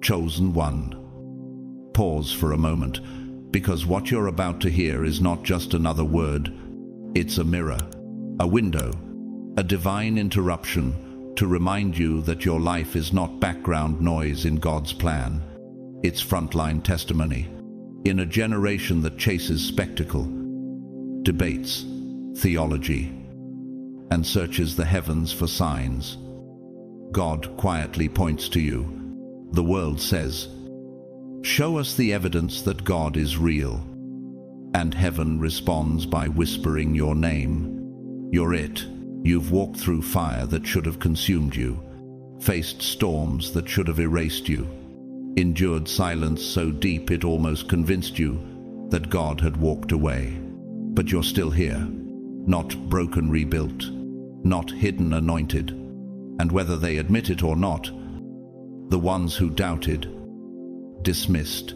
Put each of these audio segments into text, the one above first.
chosen one. Pause for a moment, because what you're about to hear is not just another word. It's a mirror, a window, a divine interruption to remind you that your life is not background noise in God's plan. It's frontline testimony. In a generation that chases spectacle, debates, theology, and searches the heavens for signs, God quietly points to you. The world says, "Show us the evidence that God is real." And heaven responds by whispering your name. You're it. You've walked through fire that should have consumed you, faced storms that should have erased you, endured silence so deep it almost convinced you that God had walked away. But you're still here, not broken rebuilt, not hidden anointed. And whether they admit it or not, the ones who doubted, dismissed,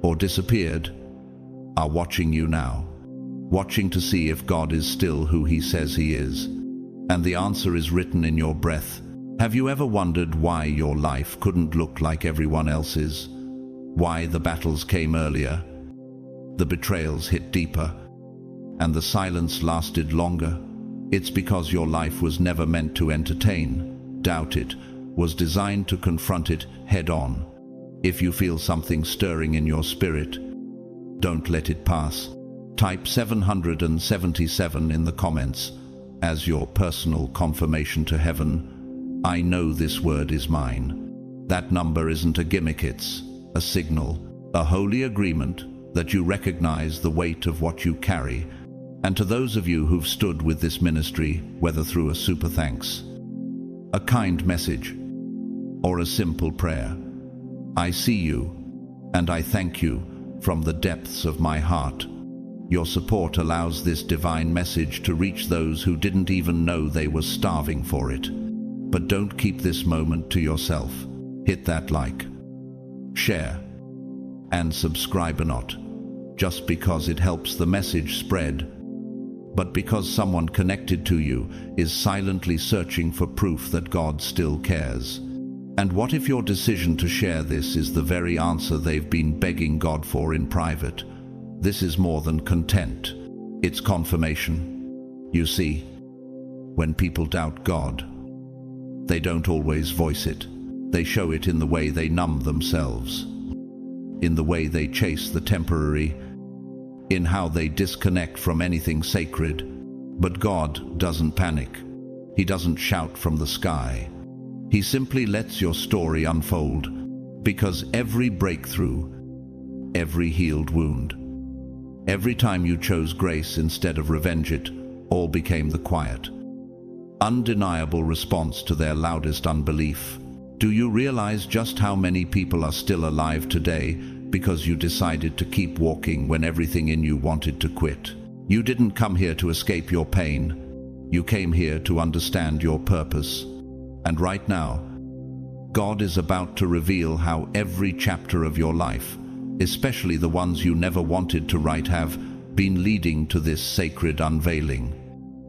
or disappeared are watching you now, watching to see if God is still who He says He is. And the answer is written in your breath. Have you ever wondered why your life couldn't look like everyone else's? Why the battles came earlier, the betrayals hit deeper, and the silence lasted longer? It's because your life was never meant to entertain, doubt it, was designed to confront it head on. If you feel something stirring in your spirit, don't let it pass. Type 777 in the comments as your personal confirmation to heaven. I know this word is mine. That number isn't a gimmick, it's a signal, a holy agreement that you recognize the weight of what you carry. And to those of you who've stood with this ministry, whether through a super thanks, a kind message, or a simple prayer, I see you, and I thank you from the depths of my heart. Your support allows this divine message to reach those who didn't even know they were starving for it. But don't keep this moment to yourself. Hit that like, share, and subscribe or not, just because it helps the message spread, but because someone connected to you is silently searching for proof that God still cares. And what if your decision to share this is the very answer they've been begging God for in private? This is more than content. It's confirmation. You see, when people doubt God, they don't always voice it. They show it in the way they numb themselves, in the way they chase the temporary, in how they disconnect from anything sacred. But God doesn't panic. He doesn't shout from the sky. He simply lets your story unfold, because every breakthrough, every healed wound, every time you chose grace instead of revenge, it all became the quiet, undeniable response to their loudest unbelief. Do you realize just how many people are still alive today because you decided to keep walking when everything in you wanted to quit? You didn't come here to escape your pain. You came here to understand your purpose. And right now, God is about to reveal how every chapter of your life, especially the ones you never wanted to write, have been leading to this sacred unveiling.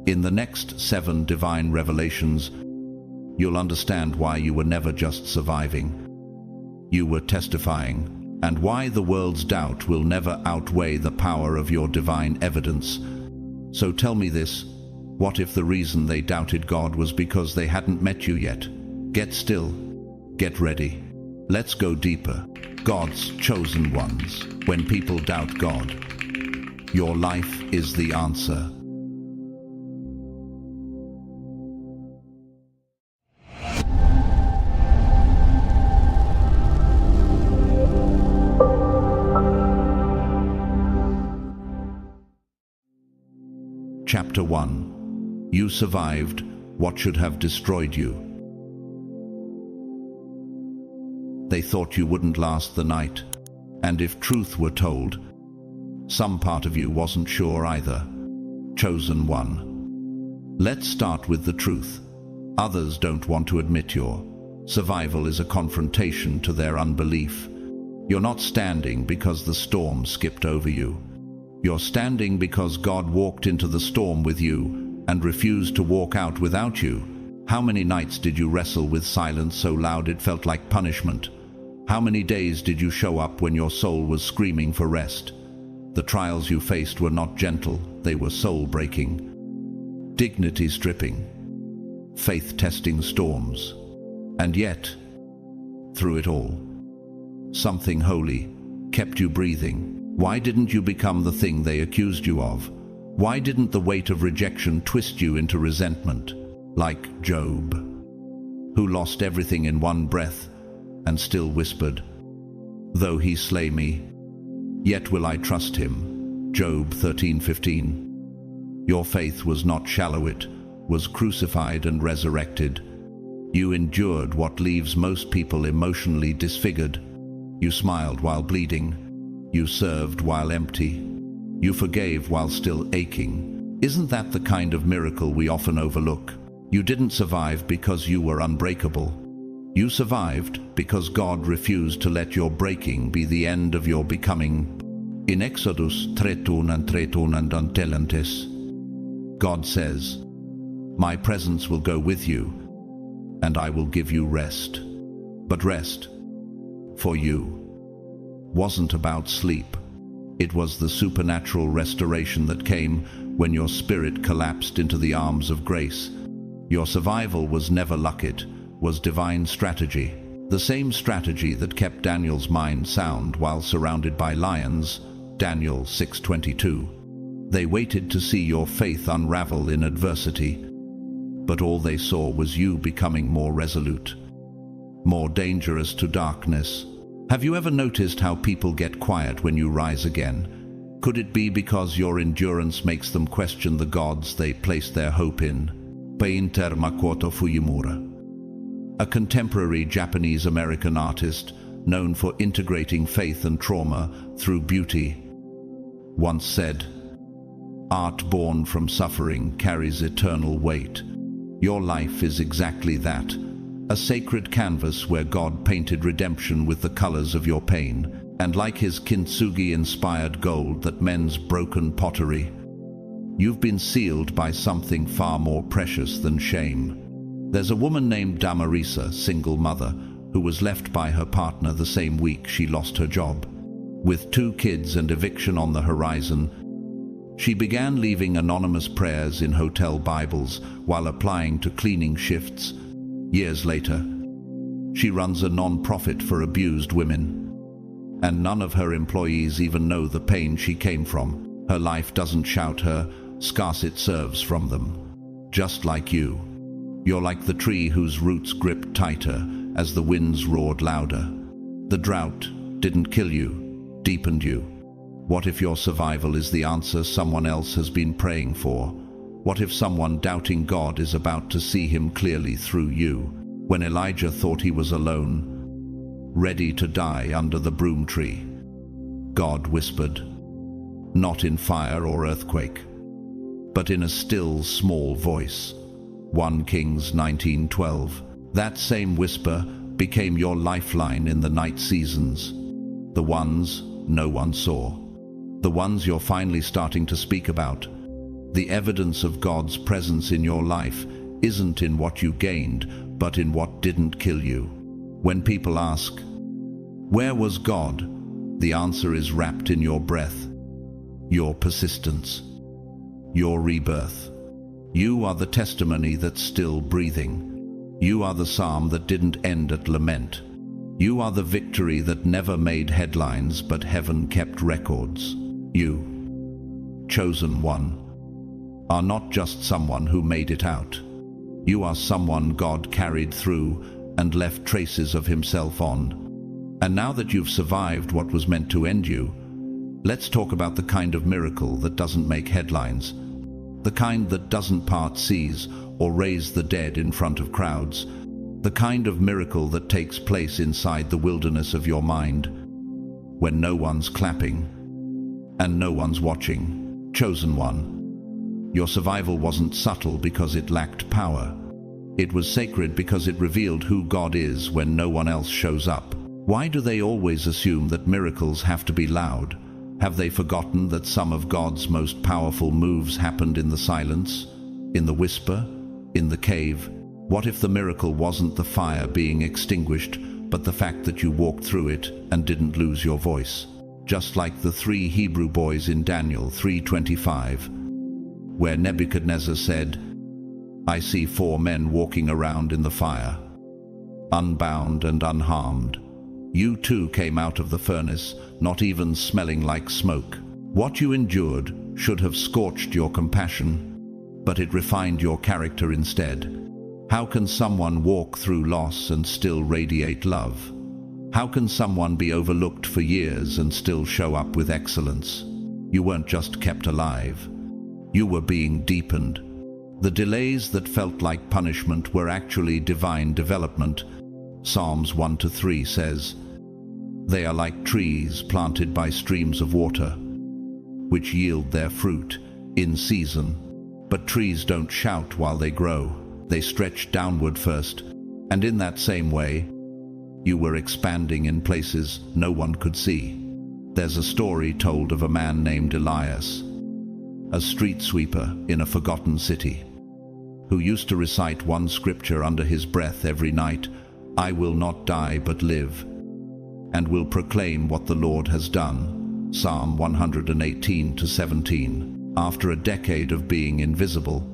In the next 7 divine revelations, you'll understand why you were never just surviving. You were testifying, and why the world's doubt will never outweigh the power of your divine evidence. So tell me this. What if the reason they doubted God was because they hadn't met you yet? Get still. Get ready. Let's go deeper. God's chosen ones. When people doubt God, your life is the answer. Chapter 1. You survived what should have destroyed you. They thought you wouldn't last the night, and if truth were told, some part of you wasn't sure either. Chosen one. Let's start with the truth. Others don't want to admit your survival is a confrontation to their unbelief. You're not standing because the storm skipped over you. You're standing because God walked into the storm with you and refused to walk out without you. How many nights did you wrestle with silence so loud it felt like punishment? How many days did you show up when your soul was screaming for rest? The trials you faced were not gentle, they were soul-breaking, dignity-stripping, faith-testing storms. And yet, through it all, something holy kept you breathing. Why didn't you become the thing they accused you of? Why didn't the weight of rejection twist you into resentment, like Job, who lost everything in one breath and still whispered, "Though he slay me, yet will I trust him." Job 13:15. Your faith was not shallow, it was crucified and resurrected. You endured what leaves most people emotionally disfigured. You smiled while bleeding. You served while empty. You forgave while still aching. Isn't that the kind of miracle we often overlook? You didn't survive because you were unbreakable. You survived because God refused to let your breaking be the end of your becoming. In Exodus 13:13 God says, "My presence will go with you, and I will give you rest." But rest, for you, wasn't about sleep. It was the supernatural restoration that came when your spirit collapsed into the arms of grace. Your survival was never luck, it was divine strategy. The same strategy that kept Daniel's mind sound while surrounded by lions, Daniel 6:22. They waited to see your faith unravel in adversity, but all they saw was you becoming more resolute, more dangerous to darkness. Have you ever noticed how people get quiet when you rise again? Could it be because your endurance makes them question the gods they placed their hope in? Painter Makoto Fujimura, a contemporary Japanese-American artist known for integrating faith and trauma through beauty, once said, "Art born from suffering carries eternal weight." Your life is exactly that, a sacred canvas where God painted redemption with the colors of your pain, and like his kintsugi-inspired gold that mends broken pottery, you've been sealed by something far more precious than shame. There's a woman named Damarisa, single mother, who was left by her partner the same week she lost her job. With 2 kids and eviction on the horizon, she began leaving anonymous prayers in hotel Bibles while applying to cleaning shifts. Years later, she runs a non-profit for abused women, and none of her employees even know the pain she came from. Her life doesn't shout her, scarce it serves from them. Just like you, you're like the tree whose roots gripped tighter as the winds roared louder. The drought didn't kill you, deepened you. What if your survival is the answer someone else has been praying for? What if someone doubting God is about to see him clearly through you? When Elijah thought he was alone, ready to die under the broom tree, God whispered, not in fire or earthquake, but in a still, small voice. 1 Kings 19:12. That same whisper became your lifeline in the night seasons, the ones no one saw, the ones you're finally starting to speak about. The evidence of God's presence in your life isn't in what you gained, but in what didn't kill you. When people ask, "Where was God?" the answer is wrapped in your breath, your persistence, your rebirth. You are the testimony that's still breathing. You are the psalm that didn't end at lament. You are the victory that never made headlines, but heaven kept records. You, chosen one, are not just someone who made it out. You are someone God carried through and left traces of himself on. And now that you've survived what was meant to end you, let's talk about the kind of miracle that doesn't make headlines, the kind that doesn't part seas or raise the dead in front of crowds, the kind of miracle that takes place inside the wilderness of your mind, when no one's clapping and no one's watching. Chosen one, your survival wasn't subtle because it lacked power. It was sacred because it revealed who God is when no one else shows up. Why do they always assume that miracles have to be loud? Have they forgotten that some of God's most powerful moves happened in the silence, in the whisper, in the cave? What if the miracle wasn't the fire being extinguished, but the fact that you walked through it and didn't lose your voice. Just like the 3 Hebrew boys in Daniel 3:25, where Nebuchadnezzar said, "I see 4 men walking around in the fire, unbound and unharmed." You too came out of the furnace, not even smelling like smoke. What you endured should have scorched your compassion, but it refined your character instead. How can someone walk through loss and still radiate love? How can someone be overlooked for years and still show up with excellence? You weren't just kept alive. You were being deepened. The delays that felt like punishment were actually divine development. Psalms 1-3 says, "They are like trees planted by streams of water, which yield their fruit in season." But trees don't shout while they grow. They stretch downward first, and in that same way, you were expanding in places no one could see. There's a story told of a man named Elias, a street sweeper in a forgotten city, who used to recite one scripture under his breath every night: "I will not die but live, and will proclaim what the Lord has done." Psalm 118-17. After a decade of being invisible,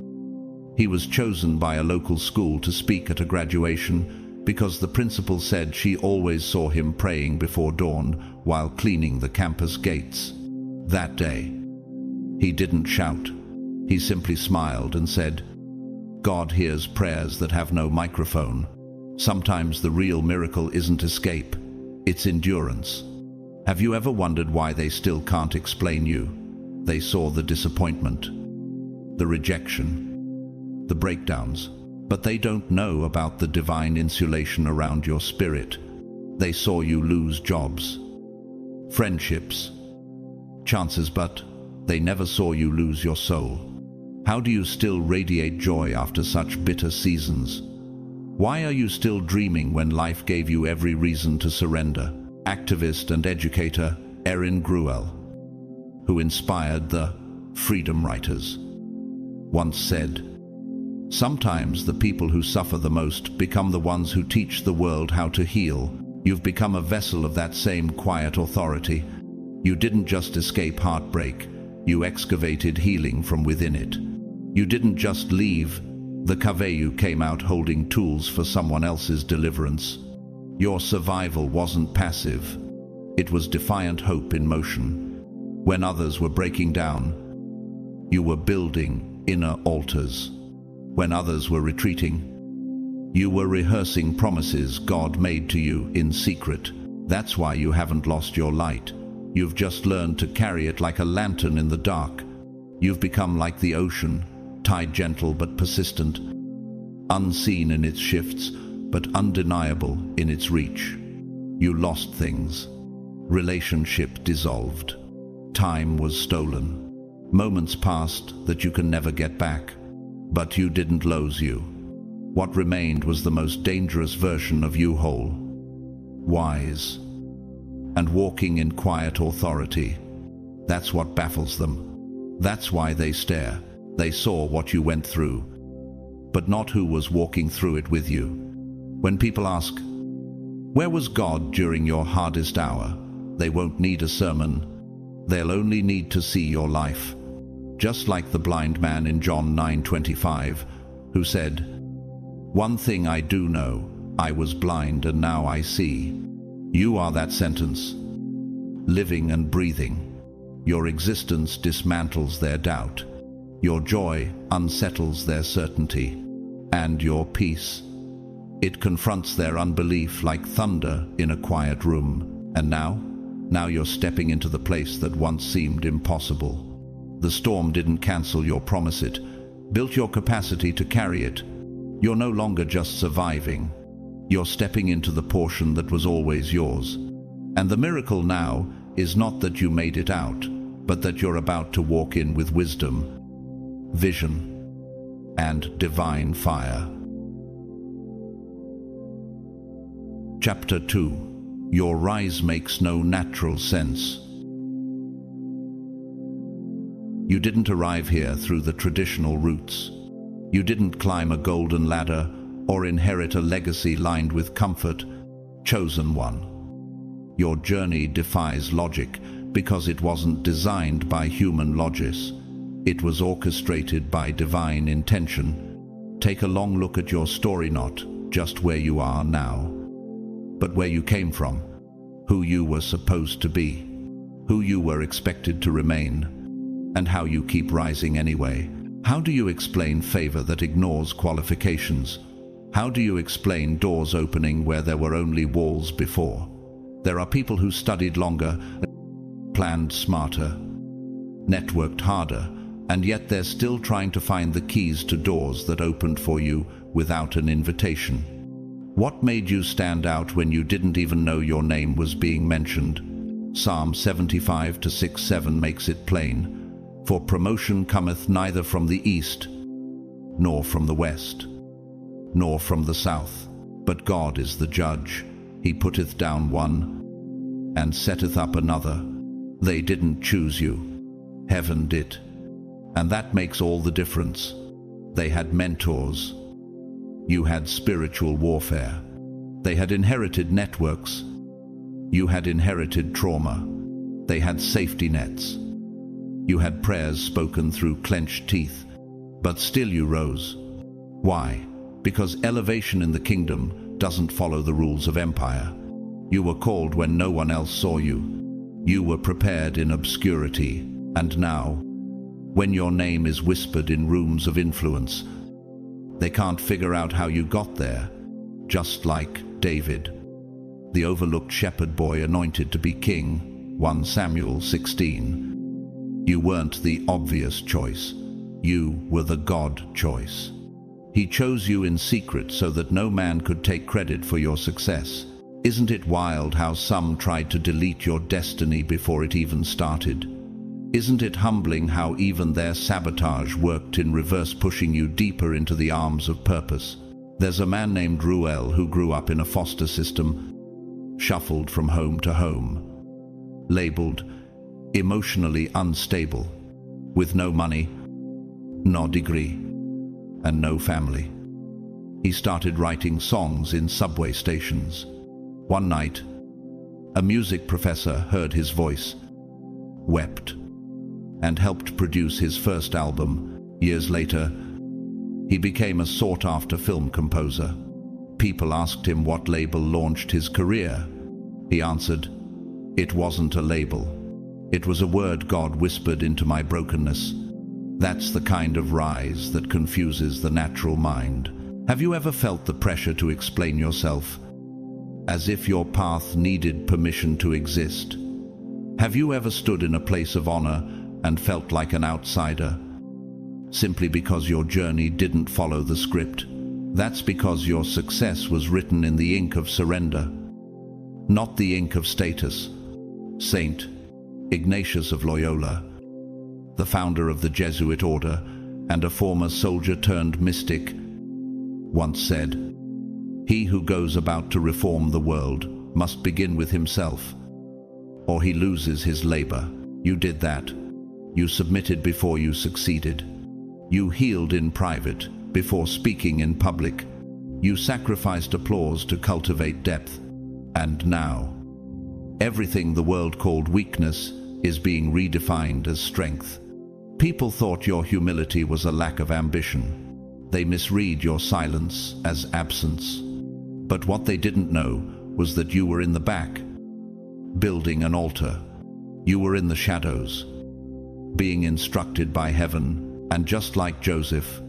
he was chosen by a local school to speak at a graduation because the principal said she always saw him praying before dawn while cleaning the campus gates. That day, he didn't shout. He simply smiled and said, "God hears prayers that have no microphone." Sometimes the real miracle isn't escape, it's endurance. Have you ever wondered why they still can't explain you? They saw the disappointment, the rejection, the breakdowns, but they don't know about the divine insulation around your spirit. They saw you lose jobs, friendships, chances, but they never saw you lose your soul. How do you still radiate joy after such bitter seasons? Why are you still dreaming when life gave you every reason to surrender? Activist and educator Erin Gruel, who inspired the Freedom Writers, once said, "Sometimes the people who suffer the most become the ones who teach the world how to heal." You've become a vessel of that same quiet authority. You didn't just escape heartbreak, you excavated healing from within it. You didn't just leave the cave, you came out holding tools for someone else's deliverance. Your survival wasn't passive, it was defiant hope in motion. When others were breaking down, you were building inner altars. When others were retreating, you were rehearsing promises God made to you in secret. That's why you haven't lost your light. You've just learned to carry it like a lantern in the dark. You've become like the ocean, tide gentle but persistent, unseen in its shifts, but undeniable in its reach. You lost things. Relationship dissolved. Time was stolen. Moments passed that you can never get back. But you didn't lose you. What remained was the most dangerous version of you, whole, wise, and walking in quiet authority. That's what baffles them. That's why they stare. They saw what you went through, but not who was walking through it with you. When people ask, "Where was God during your hardest hour?" they won't need a sermon. They'll only need to see your life. Just like the blind man in John 9:25, who said, "One thing I do know, I was blind and now I see." You are that sentence, living and breathing. Your existence dismantles their doubt. Your joy unsettles their certainty. And your peace, it confronts their unbelief like thunder in a quiet room. And now you're stepping into the place that once seemed impossible. The storm didn't cancel your promise, it built your capacity to carry it. You're no longer just surviving. You're stepping into the portion that was always yours. And the miracle now is not that you made it out, but that you're about to walk in with wisdom, vision, and divine fire. Chapter 2. Your rise makes no natural sense. You didn't arrive here through the traditional routes. You didn't climb a golden ladder or inherit a legacy lined with comfort. chosen one. Your journey defies logic because it wasn't designed by human logis. It was orchestrated by divine intention. Take a long look at your story, not just where you are now, but where you came from, who you were supposed to be, who you were expected to remain, and how you keep rising anyway. How do you explain favor that ignores qualifications? How do you explain doors opening where there were only walls before? There are people who studied longer, planned smarter, networked harder, and yet they're still trying to find the keys to doors that opened for you without an invitation. What made you stand out when you didn't even know your name was being mentioned? Psalm 75:6-7 makes it plain. For promotion cometh neither from the east, nor from the west, nor from the south, but God is the judge. He putteth down one, and setteth up another. They didn't choose you, heaven did. And that makes all the difference. They had mentors. You had spiritual warfare. They had inherited networks. You had inherited trauma. They had safety nets. You had prayers spoken through clenched teeth, but still you rose. Why? Because elevation in the kingdom doesn't follow the rules of empire. You were called when no one else saw you. You were prepared in obscurity, and now, when your name is whispered in rooms of influence, they can't figure out how you got there, just like David, the overlooked shepherd boy anointed to be king, 1 Samuel 16. You weren't the obvious choice. You were the God choice. He chose you in secret so that no man could take credit for your success. Isn't it wild how some tried to delete your destiny before it even started? Isn't it humbling how even their sabotage worked in reverse, pushing you deeper into the arms of purpose? There's a man named Ruel who grew up in a foster system, shuffled from home to home, labeled emotionally unstable, with no money, no degree, and no family. He started writing songs in subway stations. One night, a music professor heard his voice, wept, and helped produce his first album. Years later, he became a sought-after film composer. People asked him what label launched his career. He answered, "It wasn't a label. It was a word God whispered into my brokenness." That's the kind of rise that confuses the natural mind. Have you ever felt the pressure to explain yourself, as if your path needed permission to exist? Have you ever stood in a place of honor and felt like an outsider, simply because your journey didn't follow the script? That's because your success was written in the ink of surrender, not the ink of status. Saint Ignatius of Loyola, the founder of the Jesuit order and a former soldier turned mystic, once said, "He who goes about to reform the world must begin with himself, or he loses his labor." You did that. You submitted before you succeeded. You healed in private before speaking in public. You sacrificed applause to cultivate depth. And now, everything the world called weakness is being redefined as strength. People thought your humility was a lack of ambition. They misread your silence as absence. But what they didn't know was that you were in the back, building an altar. You were in the shadows, being instructed by heaven, and just like Joseph,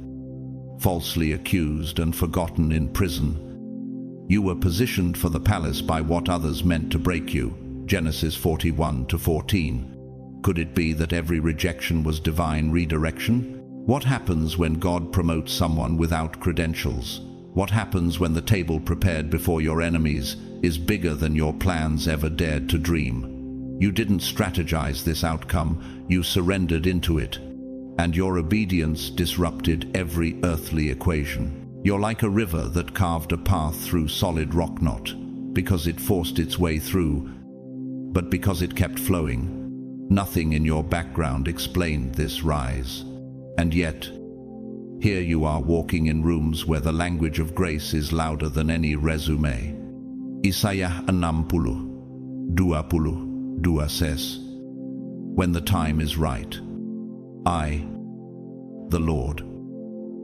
falsely accused and forgotten in prison, you were positioned for the palace by what others meant to break you. Genesis 41:14. Could it be that every rejection was divine redirection? What happens when God promotes someone without credentials? What happens when the table prepared before your enemies is bigger than your plans ever dared to dream? You didn't strategize this outcome, you surrendered into it, and your obedience disrupted every earthly equation. You're like a river that carved a path through solid rock, not because it forced its way through, but because it kept flowing. Nothing in your background explained this rise. And yet, here you are walking in rooms where the language of grace is louder than any resume. Isaiah 60:22 says, "When the time is right, I, the Lord,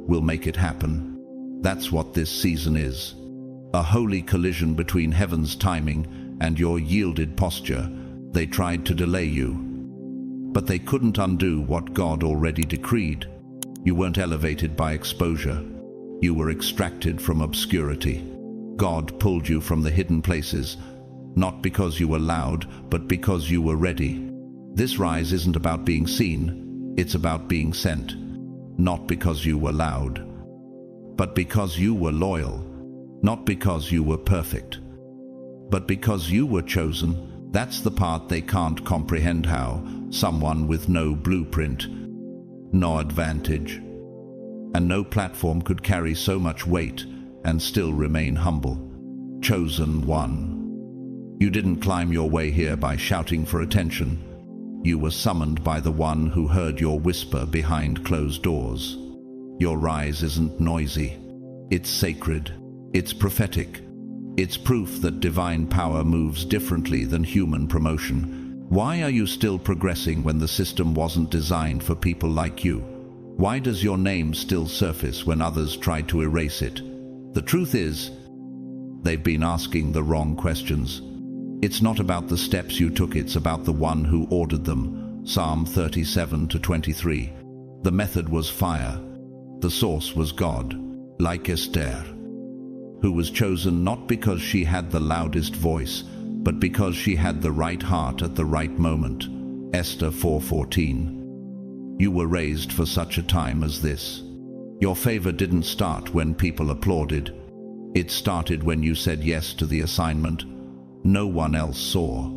will make it happen." That's what this season is. A holy collision between heaven's timing and your yielded posture. They tried to delay you, but they couldn't undo what God already decreed. You weren't elevated by exposure. You were extracted from obscurity. God pulled you from the hidden places, not because you were loud, but because you were ready. This rise isn't about being seen, it's about being sent. Not because you were loud, but because you were loyal. Not because you were perfect, but because you were chosen. That's the part they can't comprehend, how someone with no blueprint, no advantage, and no platform could carry so much weight and still remain humble. Chosen one. You didn't climb your way here by shouting for attention. You were summoned by the one who heard your whisper behind closed doors. Your rise isn't noisy. It's sacred. It's prophetic. It's proof that divine power moves differently than human promotion. Why are you still progressing when the system wasn't designed for people like you? Why does your name still surface when others tried to erase it? The truth is, they've been asking the wrong questions. It's not about the steps you took, it's about the one who ordered them. Psalm 37:23. The method was fire. The source was God, like Esther, who was chosen not because she had the loudest voice, but because she had the right heart at the right moment. Esther 4:14. You were raised for such a time as this. Your favor didn't start when people applauded. It started when you said yes to the assignment no one else saw.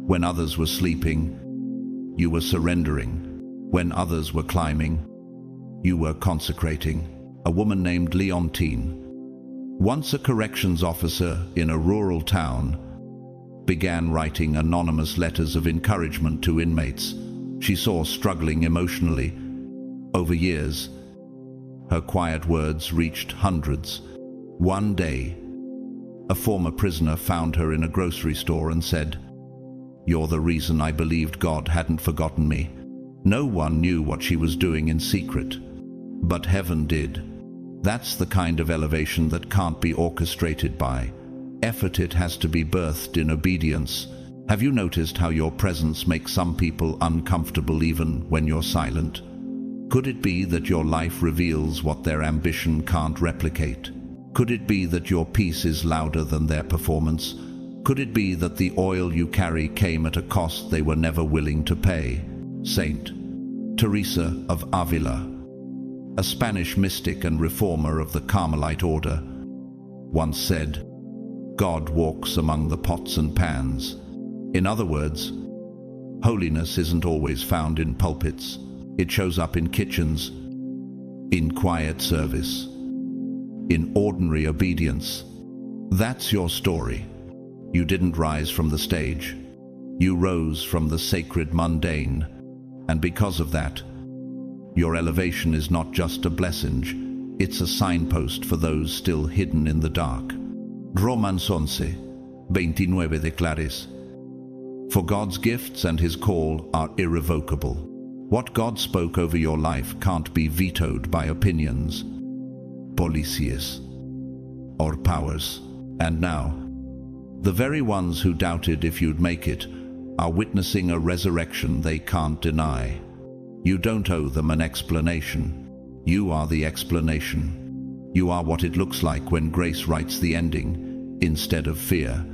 When others were sleeping, you were surrendering. When others were climbing, you were consecrating. A woman named Leontine, once a corrections officer in a rural town, began writing anonymous letters of encouragement to inmates she saw struggling emotionally. Over years, her quiet words reached hundreds. One day, a former prisoner found her in a grocery store and said, "You're the reason I believed God hadn't forgotten me." No one knew what she was doing in secret, but heaven did. That's the kind of elevation that can't be orchestrated by effort. It has to be birthed in obedience. Have you noticed how your presence makes some people uncomfortable even when you're silent? Could it be that your life reveals what their ambition can't replicate? Could it be that your peace is louder than their performance? Could it be that the oil you carry came at a cost they were never willing to pay? Saint Teresa of Avila, a Spanish mystic and reformer of the Carmelite order, once said, "God walks among the pots and pans." In other words, holiness isn't always found in pulpits. It shows up in kitchens, in quiet service, in ordinary obedience. That's your story. You didn't rise from the stage. You rose from the sacred mundane. And because of that, your elevation is not just a blessing, it's a signpost for those still hidden in the dark. Romans 11:29 declares, "For God's gifts and his call are irrevocable." What God spoke over your life can't be vetoed by opinions, policies, or powers. And now, the very ones who doubted if you'd make it are witnessing a resurrection they can't deny. You don't owe them an explanation. You are the explanation. You are what it looks like when grace writes the ending instead of fear.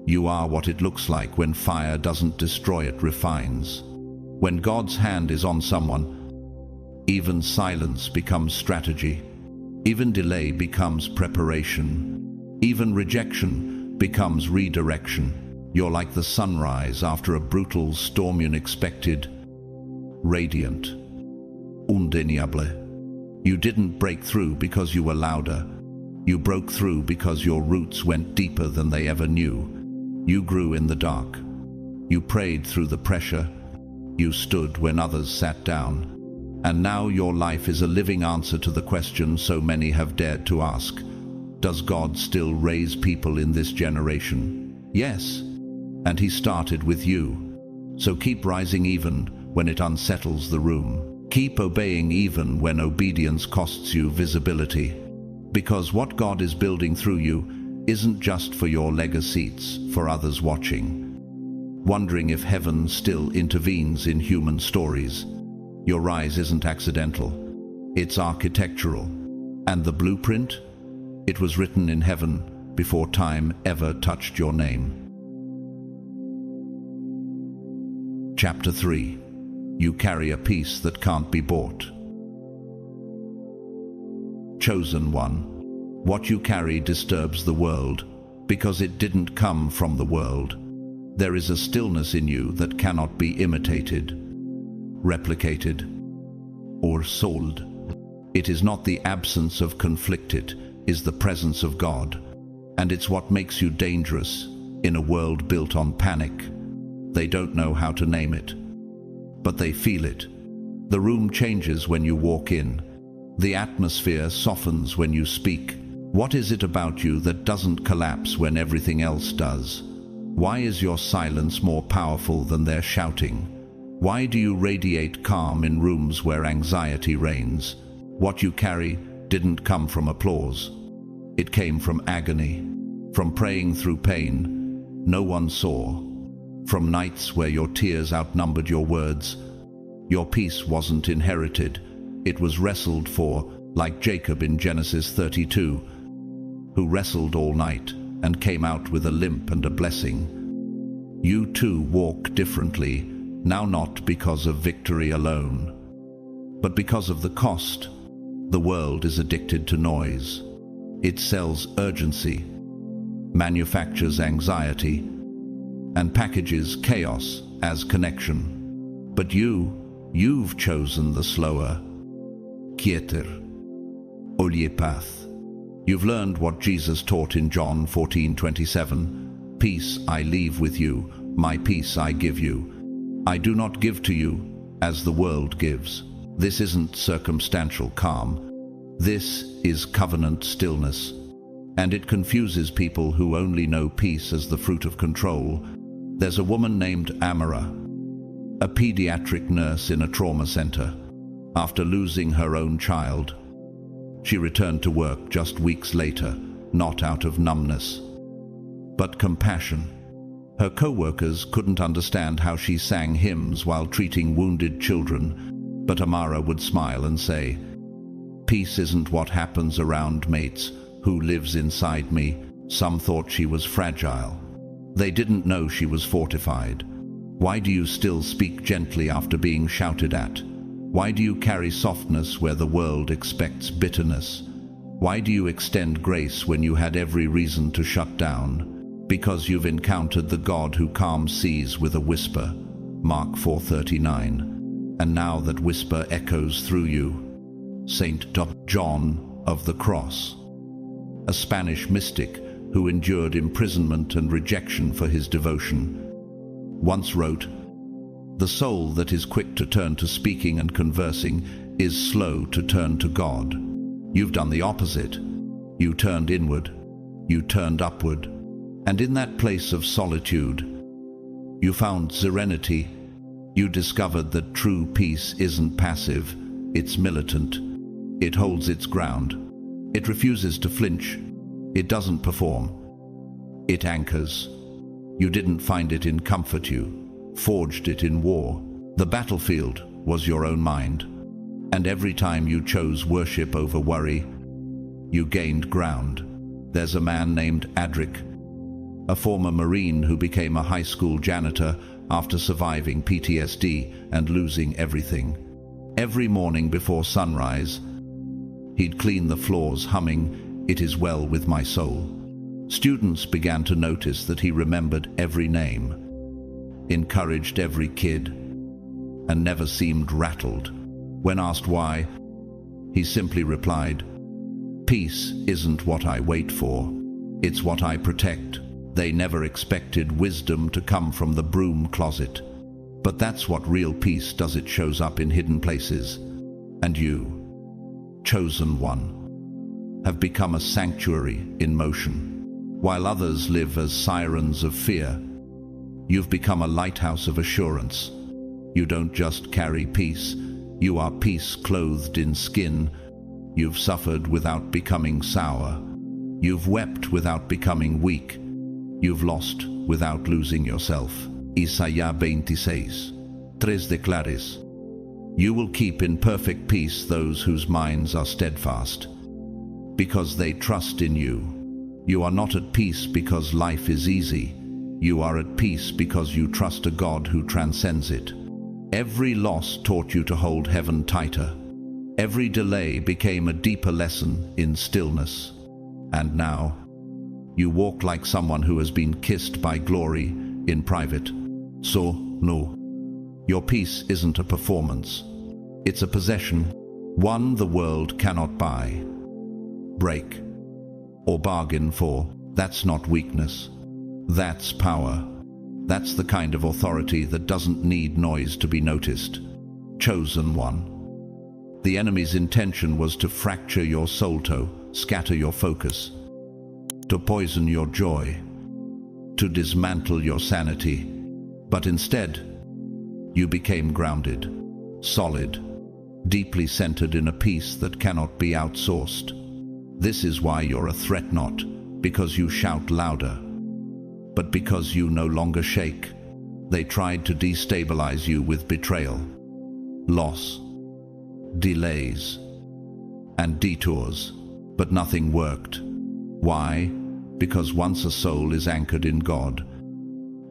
You are what it looks like when fire doesn't destroy, it refines. When God's hand is on someone, even silence becomes strategy. Even delay becomes preparation. Even rejection becomes redirection. You're like the sunrise after a brutal storm, unexpected, radiant, undeniable. You didn't break through because you were louder. You broke through because your roots went deeper than they ever knew. You grew in the dark. You prayed through the pressure. You stood when others sat down. And now your life is a living answer to the question so many have dared to ask. Does God still raise people in this generation? Yes, and He started with you. So keep rising even when it unsettles the room. Keep obeying even when obedience costs you visibility. Because what God is building through you isn't just for your legacy, it's for others watching, wondering if heaven still intervenes in human stories. Your rise isn't accidental, it's architectural. And the blueprint? It was written in heaven before time ever touched your name. Chapter 3. You carry a peace that can't be bought. Chosen one. What you carry disturbs the world because it didn't come from the world. There is a stillness in you that cannot be imitated, replicated, or sold. It is not the absence of conflict, it is the presence of God. And it's what makes you dangerous in a world built on panic. They don't know how to name it, but they feel it. The room changes when you walk in. The atmosphere softens when you speak. What is it about you that doesn't collapse when everything else does? Why is your silence more powerful than their shouting? Why do you radiate calm in rooms where anxiety reigns? What you carry didn't come from applause. It came from agony, from praying through pain no one saw, from nights where your tears outnumbered your words. Your peace wasn't inherited, it was wrestled for, like Jacob in Genesis 32, who wrestled all night and came out with a limp and a blessing. You too walk differently, now not because of victory alone, but because of the cost. The world is addicted to noise. It sells urgency, manufactures anxiety, and packages chaos as connection. But you've chosen the slower, quieter, holy path. You've learned what Jesus taught in John 14:27. Peace I leave with you, my peace I give you. I do not give to you as the world gives. This isn't circumstantial calm. This is covenant stillness. And it confuses people who only know peace as the fruit of control. There's a woman named Amara, a pediatric nurse in a trauma center. After losing her own child, she returned to work just weeks later, not out of numbness, but compassion. Her co-workers couldn't understand how she sang hymns while treating wounded children, but Amara would smile and say, "Peace isn't what happens around mates who lives inside me." Some thought she was fragile. They didn't know she was fortified. Why do you still speak gently after being shouted at? Why do you carry softness where the world expects bitterness? Why do you extend grace when you had every reason to shut down? Because you've encountered the God who calms seas with a whisper, Mark 4:39. And now that whisper echoes through you. Saint John of the Cross, a Spanish mystic who endured imprisonment and rejection for his devotion, once wrote, "The soul that is quick to turn to speaking and conversing is slow to turn to God." You've done the opposite. You turned inward. You turned upward. And in that place of solitude, you found serenity. You discovered that true peace isn't passive, it's militant. It holds its ground. It refuses to flinch. It doesn't perform. It anchors. You didn't find it in comfort, you forged it in war. The battlefield was your own mind. And every time you chose worship over worry, you gained ground. There's a man named Adric, a former Marine who became a high school janitor after surviving PTSD and losing everything. Every morning before sunrise, he'd clean the floors humming, "It is well with my soul." Students began to notice that he remembered every name, encouraged every kid, and never seemed rattled. When asked why, he simply replied, "Peace isn't what I wait for, it's what I protect." They never expected wisdom to come from the broom closet. But that's what real peace does, it shows up in hidden places. And you, chosen one, have become a sanctuary in motion. While others live as sirens of fear, you've become a lighthouse of assurance. You don't just carry peace, you are peace clothed in skin. You've suffered without becoming sour. You've wept without becoming weak. You've lost without losing yourself. Isaías 26, 3 declares, "You will keep in perfect peace those whose minds are steadfast, because they trust in you." You are not at peace because life is easy. You are at peace because you trust a God who transcends it. Every loss taught you to hold heaven tighter. Every delay became a deeper lesson in stillness. And now, you walk like someone who has been kissed by glory in private. So, no. Your peace isn't a performance. It's a possession, one the world cannot buy, break, or bargain for. That's not weakness. That's power. That's the kind of authority that doesn't need noise to be noticed. Chosen one. The enemy's intention was to fracture your soul, to scatter your focus, to poison your joy, to dismantle your sanity. But instead, you became grounded, solid, deeply centered in a peace that cannot be outsourced. This is why you're a threat, not because you shout louder, but because you no longer shake. They tried to destabilize you with betrayal, loss, delays, and detours, but nothing worked. Why? Because once a soul is anchored in God,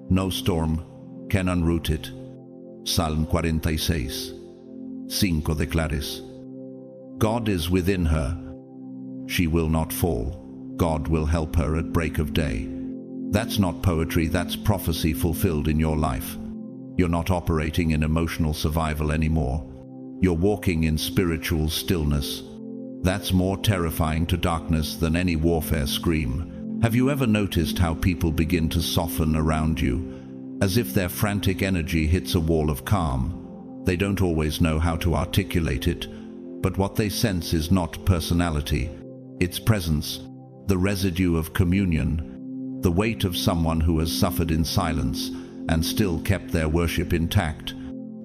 no storm can unroot it. Psalm 46, 5 declares, God is within her. She will not fall. God will help her at break of day. That's not poetry, that's prophecy fulfilled in your life. You're not operating in emotional survival anymore. You're walking in spiritual stillness. That's more terrifying to darkness than any warfare scream. Have you ever noticed how people begin to soften around you, as if their frantic energy hits a wall of calm? They don't always know how to articulate it, but what they sense is not personality. It's presence, the residue of communion, the weight of someone who has suffered in silence and still kept their worship intact.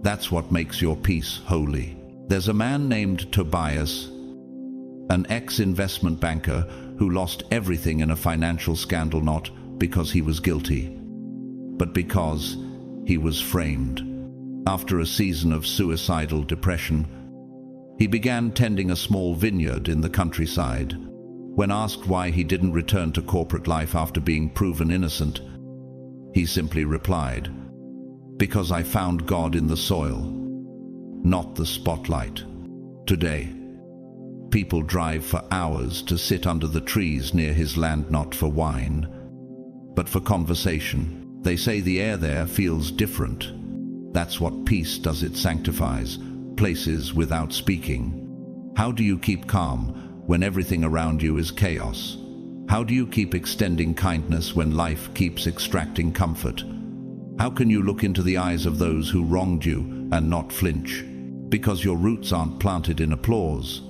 That's what makes your peace holy. There's a man named Tobias, an ex-investment banker who lost everything in a financial scandal, not because he was guilty, but because he was framed. After a season of suicidal depression, he began tending a small vineyard in the countryside. When asked why he didn't return to corporate life after being proven innocent, he simply replied, "Because I found God in the soil, not the spotlight." Today, people drive for hours to sit under the trees near his land, not for wine, but for conversation. They say the air there feels different. That's what peace does, it sanctifies places without speaking. How do you keep calm when everything around you is chaos? How do you keep extending kindness when life keeps extracting comfort? How can you look into the eyes of those who wronged you and not flinch? Because your roots aren't planted in applause.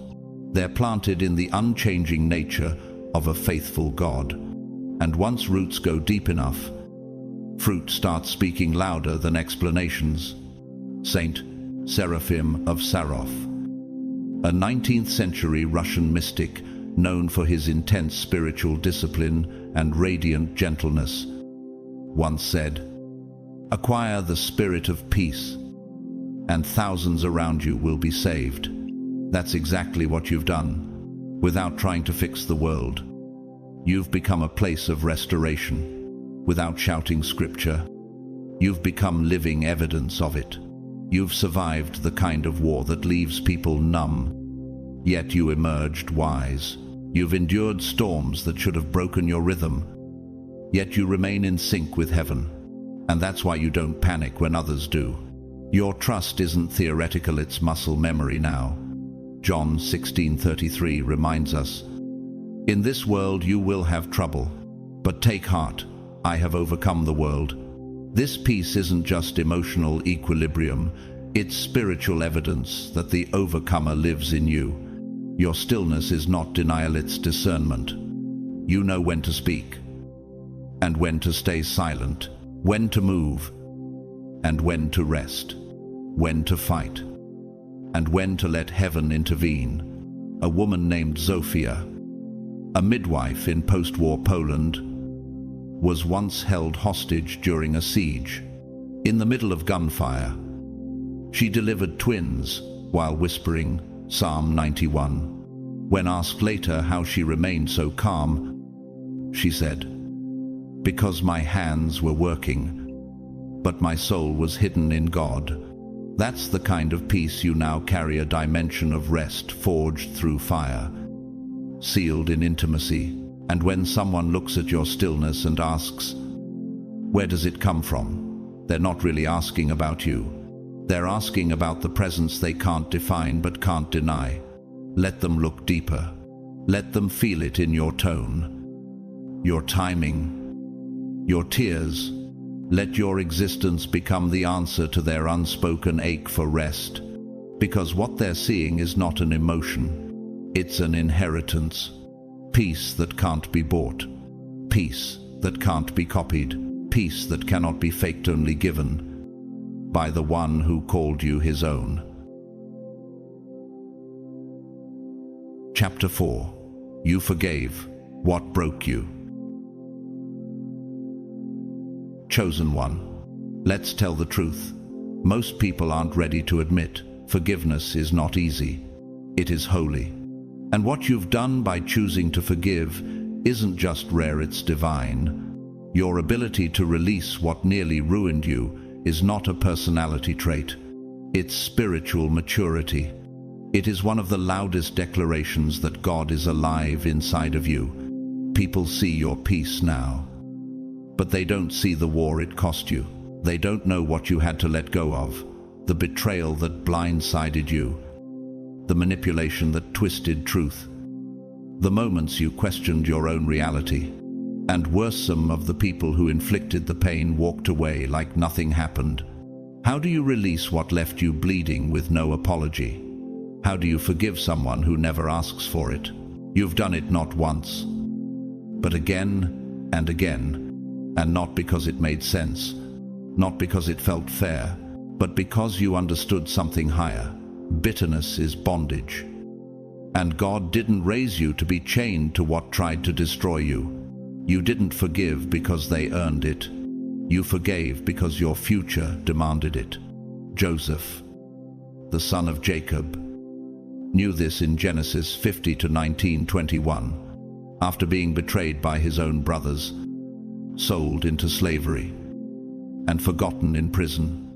They're planted in the unchanging nature of a faithful God. And once roots go deep enough, fruit starts speaking louder than explanations. Saint Seraphim of Sarov, a 19th century Russian mystic known for his intense spiritual discipline and radiant gentleness, once said, "Acquire the spirit of peace, and thousands around you will be saved." That's exactly what you've done. Without trying to fix the world, you've become a place of restoration. Without shouting scripture, you've become living evidence of it. You've survived the kind of war that leaves people numb, yet you emerged wise. You've endured storms that should have broken your rhythm, yet you remain in sync with heaven. And that's why you don't panic when others do. Your trust isn't theoretical, it's muscle memory now. John 16:33 reminds us, "In this world you will have trouble, but take heart, I have overcome the world." This peace isn't just emotional equilibrium, it's spiritual evidence that the overcomer lives in you. Your stillness is not denial, it's discernment. You know when to speak, and when to stay silent, when to move, and when to rest, when to fight, and when to let heaven intervene. A woman named Zofia, a midwife in post-war Poland, was once held hostage during a siege. In the middle of gunfire, she delivered twins while whispering Psalm 91. When asked later how she remained so calm, she said, "Because my hands were working, but my soul was hidden in God." That's the kind of peace you now carry, a dimension of rest forged through fire, sealed in intimacy. And when someone looks at your stillness and asks, "Where does it come from?" they're not really asking about you. They're asking about the presence they can't define but can't deny. Let them look deeper. Let them feel it in your tone, your timing, your tears. Let your existence become the answer to their unspoken ache for rest, because what they're seeing is not an emotion, it's an inheritance. Peace that can't be bought, peace that can't be copied, peace that cannot be faked, only given by the one who called you his own. Chapter 4. You forgave. What broke you? Chosen one. Let's tell the truth. Most people aren't ready to admit forgiveness is not easy. It is holy. And what you've done by choosing to forgive isn't just rare, it's divine. Your ability to release what nearly ruined you is not a personality trait. It's spiritual maturity. It is one of the loudest declarations that God is alive inside of you. People see your peace now, but they don't see the war it cost you. They don't know what you had to let go of, the betrayal that blindsided you, the manipulation that twisted truth, the moments you questioned your own reality. And worse, some of the people who inflicted the pain walked away like nothing happened. How do you release what left you bleeding with no apology? How do you forgive someone who never asks for it? You've done it not once, but again and again, and not because it made sense, not because it felt fair, but because you understood something higher. Bitterness is bondage. And God didn't raise you to be chained to what tried to destroy you. You didn't forgive because they earned it. You forgave because your future demanded it. Joseph, the son of Jacob, knew this in Genesis 50 to 19:21. After being betrayed by his own brothers, sold into slavery, and forgotten in prison,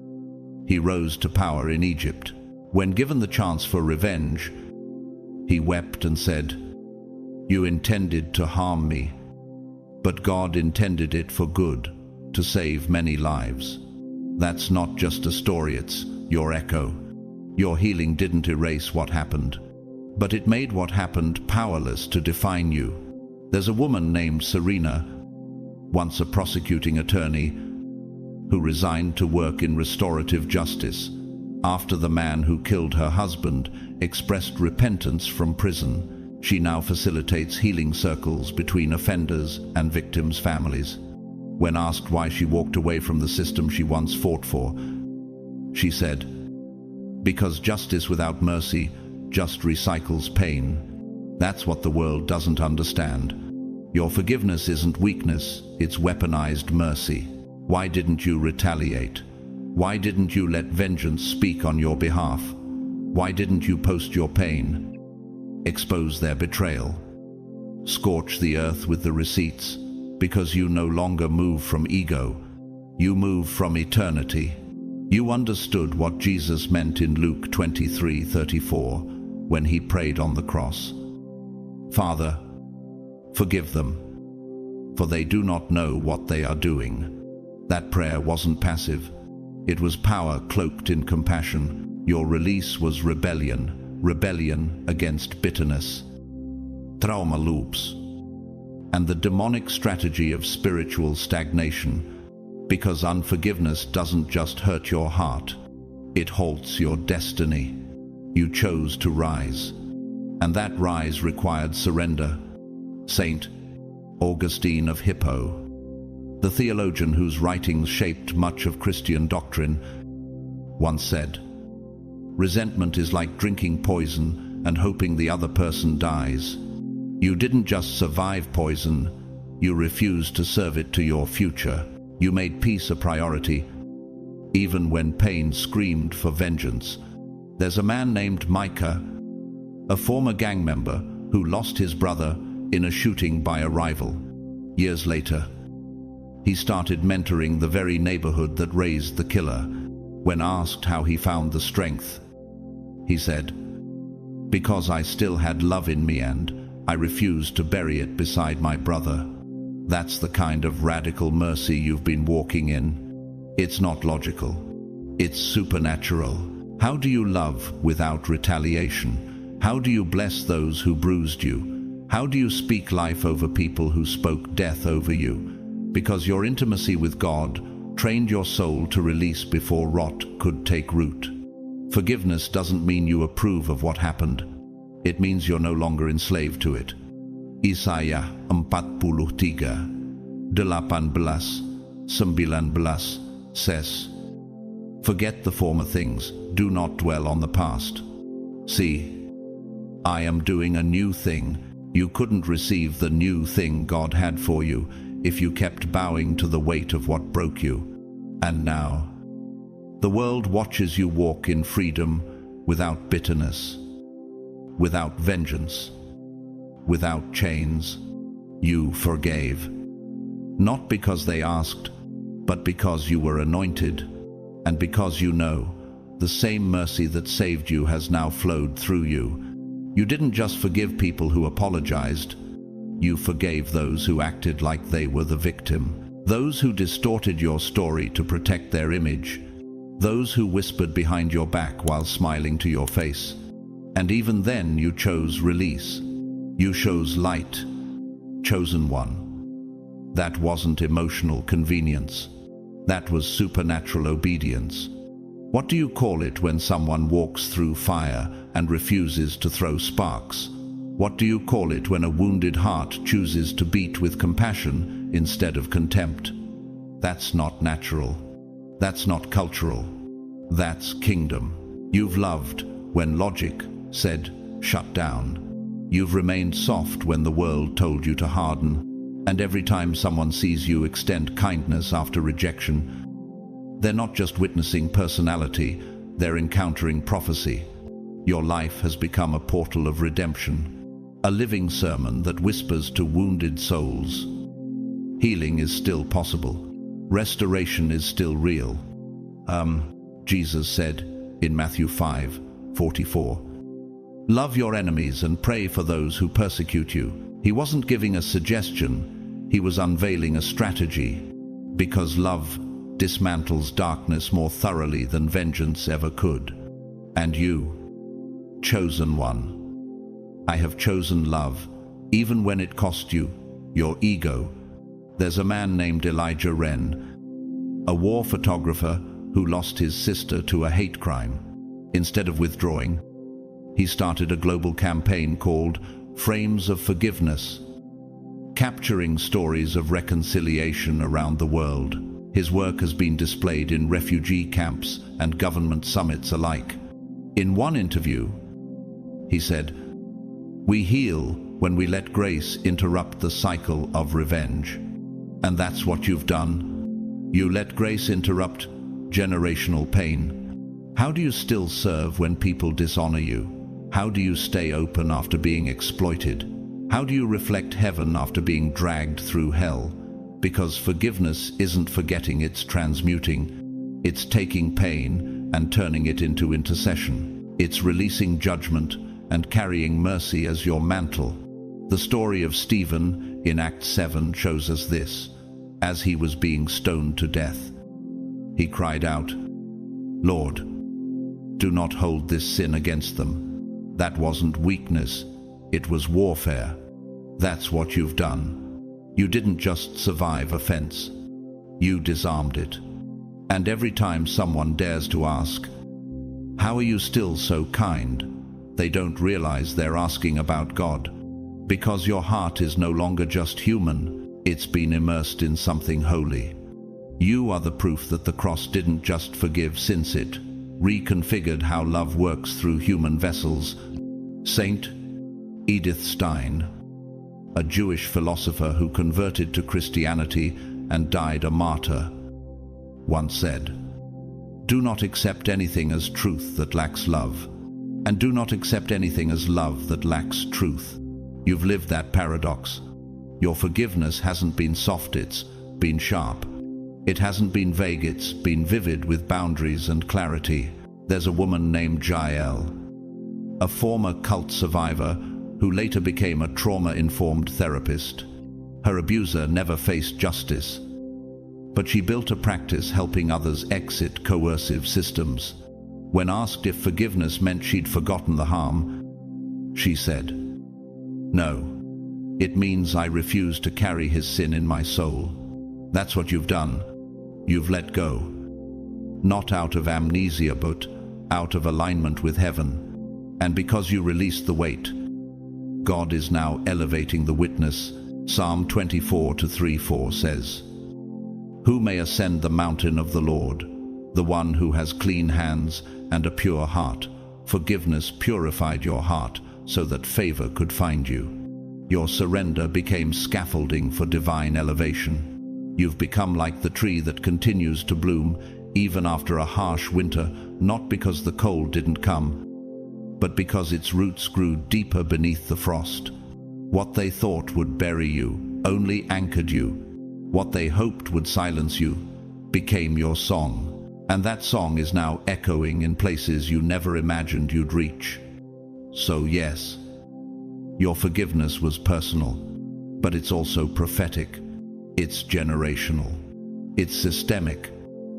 he rose to power in Egypt. When given the chance for revenge, he wept and said, "You intended to harm me, but God intended it for good, to save many lives." That's not just a story, it's your echo. Your healing didn't erase what happened, but it made what happened powerless to define you. There's a woman named Serena, once a prosecuting attorney, who resigned to work in restorative justice after the man who killed her husband expressed repentance from prison. She now facilitates healing circles between offenders and victims' families. When asked why she walked away from the system she once fought for, she said, "Because justice without mercy just recycles pain." That's what the world doesn't understand. Your forgiveness isn't weakness, it's weaponized mercy. Why didn't you retaliate? Why didn't you let vengeance speak on your behalf? Why didn't you post your pain, expose their betrayal, scorch the earth with the receipts? Because you no longer move from ego, you move from eternity. You understood what Jesus meant in Luke 23:34 when he prayed on the cross. "Father, forgive them, for they do not know what they are doing." That prayer wasn't passive. It was power cloaked in compassion. Your release was rebellion, rebellion against bitterness, trauma loops, and the demonic strategy of spiritual stagnation. Because unforgiveness doesn't just hurt your heart, it halts your destiny. You chose to rise, and that rise required surrender. Saint Augustine of Hippo, the theologian whose writings shaped much of Christian doctrine, once said, "Resentment is like drinking poison and hoping the other person dies. You didn't just survive poison, you refused to serve it to your future. You made peace a priority, even when pain screamed for vengeance." There's a man named Micah, a former gang member who lost his brother in a shooting by a rival. Years later, he started mentoring the very neighborhood that raised the killer. When asked how he found the strength, he said, "Because I still had love in me and I refused to bury it beside my brother." That's the kind of radical mercy you've been walking in. It's not logical. It's supernatural. How do you love without retaliation? How do you bless those who bruised you? How do you speak life over people who spoke death over you? Because your intimacy with God trained your soul to release before rot could take root. Forgiveness doesn't mean you approve of what happened. It means you're no longer enslaved to it. Isaiah 43, 18-19 says, "Forget the former things, do not dwell on the past. See, I am doing a new thing." You couldn't receive the new thing God had for you if you kept bowing to the weight of what broke you. And now, the world watches you walk in freedom without bitterness, without vengeance, without chains. You forgave. Not because they asked, but because you were anointed, and because you know the same mercy that saved you has now flowed through you. You didn't just forgive people who apologized. You forgave those who acted like they were the victim, those who distorted your story to protect their image, those who whispered behind your back while smiling to your face. And even then you chose release. You chose light, chosen one. That wasn't emotional convenience. That was supernatural obedience. What do you call it when someone walks through fire and refuses to throw sparks? What do you call it when a wounded heart chooses to beat with compassion instead of contempt? That's not natural. That's not cultural. That's kingdom. You've loved when logic said, "Shut down." You've remained soft when the world told you to harden. And every time someone sees you extend kindness after rejection, they're not just witnessing personality, they're encountering prophecy. Your life has become a portal of redemption, a living sermon that whispers to wounded souls. Healing is still possible. Restoration is still real. Jesus said in Matthew 5:44, "Love your enemies and pray for those who persecute you." He wasn't giving a suggestion, he was unveiling a strategy, because love dismantles darkness more thoroughly than vengeance ever could. And you, chosen one, I have chosen love, even when it cost you your ego. There's a man named Elijah Wren, a war photographer who lost his sister to a hate crime. Instead of withdrawing, he started a global campaign called Frames of Forgiveness, capturing stories of reconciliation around the world. His work has been displayed in refugee camps and government summits alike. In one interview, he said, "We heal when we let grace interrupt the cycle of revenge." And that's what you've done. You let grace interrupt generational pain. How do you still serve when people dishonor you? How do you stay open after being exploited? How do you reflect heaven after being dragged through hell? Because forgiveness isn't forgetting, it's transmuting. It's taking pain and turning it into intercession. It's releasing judgment and carrying mercy as your mantle. The story of Stephen in Acts 7 shows us this. As he was being stoned to death, he cried out, "Lord, do not hold this sin against them." That wasn't weakness, it was warfare. That's what you've done. You didn't just survive offense, you disarmed it. And every time someone dares to ask, "How are you still so kind?" They don't realize they're asking about God. Because your heart is no longer just human, it's been immersed in something holy. You are the proof that the cross didn't just forgive sins, it reconfigured how love works through human vessels. Saint Edith Stein, a Jewish philosopher who converted to Christianity and died a martyr, once said, "Do not accept anything as truth that lacks love, and do not accept anything as love that lacks truth." You've lived that paradox. Your forgiveness hasn't been soft, it's been sharp. It hasn't been vague, it's been vivid with boundaries and clarity. There's a woman named Jael, a former cult survivor who later became a trauma-informed therapist. Her abuser never faced justice, but she built a practice helping others exit coercive systems. When asked if forgiveness meant she'd forgotten the harm, she said, "No, it means I refuse to carry his sin in my soul." That's what you've done. You've let go. Not out of amnesia, but out of alignment with heaven. And because you released the weight, God is now elevating the witness. Psalm 24:3-4 says, "Who may ascend the mountain of the Lord? The one who has clean hands and a pure heart. Forgiveness purified your heart so that favor could find you." Your surrender became scaffolding for divine elevation. You've become like the tree that continues to bloom even after a harsh winter, not because the cold didn't come, but because its roots grew deeper beneath the frost. What they thought would bury you only anchored you. What they hoped would silence you became your song. And that song is now echoing in places you never imagined you'd reach. So yes, your forgiveness was personal, but it's also prophetic. It's generational. It's systemic.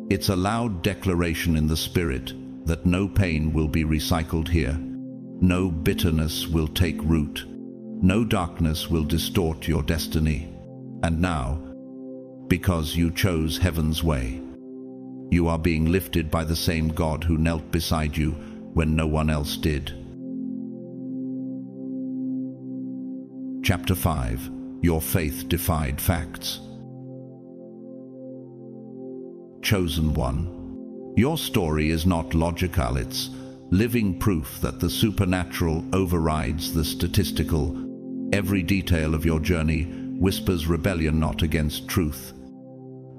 It's a loud declaration in the spirit that no pain will be recycled here. No bitterness will take root. No darkness will distort your destiny. And now, because you chose heaven's way, you are being lifted by the same God who knelt beside you when no one else did. Chapter 5. Your faith defied facts. Chosen one. Your story is not logical, it's living proof that the supernatural overrides the statistical. Every detail of your journey whispers rebellion not against truth,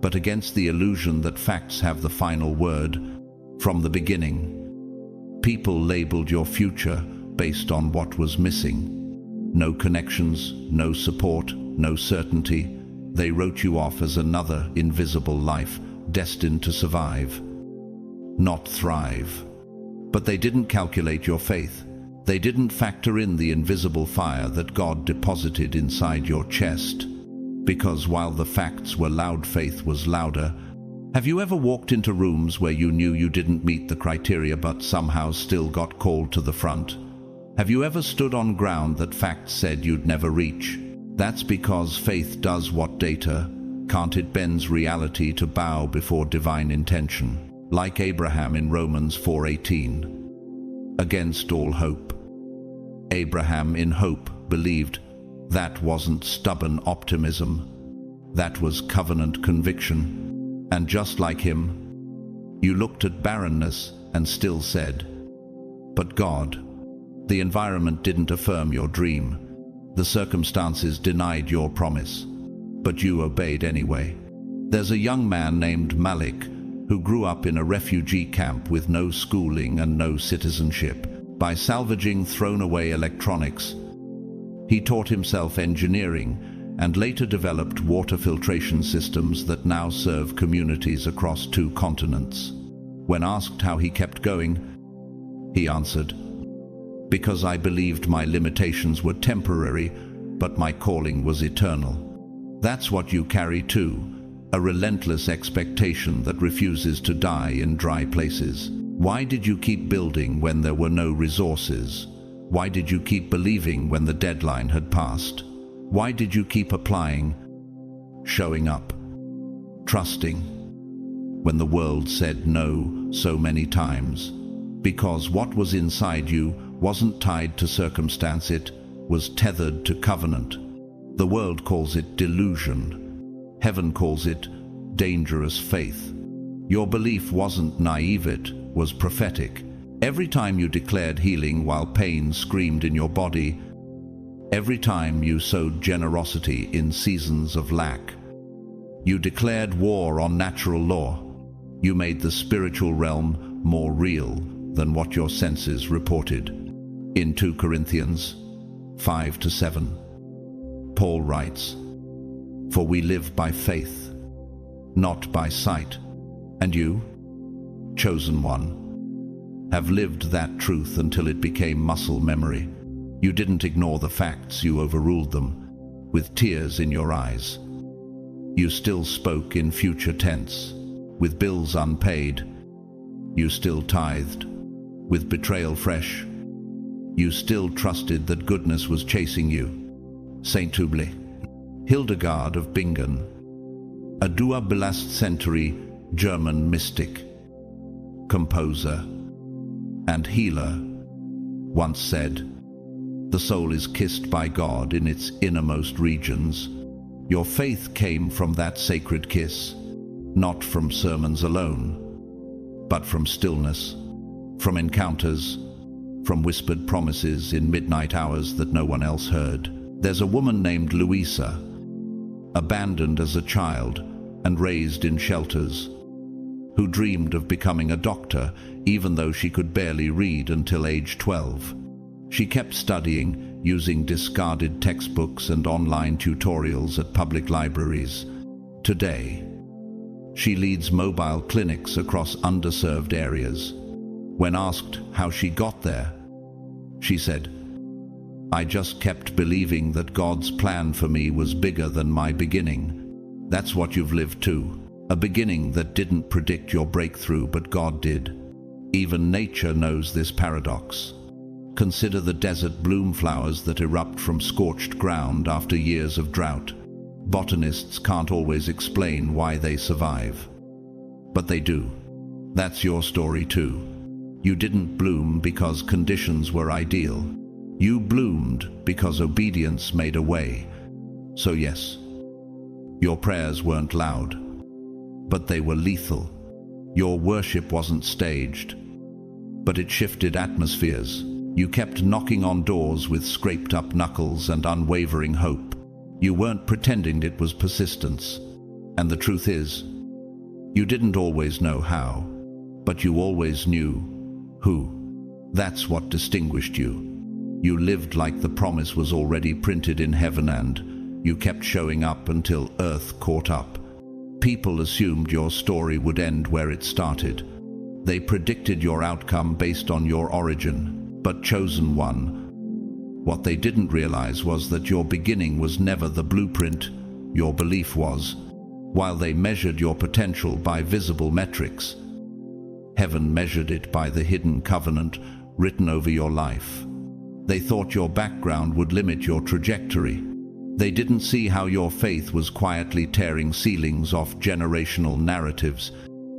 but against the illusion that facts have the final word. From the beginning, people labeled your future based on what was missing. No connections, no support, no certainty. They wrote you off as another invisible life, destined to survive, not thrive. But they didn't calculate your faith. They didn't factor in the invisible fire that God deposited inside your chest. Because while the facts were loud, faith was louder. Have you ever walked into rooms where you knew you didn't meet the criteria but somehow still got called to the front? Have you ever stood on ground that facts said you'd never reach? That's because faith does what data can't. It bends reality to bow before divine intention. Like Abraham in Romans 4:18. Against all hope. Abraham in hope believed. That wasn't stubborn optimism. That was covenant conviction. And just like him, you looked at barrenness and still said, "But God." The environment didn't affirm your dream. The circumstances denied your promise. But you obeyed anyway. There's a young man named Malik who grew up in a refugee camp with no schooling and no citizenship. By salvaging thrown-away electronics, he taught himself engineering and later developed water filtration systems that now serve communities across 2 continents. When asked how he kept going, he answered, "Because I believed my limitations were temporary, but my calling was eternal." That's what you carry too, a relentless expectation that refuses to die in dry places. Why did you keep building when there were no resources? Why did you keep believing when the deadline had passed? Why did you keep applying, showing up, trusting, when the world said no so many times? Because what was inside you wasn't tied to circumstance, it was tethered to covenant. The world calls it delusion. Heaven calls it dangerous faith. Your belief wasn't naive, it was prophetic. Every time you declared healing while pain screamed in your body, every time you sowed generosity in seasons of lack, you declared war on natural law. You made the spiritual realm more real than what your senses reported. In 2 Corinthians 5-7, Paul writes, "For we live by faith, not by sight. And you, chosen one, have lived that truth until it became muscle memory. You didn't ignore the facts, you overruled them with tears in your eyes. You still spoke in future tense, with bills unpaid. You still tithed, with betrayal fresh. You still trusted that goodness was chasing you." Saint Hubli, Hildegard of Bingen, a 12th century German mystic, composer, and healer, once said, "The soul is kissed by God in its innermost regions." Your faith came from that sacred kiss, not from sermons alone, but from stillness, from encounters, from whispered promises in midnight hours that no one else heard. There's a woman named Louisa, abandoned as a child and raised in shelters, who dreamed of becoming a doctor even though she could barely read until age 12. She kept studying, using discarded textbooks and online tutorials at public libraries. Today, she leads mobile clinics across underserved areas. When asked how she got there, she said, "I just kept believing that God's plan for me was bigger than my beginning." That's what you've lived too. A beginning that didn't predict your breakthrough, but God did. Even nature knows this paradox. Consider the desert bloom flowers that erupt from scorched ground after years of drought. Botanists can't always explain why they survive, but they do. That's your story too. You didn't bloom because conditions were ideal. You bloomed because obedience made a way. So yes, your prayers weren't loud, but they were lethal. Your worship wasn't staged, but it shifted atmospheres. You kept knocking on doors with scraped-up knuckles and unwavering hope. You weren't pretending it was persistence. And the truth is, you didn't always know how, but you always knew who. That's what distinguished you. You lived like the promise was already printed in heaven, and you kept showing up until earth caught up. People assumed your story would end where it started. They predicted your outcome based on your origin. But chosen one, what they didn't realize was that your beginning was never the blueprint, your belief was. While they measured your potential by visible metrics, heaven measured it by the hidden covenant written over your life. They thought your background would limit your trajectory. They didn't see how your faith was quietly tearing ceilings off generational narratives,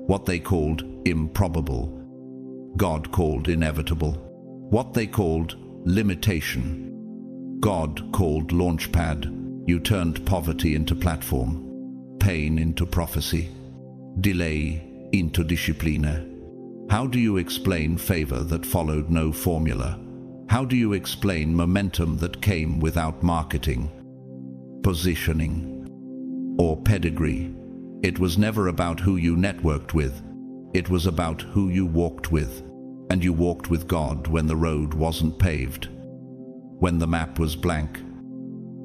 what they called improbable. God called inevitable. What they called limitation, God called launchpad. You turned poverty into platform, pain into prophecy, delay into disciplina. How do you explain favor that followed no formula? How do you explain momentum that came without marketing, positioning, or pedigree? It was never about who you networked with. It was about who you walked with. And you walked with God when the road wasn't paved, when the map was blank,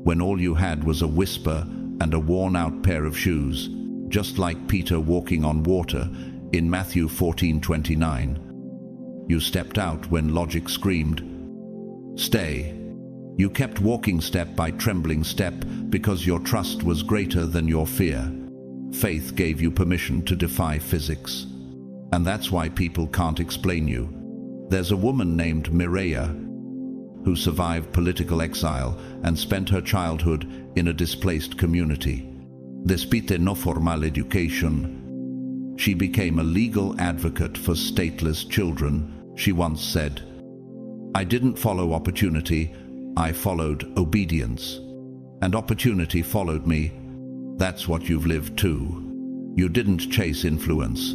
when all you had was a whisper and a worn-out pair of shoes, just like Peter walking on water in Matthew 14:29. You stepped out when logic screamed, "Stay." You kept walking step by trembling step because your trust was greater than your fear. Faith gave you permission to defy physics. And that's why people can't explain you. There's a woman named Mireia who survived political exile and spent her childhood in a displaced community. Despite no formal education, she became a legal advocate for stateless children. She once said, I didn't follow opportunity, I followed obedience. And opportunity followed me. That's what you've lived too. You didn't chase influence.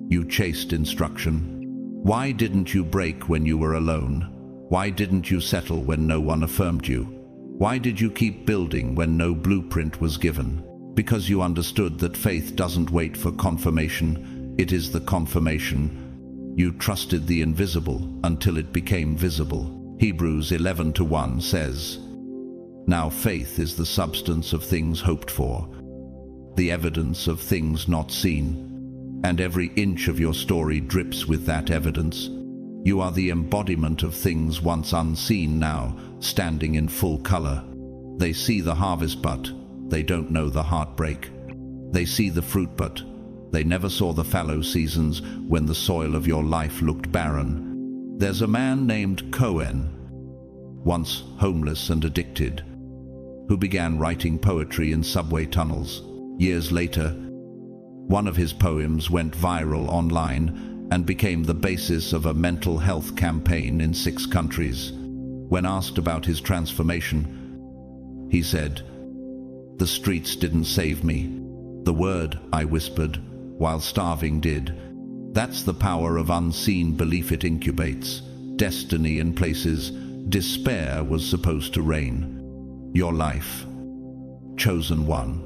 You chased instruction. Why didn't you break when you were alone? Why didn't you settle when no one affirmed you? Why did you keep building when no blueprint was given? Because you understood that faith doesn't wait for confirmation, it is the confirmation. You trusted the invisible until it became visible. Hebrews 11:1 says, "Now faith is the substance of things hoped for, the evidence of things not seen." And every inch of your story drips with that evidence. You are the embodiment of things once unseen now, standing in full color. They see the harvest but they don't know the heartbreak. They see the fruit but they never saw the fallow seasons when the soil of your life looked barren. There's a man named Cohen, once homeless and addicted, who began writing poetry in subway tunnels. Years later, one of his poems went viral online and became the basis of a mental health campaign in 6 countries. When asked about his transformation, he said, "The streets didn't save me. The word I whispered while starving did." That's the power of unseen belief. It incubates destiny in places despair was supposed to reign. Your life, chosen one,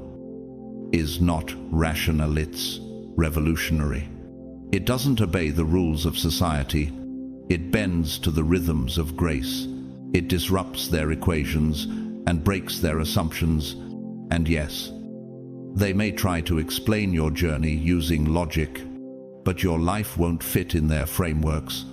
is not rational, it's revolutionary. It doesn't obey the rules of society. It bends to the rhythms of grace. It disrupts their equations and breaks their assumptions. And yes, they may try to explain your journey using logic, but your life won't fit in their frameworks.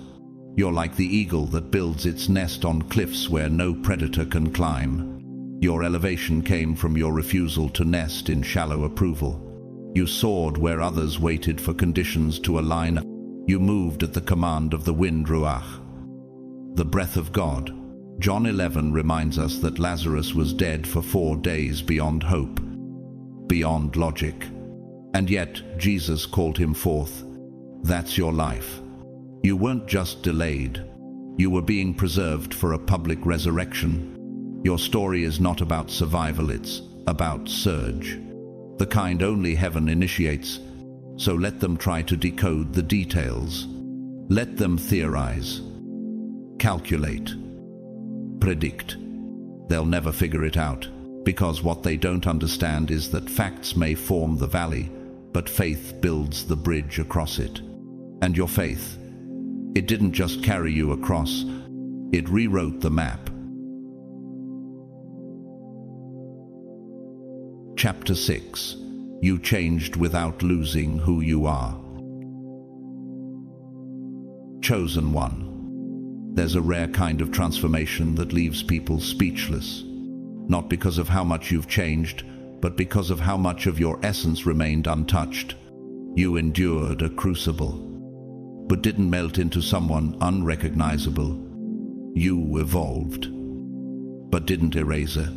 You're like the eagle that builds its nest on cliffs where no predator can climb. Your elevation came from your refusal to nest in shallow approval. You soared where others waited for conditions to align. You moved at the command of the wind ruach, the breath of God. John 11 reminds us that Lazarus was dead for 4 days beyond hope, beyond logic. And yet Jesus called him forth. That's your life. You weren't just delayed. You were being preserved for a public resurrection. Your story is not about survival, it's about surge. The kind only heaven initiates. So let them try to decode the details. Let them theorize, calculate, predict. They'll never figure it out, because what they don't understand is that facts may form the valley, but faith builds the bridge across it. And your faith, it didn't just carry you across, it rewrote the map. Chapter 6. You changed without losing who you are. Chosen one. There's a rare kind of transformation that leaves people speechless. Not because of how much you've changed, but because of how much of your essence remained untouched. You endured a crucible, but didn't melt into someone unrecognizable. You evolved, but didn't erase it.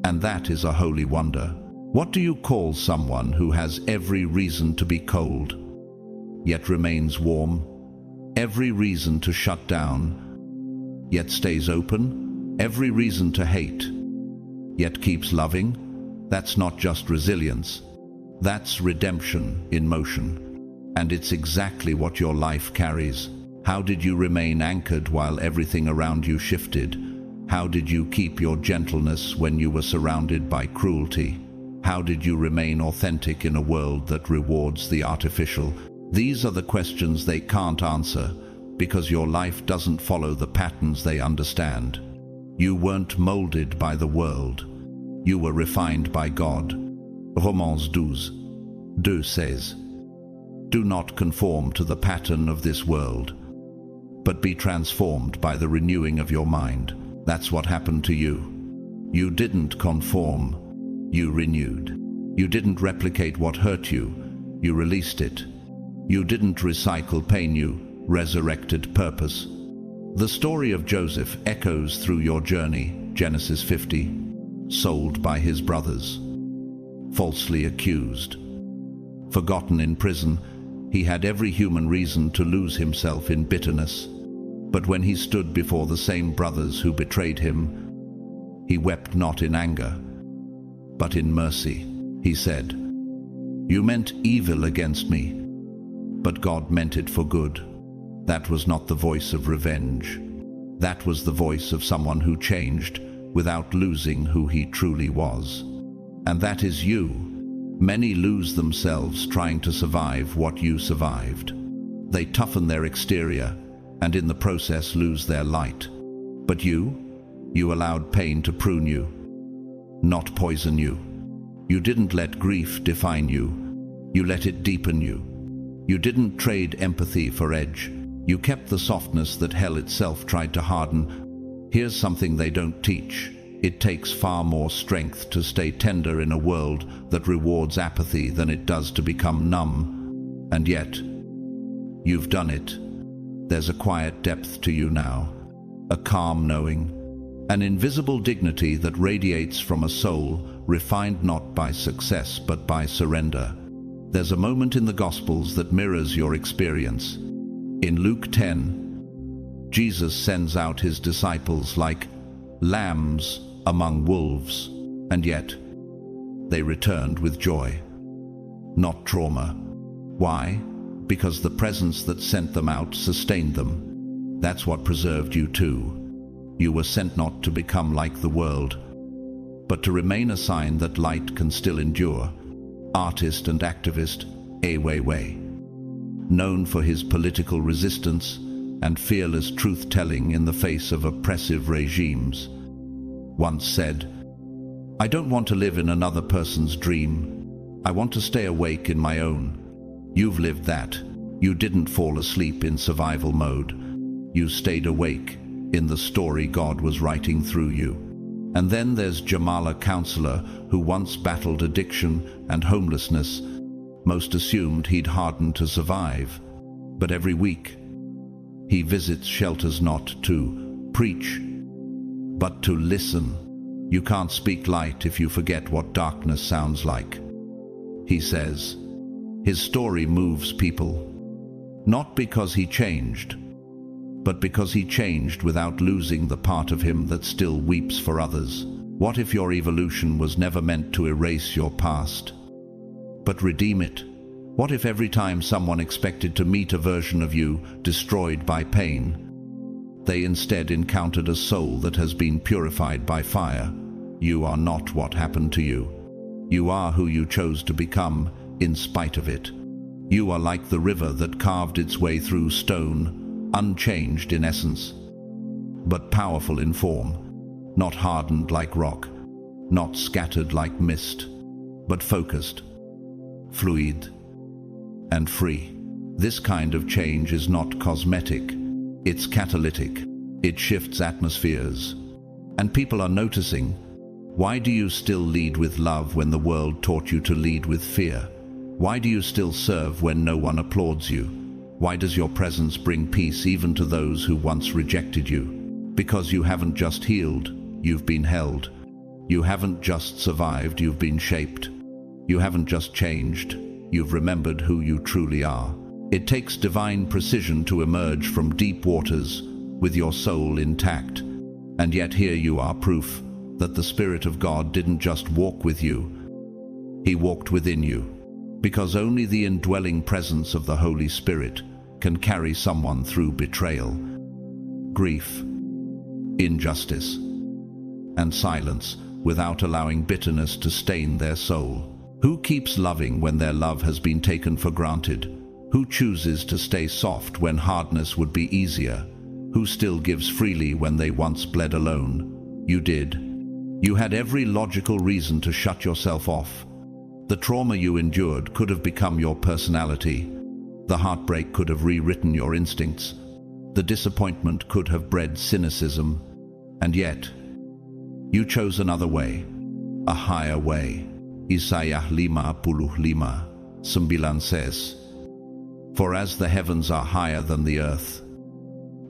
And that is a holy wonder. What do you call someone who has every reason to be cold, yet remains warm? Every reason to shut down, yet stays open? Every reason to hate, yet keeps loving? That's not just resilience. That's redemption in motion. And it's exactly what your life carries. How did you remain anchored while everything around you shifted? How did you keep your gentleness when you were surrounded by cruelty? How did you remain authentic in a world that rewards the artificial? These are the questions they can't answer, because your life doesn't follow the patterns they understand. You weren't molded by the world. You were refined by God. Romans 12:2 says, "Do not conform to the pattern of this world, but be transformed by the renewing of your mind." That's what happened to you. You didn't conform. You renewed. You didn't replicate what hurt you. You released it. You didn't recycle pain. You resurrected purpose. The story of Joseph echoes through your journey. Genesis 50. Sold by his brothers. Falsely accused. Forgotten in prison. He had every human reason to lose himself in bitterness. But when he stood before the same brothers who betrayed him, he wept not in anger, but in mercy. He said, "You meant evil against me, but God meant it for good." That was not the voice of revenge. That was the voice of someone who changed without losing who he truly was. And that is you. Many lose themselves trying to survive what you survived. They toughen their exterior and in the process lose their light. But you allowed pain to prune you, not poison you. You didn't let grief define you. You let it deepen you. You didn't trade empathy for edge. You kept the softness that hell itself tried to harden. Here's something they don't teach. It takes far more strength to stay tender in a world that rewards apathy than it does to become numb. And yet, you've done it. There's a quiet depth to you now, a calm knowing, an invisible dignity that radiates from a soul refined not by success but by surrender. There's a moment in the Gospels that mirrors your experience. In Luke 10, Jesus sends out his disciples like lambs among wolves, and yet they returned with joy, not trauma. Why? Because the presence that sent them out sustained them. That's what preserved you too. You were sent not to become like the world, but to remain a sign that light can still endure. Artist and activist Ai Weiwei, known for his political resistance and fearless truth-telling in the face of oppressive regimes, once said, "I don't want to live in another person's dream. I want to stay awake in my own." You've lived that. You didn't fall asleep in survival mode. You stayed awake in the story God was writing through you. And then there's Jamala, counselor who once battled addiction and homelessness. Most assumed he'd hardened to survive. But every week, he visits shelters not to preach, but to listen. You can't speak light if you forget what darkness sounds like. He says, his story moves people, not because he changed, but because he changed without losing the part of him that still weeps for others. What if your evolution was never meant to erase your past, but redeem it? What if every time someone expected to meet a version of you destroyed by pain, they instead encountered a soul that has been purified by fire? You are not what happened to you. You are who you chose to become in spite of it. You are like the river that carved its way through stone, unchanged in essence, but powerful in form, not hardened like rock, not scattered like mist, but focused, fluid, and free. This kind of change is not cosmetic, it's catalytic. It shifts atmospheres, and people are noticing. Why do you still lead with love when the world taught you to lead with fear? Why do you still serve when no one applauds you? Why does your presence bring peace even to those who once rejected you? Because you haven't just healed, you've been held. You haven't just survived, you've been shaped. You haven't just changed, you've remembered who you truly are. It takes divine precision to emerge from deep waters with your soul intact. And yet here you are, proof that the Spirit of God didn't just walk with you, He walked within you. Because only the indwelling presence of the Holy Spirit can carry someone through betrayal, grief, injustice, and silence without allowing bitterness to stain their soul. Who keeps loving when their love has been taken for granted? Who chooses to stay soft when hardness would be easier? Who still gives freely when they once bled alone? You did. You had every logical reason to shut yourself off. The trauma you endured could have become your personality. The heartbreak could have rewritten your instincts. The disappointment could have bred cynicism. And yet, you chose another way, a higher way. Isaiah 55:9 says, "For as the heavens are higher than the earth,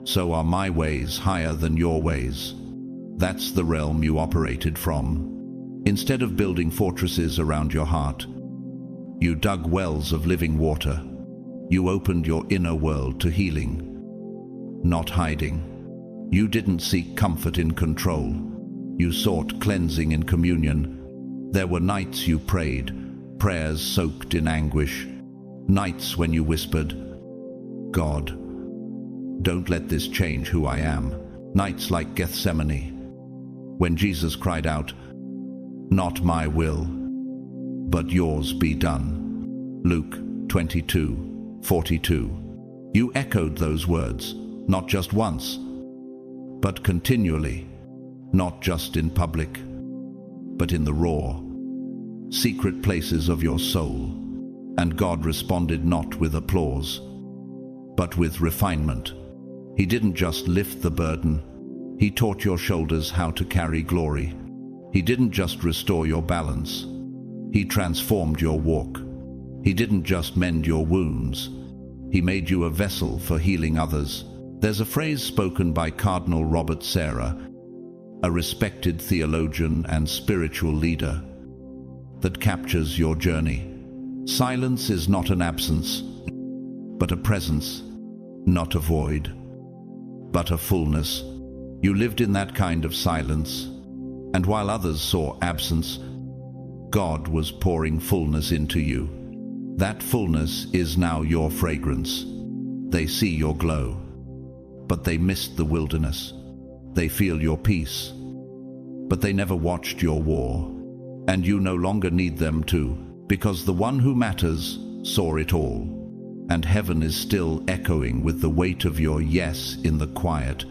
so are my ways higher than your ways." That's the realm you operated from. Instead of building fortresses around your heart, you dug wells of living water. You opened your inner world to healing. not hiding. You didn't seek comfort in control. You sought cleansing in communion. There were nights you prayed, prayers soaked in anguish. Nights when you whispered, "God, don't let this change who I am." Nights like Gethsemane, when Jesus cried out, "Not my will, but yours be done." Luke 22:42. You echoed those words, not just once, but continually, not just in public, but in the raw, secret places of your soul. And God responded not with applause, but with refinement. He didn't just lift the burden, He taught your shoulders how to carry glory. He didn't just restore your balance, He transformed your walk. He didn't just mend your wounds, He made you a vessel for healing others. There's a phrase spoken by Cardinal Robert Sarah, a respected theologian and spiritual leader, that captures your journey. Silence is not an absence, but a presence, not a void, but a fullness. You lived in that kind of silence, and while others saw absence, God was pouring fullness into you. That fullness is now your fragrance. They see your glow, but they missed the wilderness. They feel your peace, but they never watched your war. And you no longer need them to, because the one who matters saw it all. And heaven is still echoing with the weight of your yes in the quiet.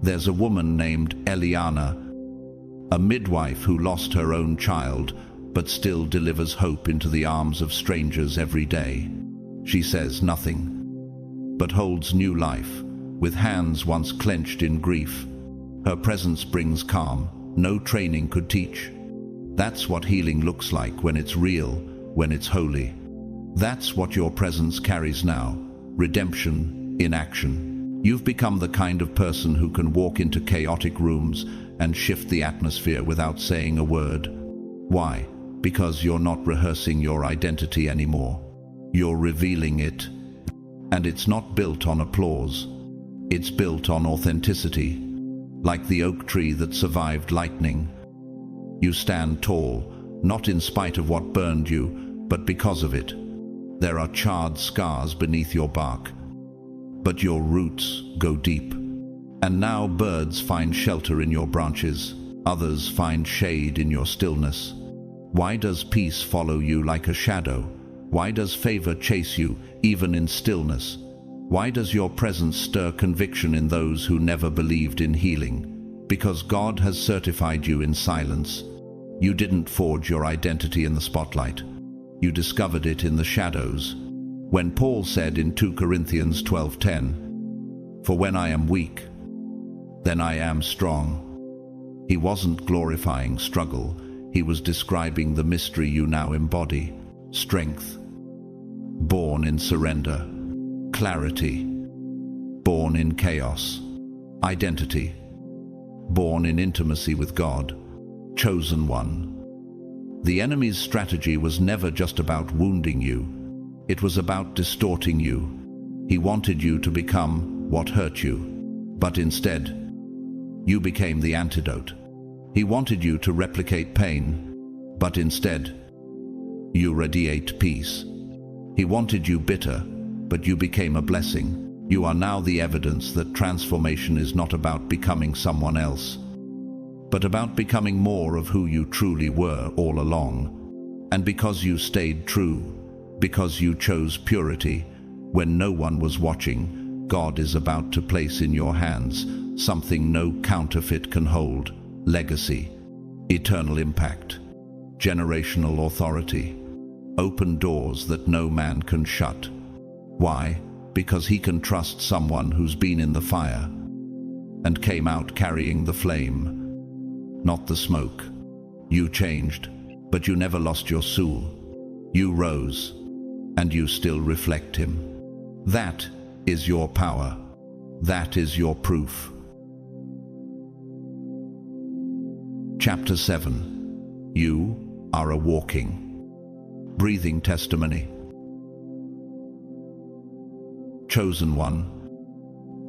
There's a woman named Eliana, a midwife who lost her own child, but still delivers hope into the arms of strangers every day. She says nothing, but holds new life, with hands once clenched in grief. Her presence brings calm no training could teach. That's what healing looks like when it's real, when it's holy. That's what your presence carries now, redemption in action. You've become the kind of person who can walk into chaotic rooms and shift the atmosphere without saying a word. Why? Because you're not rehearsing your identity anymore. You're revealing it. And it's not built on applause. It's built on authenticity. Like the oak tree that survived lightning, you stand tall, not in spite of what burned you, but because of it. There are charred scars beneath your bark, but your roots go deep. And now birds find shelter in your branches. Others find shade in your stillness. Why does peace follow you like a shadow? Why does favor chase you, even in stillness? Why does your presence stir conviction in those who never believed in healing? Because God has certified you in silence. You didn't forge your identity in the spotlight. You discovered it in the shadows. When Paul said in 2 Corinthians 12:10, "For when I am weak, then I am strong," he wasn't glorifying struggle. He was describing the mystery you now embody. Strength, born in surrender. Clarity, born in chaos. Identity, born in intimacy with God. Chosen one. The enemy's strategy was never just about wounding you. It was about distorting you. He wanted you to become what hurt you, but instead, you became the antidote. He wanted you to replicate pain, but instead, you radiate peace. He wanted you bitter, but you became a blessing. You are now the evidence that transformation is not about becoming someone else, but about becoming more of who you truly were all along. And because you stayed true, because you chose purity, when no one was watching, God is about to place in your hands something no counterfeit can hold: legacy, eternal impact, generational authority, open doors that no man can shut. Why? Because he can trust someone who's been in the fire and came out carrying the flame, not the smoke. You changed, but you never lost your soul. You rose, and you still reflect him. That is your power. That is your proof. Chapter 7. You are a walking, breathing testimony. Chosen one,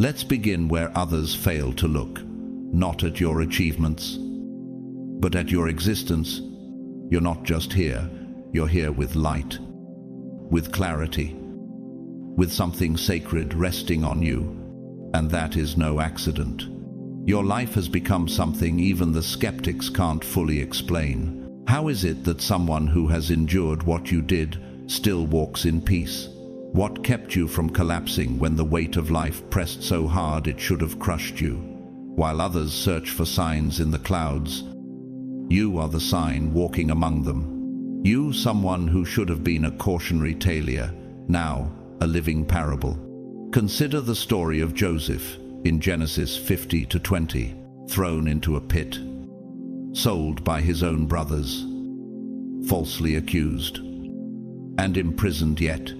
Let's begin where others fail to look, not at your achievements, but at your existence. You're not just here, you're here with light, with clarity, with something sacred resting on you, and that is no accident. Your life has become something even the skeptics can't fully explain. How is it that someone who has endured what you did still walks in peace? What kept you from collapsing when the weight of life pressed so hard it should have crushed you? While others search for signs in the clouds, you are the sign walking among them. You, someone who should have been a cautionary tale, now a living parable. Consider the story of Joseph in Genesis 50-20, thrown into a pit, sold by his own brothers, falsely accused, and imprisoned. Yet,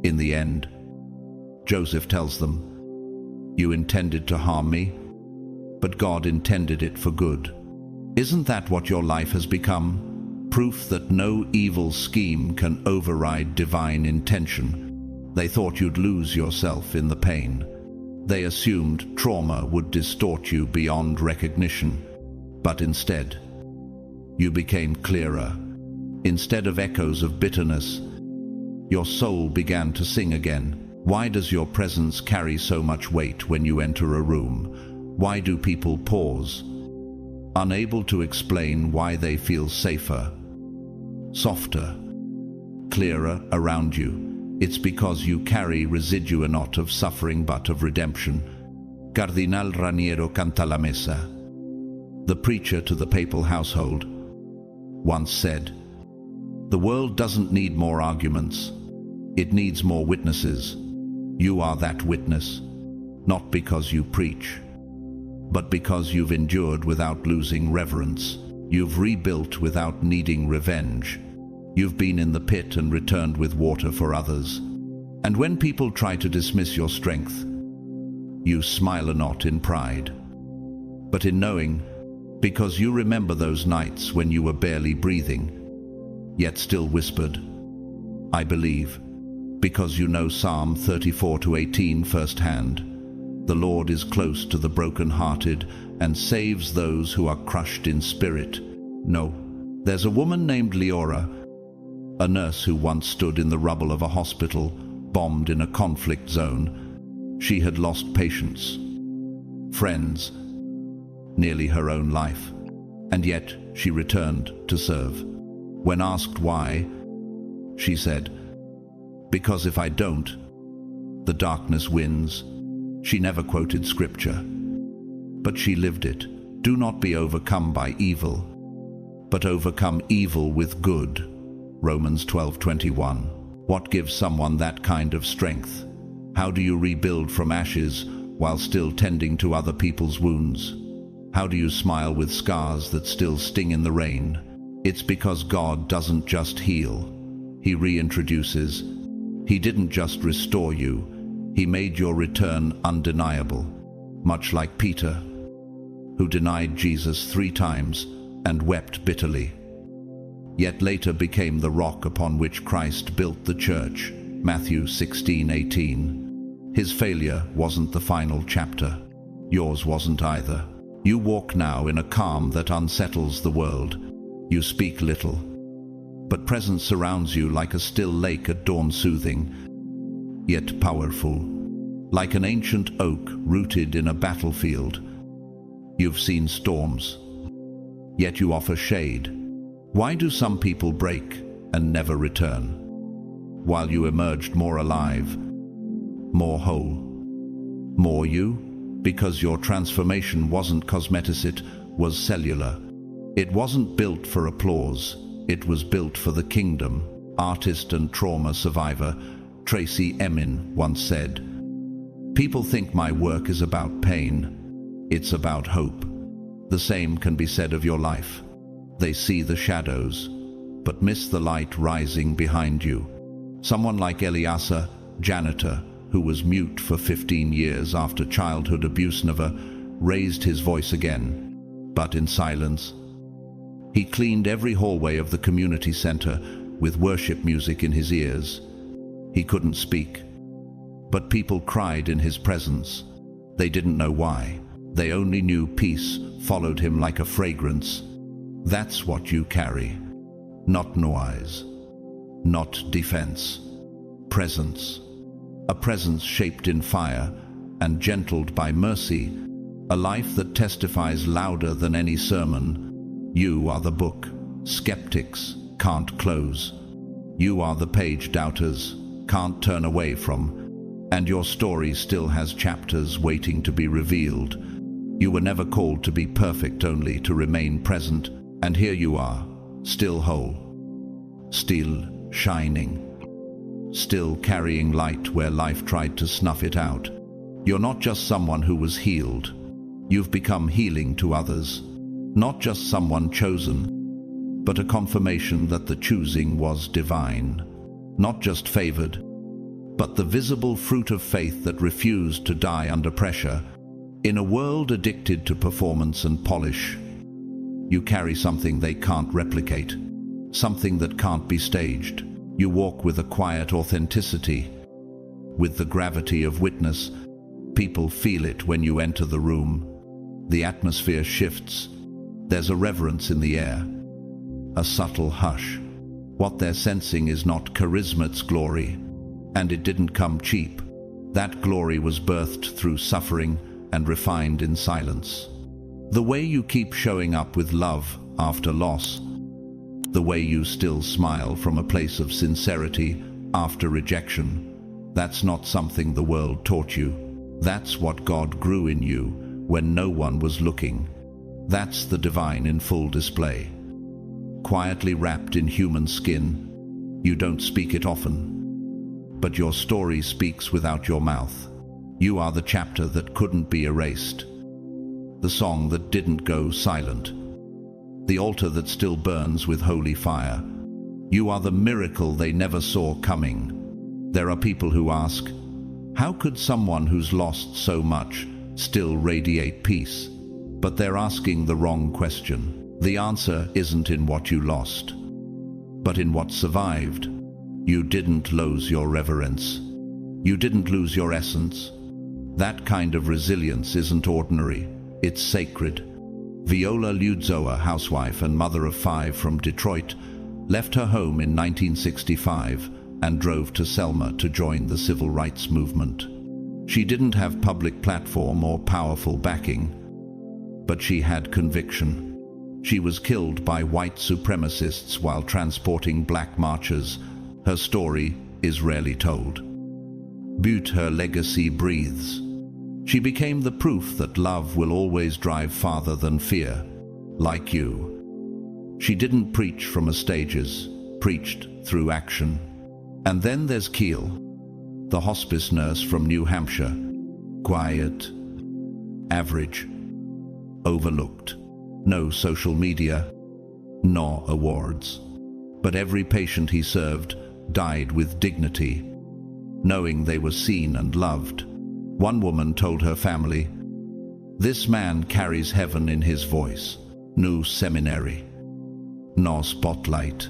in the end, Joseph tells them, "You intended to harm me, but God intended it for good." Isn't that what your life has become? Proof that no evil scheme can override divine intention. They thought you'd lose yourself in the pain. They assumed trauma would distort you beyond recognition. But instead, you became clearer. Instead of echoes of bitterness, your soul began to sing again. Why does your presence carry so much weight when you enter a room? Why do people pause, unable to explain why they feel safer, softer, clearer around you? It's because you carry residua not of suffering but of redemption. Cardinal Raniero Cantalamessa, the preacher to the papal household, once said, "The world doesn't need more arguments. It needs more witnesses." You are that witness, not because you preach, but because you've endured without losing reverence. You've rebuilt without needing revenge. You've been in the pit and returned with water for others. And when people try to dismiss your strength, you smile not in pride, but in knowing, because you remember those nights when you were barely breathing, yet still whispered, "I believe," because you know Psalm 34-18 firsthand. The Lord is close to the broken-hearted and saves those who are crushed in spirit. No, there's a woman named Leora, a nurse who once stood in the rubble of a hospital, bombed in a conflict zone. She had lost patients, friends, nearly her own life, and yet she returned to serve. When asked why, she said, "Because if I don't, the darkness wins." She never quoted scripture, but she lived it. Do not be overcome by evil, but overcome evil with good. Romans 12:21. What gives someone that kind of strength? How do you rebuild from ashes while still tending to other people's wounds? How do you smile with scars that still sting in the rain? It's because God doesn't just heal, He reintroduces. He didn't just restore you, He made your return undeniable, much like Peter, who denied Jesus 3 times and wept bitterly, yet later became the rock upon which Christ built the church. Matthew 16:18. His failure wasn't the final chapter. Yours wasn't either. You walk now in a calm that unsettles the world. You speak little, but presence surrounds you like a still lake at dawn, soothing, yet powerful, like an ancient oak rooted in a battlefield. You've seen storms, yet you offer shade. Why do some people break and never return, while you emerged more alive, more whole, more you? Because your transformation wasn't cosmetic, it was cellular. It wasn't built for applause, it was built for the kingdom. Artist and trauma survivor Tracy Emin once said, "People think my work is about pain. It's about hope." The same can be said of your life. They see the shadows, but miss the light rising behind you. Someone like Eliasa, janitor, who was mute for 15 years after childhood abuse, never raised his voice again, but in silence. He cleaned every hallway of the community center with worship music in his ears. He couldn't speak, but people cried in his presence. They didn't know why. They only knew peace followed him like a fragrance. That's what you carry. Not noise, not defense. Presence. A presence shaped in fire and gentled by mercy. A life that testifies louder than any sermon. You are the book skeptics can't close. You are the page doubters can't turn away from. And your story still has chapters waiting to be revealed. You were never called to be perfect, only to remain present. And here you are, still whole, still shining, still carrying light where life tried to snuff it out. You're not just someone who was healed. You've become healing to others. Not just someone chosen, but a confirmation that the choosing was divine. Not just favored, but the visible fruit of faith that refused to die under pressure. In a world addicted to performance and polish, you carry something they can't replicate, something that can't be staged. You walk with a quiet authenticity, with the gravity of witness. People feel it when you enter the room. The atmosphere shifts. There's a reverence in the air, a subtle hush. What they're sensing is not charisma, it's glory. And it didn't come cheap. That glory was birthed through suffering and refined in silence. The way you keep showing up with love after loss, the way you still smile from a place of sincerity after rejection, that's not something the world taught you. That's what God grew in you when no one was looking. That's the divine in full display. Quietly wrapped in human skin, you don't speak it often, but your story speaks without your mouth. You are the chapter that couldn't be erased, the song that didn't go silent, the altar that still burns with holy fire. You are the miracle they never saw coming. There are people who ask, how could someone who's lost so much still radiate peace? But they're asking the wrong question. The answer isn't in what you lost, but in what survived. You didn't lose your reverence. You didn't lose your essence. That kind of resilience isn't ordinary. It's sacred. Viola Ludzo, a housewife and mother of 5 from Detroit, left her home in 1965 and drove to Selma to join the civil rights movement. She didn't have public platform or powerful backing, but she had conviction. She was killed by white supremacists while transporting black marchers. Her story is rarely told. But her legacy breathes. She became the proof that love will always drive farther than fear, like you. She didn't preach from stages, preached through action. And then there's Keel, the hospice nurse from New Hampshire. Quiet, average, overlooked. No social media, nor awards. But every patient he served died with dignity, knowing they were seen and loved. One woman told her family, "This man carries heaven in his voice. No seminary, no spotlight,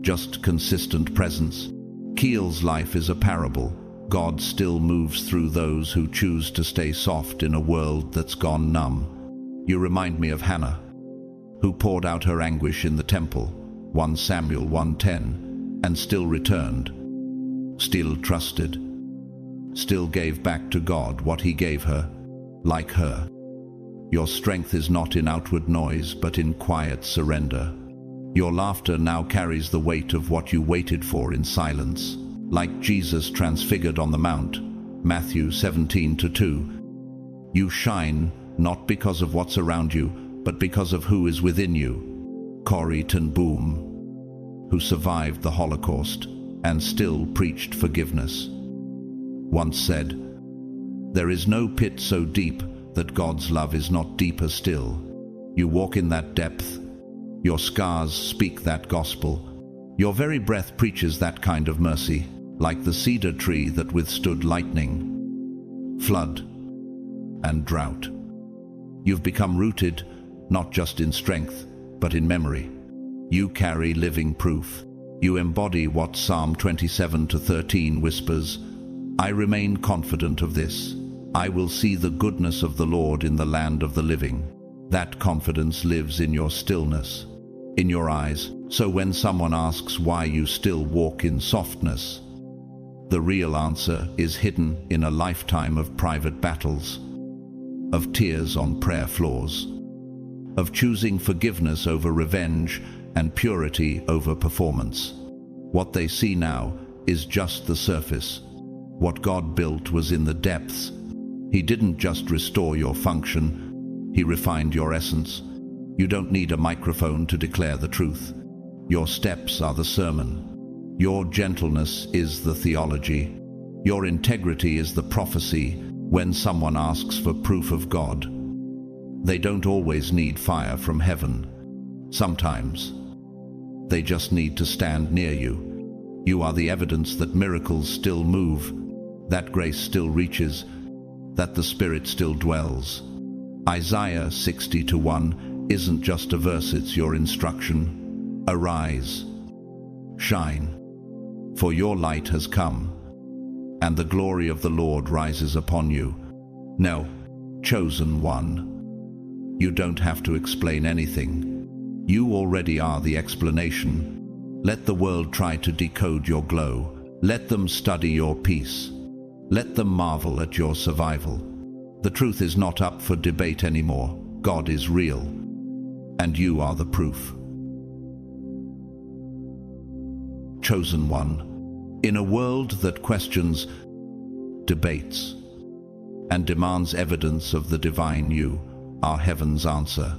just consistent presence." Keel's life is a parable. God still moves through those who choose to stay soft in a world that's gone numb. You remind me of Hannah, who poured out her anguish in the temple, 1 Samuel 1:10, and still returned, still trusted, still gave back to God what he gave her. Like her, your strength is not in outward noise, but in quiet surrender. Your laughter now carries the weight of what you waited for in silence. Like Jesus transfigured on the Mount, Matthew 17:2. You shine not because of what's around you, but because of who is within you. Corrie ten Boom, who survived the Holocaust and still preached forgiveness, once said, "There is no pit so deep that God's love is not deeper still." You walk in that depth. Your scars speak that gospel. Your very breath preaches that kind of mercy, like the cedar tree that withstood lightning, flood, and drought. You've become rooted, not just in strength, but in memory. You carry living proof. You embody what Psalm 27:13 whispers, "I remain confident of this. I will see the goodness of the Lord in the land of the living. That confidence lives in your stillness, in your eyes. So when someone asks why you still walk in softness, the real answer is hidden in a lifetime of private battles, of tears on prayer floors, of choosing forgiveness over revenge and purity over performance. What they see now is just the surface. What God built was in the depths. He didn't just restore your function, He refined your essence. You don't need a microphone to declare the truth. Your steps are the sermon. Your gentleness is the theology. Your integrity is the prophecy. When someone asks for proof of God, they don't always need fire from heaven. Sometimes they just need to stand near you. You are the evidence that miracles still move, that grace still reaches, that the Spirit still dwells. Isaiah 60:1 isn't just a verse, it's your instruction. Arise, shine, for your light has come, and the glory of the Lord rises upon you. Now, chosen one, you don't have to explain anything. You already are the explanation. Let the world try to decode your glow. Let them study your peace. Let them marvel at your survival. The truth is not up for debate anymore. God is real, and you are the proof. Chosen one. In a world that questions, debates, and demands evidence of the divine, you are heaven's answer.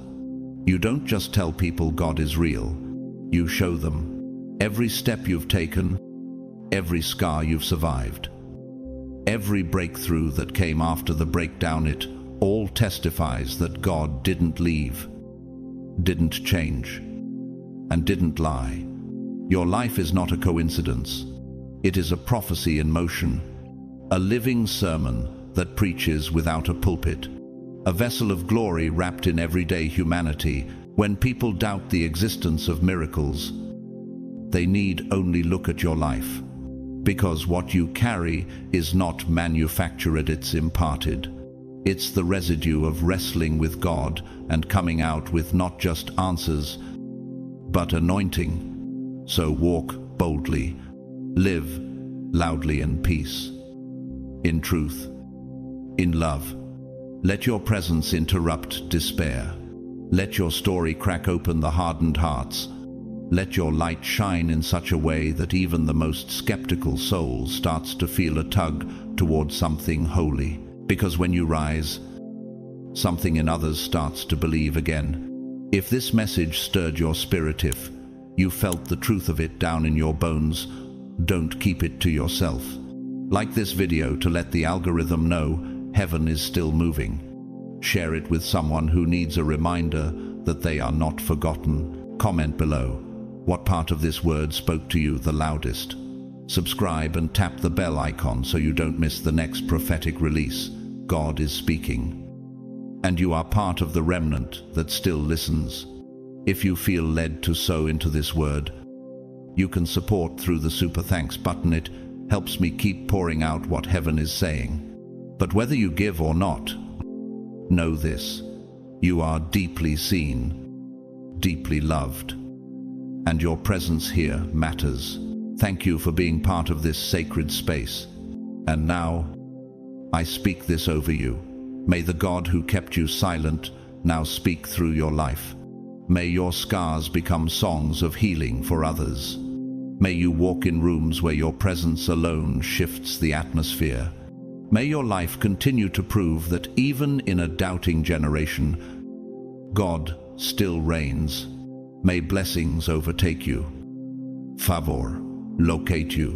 You don't just tell people God is real, you show them. Every step you've taken, every scar you've survived, every breakthrough that came after the breakdown, it all testifies that God didn't leave, didn't change, and didn't lie. Your life is not a coincidence. It is a prophecy in motion, a living sermon that preaches without a pulpit, a vessel of glory wrapped in everyday humanity. When people doubt the existence of miracles, they need only look at your life, because what you carry is not manufactured, it's imparted. It's the residue of wrestling with God and coming out with not just answers, but anointing. So walk boldly, live loudly in peace, in truth, in love. Let your presence interrupt despair. Let your story crack open the hardened hearts. Let your light shine in such a way that even the most skeptical soul starts to feel a tug towards something holy. Because when you rise, something in others starts to believe again. If this message stirred your spirit, if you felt the truth of it down in your bones, don't keep it to yourself. Like this video to let the algorithm know heaven is still moving. Share it with someone who needs a reminder that they are not forgotten. Comment below. What part of this word spoke to you the loudest? Subscribe and tap the bell icon so you don't miss the next prophetic release. God is speaking, and you are part of the remnant that still listens. If you feel led to sow into this word, you can support through the super thanks button. It helps me keep pouring out what heaven is saying. But whether you give or not, know this: you are deeply seen, deeply loved, and your presence here matters. Thank you for being part of this sacred space. And now, I speak this over you. May the God who kept you silent now speak through your life. May your scars become songs of healing for others. May you walk in rooms where your presence alone shifts the atmosphere. May your life continue to prove that even in a doubting generation, God still reigns. May blessings overtake you, favor locate you,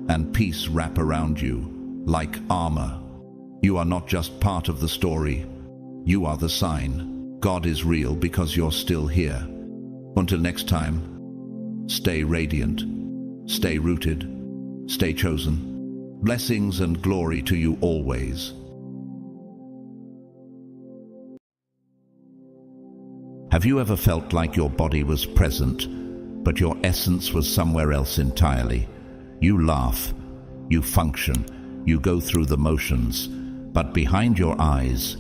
and peace wrap around you like armor. You are not just part of the story, you are the sign. God is real because you're still here. Until next time, stay radiant, stay rooted, stay chosen. Blessings and glory to you always. Have you ever felt like your body was present, but your essence was somewhere else entirely? You laugh, you function, you go through the motions, but behind your eyes,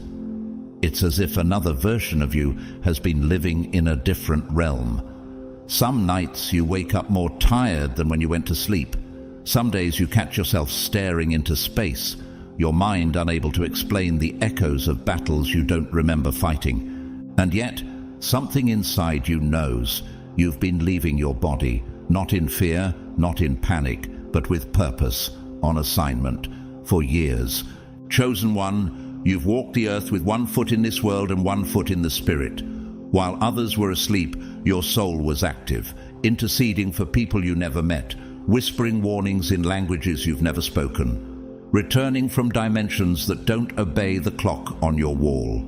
it's as if another version of you has been living in a different realm. Some nights you wake up more tired than when you went to sleep. Some days you catch yourself staring into space, your mind unable to explain the echoes of battles you don't remember fighting. And yet, something inside you knows you've been leaving your body, not in fear, not in panic, but with purpose, on assignment, for years. Chosen one, you've walked the earth with one foot in this world and one foot in the spirit. While others were asleep, your soul was active, interceding for people you never met, whispering warnings in languages you've never spoken, returning from dimensions that don't obey the clock on your wall.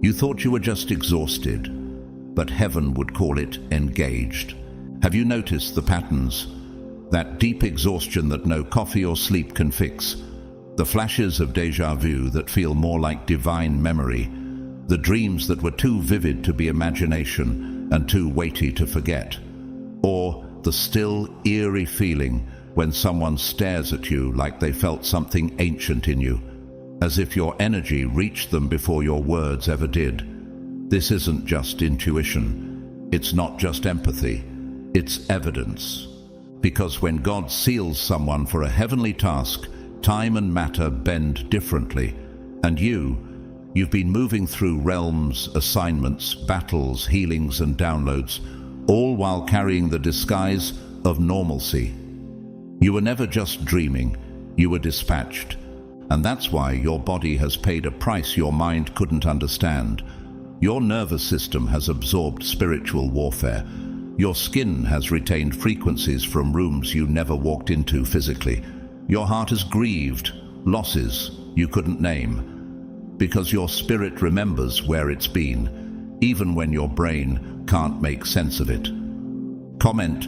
You thought you were just exhausted, but heaven would call it engaged. Have you noticed the patterns? That deep exhaustion that no coffee or sleep can fix. The flashes of déjà vu that feel more like divine memory. The dreams that were too vivid to be imagination and too weighty to forget. Or the still, eerie feeling when someone stares at you like they felt something ancient in you, as if your energy reached them before your words ever did. This isn't just intuition. It's not just empathy. It's evidence. Because when God seals someone for a heavenly task, time and matter bend differently. And you've been moving through realms, assignments, battles, healings and downloads, all while carrying the disguise of normalcy. You were never just dreaming, you were dispatched. And that's why your body has paid a price your mind couldn't understand. Your nervous system has absorbed spiritual warfare. Your skin has retained frequencies from rooms you never walked into physically. Your heart has grieved losses you couldn't name, because your spirit remembers where it's been, even when your brain can't make sense of it. Comment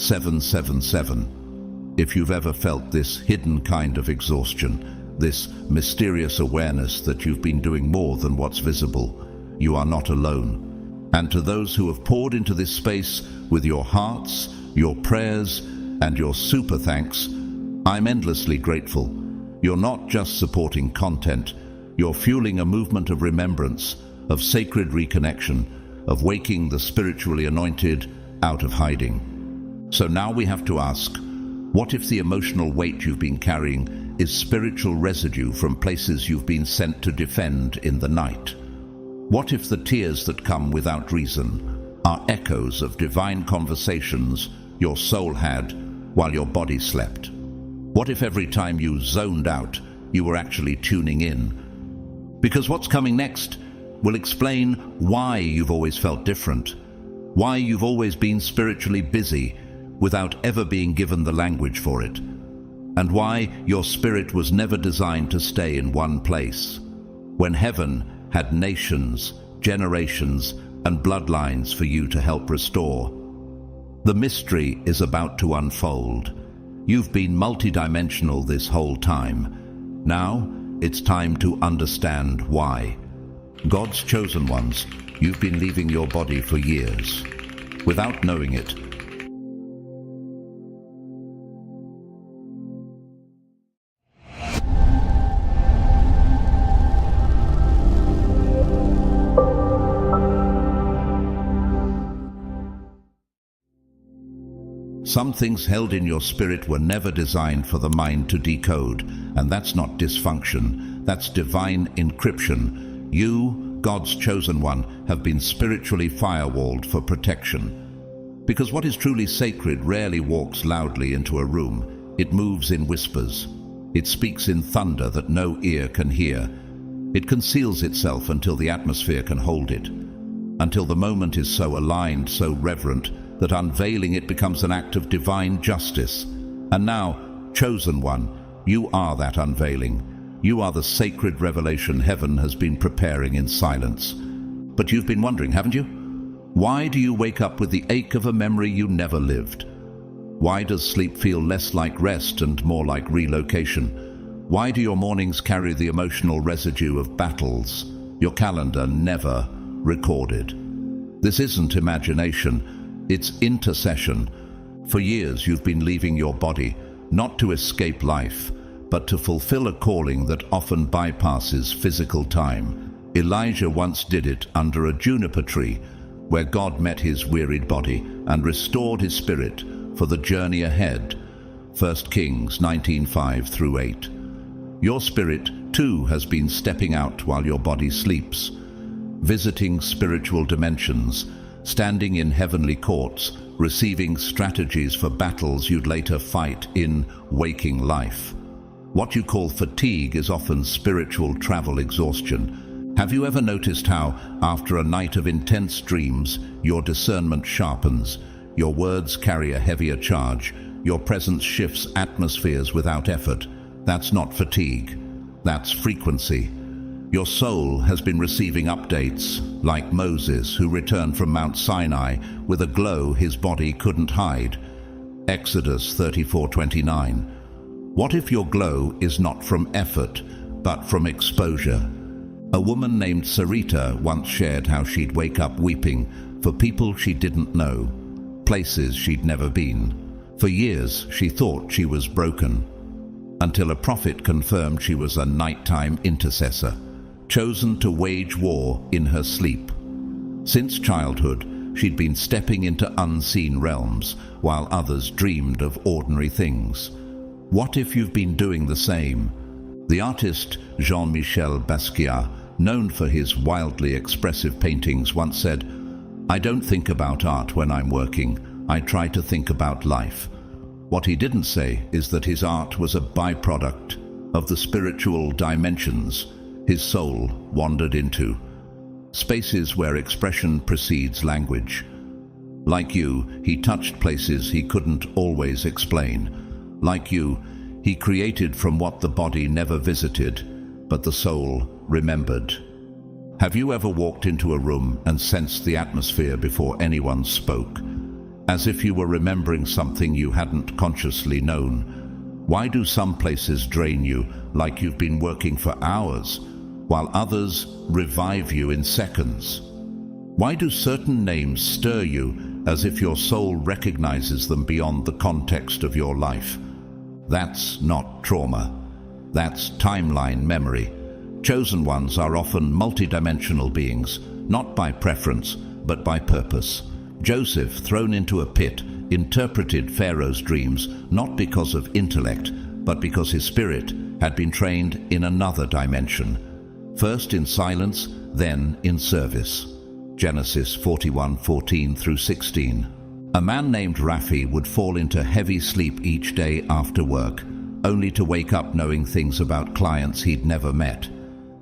777 if you've ever felt this hidden kind of exhaustion, this mysterious awareness that you've been doing more than what's visible. You are not alone. And to those who have poured into this space with your hearts, your prayers, and your super thanks, I'm endlessly grateful. You're not just supporting content, you're fueling a movement of remembrance, of sacred reconnection, of waking the spiritually anointed out of hiding. So now we have to ask, what if the emotional weight you've been carrying is spiritual residue from places you've been sent to defend in the night? What if the tears that come without reason are echoes of divine conversations your soul had while your body slept? What if every time you zoned out, you were actually tuning in? Because what's coming next will explain why you've always felt different, why you've always been spiritually busy without ever being given the language for it, and why your spirit was never designed to stay in one place, when heaven had nations, generations, and bloodlines for you to help restore. The mystery is about to unfold. You've been multidimensional this whole time. Now, it's time to understand why. God's chosen ones, you've been leaving your body for years, without knowing it. Some things held in your spirit were never designed for the mind to decode, and that's not dysfunction, that's divine encryption. You, God's chosen one, have been spiritually firewalled for protection. Because what is truly sacred rarely walks loudly into a room. It moves in whispers. It speaks in thunder that no ear can hear. It conceals itself until the atmosphere can hold it, until the moment is so aligned, so reverent, that unveiling it becomes an act of divine justice. And now, chosen one, you are that unveiling. You are the sacred revelation heaven has been preparing in silence. But you've been wondering, haven't you? Why do you wake up with the ache of a memory you never lived? Why does sleep feel less like rest and more like relocation? Why do your mornings carry the emotional residue of battles your calendar never recorded? This isn't imagination. It's intercession. For years you've been leaving your body, not to escape life, but to fulfill a calling that often bypasses physical time. Elijah once did it under a juniper tree, where God met his wearied body and restored his spirit for the journey ahead. 1 Kings 19:5-8. Your spirit, too, has been stepping out while your body sleeps, visiting spiritual dimensions, standing in heavenly courts, receiving strategies for battles you'd later fight in waking life. What you call fatigue is often spiritual travel exhaustion. Have you ever noticed how, after a night of intense dreams, your discernment sharpens, your words carry a heavier charge, your presence shifts atmospheres without effort? That's not fatigue, that's frequency. Your soul has been receiving updates, like Moses, who returned from Mount Sinai with a glow his body couldn't hide. Exodus 34:29. What if your glow is not from effort, but from exposure? A woman named Sarita once shared how she'd wake up weeping for people she didn't know, places she'd never been. For years, she thought she was broken, until a prophet confirmed she was a nighttime intercessor, chosen to wage war in her sleep. Since childhood, she'd been stepping into unseen realms, while others dreamed of ordinary things. What if you've been doing the same? The artist Jean-Michel Basquiat, known for his wildly expressive paintings, once said, "I don't think about art when I'm working, I try to think about life." What he didn't say is that his art was a byproduct of the spiritual dimensions his soul wandered into, spaces where expression precedes language. Like you, he touched places he couldn't always explain. Like you, he created from what the body never visited, but the soul remembered. Have you ever walked into a room and sensed the atmosphere before anyone spoke, as if you were remembering something you hadn't consciously known? Why do some places drain you like you've been working for hours, while others revive you in seconds? Why do certain names stir you as if your soul recognizes them beyond the context of your life? That's not trauma. That's timeline memory. Chosen ones are often multidimensional beings, not by preference, but by purpose. Joseph, thrown into a pit, interpreted Pharaoh's dreams not because of intellect, but because his spirit had been trained in another dimension. First in silence, then in service. Genesis 41:14-16. A man named Rafi would fall into heavy sleep each day after work, only to wake up knowing things about clients he'd never met.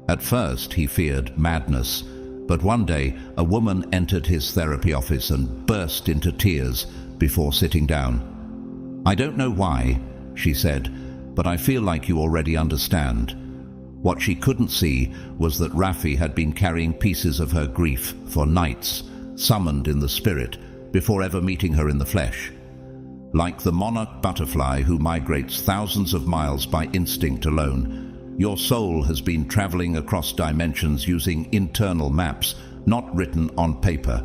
At first, he feared madness, but one day a woman entered his therapy office and burst into tears before sitting down. "I don't know why," she said, "but I feel like you already understand." What she couldn't see was that Rafi had been carrying pieces of her grief for nights, summoned in the spirit, before ever meeting her in the flesh. Like the monarch butterfly who migrates thousands of miles by instinct alone, your soul has been traveling across dimensions using internal maps, not written on paper.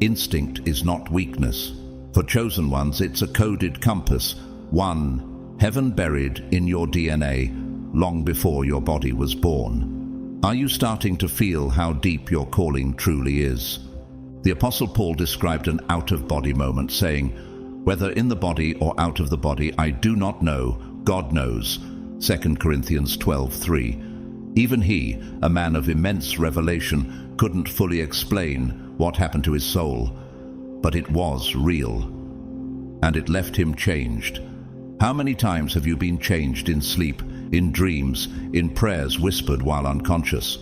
Instinct is not weakness. For chosen ones, it's a coded compass, one heaven buried in your DNA long before your body was born. Are you starting to feel how deep your calling truly is? The Apostle Paul described an out-of-body moment, saying, "Whether in the body or out of the body, I do not know, God knows." 2 Corinthians 12:3. Even he, a man of immense revelation, couldn't fully explain what happened to his soul, but it was real, and it left him changed. How many times have you been changed in sleep, in dreams, in prayers whispered while unconscious?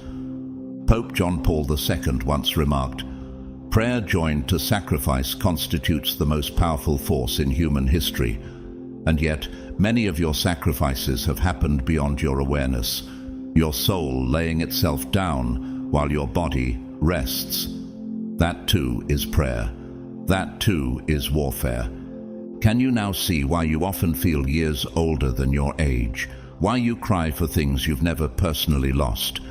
Pope John Paul II once remarked, "Prayer joined to sacrifice constitutes the most powerful force in human history. And yet, many of your sacrifices have happened beyond your awareness, your soul laying itself down while your body rests. That too is prayer. That too is warfare." Can you now see why you often feel years older than your age? Why you cry for things you've never personally lost?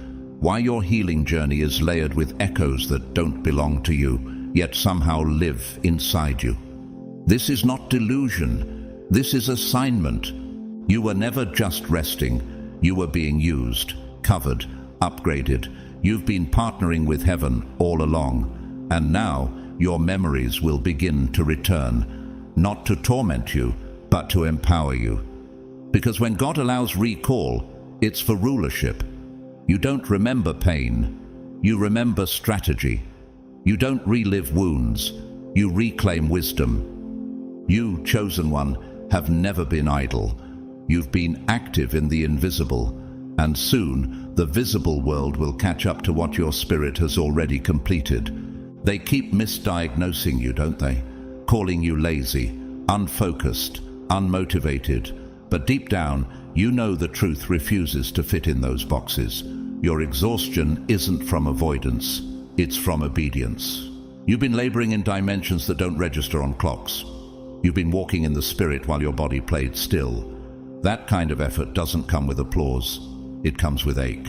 Why your healing journey is layered with echoes that don't belong to you, yet somehow live inside you? This is not delusion. This is assignment. You were never just resting, you were being used, covered, upgraded. You've been partnering with heaven all along, and now your memories will begin to return, not to torment you, but to empower you. Because when God allows recall, it's for rulership. You don't remember pain, you remember strategy. You don't relive wounds, you reclaim wisdom. You, chosen one, have never been idle. You've been active in the invisible, and soon the visible world will catch up to what your spirit has already completed. They keep misdiagnosing you, don't they? Calling you lazy, unfocused, unmotivated. But deep down, you know the truth refuses to fit in those boxes. Your exhaustion isn't from avoidance, it's from obedience. You've been laboring in dimensions that don't register on clocks. You've been walking in the spirit while your body played still. That kind of effort doesn't come with applause. It comes with ache.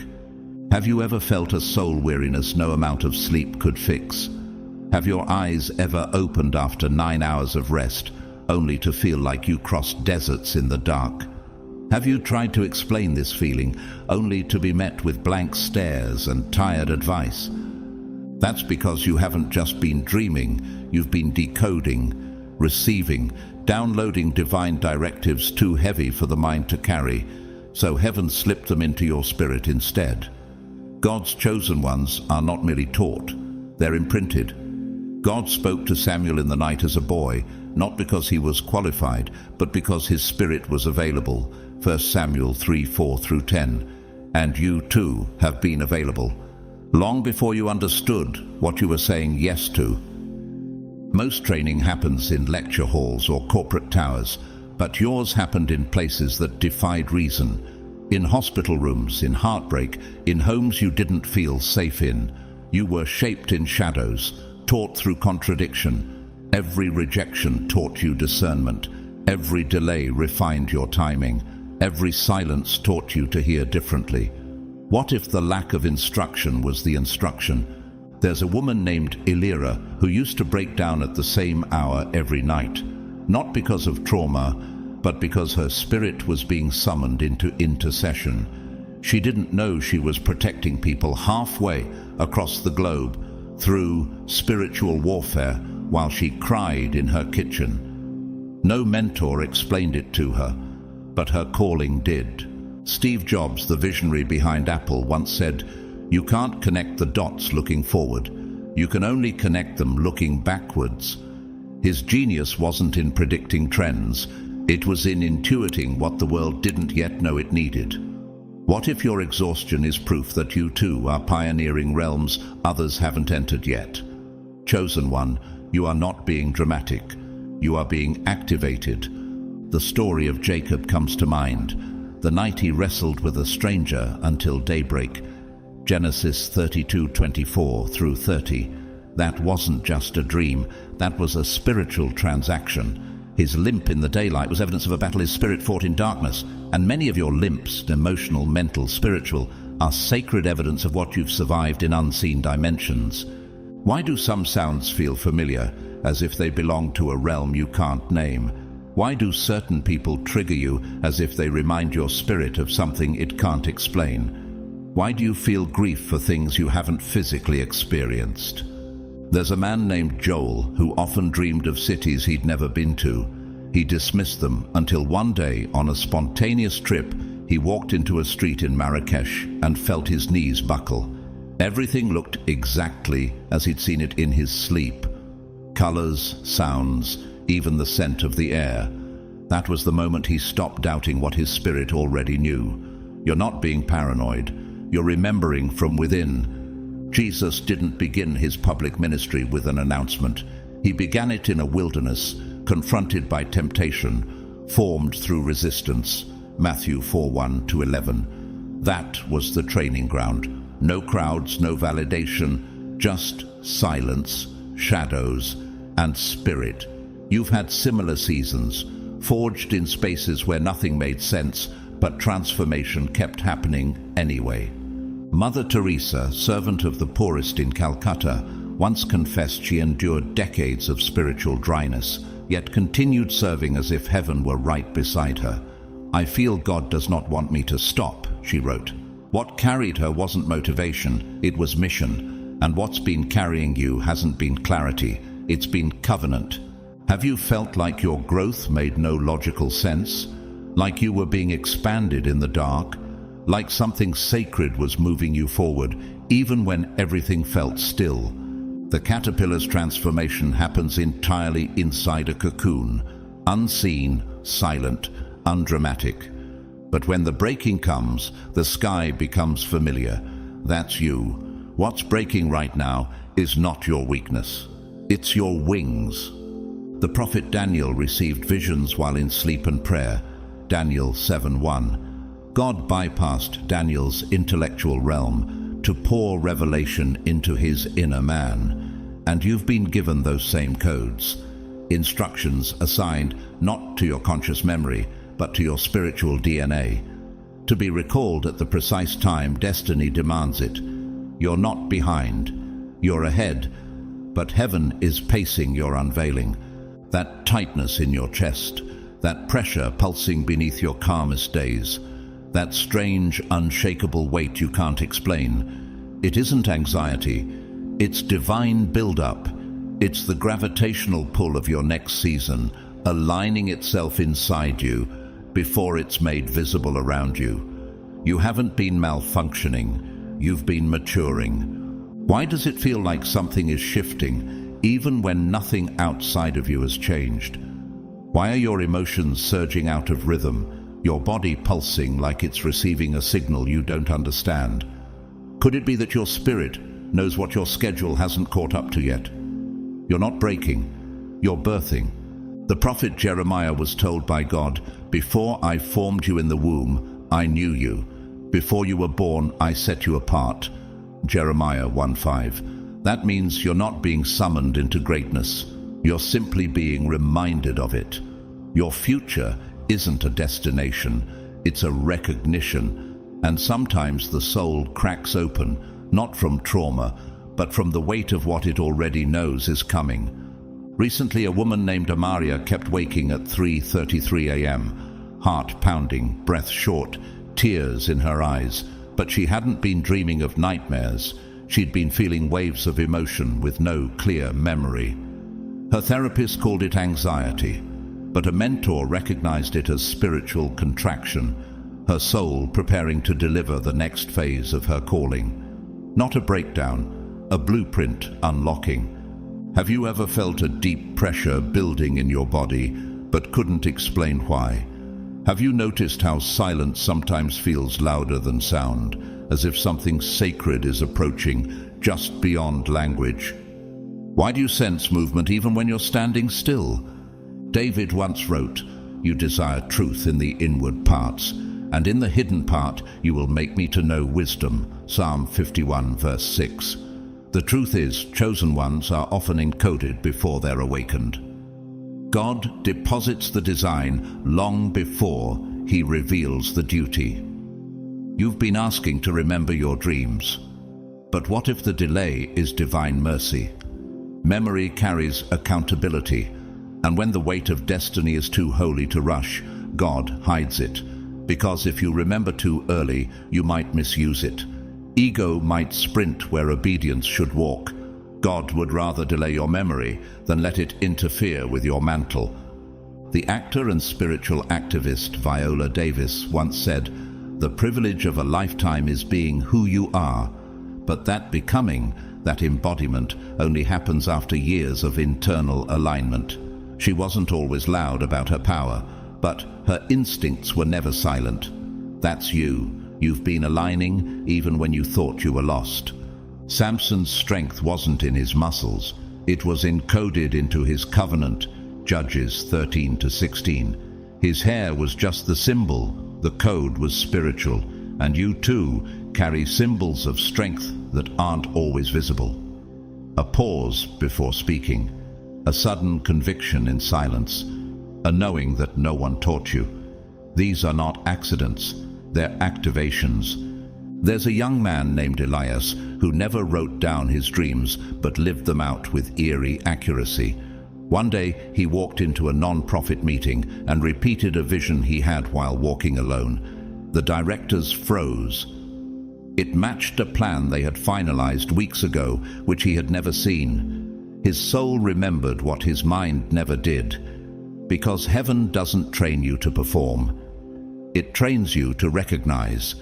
Have you ever felt a soul weariness no amount of sleep could fix? Have your eyes ever opened after 9 hours of rest, only to feel like you crossed deserts in the dark? Have you tried to explain this feeling, only to be met with blank stares and tired advice? That's because you haven't just been dreaming, you've been decoding, receiving, downloading divine directives too heavy for the mind to carry, so heaven slipped them into your spirit instead. God's chosen ones are not merely taught, they're imprinted. God spoke to Samuel in the night as a boy, not because he was qualified, but because his spirit was available. 1 Samuel 3:4-10. And you too have been available, long before you understood what you were saying yes to. Most training happens in lecture halls or corporate towers, but yours happened in places that defied reason. In hospital rooms, in heartbreak, in homes you didn't feel safe in. You were shaped in shadows, taught through contradiction. Every rejection taught you discernment. Every delay refined your timing. Every silence taught you to hear differently. What if the lack of instruction was the instruction? There's a woman named Elira who used to break down at the same hour every night, not because of trauma, but because her spirit was being summoned into intercession. She didn't know she was protecting people halfway across the globe through spiritual warfare while she cried in her kitchen. No mentor explained it to her, but her calling did. Steve Jobs, the visionary behind Apple, once said, "You can't connect the dots looking forward. You can only connect them looking backwards." His genius wasn't in predicting trends. It was in intuiting what the world didn't yet know it needed. What if your exhaustion is proof that you too are pioneering realms others haven't entered yet? Chosen one, you are not being dramatic. You are being activated. The story of Jacob comes to mind. The night he wrestled with a stranger until daybreak. Genesis 32:24-30. That wasn't just a dream. That was a spiritual transaction. His limp in the daylight was evidence of a battle his spirit fought in darkness. And many of your limps, emotional, mental, spiritual, are sacred evidence of what you've survived in unseen dimensions. Why do some sounds feel familiar, as if they belong to a realm you can't name? Why do certain people trigger you as if they remind your spirit of something it can't explain? Why do you feel grief for things you haven't physically experienced? There's a man named Joel who often dreamed of cities he'd never been to. He dismissed them until one day, on a spontaneous trip, he walked into a street in Marrakesh and felt his knees buckle. Everything looked exactly as he'd seen it in his sleep. Colors, sounds, even the scent of the air. That was the moment he stopped doubting what his spirit already knew. You're not being paranoid. You're remembering from within. Jesus didn't begin his public ministry with an announcement. He began it in a wilderness, confronted by temptation, formed through resistance. Matthew 4:1-11. That was the training ground. No crowds, no validation, just silence, shadows, and spirit. You've had similar seasons, forged in spaces where nothing made sense, but transformation kept happening anyway. Mother Teresa, servant of the poorest in Calcutta, once confessed she endured decades of spiritual dryness, yet continued serving as if heaven were right beside her. "I feel God does not want me to stop," she wrote. What carried her wasn't motivation, it was mission. And what's been carrying you hasn't been clarity, it's been covenant. Have you felt like your growth made no logical sense? Like you were being expanded in the dark? Like something sacred was moving you forward, even when everything felt still? The caterpillar's transformation happens entirely inside a cocoon, unseen, silent, undramatic. But when the breaking comes, the sky becomes familiar. That's you. What's breaking right now is not your weakness. It's your wings. The prophet Daniel received visions while in sleep and prayer. Daniel 7:1. God bypassed Daniel's intellectual realm to pour revelation into his inner man. And you've been given those same codes. Instructions assigned not to your conscious memory, but to your spiritual DNA. To be recalled at the precise time destiny demands it. You're not behind, you're ahead, but heaven is pacing your unveiling. That tightness in your chest, that pressure pulsing beneath your calmest days, that strange, unshakable weight you can't explain. It isn't anxiety, it's divine build-up. It's the gravitational pull of your next season, aligning itself inside you before it's made visible around you. You haven't been malfunctioning, you've been maturing. Why does it feel like something is shifting, even when nothing outside of you has changed? Why are your emotions surging out of rhythm, your body pulsing like it's receiving a signal you don't understand? Could it be that your spirit knows what your schedule hasn't caught up to yet? You're not breaking, you're birthing. The prophet Jeremiah was told by God, "Before I formed you in the womb, I knew you. Before you were born, I set you apart." Jeremiah 1:5. That means you're not being summoned into greatness. You're simply being reminded of it. Your future isn't a destination, it's a recognition. And sometimes the soul cracks open, not from trauma, but from the weight of what it already knows is coming. Recently, a woman named Amaria kept waking at 3:33 a.m., heart pounding, breath short, tears in her eyes. But she hadn't been dreaming of nightmares. She'd been feeling waves of emotion with no clear memory. Her therapist called it anxiety, but a mentor recognized it as spiritual contraction, her soul preparing to deliver the next phase of her calling. Not a breakdown, a blueprint unlocking. Have you ever felt a deep pressure building in your body, but couldn't explain why? Have you noticed how silence sometimes feels louder than sound, as if something sacred is approaching just beyond language? Why do you sense movement even when you're standing still? David once wrote, "You desire truth in the inward parts, and in the hidden part you will make me to know wisdom." Psalm 51 verse 6. The truth is, chosen ones are often encoded before they're awakened. God deposits the design long before he reveals the duty. You've been asking to remember your dreams. But what if the delay is divine mercy? Memory carries accountability, and when the weight of destiny is too holy to rush, God hides it. Because if you remember too early, you might misuse it. Ego might sprint where obedience should walk. God would rather delay your memory than let it interfere with your mantle. The actor and spiritual activist Viola Davis once said, "The privilege of a lifetime is being who you are, but that becoming, that embodiment, only happens after years of internal alignment." She wasn't always loud about her power, but her instincts were never silent. That's you. You've been aligning even when you thought you were lost. Samson's strength wasn't in his muscles. It was encoded into his covenant, Judges 13-16. His hair was just the symbol, the code was spiritual, and you too carry symbols of strength that aren't always visible. A pause before speaking, a sudden conviction in silence, a knowing that no one taught you. These are not accidents, they're activations. There's a young man named Elias who never wrote down his dreams but lived them out with eerie accuracy. One day, he walked into a non-profit meeting and repeated a vision he had while walking alone. The directors froze. It matched a plan they had finalized weeks ago, which he had never seen. His soul remembered what his mind never did. Because heaven doesn't train you to perform. It trains you to recognize.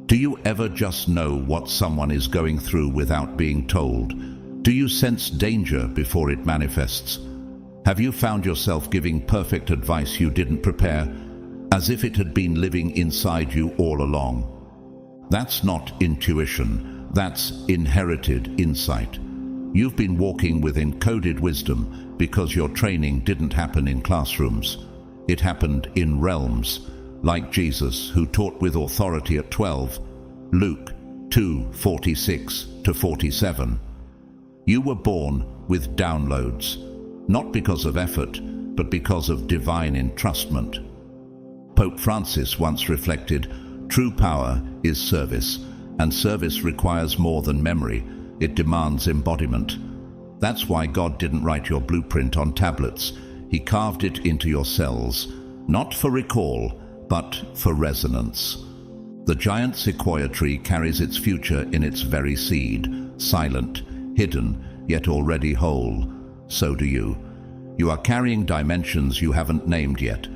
Do you ever just know what someone is going through without being told? Do you sense danger before it manifests? Have you found yourself giving perfect advice you didn't prepare, as if it had been living inside you all along? That's not intuition, that's inherited insight. You've been walking with encoded wisdom because your training didn't happen in classrooms. It happened in realms, like Jesus, who taught with authority at 12, Luke 2:46-47. You were born with downloads, not because of effort, but because of divine entrustment. Pope Francis once reflected, true power is service, and service requires more than memory. It demands embodiment. That's why God didn't write your blueprint on tablets. He carved it into your cells, not for recall, but for resonance. The giant sequoia tree carries its future in its very seed, silent, hidden, yet already whole. So do you. You are carrying dimensions you haven't named yet,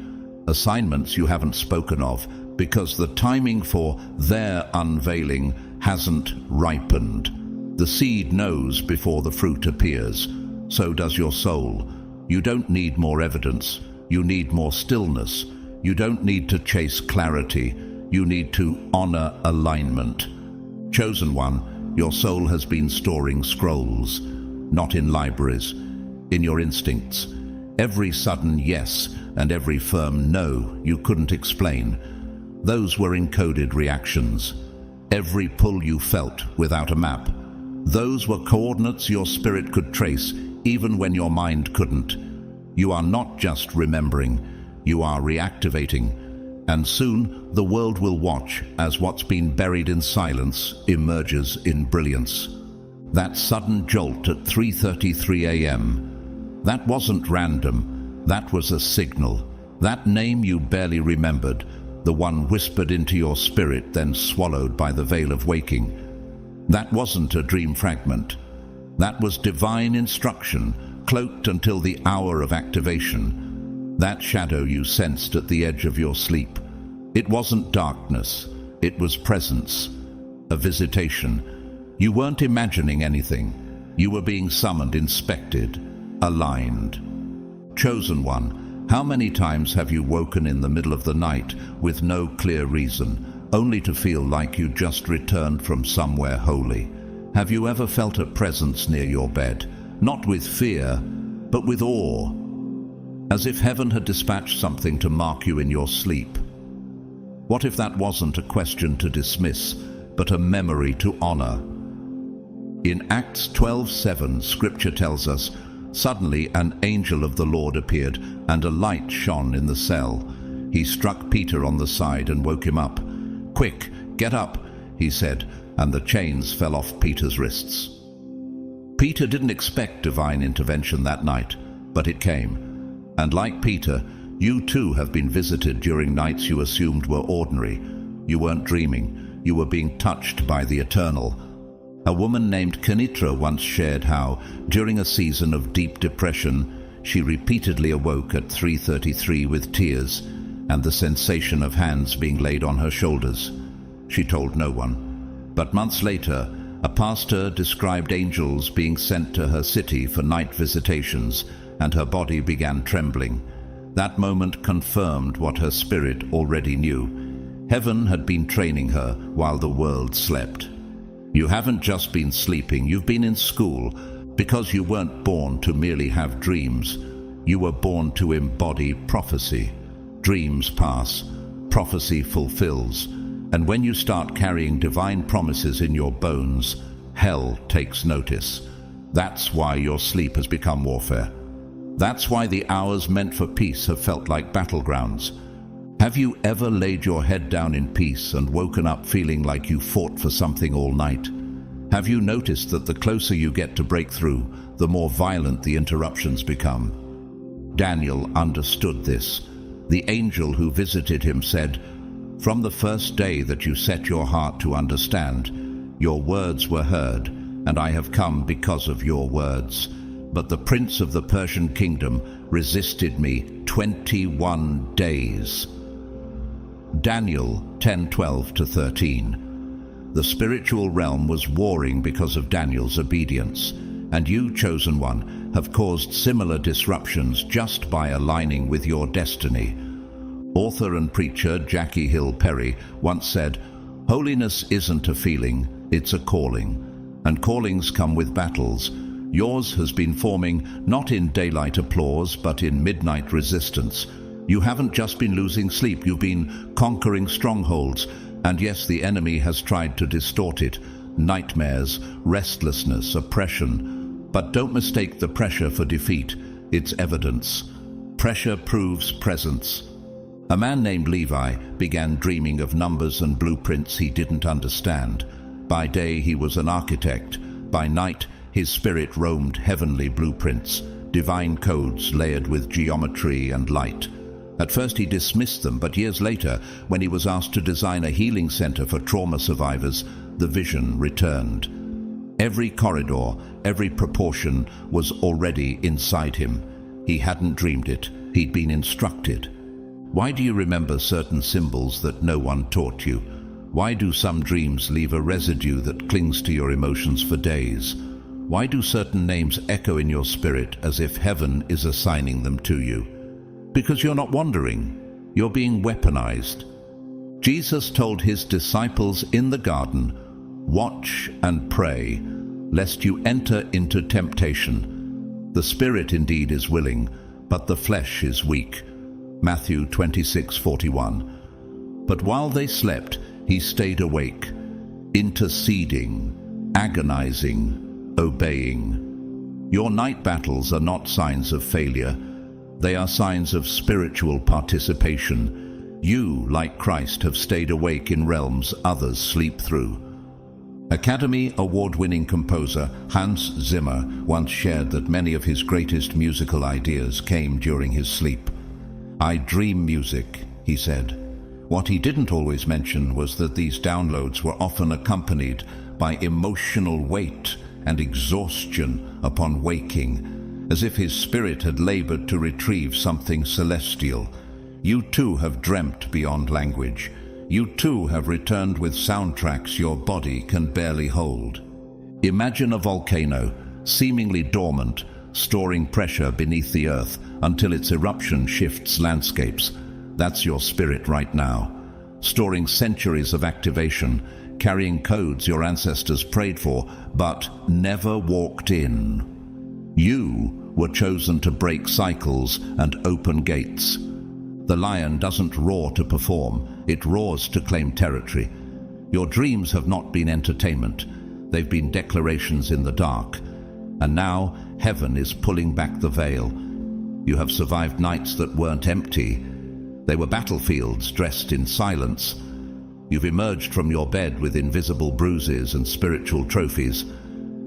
assignments you haven't spoken of, because the timing for their unveiling hasn't ripened. The seed knows before the fruit appears. So does your soul. You don't need more evidence. You need more stillness. You don't need to chase clarity. You need to honor alignment. Chosen one, your soul has been storing scrolls, not in libraries, in your instincts. Every sudden yes and every firm no you couldn't explain. Those were encoded reactions. Every pull you felt without a map. Those were coordinates your spirit could trace, even when your mind couldn't. You are not just remembering, you are reactivating. And soon the world will watch as what's been buried in silence emerges in brilliance. That sudden jolt at 3:33 a.m., that wasn't random, that was a signal. That name you barely remembered, the one whispered into your spirit then swallowed by the veil of waking. That wasn't a dream fragment. That was divine instruction, cloaked until the hour of activation. That shadow you sensed at the edge of your sleep. It wasn't darkness, it was presence, a visitation. You weren't imagining anything. You were being summoned, inspected, aligned. Chosen one, how many times have you woken in the middle of the night with no clear reason, only to feel like you just returned from somewhere holy? Have you ever felt a presence near your bed, not with fear, but with awe, as if heaven had dispatched something to mark you in your sleep? What if that wasn't a question to dismiss, but a memory to honor? In Acts 12:7, Scripture tells us, suddenly an angel of the Lord appeared, and a light shone in the cell. He struck Peter on the side and woke him up. "Quick, get up," he said, and the chains fell off Peter's wrists. Peter didn't expect divine intervention that night, but it came. And like Peter, you too have been visited during nights you assumed were ordinary. You weren't dreaming, you were being touched by the eternal. A woman named Kenitra once shared how, during a season of deep depression, she repeatedly awoke at 3:33 with tears and the sensation of hands being laid on her shoulders. She told no one. But months later, a pastor described angels being sent to her city for night visitations, and her body began trembling. That moment confirmed what her spirit already knew. Heaven had been training her while the world slept. You haven't just been sleeping, you've been in school, because you weren't born to merely have dreams. You were born to embody prophecy. Dreams pass, prophecy fulfills, and when you start carrying divine promises in your bones, hell takes notice. That's why your sleep has become warfare. That's why the hours meant for peace have felt like battlegrounds. Have you ever laid your head down in peace and woken up feeling like you fought for something all night? Have you noticed that the closer you get to breakthrough, the more violent the interruptions become? Daniel understood this. The angel who visited him said, "From the first day that you set your heart to understand, your words were heard, and I have come because of your words. But the prince of the Persian kingdom resisted me 21 days." Daniel 10:12-13. The spiritual realm was warring because of Daniel's obedience, and you, chosen one, have caused similar disruptions just by aligning with your destiny. Author and preacher Jackie Hill Perry once said, "Holiness isn't a feeling, it's a calling, and callings come with battles. Yours has been forming not in daylight applause but in midnight resistance. You haven't just been losing sleep, you've been conquering strongholds, and yes, the enemy has tried to distort it. Nightmares, restlessness, oppression. But don't mistake the pressure for defeat. It's evidence. Pressure proves presence. A man named Levi began dreaming of numbers and blueprints he didn't understand. By day he was an architect. By night his spirit roamed heavenly blueprints, divine codes layered with geometry and light. At first he dismissed them, but years later, when he was asked to design a healing center for trauma survivors, the vision returned. Every corridor, every proportion was already inside him. He hadn't dreamed it, he'd been instructed. Why do you remember certain symbols that no one taught you? Why do some dreams leave a residue that clings to your emotions for days? Why do certain names echo in your spirit as if heaven is assigning them to you? Because you're not wandering, you're being weaponized. Jesus told his disciples in the garden, "Watch and pray, lest you enter into temptation. The spirit indeed is willing, but the flesh is weak." Matthew 26:41. But while they slept, he stayed awake, interceding, agonizing, obeying. Your night battles are not signs of failure. They are signs of spiritual participation. You, like Christ, have stayed awake in realms others sleep through. Academy Award-winning composer Hans Zimmer once shared that many of his greatest musical ideas came during his sleep. "I dream music," he said. What he didn't always mention was that these downloads were often accompanied by emotional weight and exhaustion upon waking, as if his spirit had labored to retrieve something celestial. You too have dreamt beyond language. You too have returned with soundtracks your body can barely hold. Imagine a volcano, seemingly dormant, storing pressure beneath the earth until its eruption shifts landscapes. That's your spirit right now, storing centuries of activation, carrying codes your ancestors prayed for but never walked in. You were chosen to break cycles and open gates. The lion doesn't roar to perform, it roars to claim territory. Your dreams have not been entertainment, they've been declarations in the dark. And now heaven is pulling back the veil. You have survived nights that weren't empty. They were battlefields dressed in silence. You've emerged from your bed with invisible bruises and spiritual trophies.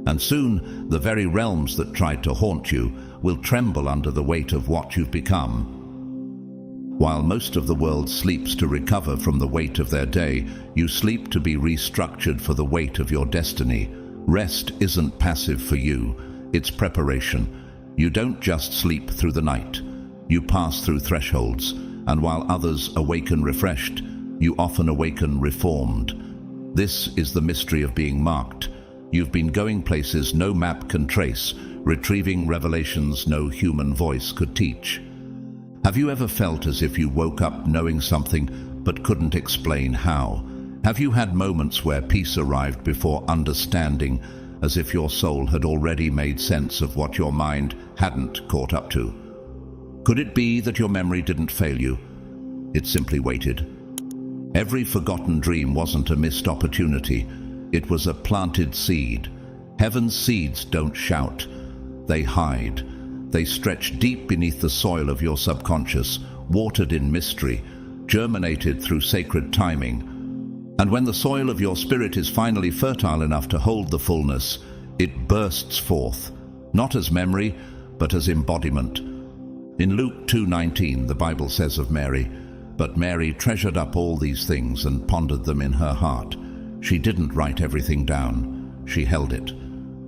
And soon, the very realms that tried to haunt you will tremble under the weight of what you've become. While most of the world sleeps to recover from the weight of their day, you sleep to be restructured for the weight of your destiny. Rest isn't passive for you, it's preparation. You don't just sleep through the night. You pass through thresholds, and while others awaken refreshed, you often awaken reformed. This is the mystery of being marked. You've been going places no map can trace, retrieving revelations no human voice could teach. Have you ever felt as if you woke up knowing something but couldn't explain how? Have you had moments where peace arrived before understanding, as if your soul had already made sense of what your mind hadn't caught up to? Could it be that your memory didn't fail you? It simply waited. Every forgotten dream wasn't a missed opportunity. It was a planted seed. Heaven's seeds don't shout. They hide. They stretch deep beneath the soil of your subconscious, watered in mystery, germinated through sacred timing. And when the soil of your spirit is finally fertile enough to hold the fullness, it bursts forth, not as memory, but as embodiment. In Luke 2:19, the Bible says of Mary, "But Mary treasured up all these things and pondered them in her heart." She didn't write everything down, she held it.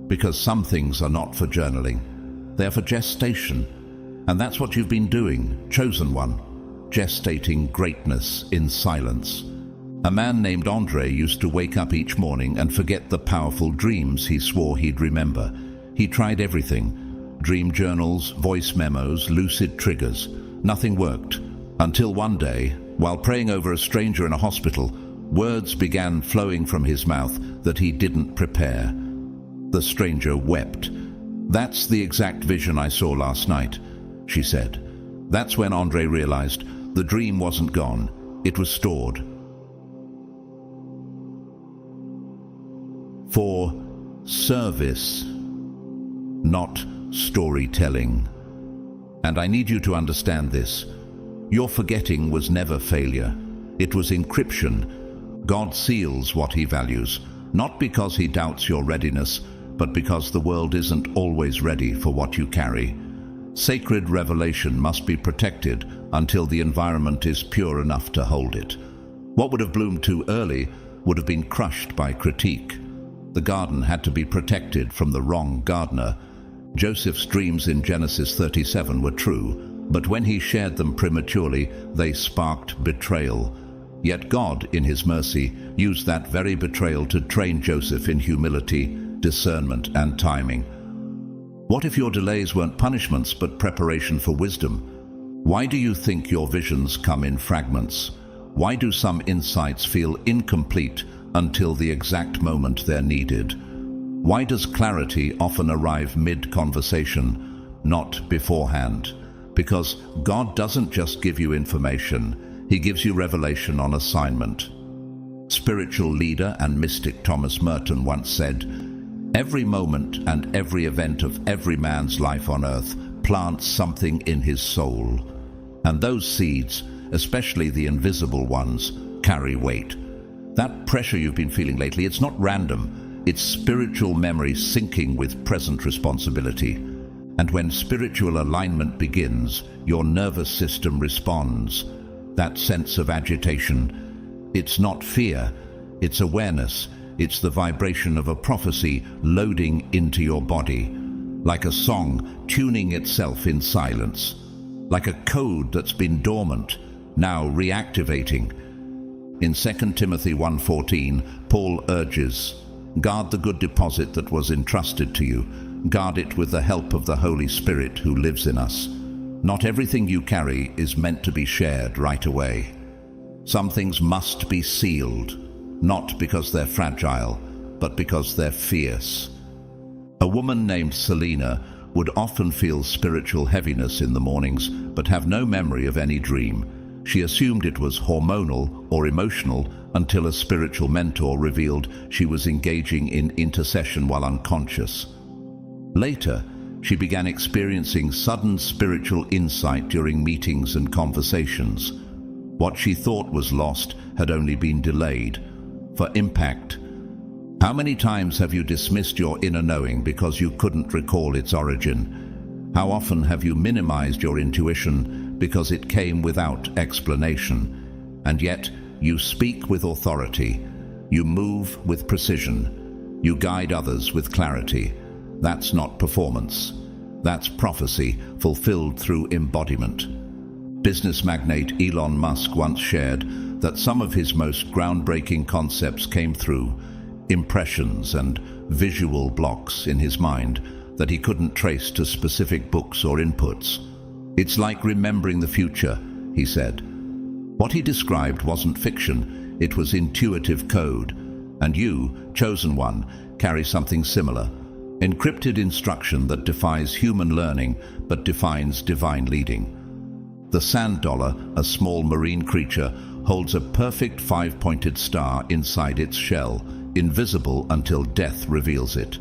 Because some things are not for journaling, they're for gestation. And that's what you've been doing, chosen one, gestating greatness in silence. A man named Andre used to wake up each morning and forget the powerful dreams he swore he'd remember. He tried everything: dream journals, voice memos, lucid triggers. Nothing worked. Until one day, while praying over a stranger in a hospital, words began flowing from his mouth that he didn't prepare. The stranger wept. "That's the exact vision I saw last night," she said. That's when Andre realized the dream wasn't gone, it was stored. For service, not storytelling. And I need you to understand this. Your forgetting was never failure. It was encryption. God seals what he values, not because he doubts your readiness, but because the world isn't always ready for what you carry. Sacred revelation must be protected until the environment is pure enough to hold it. What would have bloomed too early would have been crushed by critique. The garden had to be protected from the wrong gardener. Joseph's dreams in Genesis 37 were true, but when he shared them prematurely, they sparked betrayal. Yet God, in his mercy, used that very betrayal to train Joseph in humility, discernment, and timing. What if your delays weren't punishments but preparation for wisdom? Why do you think your visions come in fragments? Why do some insights feel incomplete until the exact moment they're needed? Why does clarity often arrive mid-conversation, not beforehand? Because God doesn't just give you information, he gives you revelation on assignment. Spiritual leader and mystic Thomas Merton once said, "Every moment and every event of every man's life on earth plants something in his soul. And those seeds, especially the invisible ones, carry weight." That pressure you've been feeling lately, it's not random. It's spiritual memory syncing with present responsibility. And when spiritual alignment begins, your nervous system responds. That sense of agitation, it's not fear, it's awareness. It's the vibration of a prophecy loading into your body. Like a song tuning itself in silence. Like a code that's been dormant, now reactivating. In 2 Timothy 1:14, Paul urges, "Guard the good deposit that was entrusted to you. Guard it with the help of the Holy Spirit who lives in us." Not everything you carry is meant to be shared right away. Some things must be sealed, not because they're fragile, but because they're fierce. A woman named Selena would often feel spiritual heaviness in the mornings, but have no memory of any dream. She assumed it was hormonal or emotional until a spiritual mentor revealed she was engaging in intercession while unconscious. Later, she began experiencing sudden spiritual insight during meetings and conversations. What she thought was lost had only been delayed for impact. How many times have you dismissed your inner knowing because you couldn't recall its origin? How often have you minimized your intuition because it came without explanation? And yet, you speak with authority. You move with precision. You guide others with clarity. That's not performance. That's prophecy fulfilled through embodiment. Business magnate Elon Musk once shared that some of his most groundbreaking concepts came through impressions and visual blocks in his mind that he couldn't trace to specific books or inputs. "It's like remembering the future," he said. What he described wasn't fiction, it was intuitive code. And you, chosen one, carry something similar. Encrypted instruction that defies human learning but defines divine leading. The sand dollar, a small marine creature, holds a perfect 5-pointed star inside its shell, invisible until death reveals it.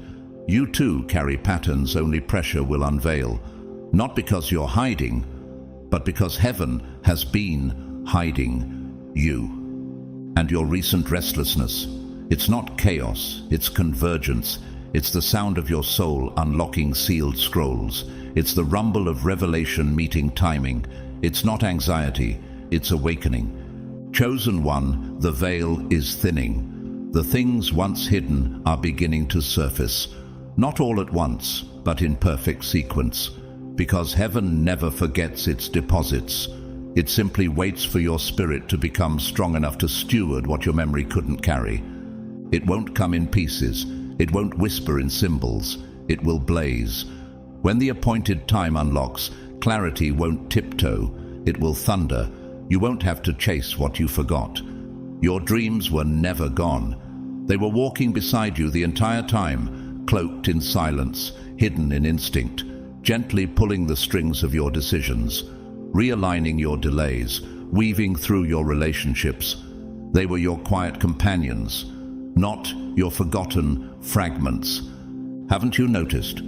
You too carry patterns only pressure will unveil, not because you're hiding, but because heaven has been hiding you. And your recent restlessness, it's not chaos, it's convergence. It's the sound of your soul unlocking sealed scrolls. It's the rumble of revelation meeting timing. It's not anxiety, it's awakening. Chosen one, the veil is thinning. The things once hidden are beginning to surface. Not all at once, but in perfect sequence. Because heaven never forgets its deposits. It simply waits for your spirit to become strong enough to steward what your memory couldn't carry. It won't come in pieces. It won't whisper in symbols. It will blaze. When the appointed time unlocks, clarity won't tiptoe. It will thunder. You won't have to chase what you forgot. Your dreams were never gone. They were walking beside you the entire time, cloaked in silence, hidden in instinct, gently pulling the strings of your decisions, realigning your delays, weaving through your relationships. They were your quiet companions, not your forgotten fragments. Haven't you noticed?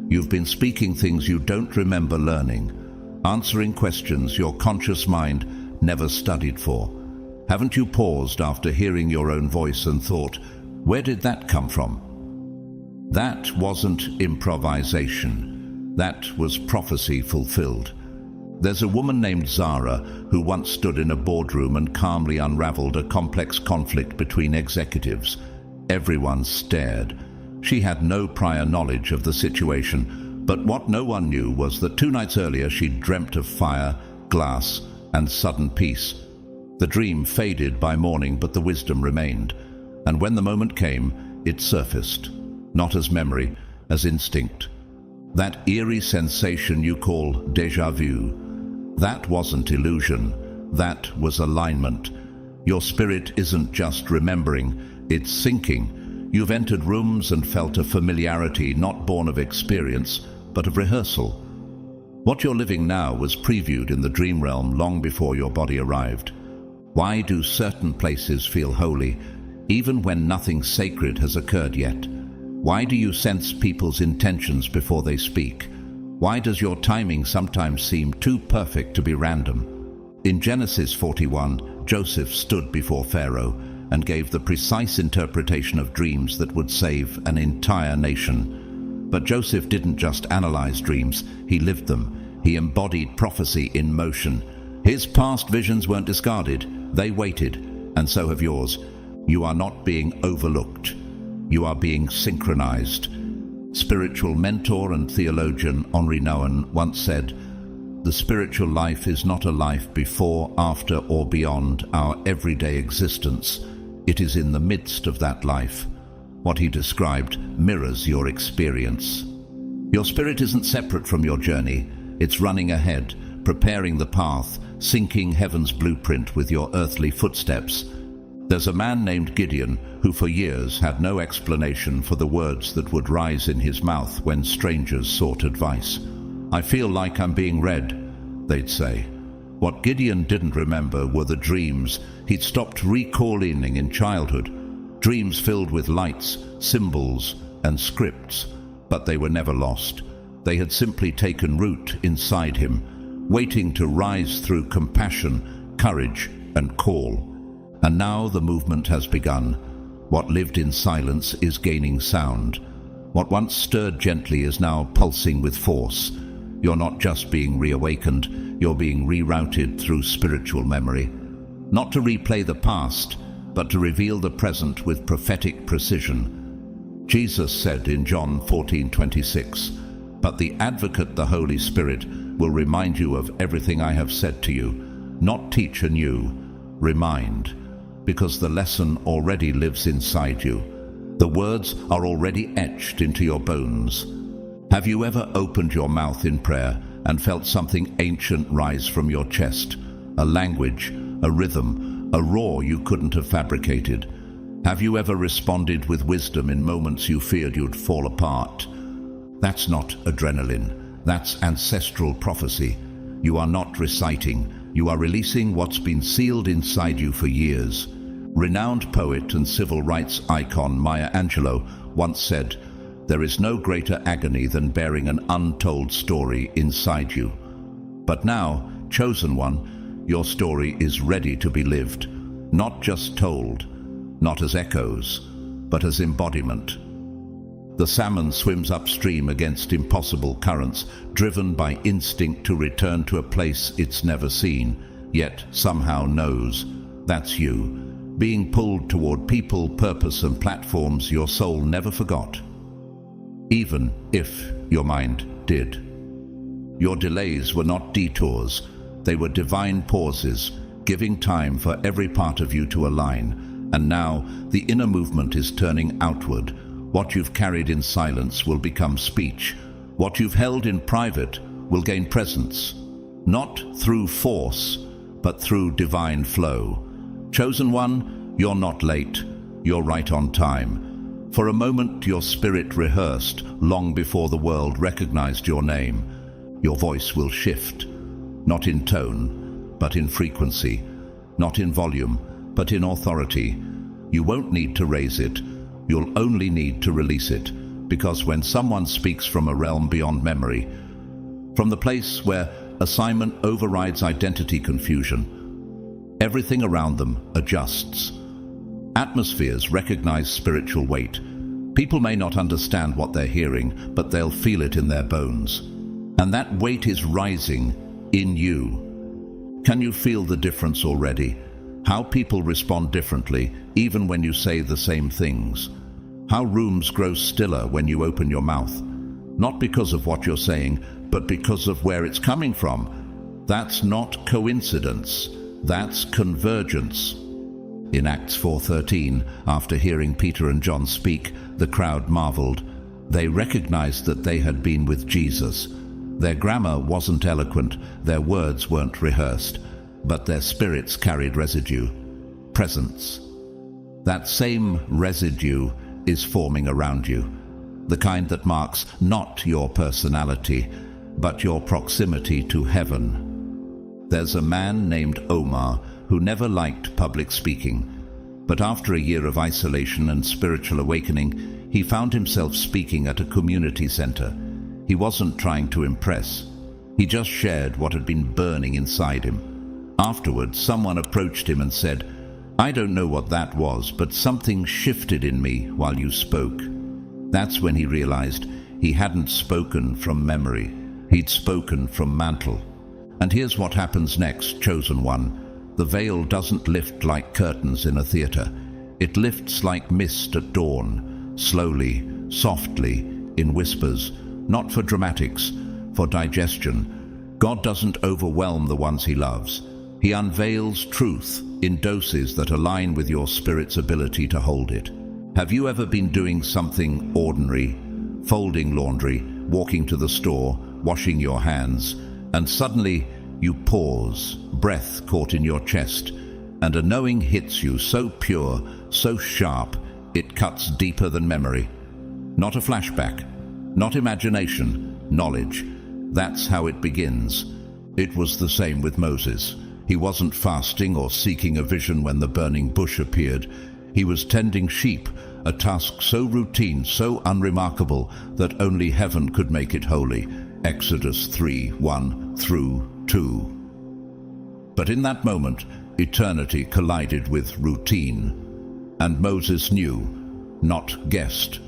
You've been speaking things you don't remember learning, answering questions your conscious mind never studied for. Haven't you paused after hearing your own voice and thought, where did that come from? That wasn't improvisation. That was prophecy fulfilled. There's a woman named Zara who once stood in a boardroom and calmly unraveled a complex conflict between executives. Everyone stared. She had no prior knowledge of the situation, but what no one knew was that 2 nights earlier she'd dreamt of fire, glass, and sudden peace. The dream faded by morning, but the wisdom remained. And when the moment came, it surfaced, not as memory, as instinct. That eerie sensation you call déjà vu, that wasn't illusion, that was alignment. Your spirit isn't just remembering, it's syncing. You've entered rooms and felt a familiarity not born of experience, but of rehearsal. What you're living now was previewed in the dream realm long before your body arrived. Why do certain places feel holy, even when nothing sacred has occurred yet? Why do you sense people's intentions before they speak? Why does your timing sometimes seem too perfect to be random? In Genesis 41, Joseph stood before Pharaoh and gave the precise interpretation of dreams that would save an entire nation. But Joseph didn't just analyze dreams, he lived them. He embodied prophecy in motion. His past visions weren't discarded, they waited, and so have yours. You are not being overlooked. You are being synchronized. Spiritual mentor and theologian Henri Nouwen once said, "The spiritual life is not a life before, after, or beyond our everyday existence. It is in the midst of that life." What he described mirrors your experience. Your spirit isn't separate from your journey. It's running ahead, preparing the path, syncing heaven's blueprint with your earthly footsteps. There's a man named Gideon who for years had no explanation for the words that would rise in his mouth when strangers sought advice. "I feel like I'm being read," they'd say. What Gideon didn't remember were the dreams he'd stopped recalling in childhood, dreams filled with lights, symbols, and scripts, but they were never lost. They had simply taken root inside him, waiting to rise through compassion, courage, and call. And now the movement has begun. What lived in silence is gaining sound. What once stirred gently is now pulsing with force. You're not just being reawakened, you're being rerouted through spiritual memory. Not to replay the past, but to reveal the present with prophetic precision. Jesus said in John 14:26, "But the Advocate, the Holy Spirit, will remind you of everything I have said to you." Not teach anew, remind. Because the lesson already lives inside you. The words are already etched into your bones. Have you ever opened your mouth in prayer and felt something ancient rise from your chest? A language, a rhythm, a roar you couldn't have fabricated. Have you ever responded with wisdom in moments you feared you'd fall apart? That's not adrenaline. That's ancestral prophecy. You are not reciting. You are releasing what's been sealed inside you for years. Renowned poet and civil rights icon Maya Angelou once said, "There is no greater agony than bearing an untold story inside you." But now, chosen one, your story is ready to be lived. not just told, not as echoes, but as embodiment. The salmon swims upstream against impossible currents, driven by instinct to return to a place it's never seen, yet somehow knows. That's you, being pulled toward people, purpose, and platforms your soul never forgot, even if your mind did. Your delays were not detours, they were divine pauses, giving time for every part of you to align. And now the inner movement is turning outward. What you've carried in silence will become speech. What you've held in private will gain presence, not through force, but through divine flow. Chosen one, you're not late, you're right on time. For a moment your spirit rehearsed long before the world recognized your name. Your voice will shift, not in tone, but in frequency, not in volume, but in authority. You won't need to raise it, you'll only need to release it, because when someone speaks from a realm beyond memory, from the place where assignment overrides identity confusion, everything around them adjusts. Atmospheres recognize spiritual weight. People may not understand what they're hearing, but they'll feel it in their bones. And that weight is rising in you. Can you feel the difference already? How people respond differently, even when you say the same things. How rooms grow stiller when you open your mouth. Not because of what you're saying, but because of where it's coming from. That's not coincidence. That's convergence. In Acts 4:13, after hearing Peter and John speak, the crowd marveled. They recognized that they had been with Jesus. Their grammar wasn't eloquent, their words weren't rehearsed, but their spirits carried residue, presence. That same residue is forming around you, the kind that marks not your personality, but your proximity to heaven. There's a man named Omar who never liked public speaking, but after a year of isolation and spiritual awakening, he found himself speaking at a community center. He wasn't trying to impress. He just shared what had been burning inside him. Afterwards, someone approached him and said, "I don't know what that was, but something shifted in me while you spoke." That's when he realized he hadn't spoken from memory. He'd spoken from mantle. And here's what happens next, chosen one. The veil doesn't lift like curtains in a theater. It lifts like mist at dawn, slowly, softly, in whispers, not for dramatics, for digestion. God doesn't overwhelm the ones he loves. He unveils truth in doses that align with your spirit's ability to hold it. Have you ever been doing something ordinary, folding laundry, walking to the store, washing your hands, and suddenly you pause, breath caught in your chest, and a knowing hits you so pure, so sharp, it cuts deeper than memory? Not a flashback, not imagination, knowledge. That's how it begins. It was the same with Moses. He wasn't fasting or seeking a vision when the burning bush appeared. He was tending sheep, a task so routine, so unremarkable, that only heaven could make it holy. Exodus 3:1 through 2. But in that moment, eternity collided with routine. And Moses knew, not guessed,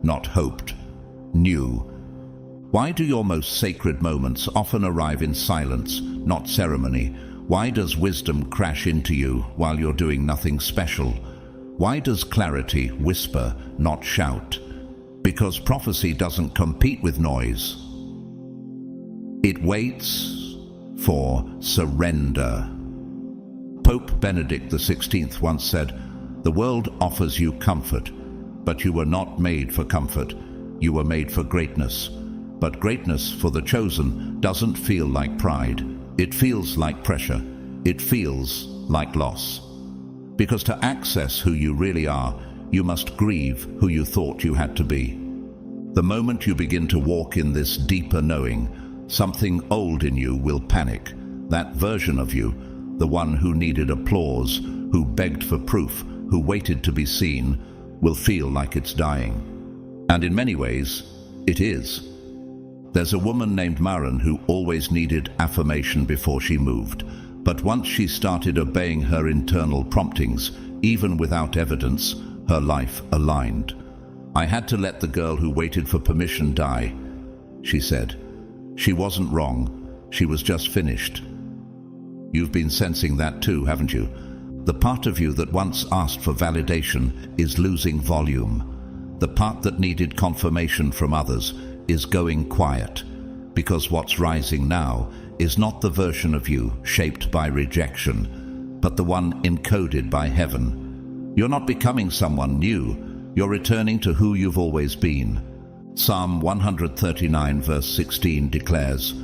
not hoped, knew. Why do your most sacred moments often arrive in silence, not ceremony? Why does wisdom crash into you while you're doing nothing special? Why does clarity whisper, not shout? Because prophecy doesn't compete with noise. It waits for surrender. Pope Benedict XVI once said, "The world offers you comfort, but you were not made for comfort. You were made for greatness. But greatness for the chosen doesn't feel like pride. It feels like pressure. It feels like loss. Because to access who you really are, you must grieve who you thought you had to be. The moment you begin to walk in this deeper knowing, something old in you will panic. That version of you, the one who needed applause, who begged for proof, who waited to be seen, will feel like it's dying. And in many ways, it is. There's a woman named Maren who always needed affirmation before she moved. But once she started obeying her internal promptings, even without evidence, her life aligned. "I had to let the girl who waited for permission die," she said. "She wasn't wrong. She was just finished." You've been sensing that too, haven't you? The part of you that once asked for validation is losing volume. The part that needed confirmation from others is going quiet, because what's rising now is not the version of you shaped by rejection, but the one encoded by heaven. You're not becoming someone new, you're returning to who you've always been. Psalm 139 verse 16 declares,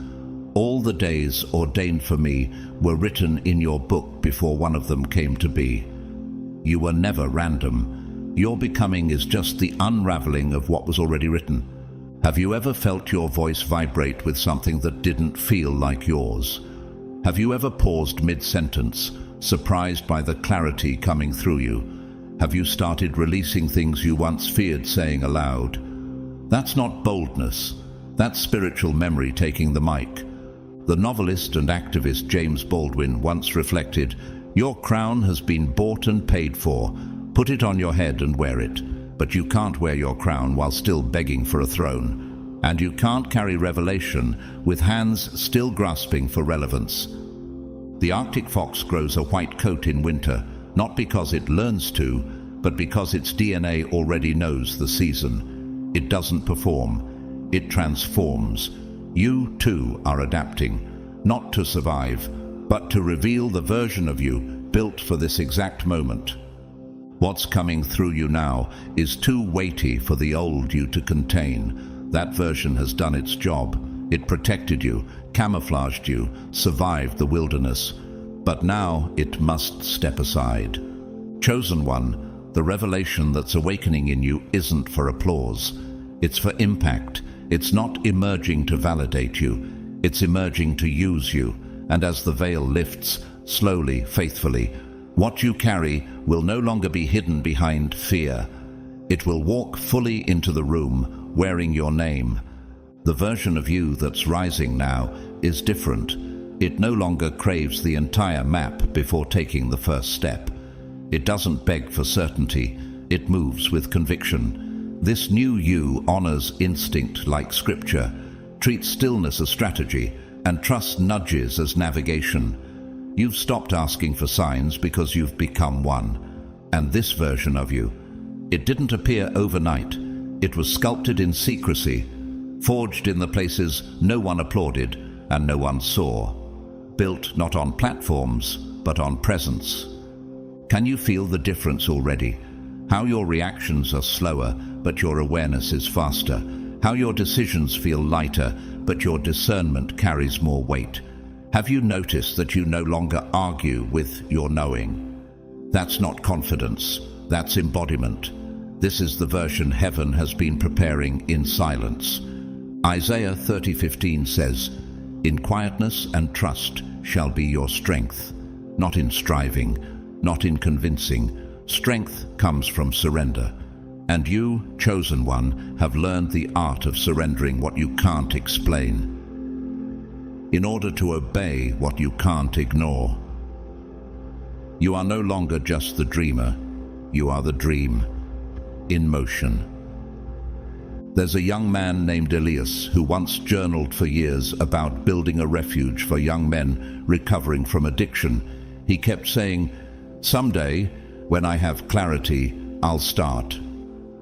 "All the days ordained for me were written in your book before one of them came to be." You were never random. Your becoming is just the unraveling of what was already written. Have you ever felt your voice vibrate with something that didn't feel like yours? Have you ever paused mid-sentence, surprised by the clarity coming through you? Have you started releasing things you once feared saying aloud? That's not boldness. That's spiritual memory taking the mic. The novelist and activist James Baldwin once reflected, "Your crown has been bought and paid for. Put it on your head and wear it. But you can't wear your crown while still begging for a throne. And you can't carry revelation with hands still grasping for relevance." The Arctic fox grows a white coat in winter, not because it learns to, but because its DNA already knows the season. It doesn't perform, it transforms. You too are adapting, not to survive, but to reveal the version of you built for this exact moment. What's coming through you now is too weighty for the old you to contain. That version has done its job. It protected you, camouflaged you, survived the wilderness. But now it must step aside. Chosen one, the revelation that's awakening in you isn't for applause. It's for impact. It's not emerging to validate you. It's emerging to use you. And as the veil lifts, slowly, faithfully, what you carry will no longer be hidden behind fear. It will walk fully into the room, wearing your name. The version of you that's rising now is different. It no longer craves the entire map before taking the first step. It doesn't beg for certainty. It moves with conviction. This new you honors instinct like scripture, treats stillness as strategy, and trusts nudges as navigation. You've stopped asking for signs because you've become one. And this version of you, it didn't appear overnight. It was sculpted in secrecy, forged in the places no one applauded and no one saw. Built not on platforms, but on presence. Can you feel the difference already? How your reactions are slower, but your awareness is faster. How your decisions feel lighter, but your discernment carries more weight. Have you noticed that you no longer argue with your knowing? That's not confidence, that's embodiment. This is the version heaven has been preparing in silence. Isaiah 30:15 says, "In quietness and trust shall be your strength." Not in striving, not in convincing. Strength comes from surrender. And you, chosen one, have learned the art of surrendering what you can't explain, in order to obey what you can't ignore. You are no longer just the dreamer, you are the dream in motion. There's a young man named Elias who once journaled for years about building a refuge for young men recovering from addiction. He kept saying, "Someday, when I have clarity, I'll start."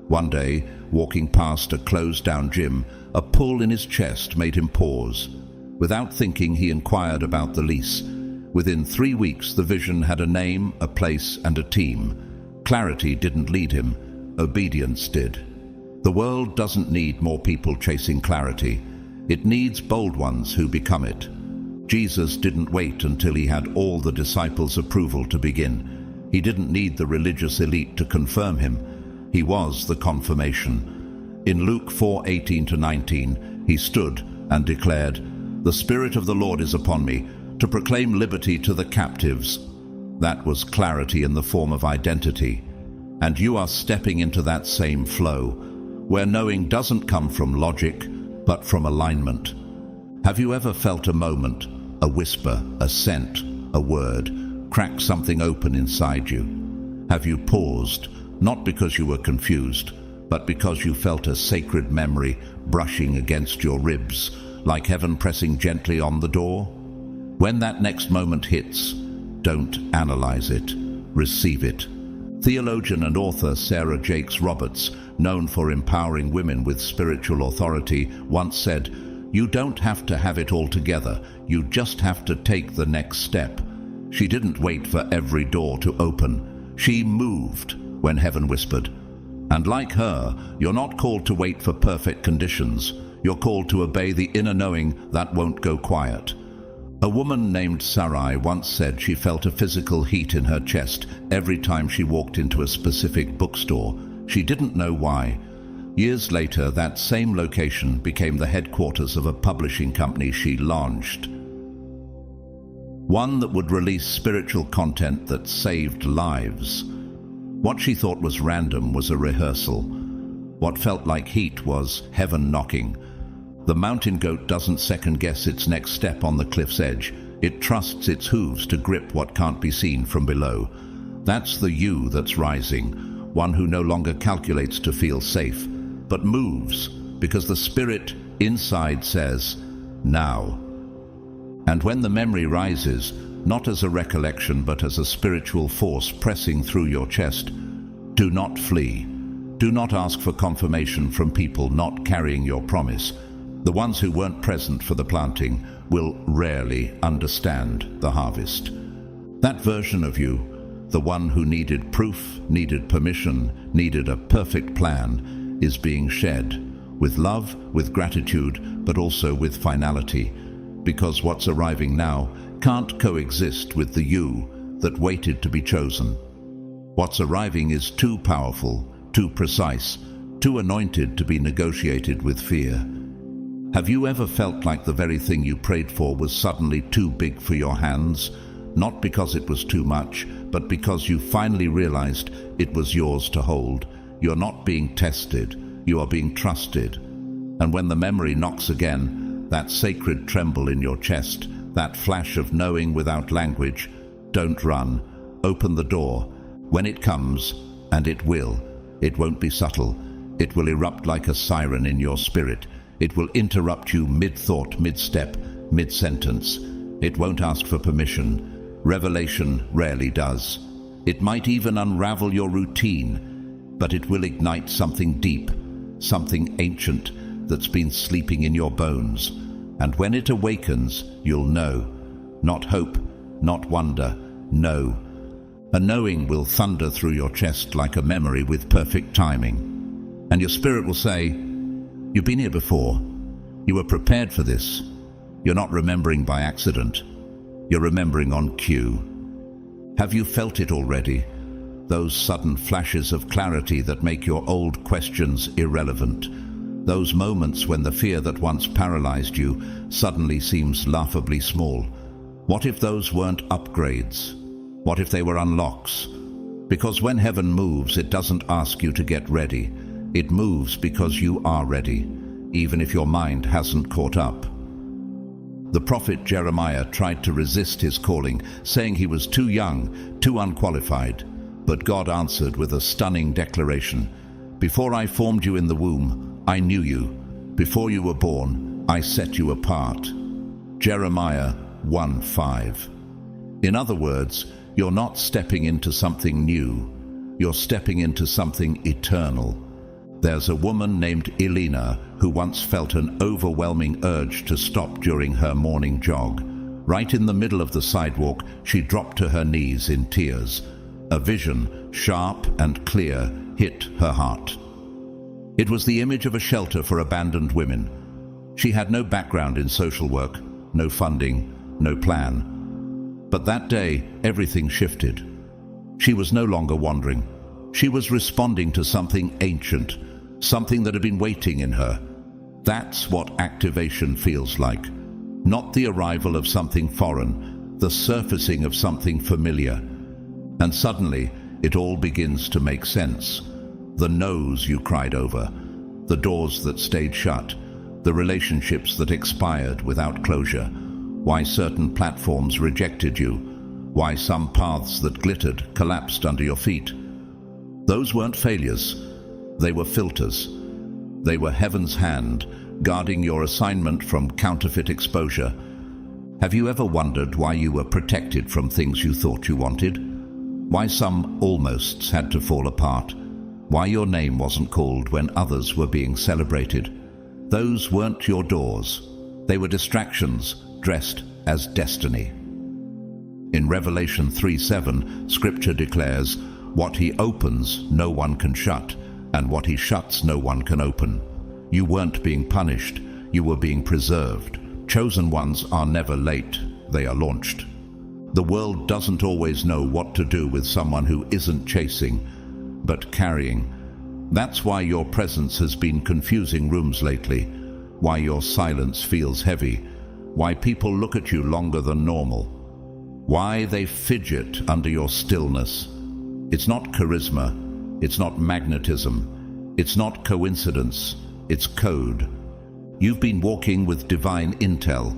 One day, walking past a closed-down gym, a pull in his chest made him pause. Without thinking, he inquired about the lease. Within 3 weeks, the vision had a name, a place, and a team. Clarity didn't lead him, obedience did. The world doesn't need more people chasing clarity. It needs bold ones who become it. Jesus didn't wait until he had all the disciples' approval to begin. He didn't need the religious elite to confirm him. He was the confirmation. In Luke 4:18-19, he stood and declared, "The Spirit of the Lord is upon me, to proclaim liberty to the captives." That was clarity in the form of identity. And you are stepping into that same flow, where knowing doesn't come from logic, but from alignment. Have you ever felt a moment, a whisper, a scent, a word, crack something open inside you? Have you paused, not because you were confused, but because you felt a sacred memory brushing against your ribs, like heaven pressing gently on the door? When that next moment hits, don't analyze it, receive it. Theologian and author Sarah Jakes Roberts, known for empowering women with spiritual authority, once said, "You don't have to have it all together, you just have to take the next step." She didn't wait for every door to open. She moved when heaven whispered. And like her, you're not called to wait for perfect conditions. You're called to obey the inner knowing that won't go quiet. A woman named Sarai once said she felt a physical heat in her chest every time she walked into a specific bookstore. She didn't know why. Years later, that same location became the headquarters of a publishing company she launched. One that would release spiritual content that saved lives. What she thought was random was a rehearsal. What felt like heat was heaven knocking. The mountain goat doesn't second-guess its next step on the cliff's edge. It trusts its hooves to grip what can't be seen from below. That's the you that's rising, one who no longer calculates to feel safe, but moves because the spirit inside says, now. And when the memory rises, not as a recollection but as a spiritual force pressing through your chest, do not flee. Do not ask for confirmation from people not carrying your promise. The ones who weren't present for the planting will rarely understand the harvest. That version of you, the one who needed proof, needed permission, needed a perfect plan, is being shed with love, with gratitude, but also with finality, because what's arriving now can't coexist with the you that waited to be chosen. What's arriving is too powerful, too precise, too anointed to be negotiated with fear. Have you ever felt like the very thing you prayed for was suddenly too big for your hands? Not because it was too much, but because you finally realized it was yours to hold. You're not being tested, you are being trusted. And when the memory knocks again, that sacred tremble in your chest, that flash of knowing without language, don't run. Open the door. When it comes, and it won't be subtle. It will erupt like a siren in your spirit. It will interrupt you mid-thought, mid-step, mid-sentence. It won't ask for permission. Revelation rarely does. It might even unravel your routine, but it will ignite something deep, something ancient that's been sleeping in your bones. And when it awakens, you'll know. Not hope, not wonder, know. A knowing will thunder through your chest like a memory with perfect timing. And your spirit will say, you've been here before. You were prepared for this. You're not remembering by accident. You're remembering on cue. Have you felt it already? Those sudden flashes of clarity that make your old questions irrelevant. Those moments when the fear that once paralyzed you suddenly seems laughably small. What if those weren't upgrades? What if they were unlocks? Because when heaven moves, it doesn't ask you to get ready. It moves because you are ready, even if your mind hasn't caught up. The prophet Jeremiah tried to resist his calling, saying he was too young, too unqualified. But God answered with a stunning declaration. Before I formed you in the womb, I knew you. Before you were born, I set you apart. Jeremiah 1:5. In other words, you're not stepping into something new. You're stepping into something eternal. There's a woman named Elena who once felt an overwhelming urge to stop during her morning jog. Right in the middle of the sidewalk, she dropped to her knees in tears. A vision, sharp and clear, hit her heart. It was the image of a shelter for abandoned women. She had no background in social work, no funding, no plan. But that day, everything shifted. She was no longer wandering. She was responding to something ancient, something that had been waiting in her. That's what activation feels like. Not the arrival of something foreign, the surfacing of something familiar. And suddenly, it all begins to make sense. The no's you cried over, the doors that stayed shut, the relationships that expired without closure, why certain platforms rejected you, why some paths that glittered collapsed under your feet. Those weren't failures. They were filters. They were heaven's hand, guarding your assignment from counterfeit exposure. Have you ever wondered why you were protected from things you thought you wanted? Why some almosts had to fall apart? Why your name wasn't called when others were being celebrated? Those weren't your doors. They were distractions dressed as destiny. In Revelation 3:7, Scripture declares, "What he opens, no one can shut, and what he shuts, no one can open." You weren't being punished, you were being preserved. Chosen ones are never late, they are launched. The world doesn't always know what to do with someone who isn't chasing, but carrying. That's why your presence has been confusing rooms lately, why your silence feels heavy, why people look at you longer than normal, why they fidget under your stillness. It's not charisma, it's not magnetism, it's not coincidence, it's code. You've been walking with divine intel,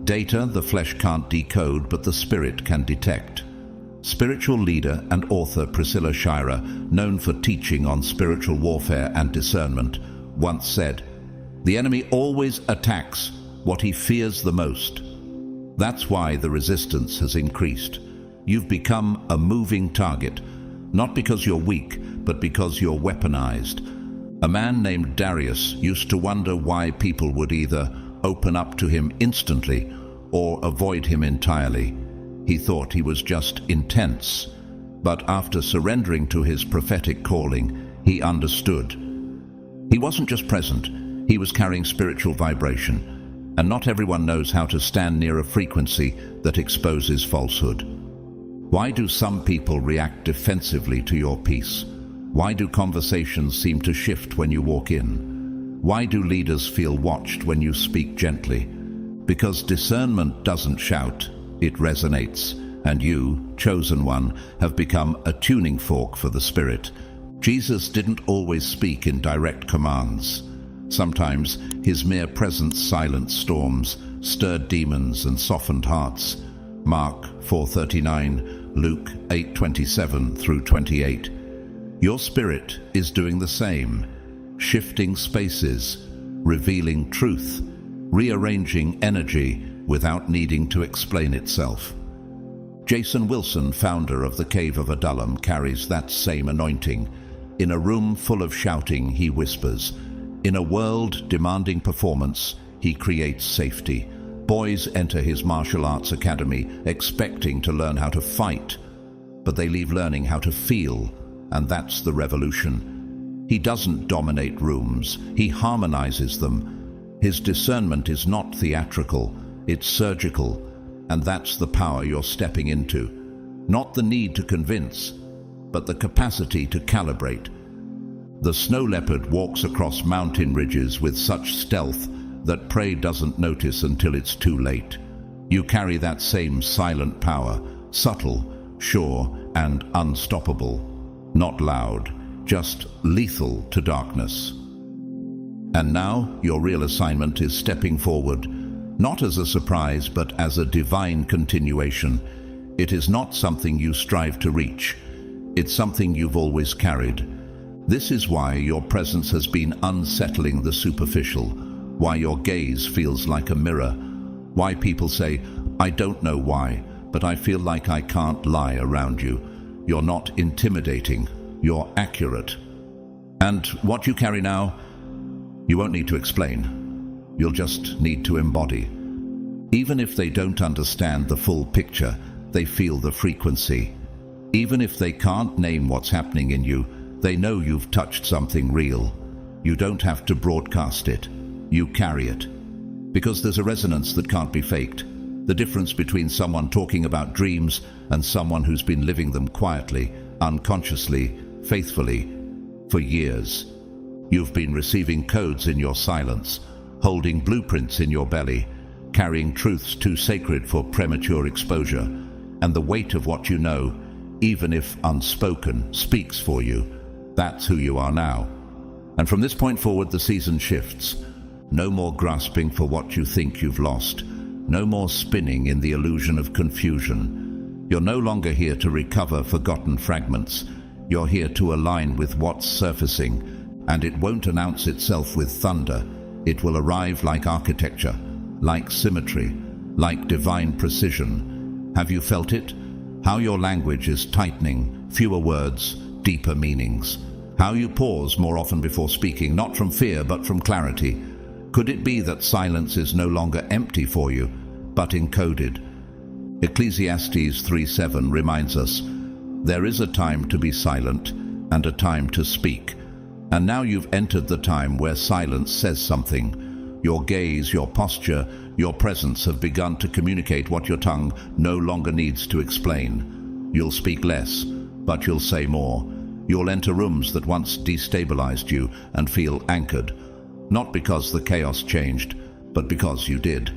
data the flesh can't decode but the spirit can detect. Spiritual leader and author Priscilla Shirer, known for teaching on spiritual warfare and discernment, once said, "The enemy always attacks what he fears the most." That's why the resistance has increased. You've become a moving target, not because you're weak, but because you're weaponized. A man named Darius used to wonder why people would either open up to him instantly or avoid him entirely. He thought he was just intense. But after surrendering to his prophetic calling, he understood. He wasn't just present, he was carrying spiritual vibration. And not everyone knows how to stand near a frequency that exposes falsehood. Why do some people react defensively to your peace? Why do conversations seem to shift when you walk in? Why do leaders feel watched when you speak gently? Because discernment doesn't shout, it resonates, and you, chosen one, have become a tuning fork for the Spirit. Jesus didn't always speak in direct commands. Sometimes his mere presence silenced storms, stirred demons and softened hearts. Mark 4:39, Luke 8:27 through 28. Your spirit is doing the same, shifting spaces, revealing truth, rearranging energy without needing to explain itself. Jason Wilson, founder of the Cave of Adullam, carries that same anointing. In a room full of shouting, he whispers. In a world demanding performance, he creates safety. Boys enter his martial arts academy expecting to learn how to fight, but they leave learning how to feel, and that's the revolution. He doesn't dominate rooms, he harmonizes them. His discernment is not theatrical, it's surgical, and that's the power you're stepping into. Not the need to convince, but the capacity to calibrate. The snow leopard walks across mountain ridges with such stealth that prey doesn't notice until it's too late. You carry that same silent power, subtle, sure, and unstoppable. Not loud, just lethal to darkness. And now your real assignment is stepping forward, not as a surprise, but as a divine continuation. It is not something you strive to reach. It's something you've always carried. This is why your presence has been unsettling the superficial, why your gaze feels like a mirror, why people say, "I don't know why, but I feel like I can't lie around you." You're not intimidating, you're accurate. And what you carry now, you won't need to explain. You'll just need to embody. Even if they don't understand the full picture, they feel the frequency. Even if they can't name what's happening in you, they know you've touched something real. You don't have to broadcast it. You carry it. Because there's a resonance that can't be faked. The difference between someone talking about dreams and someone who's been living them quietly, unconsciously, faithfully, for years. You've been receiving codes in your silence, holding blueprints in your belly, carrying truths too sacred for premature exposure, and the weight of what you know, even if unspoken, speaks for you. That's who you are now. And from this point forward, the season shifts. No more grasping for what you think you've lost. No more spinning in the illusion of confusion. You're no longer here to recover forgotten fragments. You're here to align with what's surfacing, and it won't announce itself with thunder. It will arrive like architecture, like symmetry, like divine precision. Have you felt it? How your language is tightening, fewer words, deeper meanings. How you pause more often before speaking, not from fear but from clarity. Could it be that silence is no longer empty for you, but encoded? Ecclesiastes 3:7 reminds us, there is a time to be silent and a time to speak. And now you've entered the time where silence says something. Your gaze, your posture, your presence have begun to communicate what your tongue no longer needs to explain. You'll speak less, but you'll say more. You'll enter rooms that once destabilized you and feel anchored, not because the chaos changed, but because you did.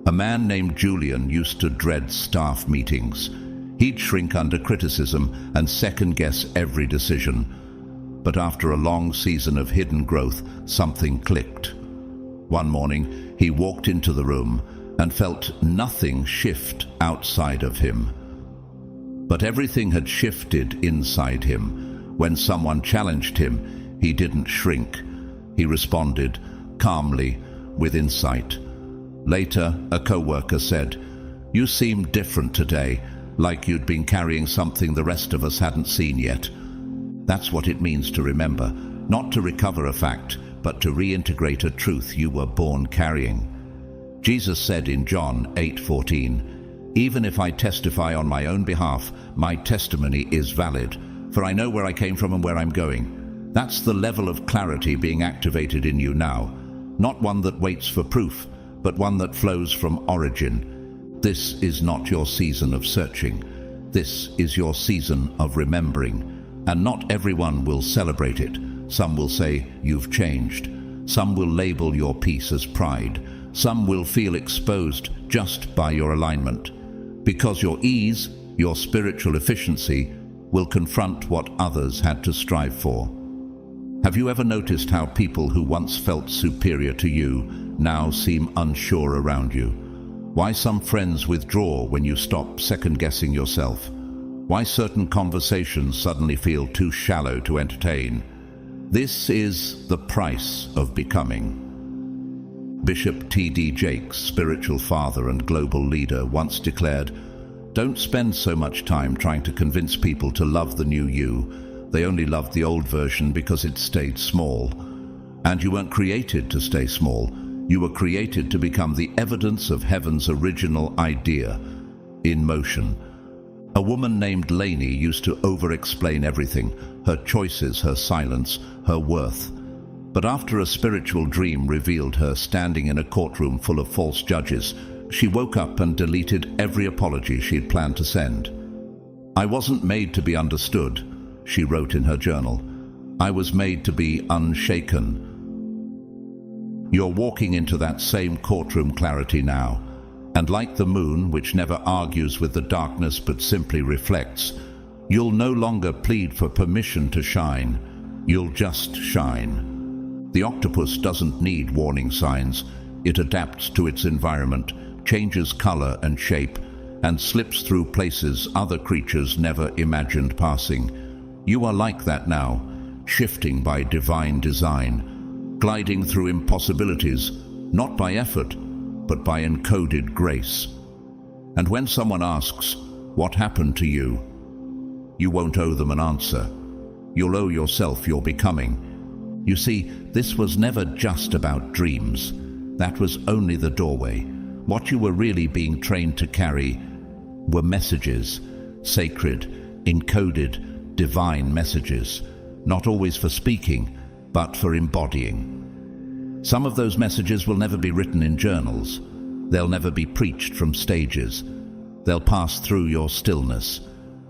A man named Julian used to dread staff meetings. He'd shrink under criticism and second-guess every decision. But after a long season of hidden growth, something clicked. One morning, he walked into the room and felt nothing shift outside of him. But everything had shifted inside him. When someone challenged him, he didn't shrink. He responded calmly, with insight. Later, a co-worker said, "You seem different today, like you'd been carrying something the rest of us hadn't seen yet." That's what it means to remember, not to recover a fact, but to reintegrate a truth you were born carrying. Jesus said in John 8:14, "Even if I testify on my own behalf, my testimony is valid, for I know where I came from and where I'm going." That's the level of clarity being activated in you now, not one that waits for proof, but one that flows from origin. This is not your season of searching. This is your season of remembering. And not everyone will celebrate it. Some will say, "You've changed." Some will label your peace as pride. Some will feel exposed just by your alignment. Because your ease, your spiritual efficiency, will confront what others had to strive for. Have you ever noticed how people who once felt superior to you now seem unsure around you? Why some friends withdraw when you stop second-guessing yourself? Why certain conversations suddenly feel too shallow to entertain? This is the price of becoming. Bishop T.D. Jakes, spiritual father and global leader, once declared, "Don't spend so much time trying to convince people to love the new you. They only loved the old version because it stayed small. And you weren't created to stay small. You were created to become the evidence of heaven's original idea, in motion." A woman named Lainey used to over-explain everything, her choices, her silence, her worth. But after a spiritual dream revealed her standing in a courtroom full of false judges, she woke up and deleted every apology she had planned to send. "I wasn't made to be understood," she wrote in her journal. "I was made to be unshaken." You're walking into that same courtroom clarity now. And like the moon, which never argues with the darkness but simply reflects, you'll no longer plead for permission to shine. You'll just shine. The octopus doesn't need warning signs. It adapts to its environment, changes color and shape, and slips through places other creatures never imagined passing. You are like that now, shifting by divine design, gliding through impossibilities, not by effort, but by encoded grace. And when someone asks, "What happened to you?" you won't owe them an answer. You'll owe yourself your becoming. You see, this was never just about dreams. That was only the doorway. What you were really being trained to carry were messages, sacred, encoded, divine messages, not always for speaking, but for embodying. Some of those messages will never be written in journals. They'll never be preached from stages. They'll pass through your stillness,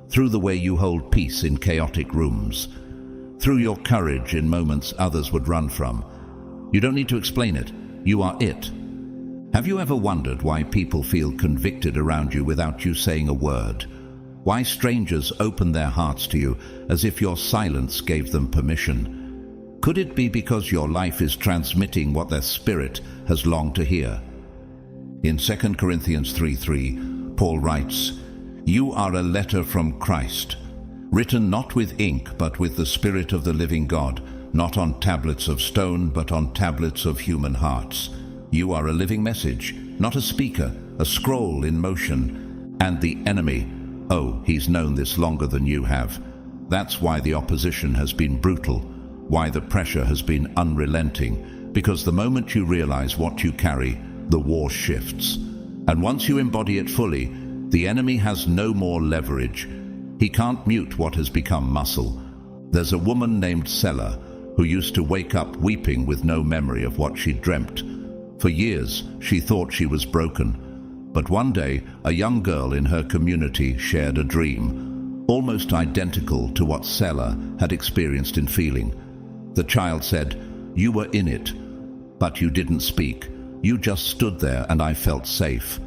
through the way you hold peace in chaotic rooms, through your courage in moments others would run from. You don't need to explain it. You are it. Have you ever wondered why people feel convicted around you without you saying a word? Why strangers open their hearts to you as if your silence gave them permission? Could it be because your life is transmitting what their spirit has longed to hear? In 2 Corinthians 3:3, Paul writes, You are a letter from Christ, written not with ink but with the Spirit of the living God, not on tablets of stone but on tablets of human hearts. You are a living message, not a speaker, a scroll in motion. And the enemy, oh, he's known this longer than you have. That's why the opposition has been brutal, why the pressure has been unrelenting, because the moment you realize what you carry, the war shifts. And once you embody it fully, the enemy has no more leverage. He can't mute what has become muscle. There's a woman named Selah who used to wake up weeping with no memory of what she dreamt. For years, she thought she was broken. But one day, a young girl in her community shared a dream, almost identical to what Selah had experienced in feeling. The child said, "You were in it, but you didn't speak. You just stood there and I felt safe."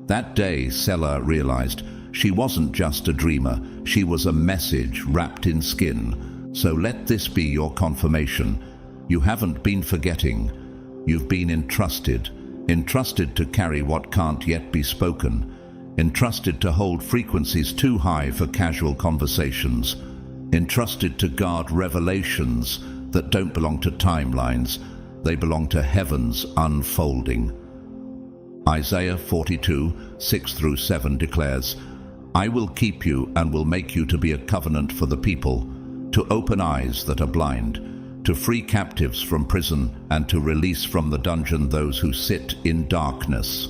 That day, Selah realized she wasn't just a dreamer, she was a message wrapped in skin. So let this be your confirmation. You haven't been forgetting. You've been entrusted to carry what can't yet be spoken, entrusted to hold frequencies too high for casual conversations, entrusted to guard revelations that don't belong to timelines, they belong to heaven's unfolding. Isaiah 42, 6-7 declares, "I will keep you and will make you to be a covenant for the people, to open eyes that are blind, to free captives from prison and to release from the dungeon those who sit in darkness."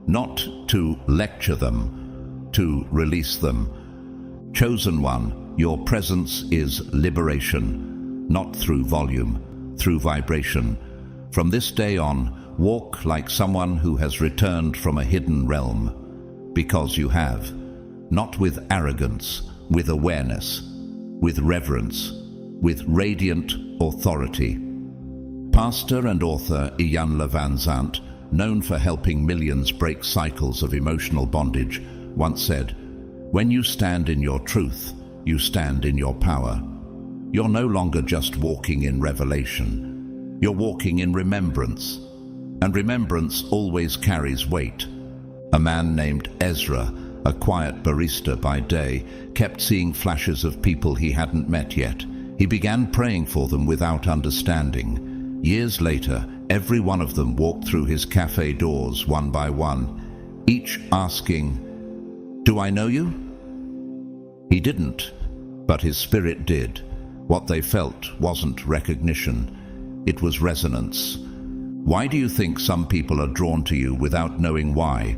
Not to lecture them, to release them. Chosen one, your presence is liberation, not through volume, through vibration. From this day on, walk like someone who has returned from a hidden realm, because you have, not with arrogance, with awareness, with reverence, with radiant authority. Pastor and author Iyanla Vanzant, known for helping millions break cycles of emotional bondage, once said, "When you stand in your truth, you stand in your power." You're no longer just walking in revelation. You're walking in remembrance. And remembrance always carries weight. A man named Ezra, a quiet barista by day, kept seeing flashes of people he hadn't met yet. He began praying for them without understanding. Years later, every one of them walked through his cafe doors one by one, each asking, "Do I know you?" He didn't, but his spirit did. What they felt wasn't recognition, it was resonance. Why do you think some people are drawn to you without knowing why?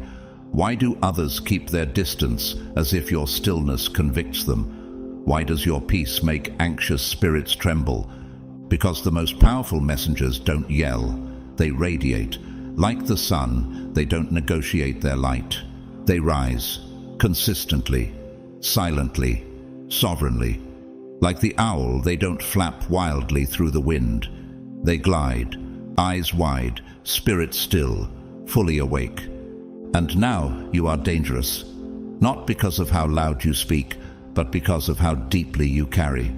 Why do others keep their distance as if your stillness convicts them? Why does your peace make anxious spirits tremble? Because the most powerful messengers don't yell, they radiate. Like the sun, they don't negotiate their light. They rise, consistently, silently, sovereignly. Like the owl, they don't flap wildly through the wind. They glide, eyes wide, spirit still, fully awake. And now you are dangerous, not because of how loud you speak, but because of how deeply you carry.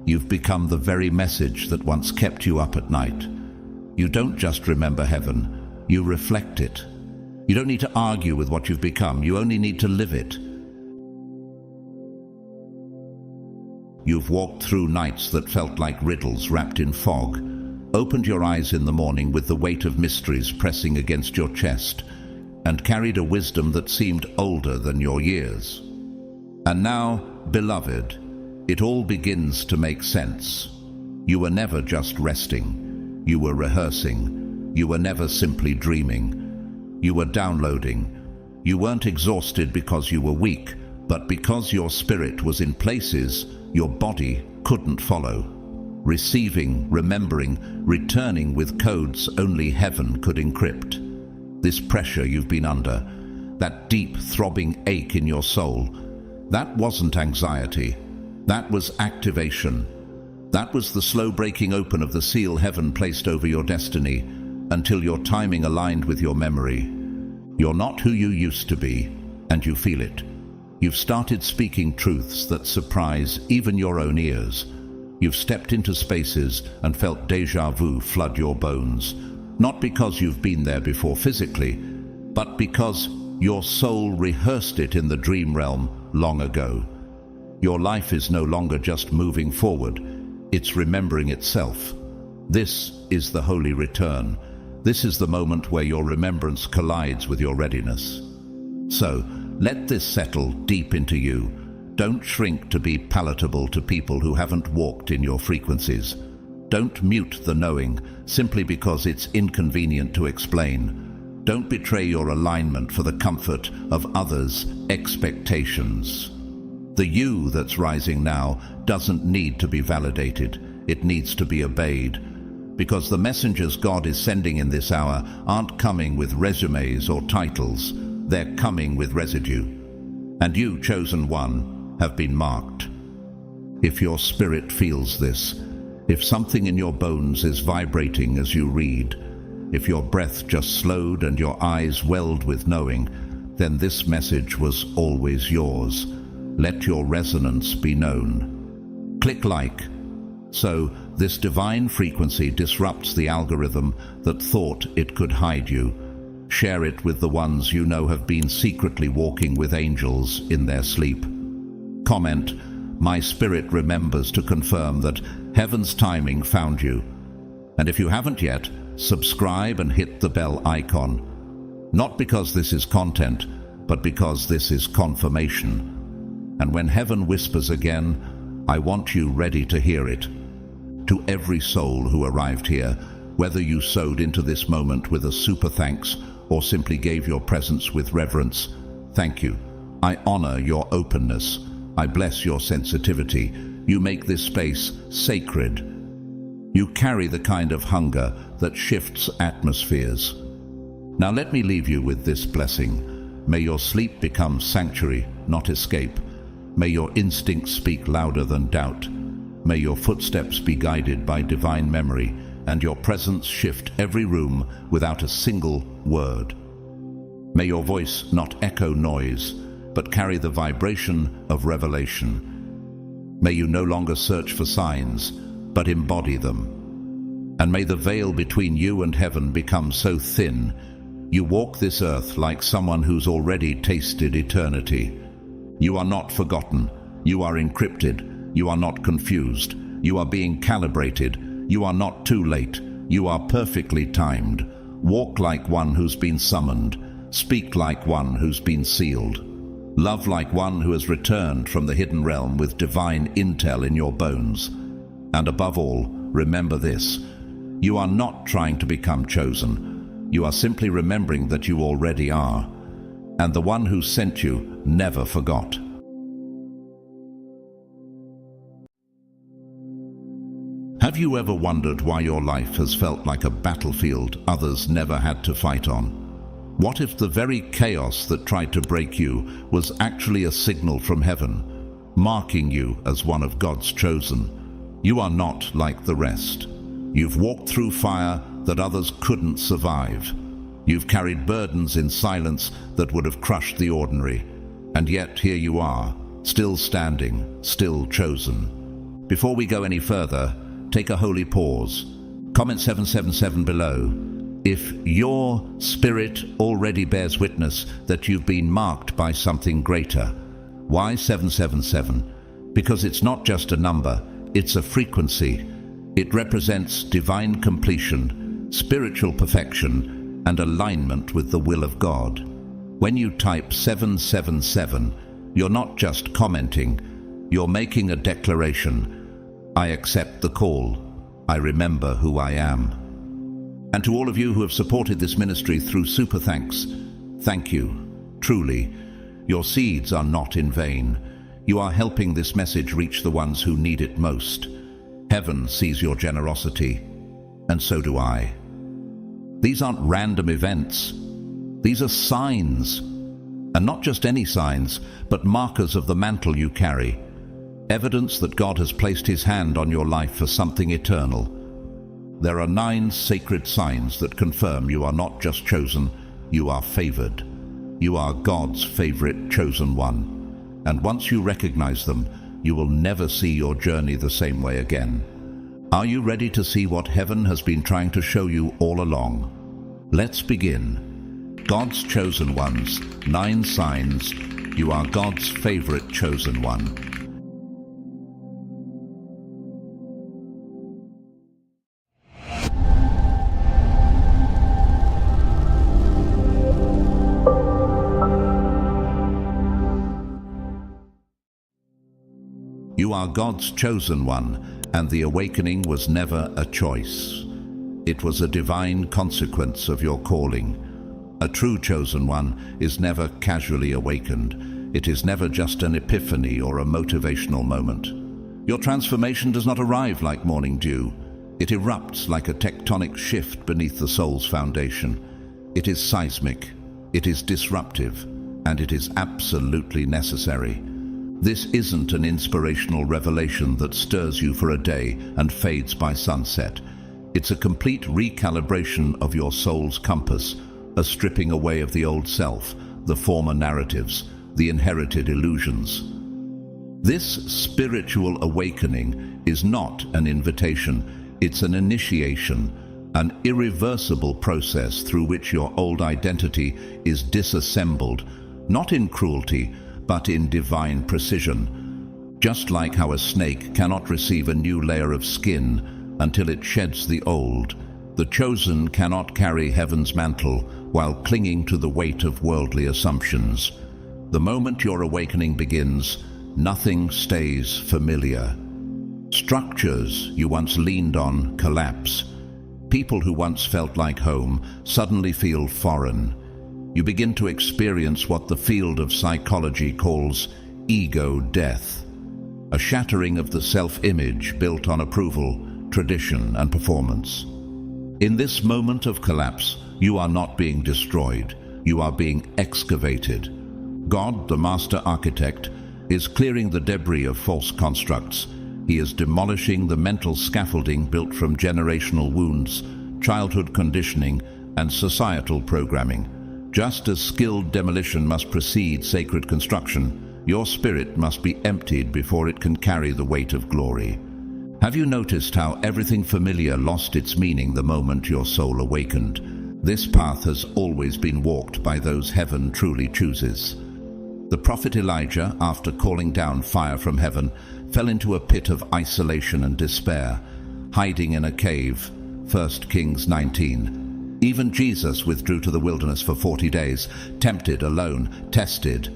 You've become the very message that once kept you up at night. You don't just remember heaven, you reflect it. You don't need to argue with what you've become, you only need to live it. You've walked through nights that felt like riddles wrapped in fog, opened your eyes in the morning with the weight of mysteries pressing against your chest, and carried a wisdom that seemed older than your years. And now, beloved, it all begins to make sense. You were never just resting. You were rehearsing. You were never simply dreaming. You were downloading. You weren't exhausted because you were weak, but because your spirit was in places your body couldn't follow. Receiving, remembering, returning with codes only heaven could encrypt. This pressure you've been under, that deep throbbing ache in your soul, that wasn't anxiety. That was activation. That was the slow breaking open of the seal heaven placed over your destiny until your timing aligned with your memory. You're not who you used to be, and you feel it. You've started speaking truths that surprise even your own ears. You've stepped into spaces and felt déjà vu flood your bones, not because you've been there before physically, but because your soul rehearsed it in the dream realm long ago. Your life is no longer just moving forward, it's remembering itself. This is the holy return. This is the moment where your remembrance collides with your readiness. So, let this settle deep into you. Don't shrink to be palatable to people who haven't walked in your frequencies. Don't mute the knowing simply because it's inconvenient to explain. Don't betray your alignment for the comfort of others' expectations. The you that's rising now doesn't need to be validated. It needs to be obeyed. Because the messengers God is sending in this hour aren't coming with resumes or titles. They're coming with residue. And you, chosen one, have been marked. If your spirit feels this, if something in your bones is vibrating as you read, if your breath just slowed and your eyes welled with knowing, then this message was always yours. Let your resonance be known. Click like. So, this divine frequency disrupts the algorithm that thought it could hide you. Share it with the ones you know have been secretly walking with angels in their sleep. Comment, "My spirit remembers to confirm that heaven's timing found you." And if you haven't yet, subscribe and hit the bell icon. Not because this is content, but because this is confirmation. And when heaven whispers again, I want you ready to hear it. To every soul who arrived here, whether you sowed into this moment with a super thanks or simply gave your presence with reverence, thank you. I honor your openness. I bless your sensitivity. You make this space sacred. You carry the kind of hunger that shifts atmospheres. Now let me leave you with this blessing. May your sleep become sanctuary, not escape. May your instincts speak louder than doubt. May your footsteps be guided by divine memory, and your presence shift every room without a single word. May your voice not echo noise, but carry the vibration of revelation. May you no longer search for signs, but embody them. And may the veil between you and heaven become so thin, you walk this earth like someone who's already tasted eternity. You are not forgotten. You are encrypted. You are not confused. You are being calibrated. You are not too late. You are perfectly timed. Walk like one who's been summoned. Speak like one who's been sealed. Love like one who has returned from the hidden realm with divine intel in your bones. And above all, remember this. You are not trying to become chosen. You are simply remembering that you already are. And the one who sent you never forgot. Have you ever wondered why your life has felt like a battlefield others never had to fight on? What if the very chaos that tried to break you was actually a signal from heaven, marking you as one of God's chosen? You are not like the rest. You've walked through fire that others couldn't survive. You've carried burdens in silence that would have crushed the ordinary. And yet here you are, still standing, still chosen. Before we go any further, take a holy pause. Comment 777 below. If your spirit already bears witness that you've been marked by something greater. Why 777? Because it's not just a number, it's a frequency. It represents divine completion, spiritual perfection, and alignment with the will of God. When you type 777, you're not just commenting, you're making a declaration. I accept the call. I remember who I am. And to all of you who have supported this ministry through super thanks, thank you. Truly, your seeds are not in vain. You are helping this message reach the ones who need it most. Heaven sees your generosity, and so do I. These aren't random events. These are signs. And not just any signs, but markers of the mantle you carry. Evidence that God has placed His hand on your life for something eternal. There are 9 sacred signs that confirm you are not just chosen, you are favored. You are God's favorite chosen one. And once you recognize them, you will never see your journey the same way again. Are you ready to see what heaven has been trying to show you all along? Let's begin. God's chosen ones, 9 signs you are God's favorite chosen one. You are God's chosen one, and the awakening was never a choice. It was a divine consequence of your calling. A true chosen one is never casually awakened. It is never just an epiphany or a motivational moment. Your transformation does not arrive like morning dew. It erupts like a tectonic shift beneath the soul's foundation. It is seismic, it is disruptive, and it is absolutely necessary. This isn't an inspirational revelation that stirs you for a day and fades by sunset. It's a complete recalibration of your soul's compass, a stripping away of the old self, the former narratives, the inherited illusions. This spiritual awakening is not an invitation, it's an initiation, an irreversible process through which your old identity is disassembled, not in cruelty, but in divine precision. Just like how a snake cannot receive a new layer of skin until it sheds the old, the chosen cannot carry heaven's mantle while clinging to the weight of worldly assumptions. The moment your awakening begins, nothing stays familiar. Structures you once leaned on collapse. People who once felt like home suddenly feel foreign. You begin to experience what the field of psychology calls ego death, a shattering of the self-image built on approval, tradition, and performance. In this moment of collapse, you are not being destroyed, you are being excavated. God, the master architect, is clearing the debris of false constructs. He is demolishing the mental scaffolding built from generational wounds, childhood conditioning, and societal programming. Just as skilled demolition must precede sacred construction, your spirit must be emptied before it can carry the weight of glory. Have you noticed how everything familiar lost its meaning the moment your soul awakened? This path has always been walked by those heaven truly chooses. The prophet Elijah, after calling down fire from heaven, fell into a pit of isolation and despair, hiding in a cave, 1 Kings 19. Even Jesus withdrew to the wilderness for 40 days, tempted, alone, tested.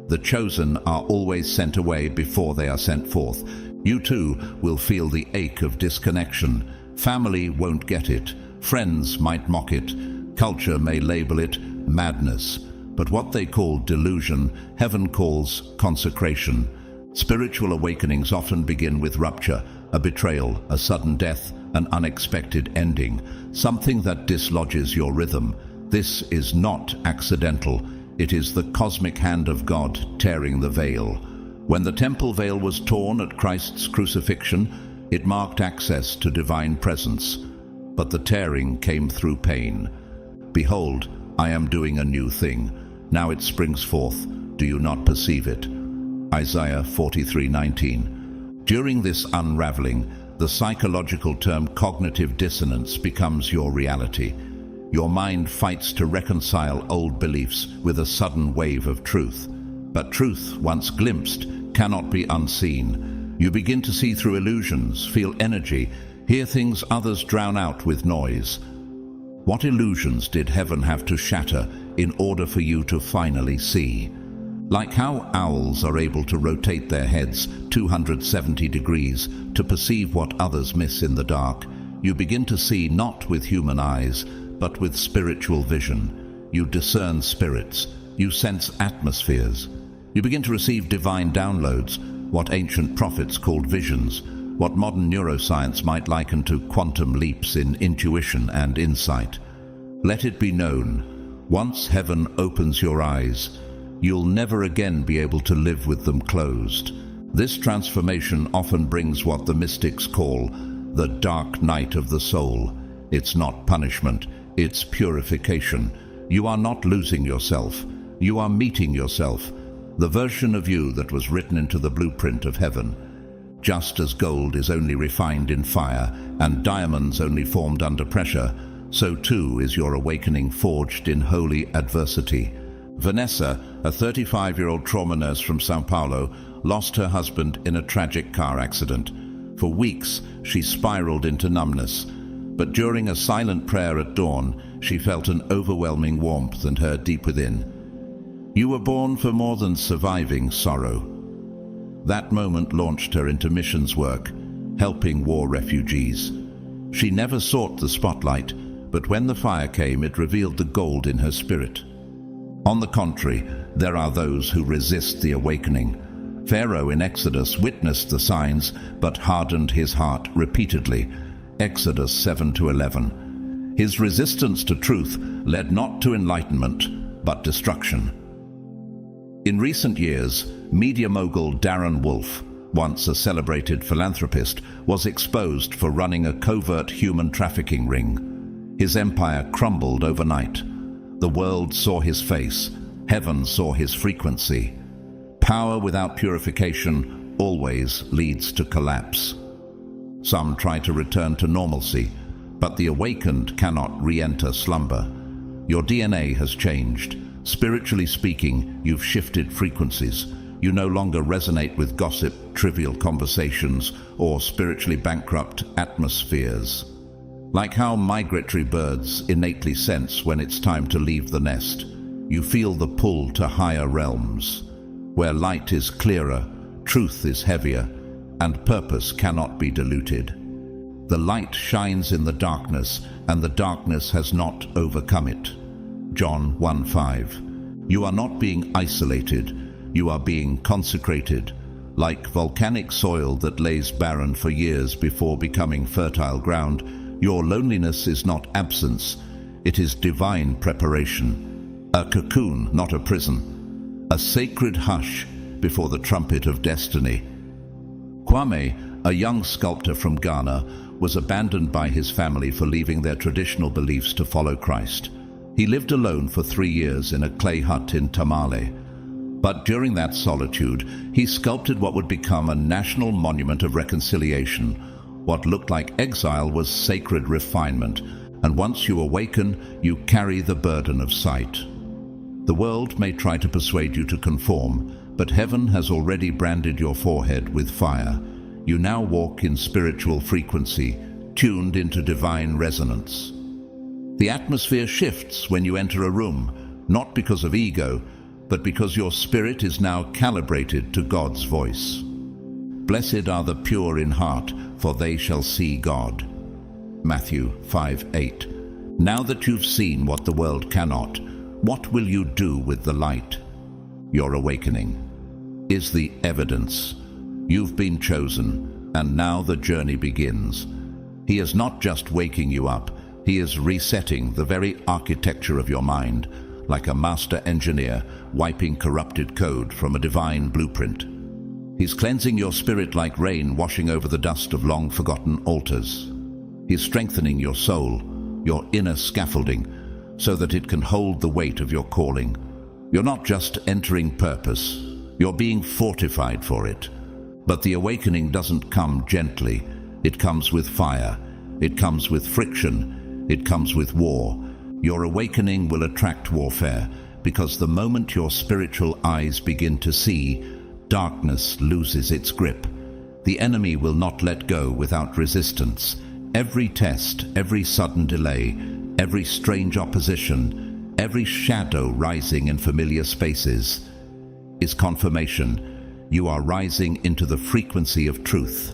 The chosen are always sent away before they are sent forth. You too will feel the ache of disconnection. Family won't get it. Friends might mock it. Culture may label it madness. But what they call delusion, heaven calls consecration. Spiritual awakenings often begin with rupture, a betrayal, a sudden death, an unexpected ending, something that dislodges your rhythm. This is not accidental. It is the cosmic hand of God tearing the veil. When the temple veil was torn at Christ's crucifixion, it marked access to divine presence. But the tearing came through pain. Behold, I am doing a new thing. Now it springs forth. Do you not perceive it? Isaiah 43:19. During this unraveling, the psychological term cognitive dissonance becomes your reality. Your mind fights to reconcile old beliefs with a sudden wave of truth. But truth, once glimpsed, cannot be unseen. You begin to see through illusions, feel energy, hear things others drown out with noise. What illusions did heaven have to shatter in order for you to finally see? Like how owls are able to rotate their heads 270 degrees to perceive what others miss in the dark, you begin to see not with human eyes, but with spiritual vision. You discern spirits. You sense atmospheres. You begin to receive divine downloads, what ancient prophets called visions, what modern neuroscience might liken to quantum leaps in intuition and insight. Let it be known, once heaven opens your eyes, you'll never again be able to live with them closed. This transformation often brings what the mystics call the dark night of the soul. It's not punishment, it's purification. You are not losing yourself, you are meeting yourself, the version of you that was written into the blueprint of heaven. Just as gold is only refined in fire and diamonds only formed under pressure, so too is your awakening forged in holy adversity. Vanessa, a 35-year-old trauma nurse from Sao Paulo, lost her husband in a tragic car accident. For weeks, she spiraled into numbness, but during a silent prayer at dawn, she felt an overwhelming warmth and heard deep within, "You were born for more than surviving sorrow." That moment launched her into missions work, helping war refugees. She never sought the spotlight, but when the fire came, it revealed the gold in her spirit. On the contrary, there are those who resist the awakening. Pharaoh in Exodus witnessed the signs, but hardened his heart repeatedly. Exodus 7-11. His resistance to truth led not to enlightenment, but destruction. In recent years, media mogul Darren Wolf, once a celebrated philanthropist, was exposed for running a covert human trafficking ring. His empire crumbled overnight. The world saw his face. Heaven saw his frequency. Power without purification always leads to collapse. Some try to return to normalcy, but the awakened cannot re-enter slumber. Your DNA has changed. Spiritually speaking, you've shifted frequencies. You no longer resonate with gossip, trivial conversations, or spiritually bankrupt atmospheres. Like how migratory birds innately sense when it's time to leave the nest, you feel the pull to higher realms, where light is clearer, truth is heavier, and purpose cannot be diluted. The light shines in the darkness, and the darkness has not overcome it. John 1:5. You are not being isolated, you are being consecrated. Like volcanic soil that lays barren for years before becoming fertile ground, your loneliness is not absence, it is divine preparation. A cocoon, not a prison. A sacred hush before the trumpet of destiny. Kwame, a young sculptor from Ghana, was abandoned by his family for leaving their traditional beliefs to follow Christ. He lived alone for 3 years in a clay hut in Tamale. But during that solitude, he sculpted what would become a national monument of reconciliation. What looked like exile was sacred refinement, and once you awaken, you carry the burden of sight. The world may try to persuade you to conform, but heaven has already branded your forehead with fire. You now walk in spiritual frequency, tuned into divine resonance. The atmosphere shifts when you enter a room, not because of ego, but because your spirit is now calibrated to God's voice. Blessed are the pure in heart, for they shall see God. Matthew 5:8. Now that you've seen what the world cannot, what will you do with the light? Your awakening is the evidence. You've been chosen, and now the journey begins. He is not just waking you up, he is resetting the very architecture of your mind, like a master engineer wiping corrupted code from a divine blueprint. He's cleansing your spirit like rain washing over the dust of long-forgotten altars. He's strengthening your soul, your inner scaffolding, so that it can hold the weight of your calling. You're not just entering purpose, you're being fortified for it. But the awakening doesn't come gently. It comes with fire. It comes with friction. It comes with war. Your awakening will attract warfare, because the moment your spiritual eyes begin to see, darkness loses its grip. The enemy will not let go without resistance. Every test, every sudden delay, every strange opposition, every shadow rising in familiar spaces is confirmation. You are rising into the frequency of truth.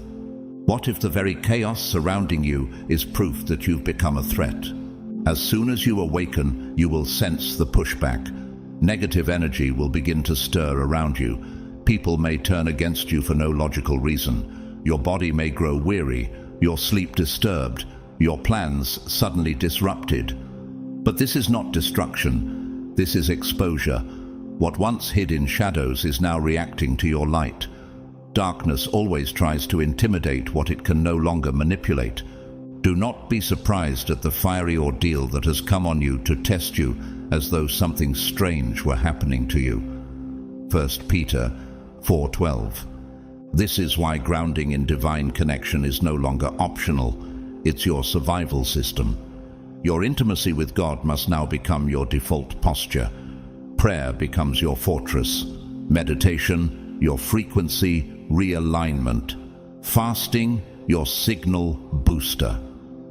What if the very chaos surrounding you is proof that you've become a threat? As soon as you awaken, you will sense the pushback. Negative energy will begin to stir around you. People may turn against you for no logical reason. Your body may grow weary, your sleep disturbed, your plans suddenly disrupted. But this is not destruction. This is exposure. What once hid in shadows is now reacting to your light. Darkness always tries to intimidate what it can no longer manipulate. Do not be surprised at the fiery ordeal that has come on you to test you as though something strange were happening to you. 1 Peter 4:12. This is why grounding in divine connection is no longer optional. It's your survival system. Your intimacy with God must now become your default posture. Prayer becomes your fortress. Meditation, your frequency realignment. Fasting, your signal booster.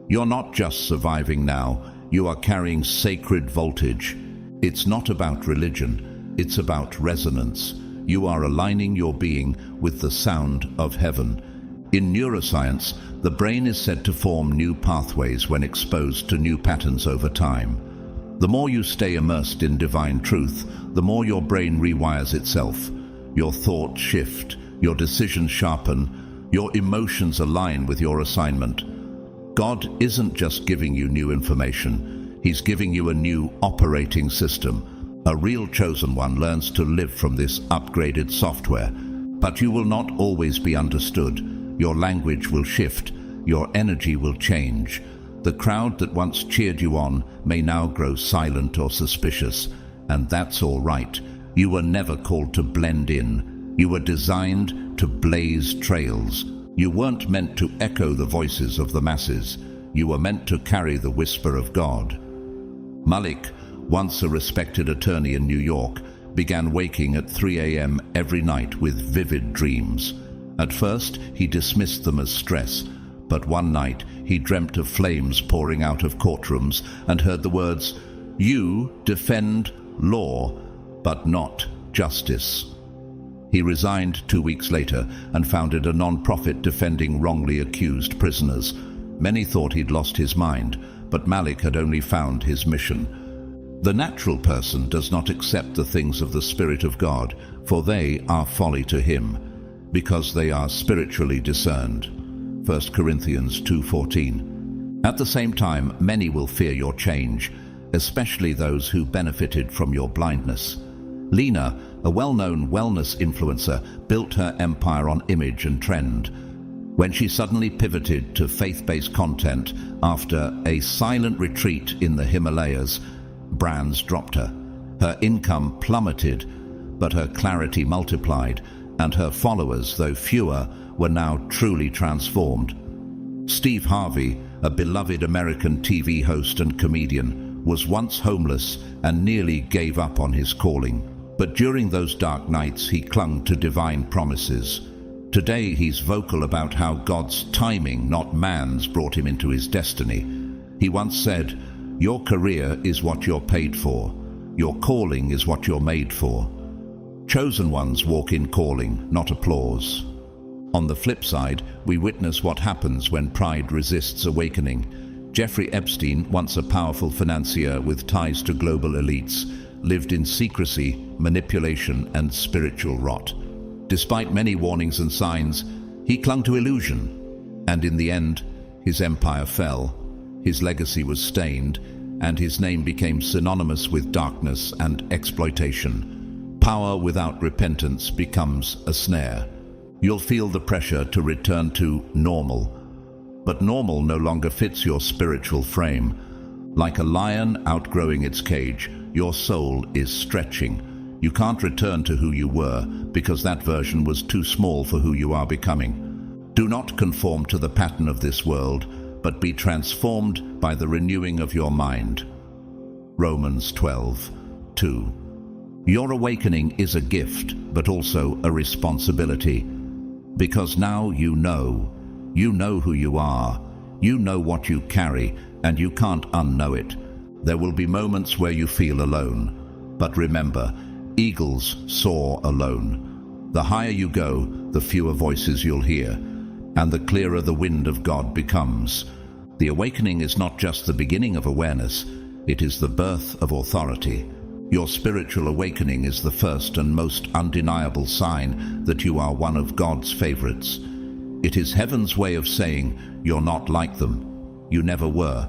You're not just surviving now, you are carrying sacred voltage. It's not about religion, it's about resonance. You are aligning your being with the sound of heaven. In neuroscience, the brain is said to form new pathways when exposed to new patterns over time. The more you stay immersed in divine truth, the more your brain rewires itself. Your thoughts shift, your decisions sharpen, your emotions align with your assignment. God isn't just giving you new information, He's giving you a new operating system. A real chosen one learns to live from this upgraded software. But you will not always be understood. Your language will shift, your energy will change. The crowd that once cheered you on may now grow silent or suspicious, and that's all right. You were never called to blend in. You were designed to blaze trails. You weren't meant to echo the voices of the masses. You were meant to carry the whisper of God. Malik, once a respected attorney in New York, began waking at 3 a.m. every night with vivid dreams. At first, he dismissed them as stress, but one night he dreamt of flames pouring out of courtrooms and heard the words, "You defend law, but not justice." He resigned 2 weeks later and founded a non-profit defending wrongly accused prisoners. Many thought he'd lost his mind, but Malik had only found his mission. The natural person does not accept the things of the Spirit of God, for they are folly to him, because they are spiritually discerned. 1 Corinthians 2:14. At the same time, many will fear your change, especially those who benefited from your blindness. Lena, a well-known wellness influencer, built her empire on image and trend. When she suddenly pivoted to faith-based content after a silent retreat in the Himalayas, brands dropped her. Her income plummeted, but her clarity multiplied, and her followers, though fewer, were now truly transformed. Steve Harvey, a beloved American TV host and comedian, was once homeless and nearly gave up on his calling. But during those dark nights, he clung to divine promises. Today, he's vocal about how God's timing, not man's, brought him into his destiny. He once said, "Your career is what you're paid for. Your calling is what you're made for." Chosen ones walk in calling, not applause. On the flip side, we witness what happens when pride resists awakening. Jeffrey Epstein, once a powerful financier with ties to global elites, lived in secrecy, manipulation, and spiritual rot. Despite many warnings and signs, he clung to illusion, and in the end, his empire fell. His legacy was stained, and his name became synonymous with darkness and exploitation. Power without repentance becomes a snare. You'll feel the pressure to return to normal, but normal no longer fits your spiritual frame. Like a lion outgrowing its cage, your soul is stretching. You can't return to who you were because that version was too small for who you are becoming. Do not conform to the pattern of this world, but be transformed by the renewing of your mind. Romans 12:2. Your awakening is a gift, but also a responsibility. Because now you know who you are, you know what you carry, and you can't unknow it. There will be moments where you feel alone, but remember, eagles soar alone. The higher you go, the fewer voices you'll hear, and the clearer the wind of God becomes. The awakening is not just the beginning of awareness, it is the birth of authority. Your spiritual awakening is the first and most undeniable sign that you are one of God's favorites. It is heaven's way of saying, you're not like them. You never were.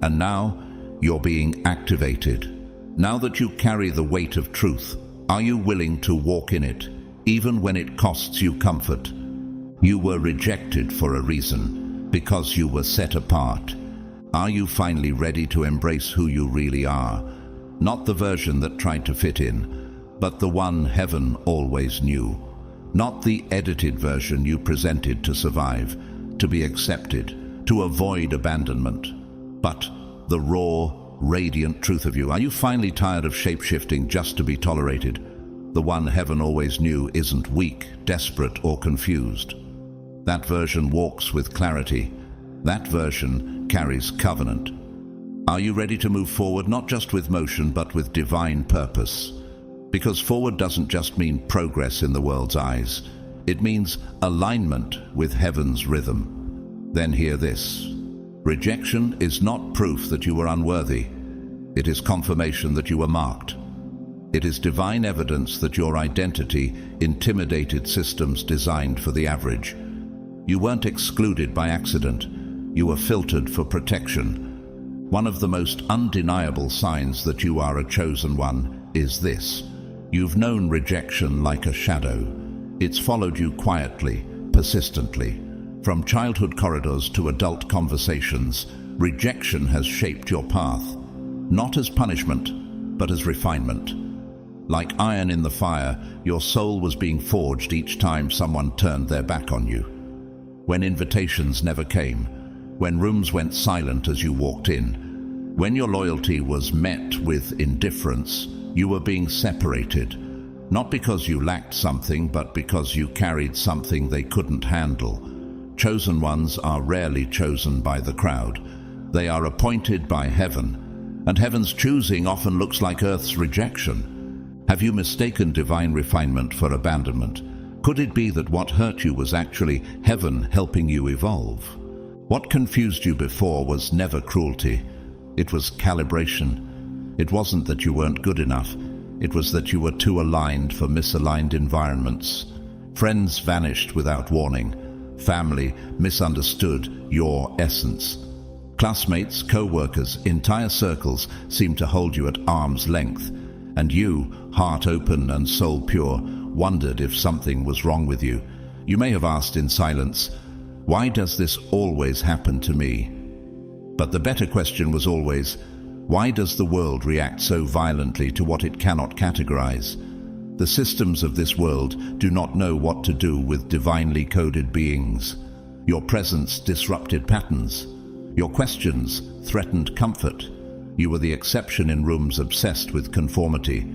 And now, you're being activated. Now that you carry the weight of truth, are you willing to walk in it, even when it costs you comfort? You were rejected for a reason, because you were set apart. Are you finally ready to embrace who you really are? Not the version that tried to fit in, but the one heaven always knew. Not the edited version you presented to survive, to be accepted, to avoid abandonment, but the raw, radiant truth of you? Are you finally tired of shape-shifting just to be tolerated? The one heaven always knew isn't weak, desperate, or confused. That version walks with clarity. That version carries covenant. Are you ready to move forward, not just with motion, but with divine purpose? Because forward doesn't just mean progress in the world's eyes. It means alignment with heaven's rhythm. Then hear this. Rejection is not proof that you were unworthy. It is confirmation that you were marked. It is divine evidence that your identity intimidated systems designed for the average. You weren't excluded by accident. You were filtered for protection. One of the most undeniable signs that you are a chosen one is this. You've known rejection like a shadow. It's followed you quietly, persistently. From childhood corridors to adult conversations, rejection has shaped your path, not as punishment, but as refinement. Like iron in the fire, your soul was being forged each time someone turned their back on you. When invitations never came, when rooms went silent as you walked in, when your loyalty was met with indifference, you were being separated, not because you lacked something, but because you carried something they couldn't handle. Chosen ones are rarely chosen by the crowd. They are appointed by heaven, and heaven's choosing often looks like earth's rejection. Have you mistaken divine refinement for abandonment? Could it be that what hurt you was actually heaven helping you evolve? What confused you before was never cruelty. It was calibration. It wasn't that you weren't good enough. It was that you were too aligned for misaligned environments. Friends vanished without warning. Family misunderstood your essence. Classmates, co-workers, entire circles seemed to hold you at arm's length. And you, heart open and soul pure, wondered if something was wrong with you. You may have asked in silence, why does this always happen to me? But the better question was always, why does the world react so violently to what it cannot categorize? The systems of this world do not know what to do with divinely coded beings. Your presence disrupted patterns. Your questions threatened comfort. You were the exception in rooms obsessed with conformity.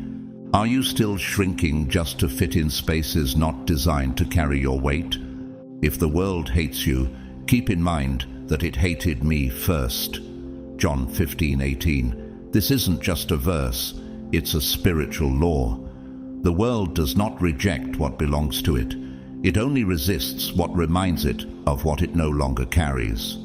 Are you still shrinking just to fit in spaces not designed to carry your weight? If the world hates you, keep in mind that it hated me first. John 15:18. This isn't just a verse, it's a spiritual law. The world does not reject what belongs to it. It only resists what reminds it of what it no longer carries.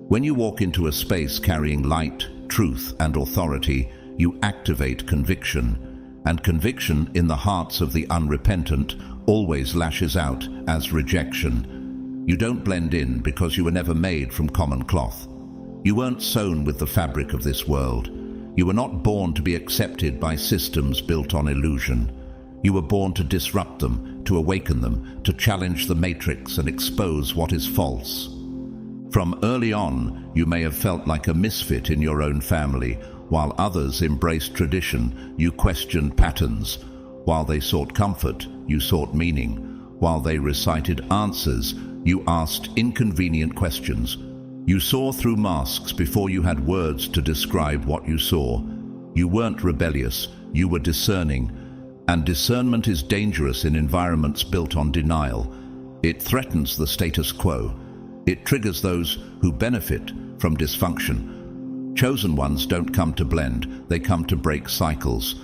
When you walk into a space carrying light, truth, and authority, you activate conviction. And conviction in the hearts of the unrepentant always lashes out as rejection. You don't blend in because you were never made from common cloth. You weren't sewn with the fabric of this world. You were not born to be accepted by systems built on illusion. You were born to disrupt them, to awaken them, to challenge the matrix and expose what is false. From early on, you may have felt like a misfit in your own family. While others embraced tradition, you questioned patterns. While they sought comfort, you sought meaning. While they recited answers, you asked inconvenient questions. You saw through masks before you had words to describe what you saw. You weren't rebellious, you were discerning. And discernment is dangerous in environments built on denial. It threatens the status quo. It triggers those who benefit from dysfunction. Chosen ones don't come to blend, they come to break cycles.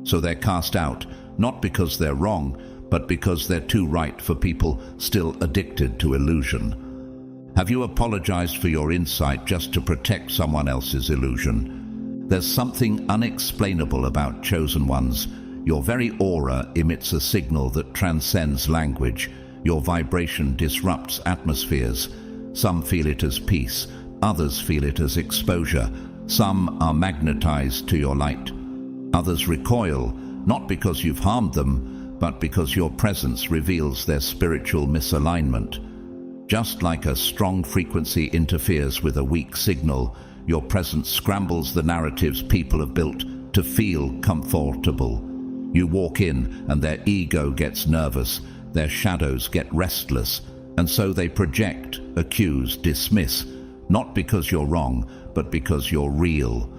So they're cast out, not because they're wrong, but because they're too right for people still addicted to illusion. Have you apologized for your insight just to protect someone else's illusion? There's something unexplainable about chosen ones. Your very aura emits a signal that transcends language. Your vibration disrupts atmospheres. Some feel it as peace, others feel it as exposure. Some are magnetized to your light. Others recoil, not because you've harmed them, but because your presence reveals their spiritual misalignment. Just like a strong frequency interferes with a weak signal, your presence scrambles the narratives people have built to feel comfortable. You walk in and their ego gets nervous, their shadows get restless, and so they project, accuse, dismiss, not because you're wrong, but because you're real.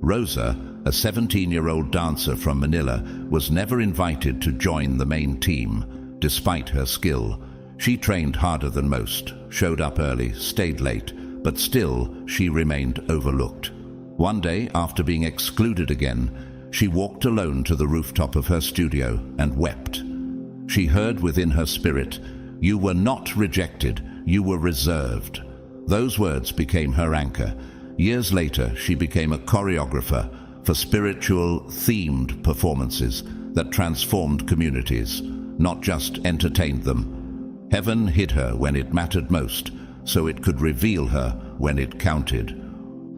Rosa, a 17-year-old dancer from Manila, was never invited to join the main team, despite her skill. She trained harder than most, showed up early, stayed late, but still she remained overlooked. One day, after being excluded again, she walked alone to the rooftop of her studio and wept. She heard within her spirit, "You were not rejected, you were reserved." Those words became her anchor. Years later, she became a choreographer for spiritual, themed performances that transformed communities, not just entertained them. Heaven hid her when it mattered most, so it could reveal her when it counted.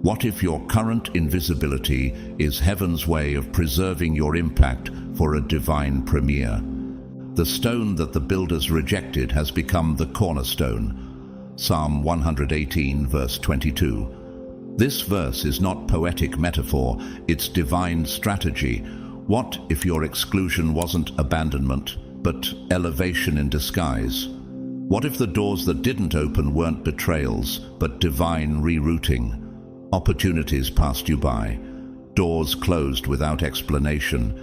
What if your current invisibility is heaven's way of preserving your impact for a divine premiere? The stone that the builders rejected has become the cornerstone. Psalm 118, verse 22. This verse is not poetic metaphor, it's divine strategy. What if your exclusion wasn't abandonment, but elevation in disguise? What if the doors that didn't open weren't betrayals, but divine rerouting? Opportunities passed you by, doors closed without explanation.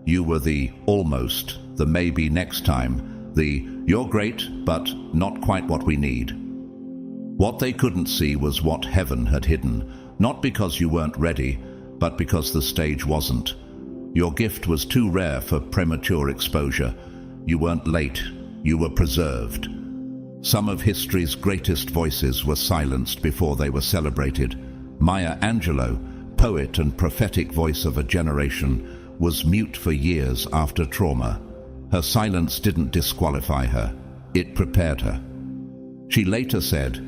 You were the almost, the maybe next time, the you're great, but not quite what we need. What they couldn't see was what heaven had hidden, not because you weren't ready, but because the stage wasn't. Your gift was too rare for premature exposure. You weren't late, you were preserved. Some of history's greatest voices were silenced before they were celebrated. Maya Angelou, poet and prophetic voice of a generation, was mute for years after trauma. Her silence didn't disqualify her, it prepared her. She later said,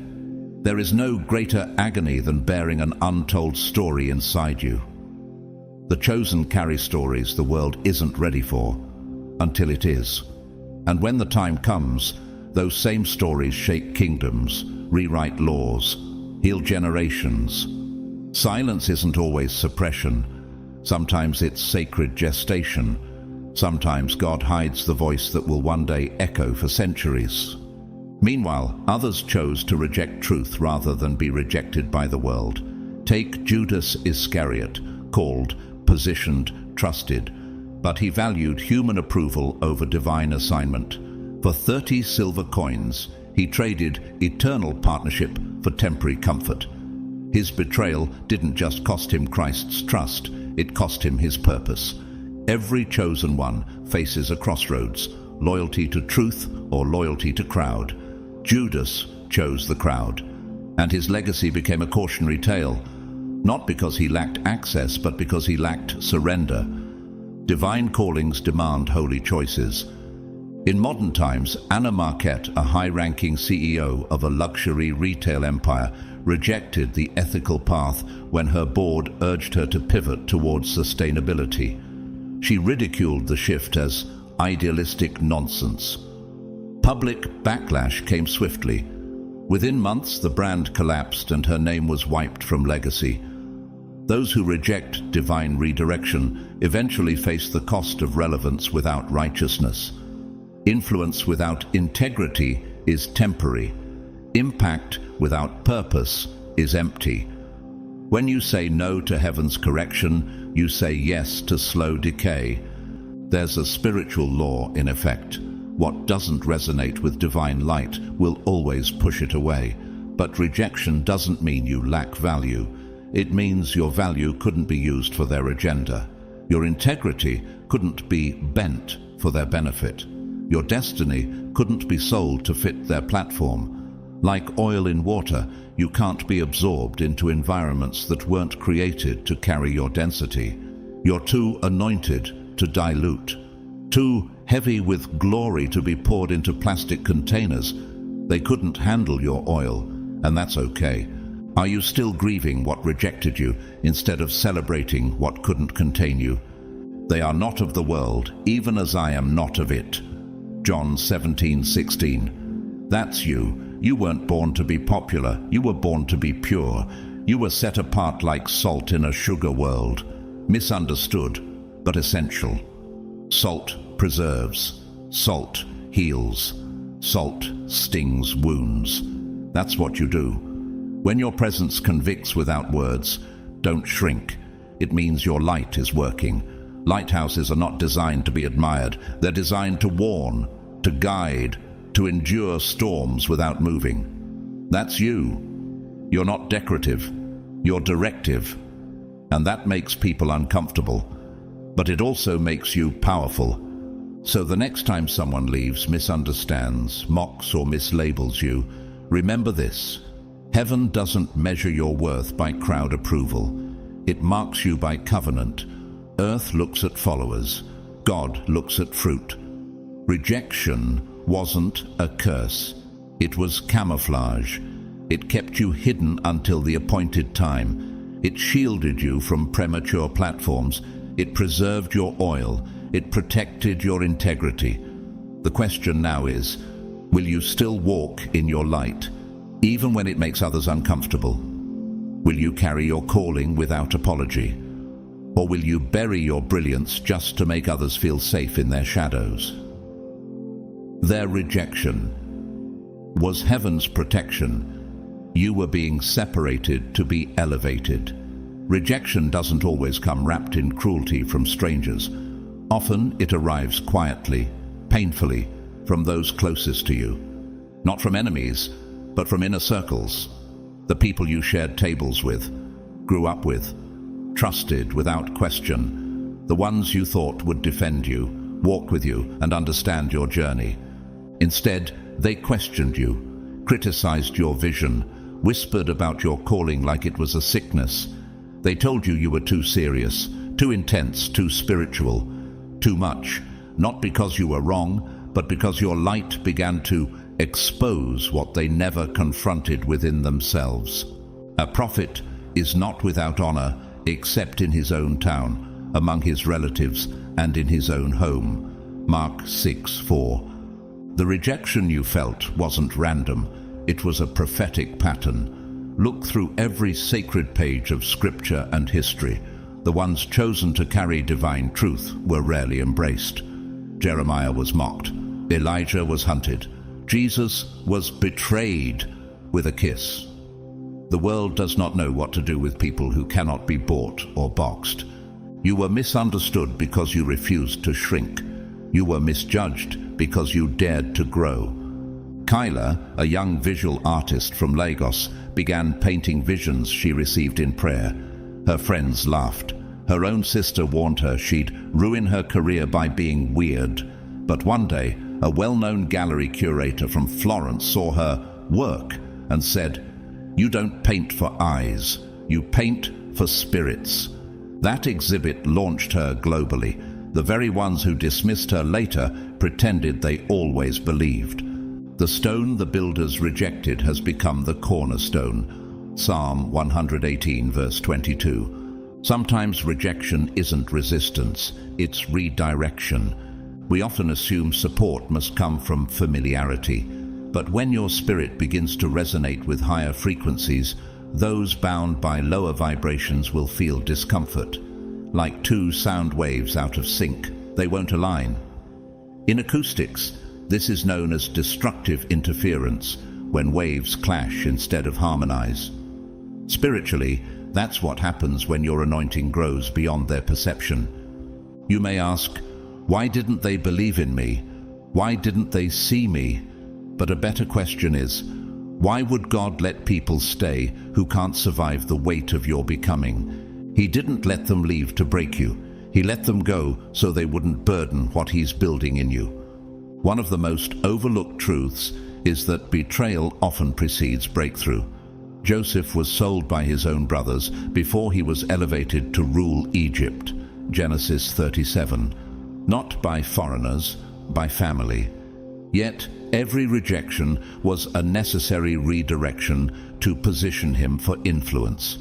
"There is no greater agony than bearing an untold story inside you." The chosen carry stories the world isn't ready for, until it is. And when the time comes, those same stories shake kingdoms, rewrite laws, heal generations. Silence isn't always suppression. Sometimes it's sacred gestation. Sometimes God hides the voice that will one day echo for centuries. Meanwhile, others chose to reject truth rather than be rejected by the world. Take Judas Iscariot, called, positioned, trusted, but he valued human approval over divine assignment. For 30 silver coins, he traded eternal partnership for temporary comfort. His betrayal didn't just cost him Christ's trust, it cost him his purpose. Every chosen one faces a crossroads, loyalty to truth or loyalty to crowd. Judas chose the crowd, and his legacy became a cautionary tale, not because he lacked access, but because he lacked surrender. Divine callings demand holy choices. In modern times, Anna Marquette, a high-ranking CEO of a luxury retail empire, rejected the ethical path when her board urged her to pivot towards sustainability. She ridiculed the shift as idealistic nonsense. Public backlash came swiftly. Within months, the brand collapsed and her name was wiped from legacy. Those who reject divine redirection eventually face the cost of relevance without righteousness. Influence without integrity is temporary. Impact without purpose is empty. When you say no to heaven's correction, you say yes to slow decay. There's a spiritual law in effect. What doesn't resonate with divine light will always push it away. But rejection doesn't mean you lack value. It means your value couldn't be used for their agenda. Your integrity couldn't be bent for their benefit. Your destiny couldn't be sold to fit their platform. Like oil in water, you can't be absorbed into environments that weren't created to carry your density. You're too anointed to dilute, too heavy with glory to be poured into plastic containers. They couldn't handle your oil, and that's okay. Are you still grieving what rejected you instead of celebrating what couldn't contain you? They are not of the world, even as I am not of it. John 17:16. That's you. You weren't born to be popular. You were born to be pure. You were set apart like salt in a sugar world. Misunderstood, but essential. Salt preserves. Salt heals. Salt stings wounds. That's what you do. When your presence convicts without words, don't shrink. It means your light is working. Lighthouses are not designed to be admired. They're designed to warn, to guide, to endure storms without moving. That's you. You're not decorative. You're directive. And that makes people uncomfortable. But it also makes you powerful. So the next time someone leaves, misunderstands, mocks or mislabels you, remember this. Heaven doesn't measure your worth by crowd approval. It marks you by covenant. Earth looks at followers. God looks at fruit. Rejection wasn't a curse. It was camouflage. It kept you hidden until the appointed time. It shielded you from premature platforms. It preserved your oil. It protected your integrity. The question now is, will you still walk in your light, even when it makes others uncomfortable? Will you carry your calling without apology? Or will you bury your brilliance just to make others feel safe in their shadows? Their rejection was heaven's protection. You were being separated to be elevated. Rejection doesn't always come wrapped in cruelty from strangers. Often it arrives quietly, painfully, from those closest to you. Not from enemies, but from inner circles. The people you shared tables with, grew up with, trusted without question. The ones you thought would defend you, walk with you, and understand your journey. Instead, they questioned you, criticized your vision, whispered about your calling like it was a sickness. They told you were too serious, too intense, too spiritual, too much, not because you were wrong, but because your light began to expose what they never confronted within themselves. A prophet is not without honor except in his own town, among his relatives, and in his own home. Mark 6:4. The rejection you felt wasn't random. It was a prophetic pattern. Look through every sacred page of scripture and history. The ones chosen to carry divine truth were rarely embraced. Jeremiah was mocked. Elijah was hunted. Jesus was betrayed with a kiss. The world does not know what to do with people who cannot be bought or boxed. You were misunderstood because you refused to shrink. You were misjudged because you dared to grow. Kyla, a young visual artist from Lagos, began painting visions she received in prayer. Her friends laughed. Her own sister warned her she'd ruin her career by being weird. But one day, a well-known gallery curator from Florence saw her work and said, "You don't paint for eyes, you paint for spirits." That exhibit launched her globally. The very ones who dismissed her later pretended they always believed. The stone the builders rejected has become the cornerstone. Psalm 118, verse 22. Sometimes rejection isn't resistance, it's redirection. We often assume support must come from familiarity. But when your spirit begins to resonate with higher frequencies, those bound by lower vibrations will feel discomfort. Like two sound waves out of sync, they won't align. In acoustics, this is known as destructive interference, when waves clash instead of harmonize. Spiritually, that's what happens when your anointing grows beyond their perception. You may ask, why didn't they believe in me? Why didn't they see me? But a better question is, why would God let people stay who can't survive the weight of your becoming? He didn't let them leave to break you. He let them go so they wouldn't burden what He's building in you. One of the most overlooked truths is that betrayal often precedes breakthrough. Joseph was sold by his own brothers before he was elevated to rule Egypt. Genesis 37. Not by foreigners, by family. Yet, every rejection was a necessary redirection to position him for influence.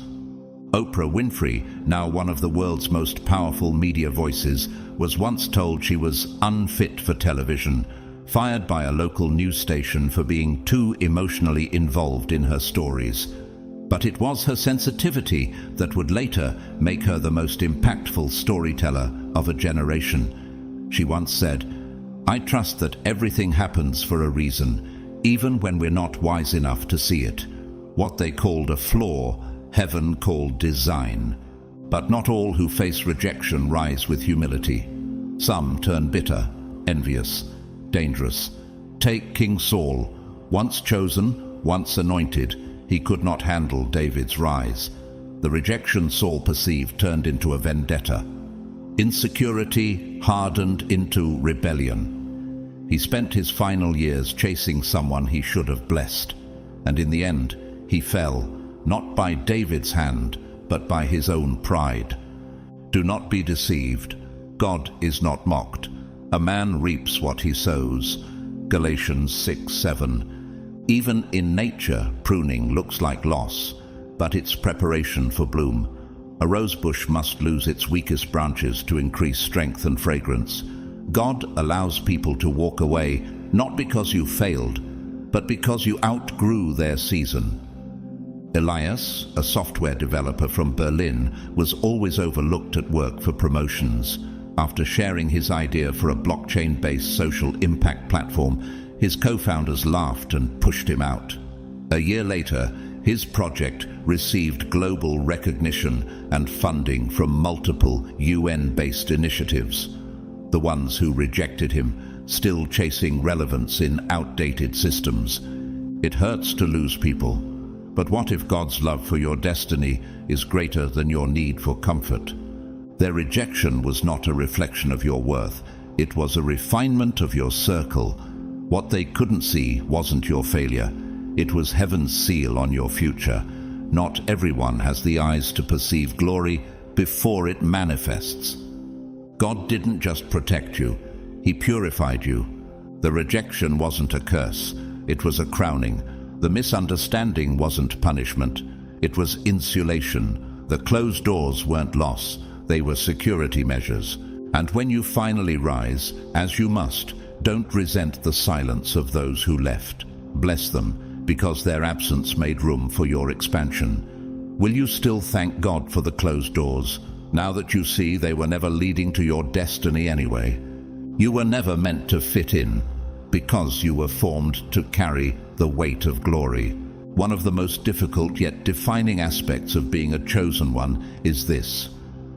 Oprah Winfrey, now one of the world's most powerful media voices, was once told she was unfit for television, fired by a local news station for being too emotionally involved in her stories. But it was her sensitivity that would later make her the most impactful storyteller of a generation. She once said, "I trust that everything happens for a reason, even when we're not wise enough to see it. What they called a flaw, heaven called design. But not all who face rejection rise with humility. Some turn bitter, envious, dangerous. Take King Saul. Once chosen, once anointed, he could not handle David's rise. The rejection Saul perceived turned into a vendetta. Insecurity hardened into rebellion. He spent his final years chasing someone he should have blessed, and in the end, he fell, not by David's hand, but by his own pride. Do not be deceived. God is not mocked. A man reaps what he sows. Galatians 6:7. Even in nature, pruning looks like loss, but it's preparation for bloom. A rosebush must lose its weakest branches to increase strength and fragrance. God allows people to walk away, not because you failed, but because you outgrew their season. Elias, a software developer from Berlin, was always overlooked at work for promotions. After sharing his idea for a blockchain-based social impact platform, his co-founders laughed and pushed him out. A year later, his project received global recognition and funding from multiple UN-based initiatives. The ones who rejected him still chasing relevance in outdated systems. It hurts to lose people, but what if God's love for your destiny is greater than your need for comfort? Their rejection was not a reflection of your worth. It was a refinement of your circle. What they couldn't see wasn't your failure. It was heaven's seal on your future. Not everyone has the eyes to perceive glory before it manifests. God didn't just protect you, He purified you. The rejection wasn't a curse, it was a crowning. The misunderstanding wasn't punishment, it was insulation. The closed doors weren't loss, they were security measures. And when you finally rise, as you must, don't resent the silence of those who left. Bless them, because their absence made room for your expansion. Will you still thank God for the closed doors, now that you see they were never leading to your destiny anyway? You were never meant to fit in, because you were formed to carry the weight of glory. One of the most difficult yet defining aspects of being a chosen one is this: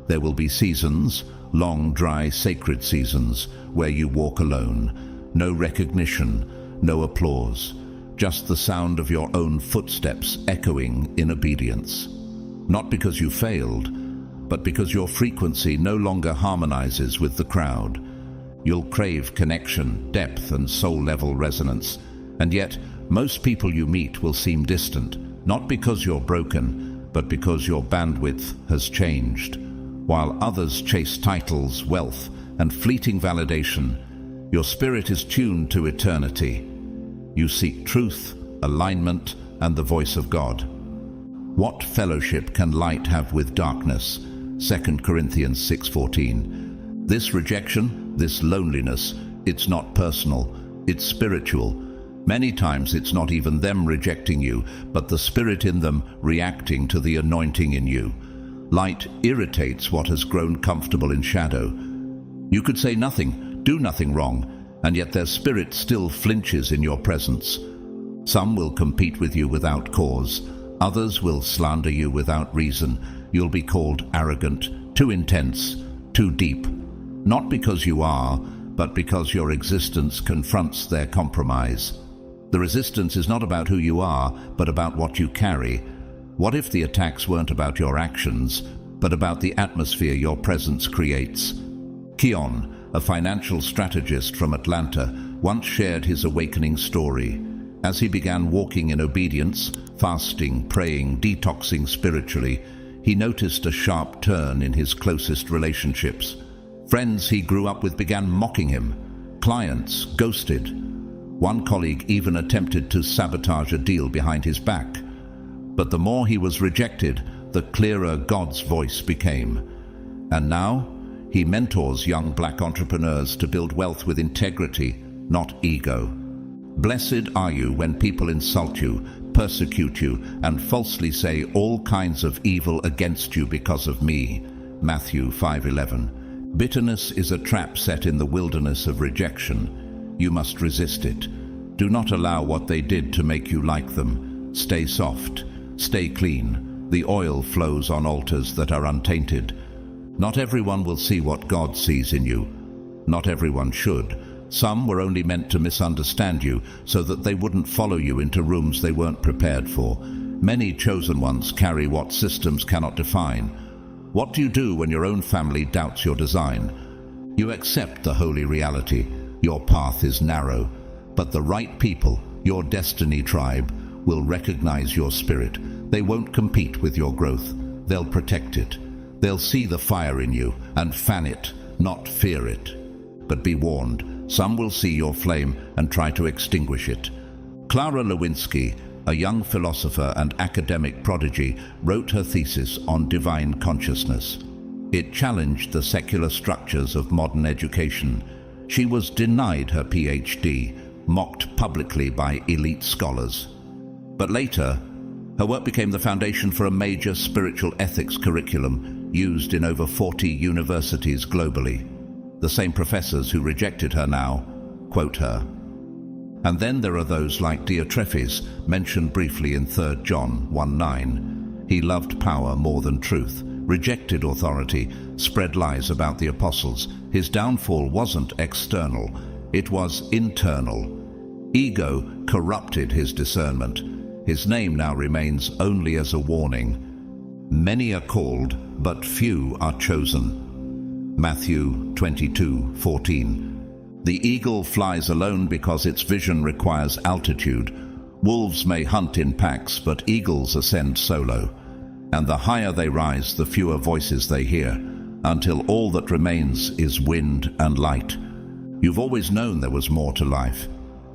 there will be seasons, long, dry, sacred seasons, where you walk alone. No recognition, no applause, just the sound of your own footsteps echoing in obedience. Not because you failed, but because your frequency no longer harmonizes with the crowd. You'll crave connection, depth, and soul-level resonance, and yet most people you meet will seem distant, not because you're broken, but because your bandwidth has changed. While others chase titles, wealth, and fleeting validation, your spirit is tuned to eternity. You seek truth, alignment, and the voice of God. What fellowship can light have with darkness? 2 Corinthians 6:14. This rejection, this loneliness, it's not personal, it's spiritual. Many times it's not even them rejecting you, but the spirit in them reacting to the anointing in you. Light irritates what has grown comfortable in shadow. You could say nothing, do nothing wrong, and yet their spirit still flinches in your presence. Some will compete with you without cause. Others will slander you without reason. You'll be called arrogant, too intense, too deep. Not because you are, but because your existence confronts their compromise. The resistance is not about who you are, but about what you carry. What if the attacks weren't about your actions, but about the atmosphere your presence creates? Keon, a financial strategist from Atlanta, once shared his awakening story. As he began walking in obedience, fasting, praying, detoxing spiritually, he noticed a sharp turn in his closest relationships. Friends he grew up with began mocking him. Clients ghosted. One colleague even attempted to sabotage a deal behind his back. But the more he was rejected, the clearer God's voice became. And now, he mentors young black entrepreneurs to build wealth with integrity, not ego. Blessed are you when people insult you, persecute you, and falsely say all kinds of evil against you because of me. Matthew 5:11. Bitterness is a trap set in the wilderness of rejection. You must resist it. Do not allow what they did to make you like them. Stay soft. Stay clean. The oil flows on altars that are untainted. Not everyone will see what God sees in you. Not everyone should. Some were only meant to misunderstand you so that they wouldn't follow you into rooms they weren't prepared for. Many chosen ones carry what systems cannot define. What do you do when your own family doubts your design? You accept the holy reality. Your path is narrow, but the right people, your destiny tribe, will recognize your spirit. They won't compete with your growth. They'll protect it. They'll see the fire in you and fan it, not fear it. But be warned, some will see your flame and try to extinguish it. Clara Lewinsky, a young philosopher and academic prodigy, wrote her thesis on divine consciousness. It challenged the secular structures of modern education. She was denied her PhD, mocked publicly by elite scholars. But later, her work became the foundation for a major spiritual ethics curriculum used in over 40 universities globally. The same professors who rejected her now quote her. And then there are those like Diotrephes, mentioned briefly in 3 John 1:9. He loved power more than truth, rejected authority, spread lies about the apostles. His downfall wasn't external, it was internal. Ego corrupted his discernment. His name now remains only as a warning. Many are called, but few are chosen. Matthew 22:14. The eagle flies alone because its vision requires altitude. Wolves may hunt in packs, but eagles ascend solo. And the higher they rise, the fewer voices they hear, until all that remains is wind and light. You've always known there was more to life.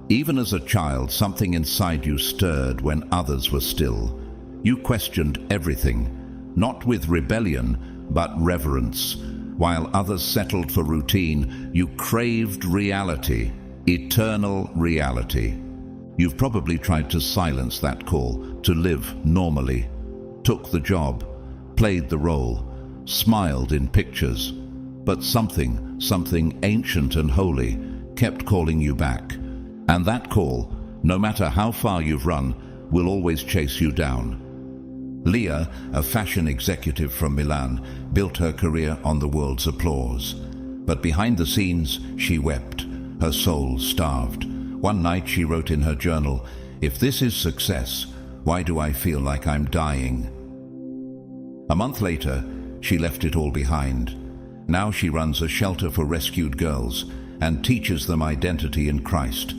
Even as a child, something inside you stirred when others were still. You questioned everything, not with rebellion, but reverence. While others settled for routine, you craved reality, eternal reality. You've probably tried to silence that call, to live normally. Took the job, played the role, smiled in pictures. But something ancient and holy, kept calling you back. And that call, no matter how far you've run, will always chase you down. Leah, a fashion executive from Milan, built her career on the world's applause. But behind the scenes, she wept, her soul starved. One night she wrote in her journal, "If this is success, why do I feel like I'm dying?" A month later, she left it all behind. Now she runs a shelter for rescued girls and teaches them identity in Christ.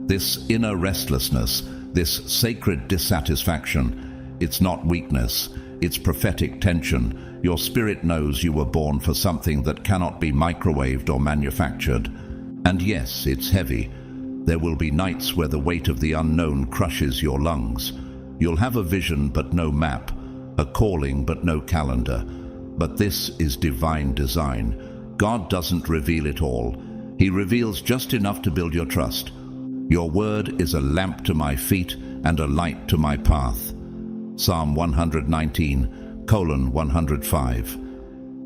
This inner restlessness, this sacred dissatisfaction, it's not weakness, it's prophetic tension. Your spirit knows you were born for something that cannot be microwaved or manufactured. And yes, it's heavy. There will be nights where the weight of the unknown crushes your lungs. You'll have a vision but no map, a calling but no calendar. But this is divine design. God doesn't reveal it all. He reveals just enough to build your trust. Your word is a lamp to my feet and a light to my path. Psalm 119:105.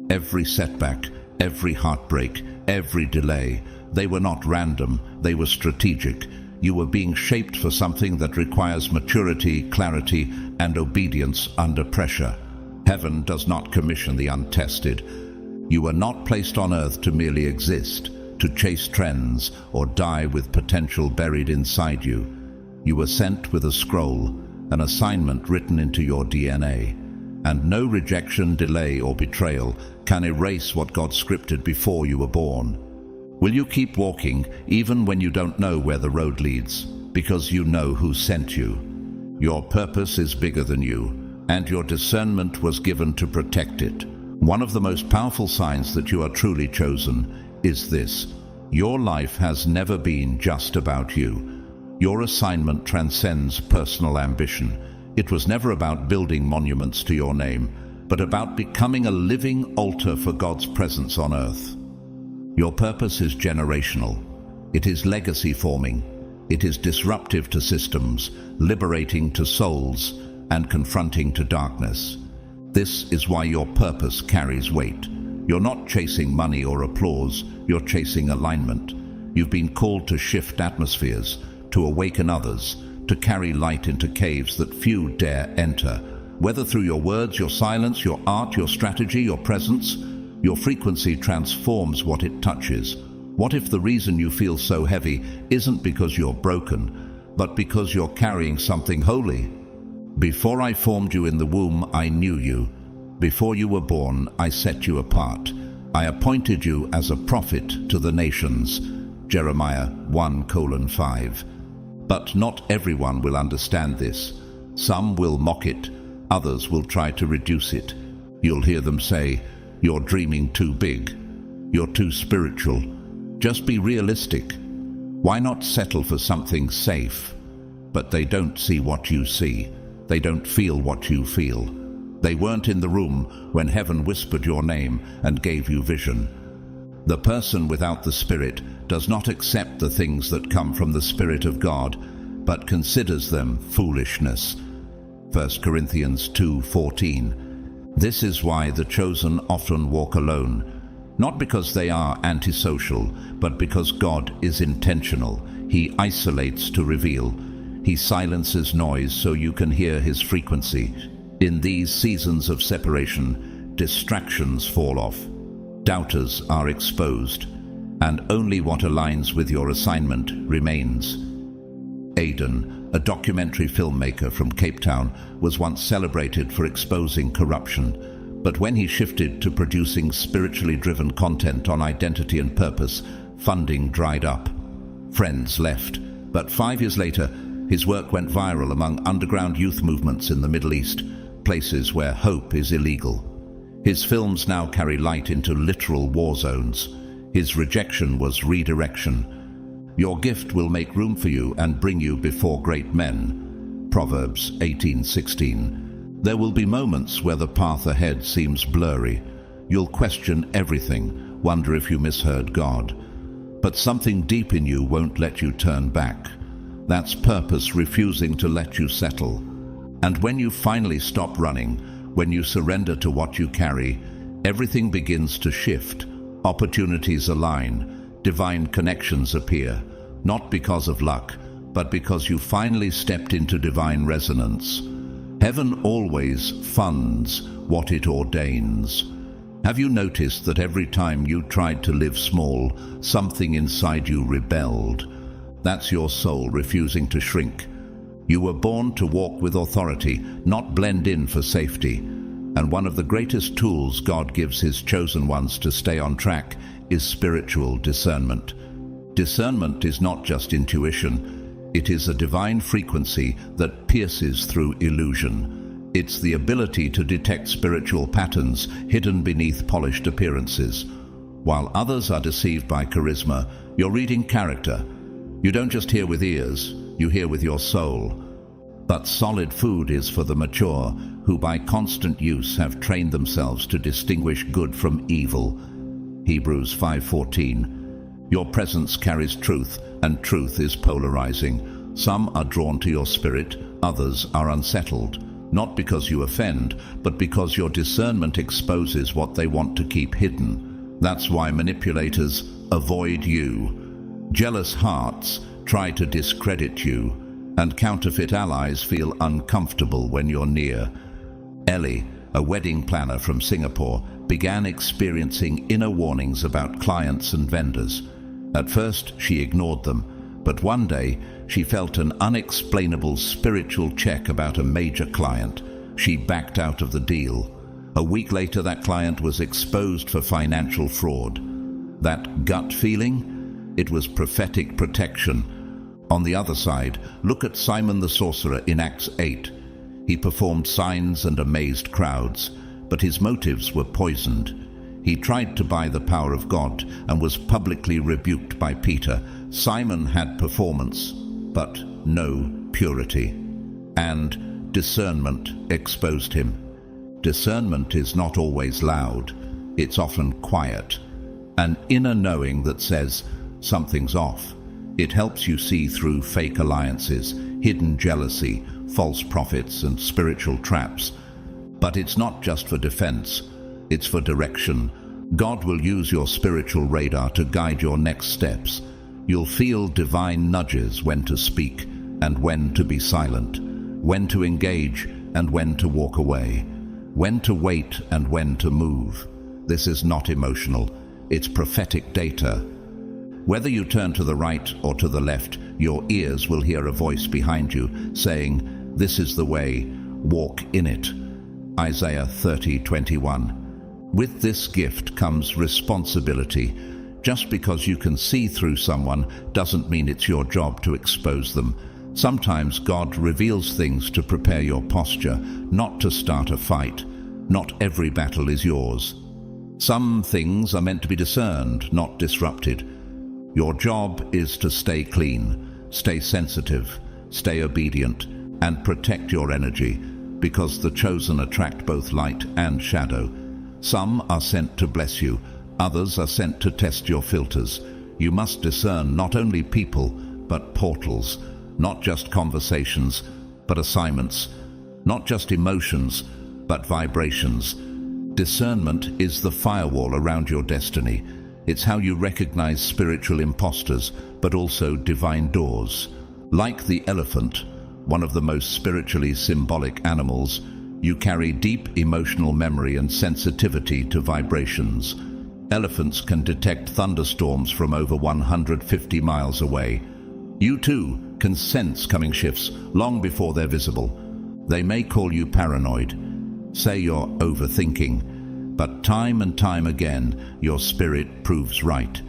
Every setback, every heartbreak, every delay, they were not random, they were strategic. You were being shaped for something that requires maturity, clarity, and obedience under pressure. Heaven does not commission the untested. You were not placed on earth to merely exist, to chase trends, or die with potential buried inside you. You were sent with a scroll, an assignment written into your DNA. And no rejection, delay, or betrayal can erase what God scripted before you were born. Will you keep walking even when you don't know where the road leads, because you know who sent you? Your purpose is bigger than you, and your discernment was given to protect it. One of the most powerful signs that you are truly chosen is this: your life has never been just about you. Your assignment transcends personal ambition. It was never about building monuments to your name, but about becoming a living altar for God's presence on earth. Your purpose is generational. It is legacy forming. It is disruptive to systems, liberating to souls, and confronting to darkness. This is why your purpose carries weight. You're not chasing money or applause, you're chasing alignment. You've been called to shift atmospheres, to awaken others, to carry light into caves that few dare enter. Whether through your words, your silence, your art, your strategy, your presence, your frequency transforms what it touches. What if the reason you feel so heavy isn't because you're broken, but because you're carrying something holy? Before I formed you in the womb, I knew you. Before you were born, I set you apart. I appointed you as a prophet to the nations. Jeremiah 1:5. But not everyone will understand this. Some will mock it. Others will try to reduce it. You'll hear them say, "You're dreaming too big. You're too spiritual. Just be realistic. Why not settle for something safe?" But they don't see what you see. They don't feel what you feel. They weren't in the room when heaven whispered your name and gave you vision. The person without the Spirit does not accept the things that come from the Spirit of God, but considers them foolishness. 1 Corinthians 2:14. This is why the chosen often walk alone, not because they are antisocial, but because God is intentional. He isolates to reveal. He silences noise so you can hear his frequency. In these seasons of separation, distractions fall off. Doubters are exposed, and only what aligns with your assignment remains. Aidan, a documentary filmmaker from Cape Town, was once celebrated for exposing corruption, but when he shifted to producing spiritually driven content on identity and purpose, funding dried up. Friends left, but 5 years later, his work went viral among underground youth movements in the Middle East, places where hope is illegal. His films now carry light into literal war zones. His rejection was redirection. Your gift will make room for you and bring you before great men. Proverbs 18:16. There will be moments where the path ahead seems blurry. You'll question everything, wonder if you misheard God. But something deep in you won't let you turn back. That's purpose refusing to let you settle. And when you finally stop running, when you surrender to what you carry, everything begins to shift. Opportunities align. Divine connections appear, not because of luck, but because you finally stepped into divine resonance. Heaven always funds what it ordains. Have you noticed that every time you tried to live small, something inside you rebelled? That's your soul refusing to shrink. You were born to walk with authority, not blend in for safety. And one of the greatest tools God gives his chosen ones to stay on track is spiritual discernment. Discernment is not just intuition. It is a divine frequency that pierces through illusion. It's the ability to detect spiritual patterns hidden beneath polished appearances. While others are deceived by charisma, you're reading character. You don't just hear with ears, you hear with your soul. But solid food is for the mature, who by constant use have trained themselves to distinguish good from evil. Hebrews 5:14. Your presence carries truth, and truth is polarizing. Some are drawn to your spirit, others are unsettled. Not because you offend, but because your discernment exposes what they want to keep hidden. That's why manipulators avoid you. Jealous hearts try to discredit you, and counterfeit allies feel uncomfortable when you're near. Ellie, a wedding planner from Singapore, began experiencing inner warnings about clients and vendors. At first, she ignored them, but one day, she felt an unexplainable spiritual check about a major client. She backed out of the deal. A week later, that client was exposed for financial fraud. That gut feeling? It was prophetic protection. On the other side, look at Simon the sorcerer in Acts 8. He performed signs and amazed crowds, but his motives were poisoned. He tried to buy the power of God and was publicly rebuked by Peter. Simon had performance, but no purity. And discernment exposed him. Discernment is not always loud. It's often quiet. An inner knowing that says, something's off. It helps you see through fake alliances, hidden jealousy, false prophets, and spiritual traps. But it's not just for defense, it's for direction. God will use your spiritual radar to guide your next steps. You'll feel divine nudges when to speak, and when to be silent, when to engage and when to walk away, when to wait and when to move. This is not emotional, it's prophetic data. Whether you turn to the right or to the left, your ears will hear a voice behind you saying, "This is the way, walk in it." Isaiah 30:21. With this gift comes responsibility. Just because you can see through someone doesn't mean it's your job to expose them. Sometimes God reveals things to prepare your posture, not to start a fight. Not every battle is yours. Some things are meant to be discerned, not disrupted. Your job is to stay clean, stay sensitive, stay obedient, and protect your energy, because the chosen attract both light and shadow. Some are sent to bless you, others are sent to test your filters. You must discern not only people, but portals, not just conversations, but assignments, not just emotions, but vibrations. Discernment is the firewall around your destiny. It's how you recognize spiritual imposters, but also divine doors. Like the elephant, one of the most spiritually symbolic animals, you carry deep emotional memory and sensitivity to vibrations. Elephants can detect thunderstorms from over 150 miles away. You too can sense coming shifts long before they're visible. They may call you paranoid, say you're overthinking, but time and time again, your spirit proves right.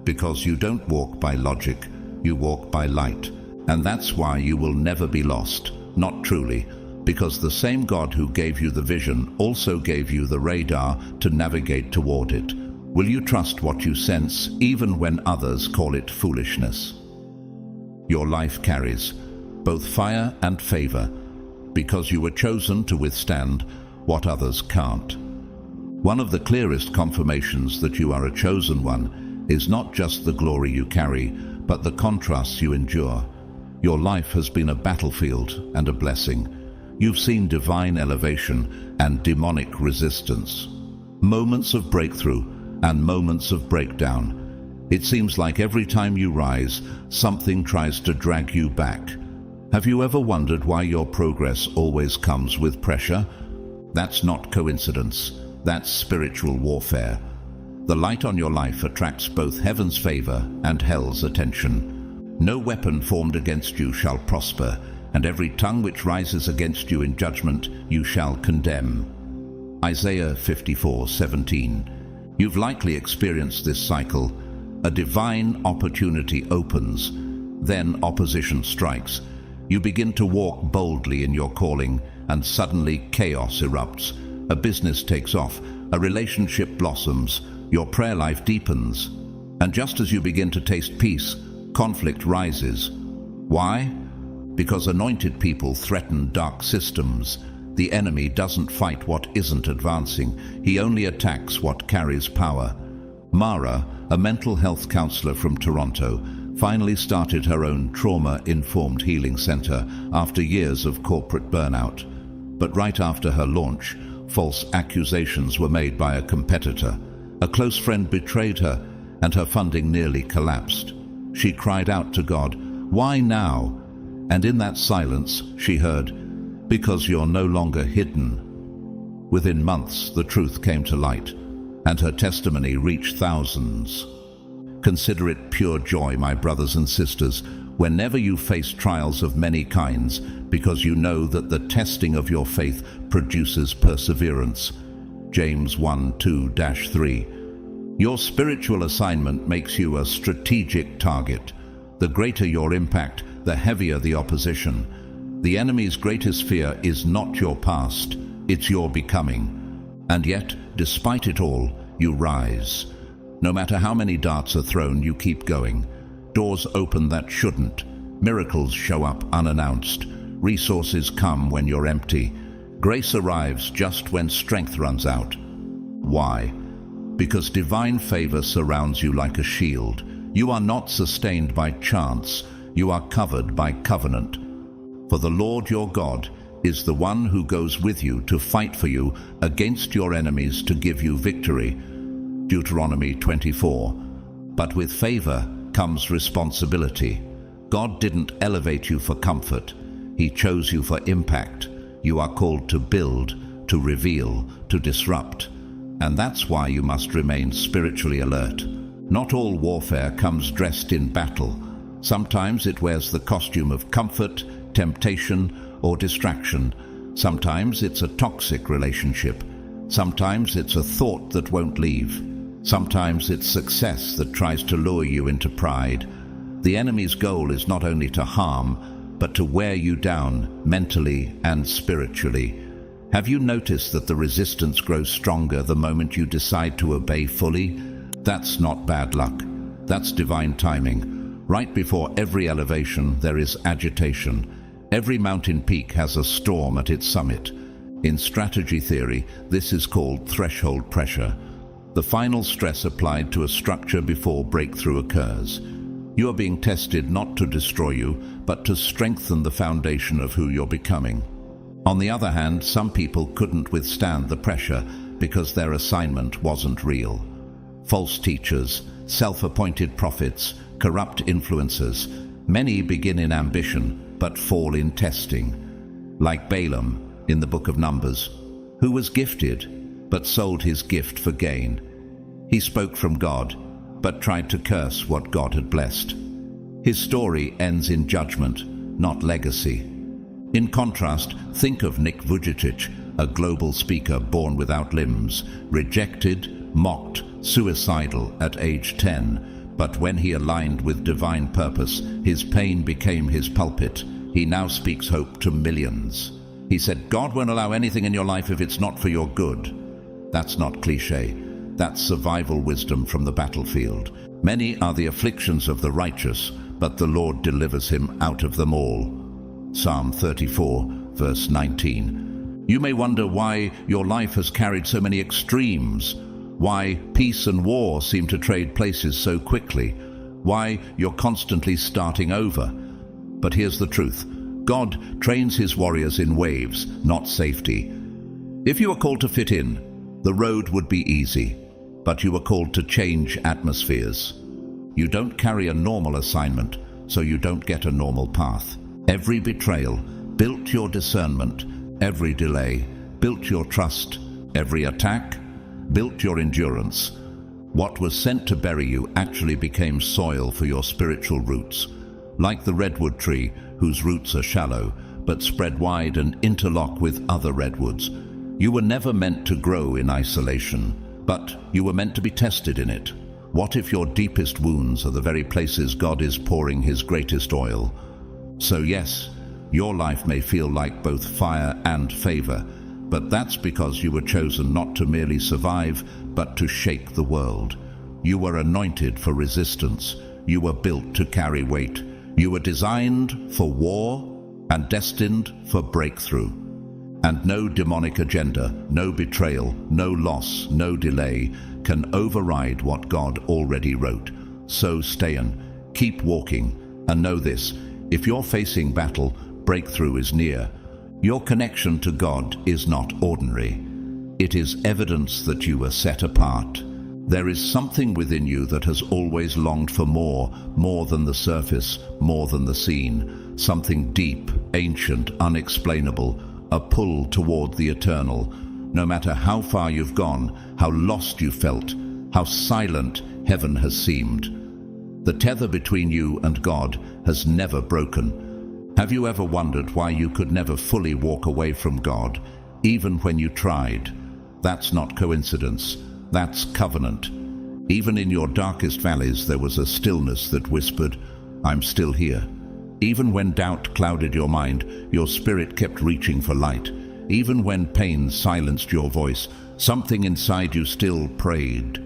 Because you don't walk by logic, you walk by light. And that's why you will never be lost, not truly, because the same God who gave you the vision also gave you the radar to navigate toward it. Will you trust what you sense, even when others call it foolishness? Your life carries both fire and favor, because you were chosen to withstand what others can't. One of the clearest confirmations that you are a chosen one is not just the glory you carry, but the contrasts you endure. Your life has been a battlefield and a blessing. You've seen divine elevation and demonic resistance, moments of breakthrough and moments of breakdown. It seems like every time you rise, something tries to drag you back. Have you ever wondered why your progress always comes with pressure? That's not coincidence. That's spiritual warfare. The light on your life attracts both heaven's favor and hell's attention. No weapon formed against you shall prosper, and every tongue which rises against you in judgment you shall condemn. Isaiah 54:17. You've likely experienced this cycle. A divine opportunity opens, then opposition strikes. You begin to walk boldly in your calling, and suddenly chaos erupts. A business takes off, a relationship blossoms, your prayer life deepens. And just as you begin to taste peace, conflict rises. Why? Because anointed people threaten dark systems. The enemy doesn't fight what isn't advancing. He only attacks what carries power. Mara, a mental health counselor from Toronto, finally started her own trauma-informed healing center after years of corporate burnout. But right after her launch, false accusations were made by a competitor. A close friend betrayed her, and her funding nearly collapsed. She cried out to God, "Why now?" And in that silence, she heard, "Because you're no longer hidden." Within months, the truth came to light, and her testimony reached thousands. Consider it pure joy, my brothers and sisters, whenever you face trials of many kinds, because you know that the testing of your faith produces perseverance. James 1:2-3. Your spiritual assignment makes you a strategic target. The greater your impact, the heavier the opposition. The enemy's greatest fear is not your past, it's your becoming. And yet, despite it all, you rise. No matter how many darts are thrown, you keep going. Doors open that shouldn't. Miracles show up unannounced. Resources come when you're empty. Grace arrives just when strength runs out. Why? Because divine favor surrounds you like a shield. You are not sustained by chance. You are covered by covenant. For the Lord your God is the one who goes with you to fight for you against your enemies to give you victory. Deuteronomy 24. But with favor comes responsibility. God didn't elevate you for comfort. He chose you for impact. You are called to build, to reveal, to disrupt. And that's why you must remain spiritually alert. Not all warfare comes dressed in battle. Sometimes it wears the costume of comfort, temptation, or distraction. Sometimes it's a toxic relationship. Sometimes it's a thought that won't leave. Sometimes it's success that tries to lure you into pride. The enemy's goal is not only to harm, but to wear you down mentally and spiritually. Have you noticed that the resistance grows stronger the moment you decide to obey fully? That's not bad luck. That's divine timing. Right before every elevation, there is agitation. Every mountain peak has a storm at its summit. In strategy theory, this is called threshold pressure, the final stress applied to a structure before breakthrough occurs. You are being tested not to destroy you, but to strengthen the foundation of who you're becoming. On the other hand, some people couldn't withstand the pressure because their assignment wasn't real. False teachers, self-appointed prophets, corrupt influencers. Many begin in ambition, but fall in testing. Like Balaam in the book of Numbers, who was gifted, but sold his gift for gain. He spoke from God, but tried to curse what God had blessed. His story ends in judgment, not legacy. In contrast, think of Nick Vujicic, a global speaker born without limbs, rejected, mocked, suicidal at age 10. But when he aligned with divine purpose, his pain became his pulpit. He now speaks hope to millions. He said, God won't allow anything in your life if it's not for your good. That's not cliché. That's survival wisdom from the battlefield. Many are the afflictions of the righteous, but the Lord delivers him out of them all. Psalm 34, verse 19. You may wonder why your life has carried so many extremes, why peace and war seem to trade places so quickly, why you're constantly starting over. But here's the truth. God trains his warriors in waves, not safety. If you were called to fit in, the road would be easy, but you were called to change atmospheres. You don't carry a normal assignment, so you don't get a normal path. Every betrayal built your discernment. Every delay built your trust. Every attack built your endurance. What was sent to bury you actually became soil for your spiritual roots. Like the redwood tree, whose roots are shallow, but spread wide and interlock with other redwoods. You were never meant to grow in isolation, but you were meant to be tested in it. What if your deepest wounds are the very places God is pouring his greatest oil? So yes, your life may feel like both fire and favor, but that's because you were chosen not to merely survive, but to shake the world. You were anointed for resistance. You were built to carry weight. You were designed for war and destined for breakthrough. And no demonic agenda, no betrayal, no loss, no delay can override what God already wrote. So stay in, keep walking, and know this: if you're facing battle, breakthrough is near. Your connection to God is not ordinary. It is evidence that you were set apart. There is something within you that has always longed for more than the surface, more than the seen. Something deep, ancient, unexplainable, a pull toward the eternal. No matter how far you've gone, how lost you felt, how silent heaven has seemed, the tether between you and God has never broken. Have you ever wondered why you could never fully walk away from God, even when you tried? That's not coincidence. That's covenant. Even in your darkest valleys, there was a stillness that whispered, I'm still here. Even when doubt clouded your mind, your spirit kept reaching for light. Even when pain silenced your voice, something inside you still prayed.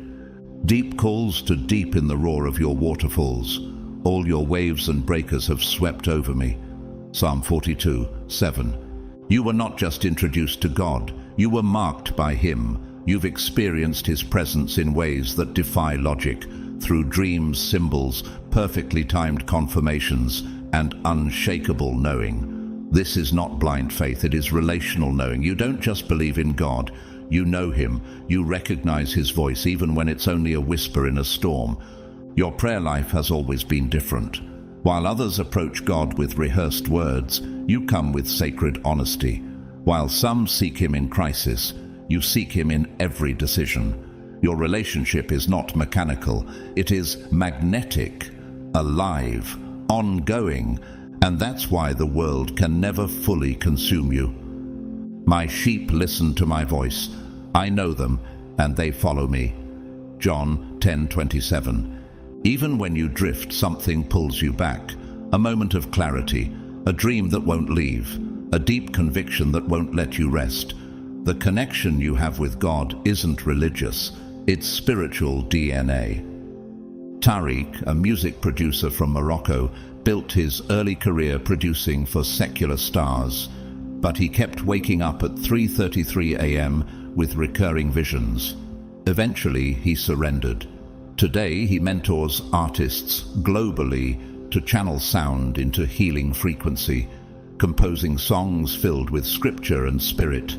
Deep calls to deep in the roar of your waterfalls. All your waves and breakers have swept over me. Psalm 42, 7. You were not just introduced to God, you were marked by him. You've experienced his presence in ways that defy logic, through dreams, symbols, perfectly timed confirmations, and unshakable knowing. This is not blind faith, it is relational knowing. You don't just believe in God, you know him. You recognize his voice even when it's only a whisper in a storm. Your prayer life has always been different. While others approach God with rehearsed words, you come with sacred honesty. While some seek Him in crisis, you seek Him in every decision. Your relationship is not mechanical, it is magnetic, alive, ongoing, and that's why the world can never fully consume you. My sheep listen to my voice. I know them, and they follow me. John 10:27. Even when you drift, something pulls you back. A moment of clarity, a dream that won't leave, a deep conviction that won't let you rest. The connection you have with God isn't religious, it's spiritual DNA. Tariq, a music producer from Morocco, built his early career producing for secular stars, but he kept waking up at 3:33 a.m. with recurring visions. Eventually, he surrendered. Today, he mentors artists globally to channel sound into healing frequency, composing songs filled with scripture and spirit.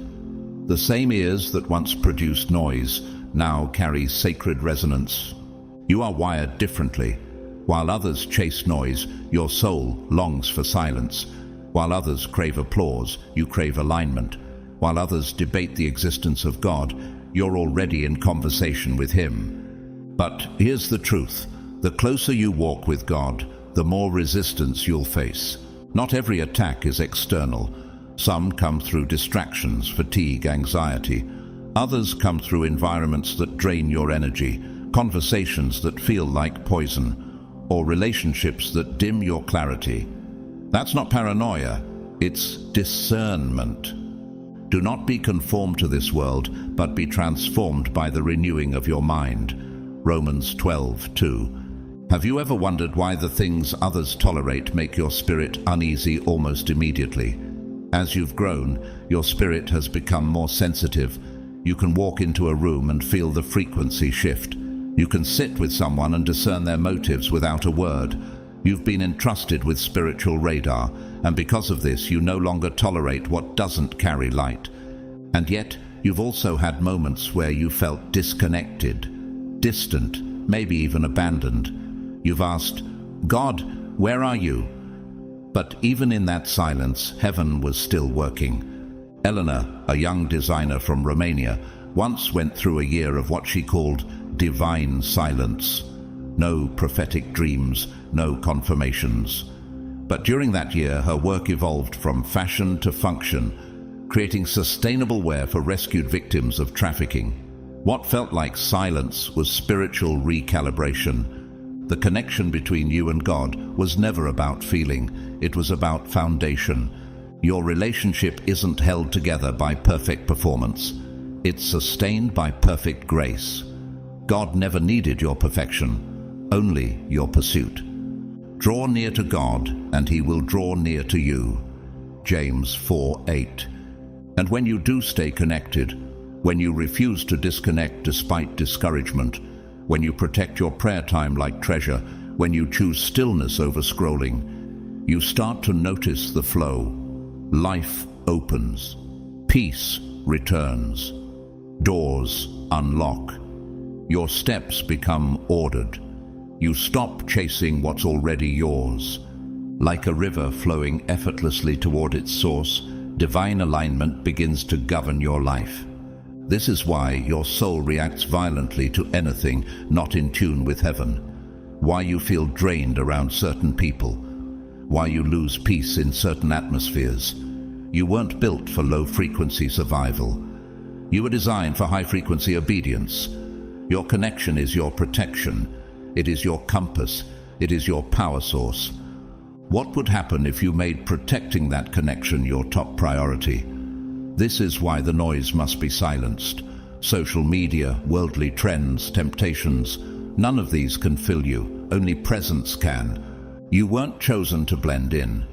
The same ears that once produced noise now carry sacred resonance. You are wired differently. While others chase noise, your soul longs for silence. While others crave applause, you crave alignment. While others debate the existence of God, you're already in conversation with Him. But here's the truth. The closer you walk with God, the more resistance you'll face. Not every attack is external. Some come through distractions, fatigue, anxiety. Others come through environments that drain your energy, conversations that feel like poison, or relationships that dim your clarity. That's not paranoia, it's discernment. Do not be conformed to this world, but be transformed by the renewing of your mind. Romans 12:2. Have you ever wondered why the things others tolerate make your spirit uneasy almost immediately? As you've grown, your spirit has become more sensitive. You can walk into a room and feel the frequency shift. You can sit with someone and discern their motives without a word. You've been entrusted with spiritual radar, and because of this, you no longer tolerate what doesn't carry light. And yet, you've also had moments where you felt disconnected, distant, maybe even abandoned. You've asked, God, where are you? But even in that silence, heaven was still working. Elena, a young designer from Romania, once went through a year of what she called divine silence. No prophetic dreams, no confirmations. But during that year, her work evolved from fashion to function, creating sustainable wear for rescued victims of trafficking. What felt like silence was spiritual recalibration. The connection between you and God was never about feeling, it was about foundation. Your relationship isn't held together by perfect performance. It's sustained by perfect grace. God never needed your perfection, only your pursuit. Draw near to God, and He will draw near to you. James 4:8. And when you do stay connected, when you refuse to disconnect despite discouragement, when you protect your prayer time like treasure, when you choose stillness over scrolling, you start to notice the flow. Life opens. Peace returns. Doors unlock. Your steps become ordered. You stop chasing what's already yours. Like a river flowing effortlessly toward its source, divine alignment begins to govern your life. This is why your soul reacts violently to anything not in tune with heaven, why you feel drained around certain people, why you lose peace in certain atmospheres. You weren't built for low-frequency survival. You were designed for high-frequency obedience. Your connection is your protection. It is your compass. It is your power source. What would happen if you made protecting that connection your top priority? This is why the noise must be silenced. Social media, worldly trends, temptations, none of these can fill you. Only presence can. You weren't chosen to blend in.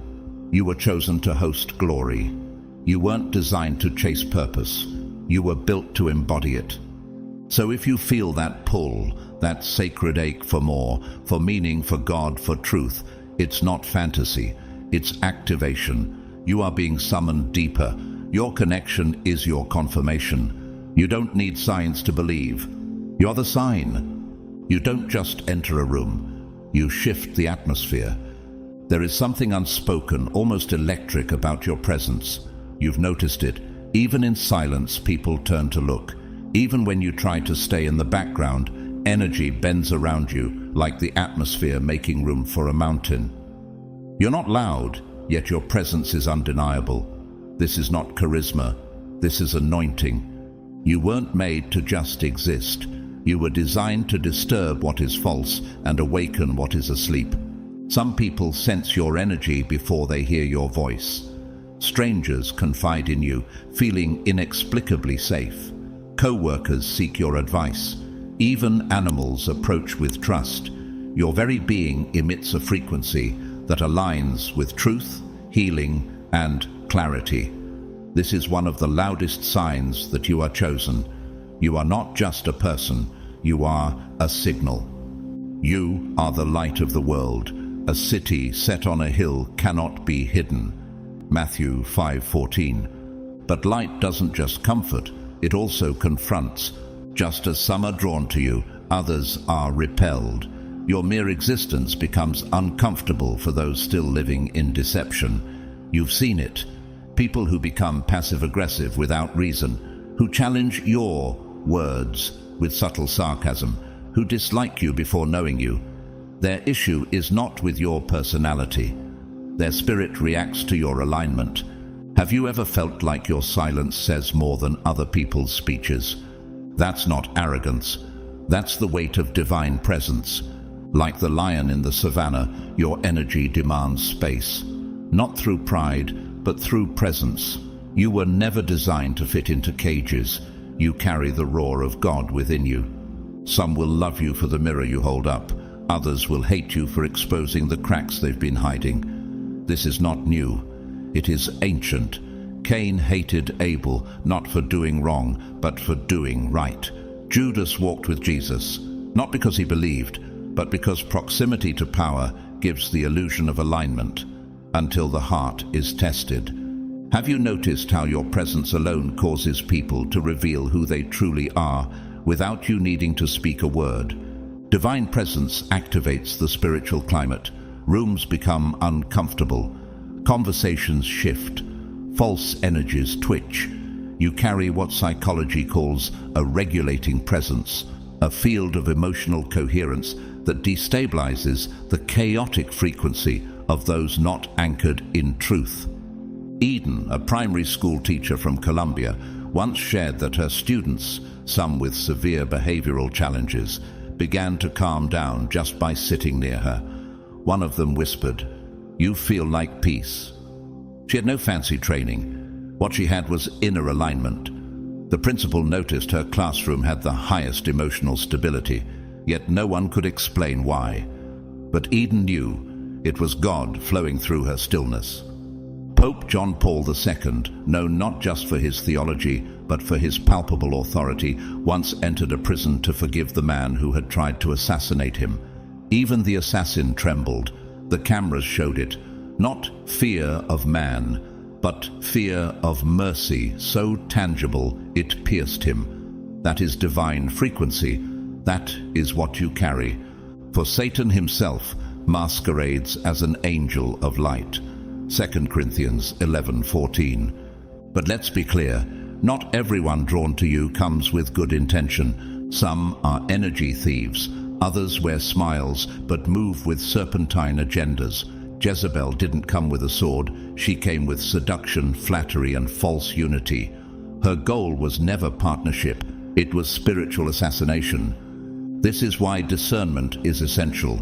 You were chosen to host glory. You weren't designed to chase purpose. You were built to embody it. So if you feel that pull, that sacred ache for more, for meaning, for God, for truth, it's not fantasy, it's activation. You are being summoned deeper. Your connection is your confirmation. You don't need signs to believe. You're the sign. You don't just enter a room. You shift the atmosphere. There is something unspoken, almost electric about your presence. You've noticed it. Even in silence, people turn to look. Even when you try to stay in the background, energy bends around you, like the atmosphere making room for a mountain. You're not loud, yet your presence is undeniable. This is not charisma. This is anointing. You weren't made to just exist. You were designed to disturb what is false and awaken what is asleep. Some people sense your energy before they hear your voice. Strangers confide in you, feeling inexplicably safe. Co-workers seek your advice. Even animals approach with trust. Your very being emits a frequency that aligns with truth, healing, and clarity. This is one of the loudest signs that you are chosen. You are not just a person, you are a signal. You are the light of the world. A city set on a hill cannot be hidden. Matthew 5:14. But light doesn't just comfort, it also confronts. Just as some are drawn to you, others are repelled. Your mere existence becomes uncomfortable for those still living in deception. You've seen it. People who become passive-aggressive without reason, who challenge your words with subtle sarcasm, who dislike you before knowing you. Their issue is not with your personality. Their spirit reacts to your alignment. Have you ever felt like your silence says more than other people's speeches? That's not arrogance. That's the weight of divine presence. Like the lion in the savannah, your energy demands space. Not through pride, but through presence. You were never designed to fit into cages. You carry the roar of God within you. Some will love you for the mirror you hold up. Others will hate you for exposing the cracks they've been hiding. This is not new. It is ancient. Cain hated Abel, not for doing wrong, but for doing right. Judas walked with Jesus, not because he believed, but because proximity to power gives the illusion of alignment, until the heart is tested. Have you noticed how your presence alone causes people to reveal who they truly are, without you needing to speak a word? Divine presence activates the spiritual climate. Rooms become uncomfortable. Conversations shift. False energies twitch. You carry what psychology calls a regulating presence, a field of emotional coherence that destabilizes the chaotic frequency of those not anchored in truth. Eden, a primary school teacher from Colombia, once shared that her students, some with severe behavioral challenges, began to calm down just by sitting near her. One of them whispered, "You feel like peace." She had no fancy training. What she had was inner alignment. The principal noticed her classroom had the highest emotional stability, yet no one could explain why. But Eden knew it was God flowing through her stillness. Pope John Paul II, known not just for his theology, but for his palpable authority, once entered a prison to forgive the man who had tried to assassinate him. Even the assassin trembled. The cameras showed it. Not fear of man, but fear of mercy, so tangible it pierced him. That is divine frequency. That is what you carry. For Satan himself masquerades as an angel of light. 2 Corinthians 11:14. But let's be clear, not everyone drawn to you comes with good intention. Some are energy thieves. Others wear smiles but move with serpentine agendas. Jezebel didn't come with a sword. She came with seduction, flattery, and false unity. Her goal was never partnership. It was spiritual assassination. This is why discernment is essential.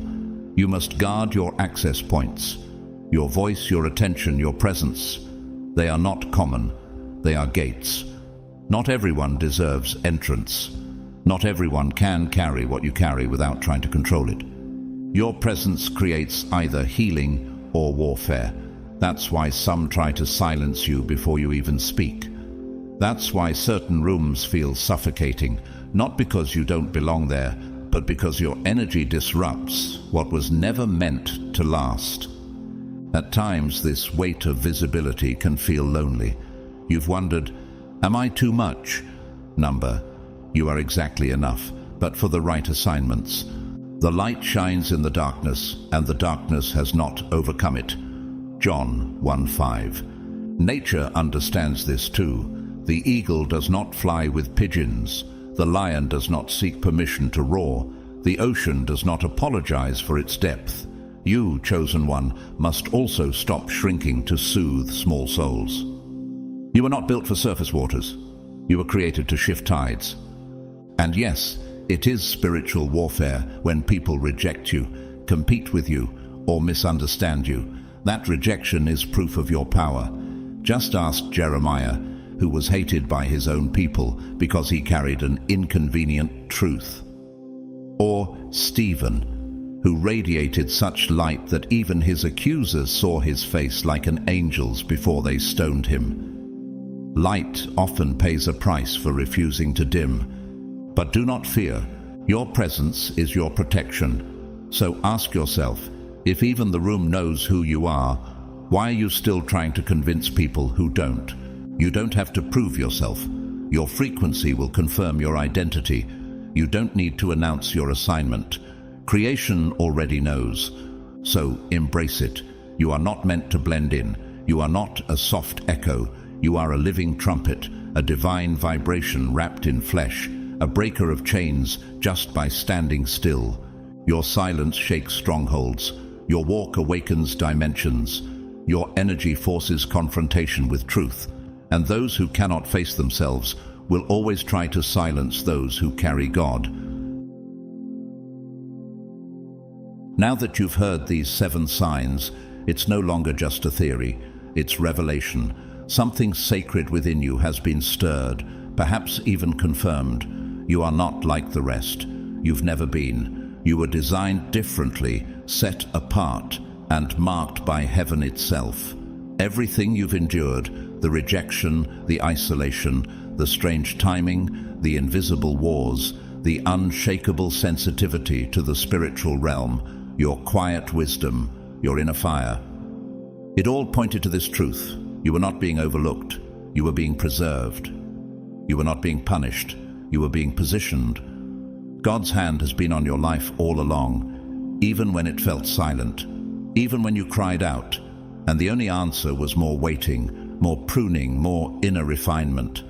You must guard your access points. Your voice, your attention, your presence. They are not common. They are gates. Not everyone deserves entrance. Not everyone can carry what you carry without trying to control it. Your presence creates either healing or warfare. That's why some try to silence you before you even speak. That's why certain rooms feel suffocating, not because you don't belong there, but because your energy disrupts what was never meant to last. At times, this weight of visibility can feel lonely. You've wondered, am I too much? Number, you are exactly enough, but for the right assignments. The light shines in the darkness, and the darkness has not overcome it. John 1:5. Nature understands this too. The eagle does not fly with pigeons. The lion does not seek permission to roar. The ocean does not apologize for its depth. You, chosen one, must also stop shrinking to soothe small souls. You were not built for surface waters. You were created to shift tides. And yes, it is spiritual warfare when people reject you, compete with you, or misunderstand you. That rejection is proof of your power. Just ask Jeremiah, who was hated by his own people because he carried an inconvenient truth. Or Stephen, who radiated such light that even his accusers saw his face like an angel's before they stoned him. Light often pays a price for refusing to dim. But do not fear. Your presence is your protection. So ask yourself, if even the room knows who you are, why are you still trying to convince people who don't? You don't have to prove yourself. Your frequency will confirm your identity. You don't need to announce your assignment. Creation already knows. So embrace it. You are not meant to blend in. You are not a soft echo. You are a living trumpet, a divine vibration wrapped in flesh, a breaker of chains just by standing still. Your silence shakes strongholds. Your walk awakens dimensions. Your energy forces confrontation with truth. And those who cannot face themselves will always try to silence those who carry God. Now that you've heard these 7 signs, it's no longer just a theory. It's revelation. Something sacred within you has been stirred, perhaps even confirmed. You are not like the rest. You've never been. You were designed differently, set apart, and marked by heaven itself. Everything you've endured, the rejection, the isolation, the strange timing, the invisible wars, the unshakable sensitivity to the spiritual realm, your quiet wisdom, your inner fire. It all pointed to this truth. You were not being overlooked. You were being preserved. You were not being punished. You were being positioned. God's hand has been on your life all along, even when it felt silent, even when you cried out, and the only answer was more waiting, more pruning, more inner refinement.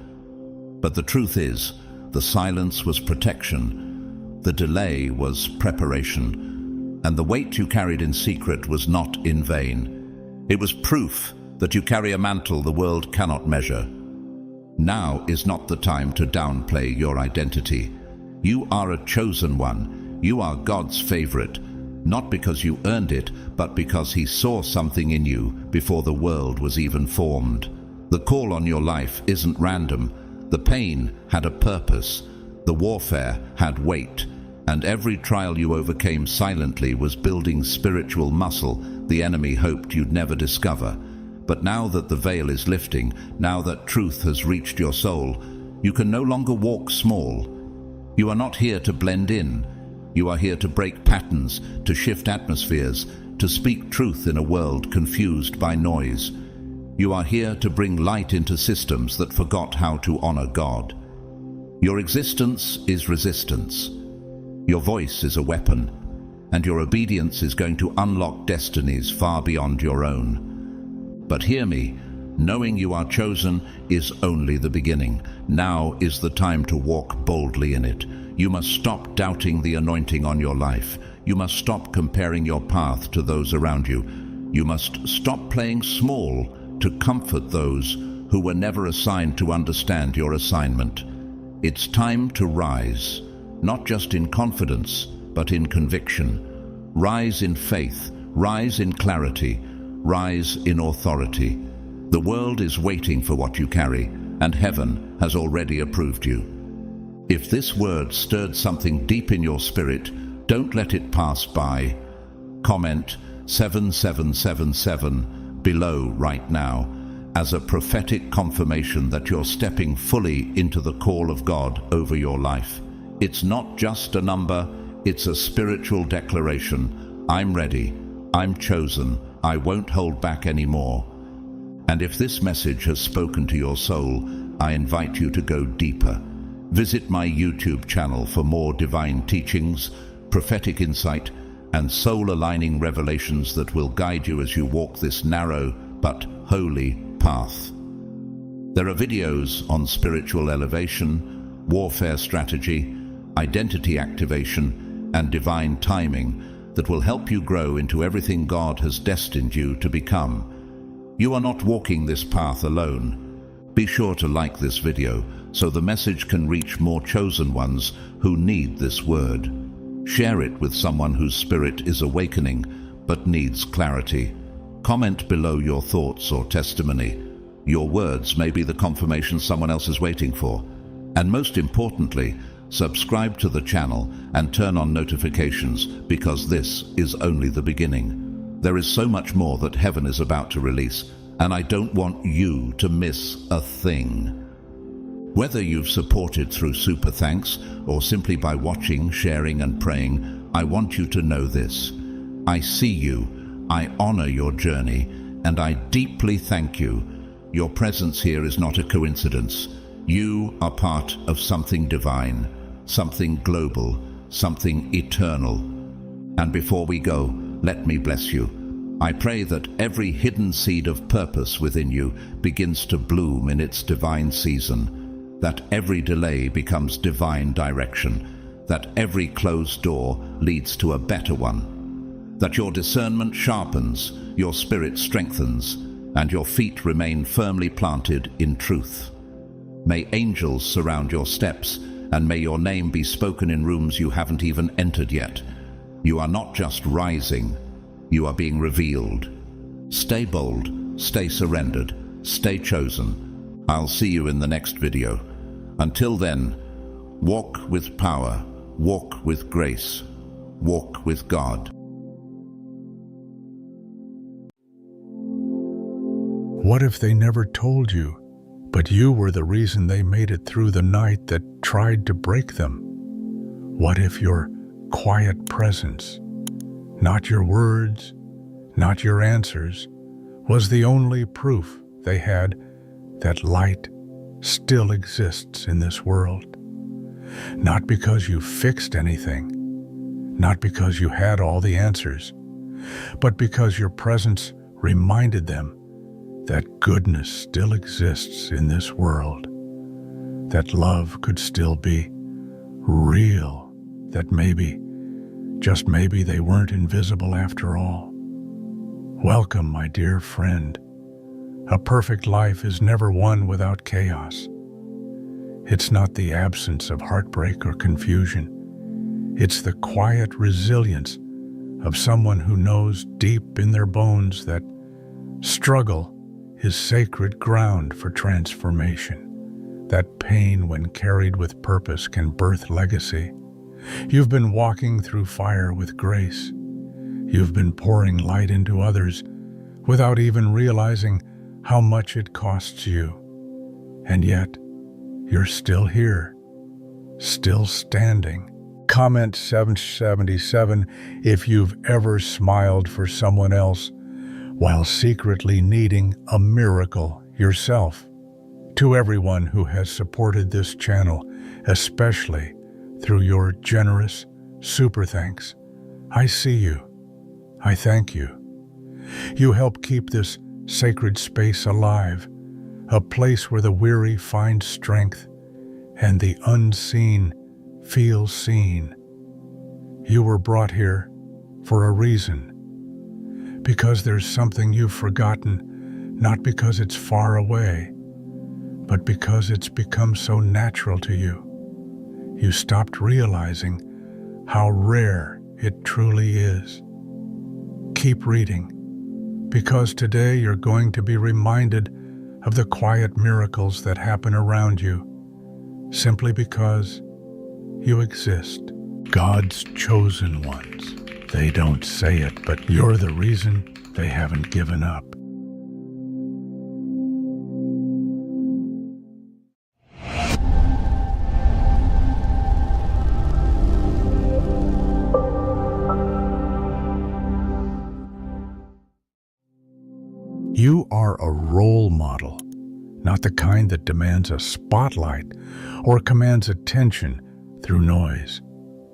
But the truth is, the silence was protection, the delay was preparation, and the weight you carried in secret was not in vain. It was proof that you carry a mantle the world cannot measure. Now is not the time to downplay your identity. You are a chosen one. You are God's favorite, not because you earned it, but because He saw something in you before the world was even formed. The call on your life isn't random. The pain had a purpose. The warfare had weight. And every trial you overcame silently was building spiritual muscle the enemy hoped you'd never discover. But now that the veil is lifting, now that truth has reached your soul, you can no longer walk small. You are not here to blend in. You are here to break patterns, to shift atmospheres, to speak truth in a world confused by noise. You are here to bring light into systems that forgot how to honor God. Your existence is resistance. Your voice is a weapon, and your obedience is going to unlock destinies far beyond your own. But hear me, knowing you are chosen is only the beginning. Now is the time to walk boldly in it. You must stop doubting the anointing on your life. You must stop comparing your path to those around you. You must stop playing small to comfort those who were never assigned to understand your assignment. It's time to rise, not just in confidence, but in conviction. Rise in faith, rise in clarity, rise in authority. The world is waiting for what you carry, and heaven has already approved you. If this word stirred something deep in your spirit, don't let it pass by. Comment 7777 below right now as a prophetic confirmation that you're stepping fully into the call of God over your life. It's not just a number, it's a spiritual declaration. I'm ready. I'm chosen. I won't hold back anymore. And if this message has spoken to your soul, I invite you to go deeper. Visit my YouTube channel for more divine teachings, prophetic insight, and soul-aligning revelations that will guide you as you walk this narrow but holy path. There are videos on spiritual elevation, warfare strategy, identity activation, and divine timing that will help you grow into everything God has destined you to become. You are not walking this path alone. Be sure to like this video so the message can reach more chosen ones who need this word. Share it with someone whose spirit is awakening but needs clarity. Comment below your thoughts or testimony. Your words may be the confirmation someone else is waiting for. And most importantly, subscribe to the channel and turn on notifications, because this is only the beginning. There is so much more that heaven is about to release, and I don't want you to miss a thing. Whether you've supported through super thanks or simply by watching, sharing and praying, I want you to know this. I see you, I honor your journey, and I deeply thank you. Your presence here is not a coincidence. You are part of something divine, something global, something eternal. And before we go, let me bless you. I pray that every hidden seed of purpose within you begins to bloom in its divine season, that every delay becomes divine direction, that every closed door leads to a better one, that your discernment sharpens, your spirit strengthens, and your feet remain firmly planted in truth. May angels surround your steps, and may your name be spoken in rooms you haven't even entered yet. You are not just rising, you are being revealed. Stay bold, stay surrendered, stay chosen. I'll see you in the next video. Until then, walk with power, walk with grace, walk with God. What if they never told you, but you were the reason they made it through the night that tried to break them? What if your quiet presence, not your words, not your answers, was the only proof they had that light still exists in this world? Not because you fixed anything, not because you had all the answers, but because your presence reminded them that goodness still exists in this world, that love could still be real, that maybe, just maybe, they weren't invisible after all. Welcome, my dear friend. A perfect life is never one without chaos. It's not the absence of heartbreak or confusion. It's the quiet resilience of someone who knows deep in their bones that struggle is sacred ground for transformation, that pain, when carried with purpose, can birth legacy. You've been walking through fire with grace. You've been pouring light into others without even realizing how much it costs you. And yet, you're still here, still standing. Comment 777 if you've ever smiled for someone else while secretly needing a miracle yourself. To everyone who has supported this channel, especially through your generous super thanks, I see you. I thank you. You help keep this sacred space alive, a place where the weary find strength and the unseen feel seen. You were brought here for a reason, because there's something you've forgotten, not because it's far away, but because it's become so natural to you. You stopped realizing how rare it truly is. Keep reading, because today you're going to be reminded of the quiet miracles that happen around you, simply because you exist. God's chosen ones. They don't say it, but you're the reason they haven't given up. You are a role model, not the kind that demands a spotlight or commands attention through noise.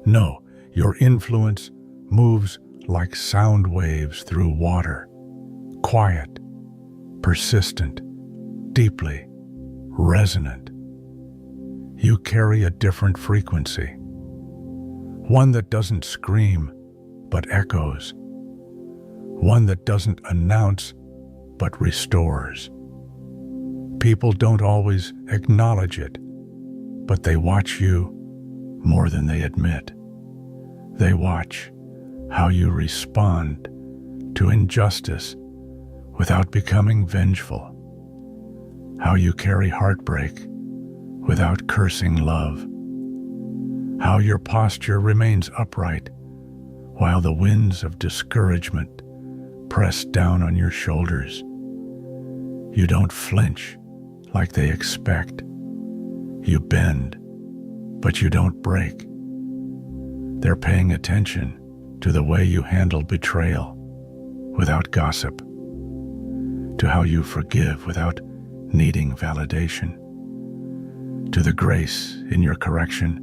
No, Your influence moves like sound waves through water, quiet, persistent, deeply resonant. You carry a different frequency, one that doesn't scream but echoes, one that doesn't announce but restores. People don't always acknowledge it, but they watch you more than they admit. They watch how you respond to injustice without becoming vengeful, how you carry heartbreak without cursing love, how your posture remains upright while the winds of discouragement press down on your shoulders. You don't flinch like they expect. You bend, but you don't break. They're paying attention to the way you handle betrayal without gossip, to how you forgive without needing validation, to the grace in your correction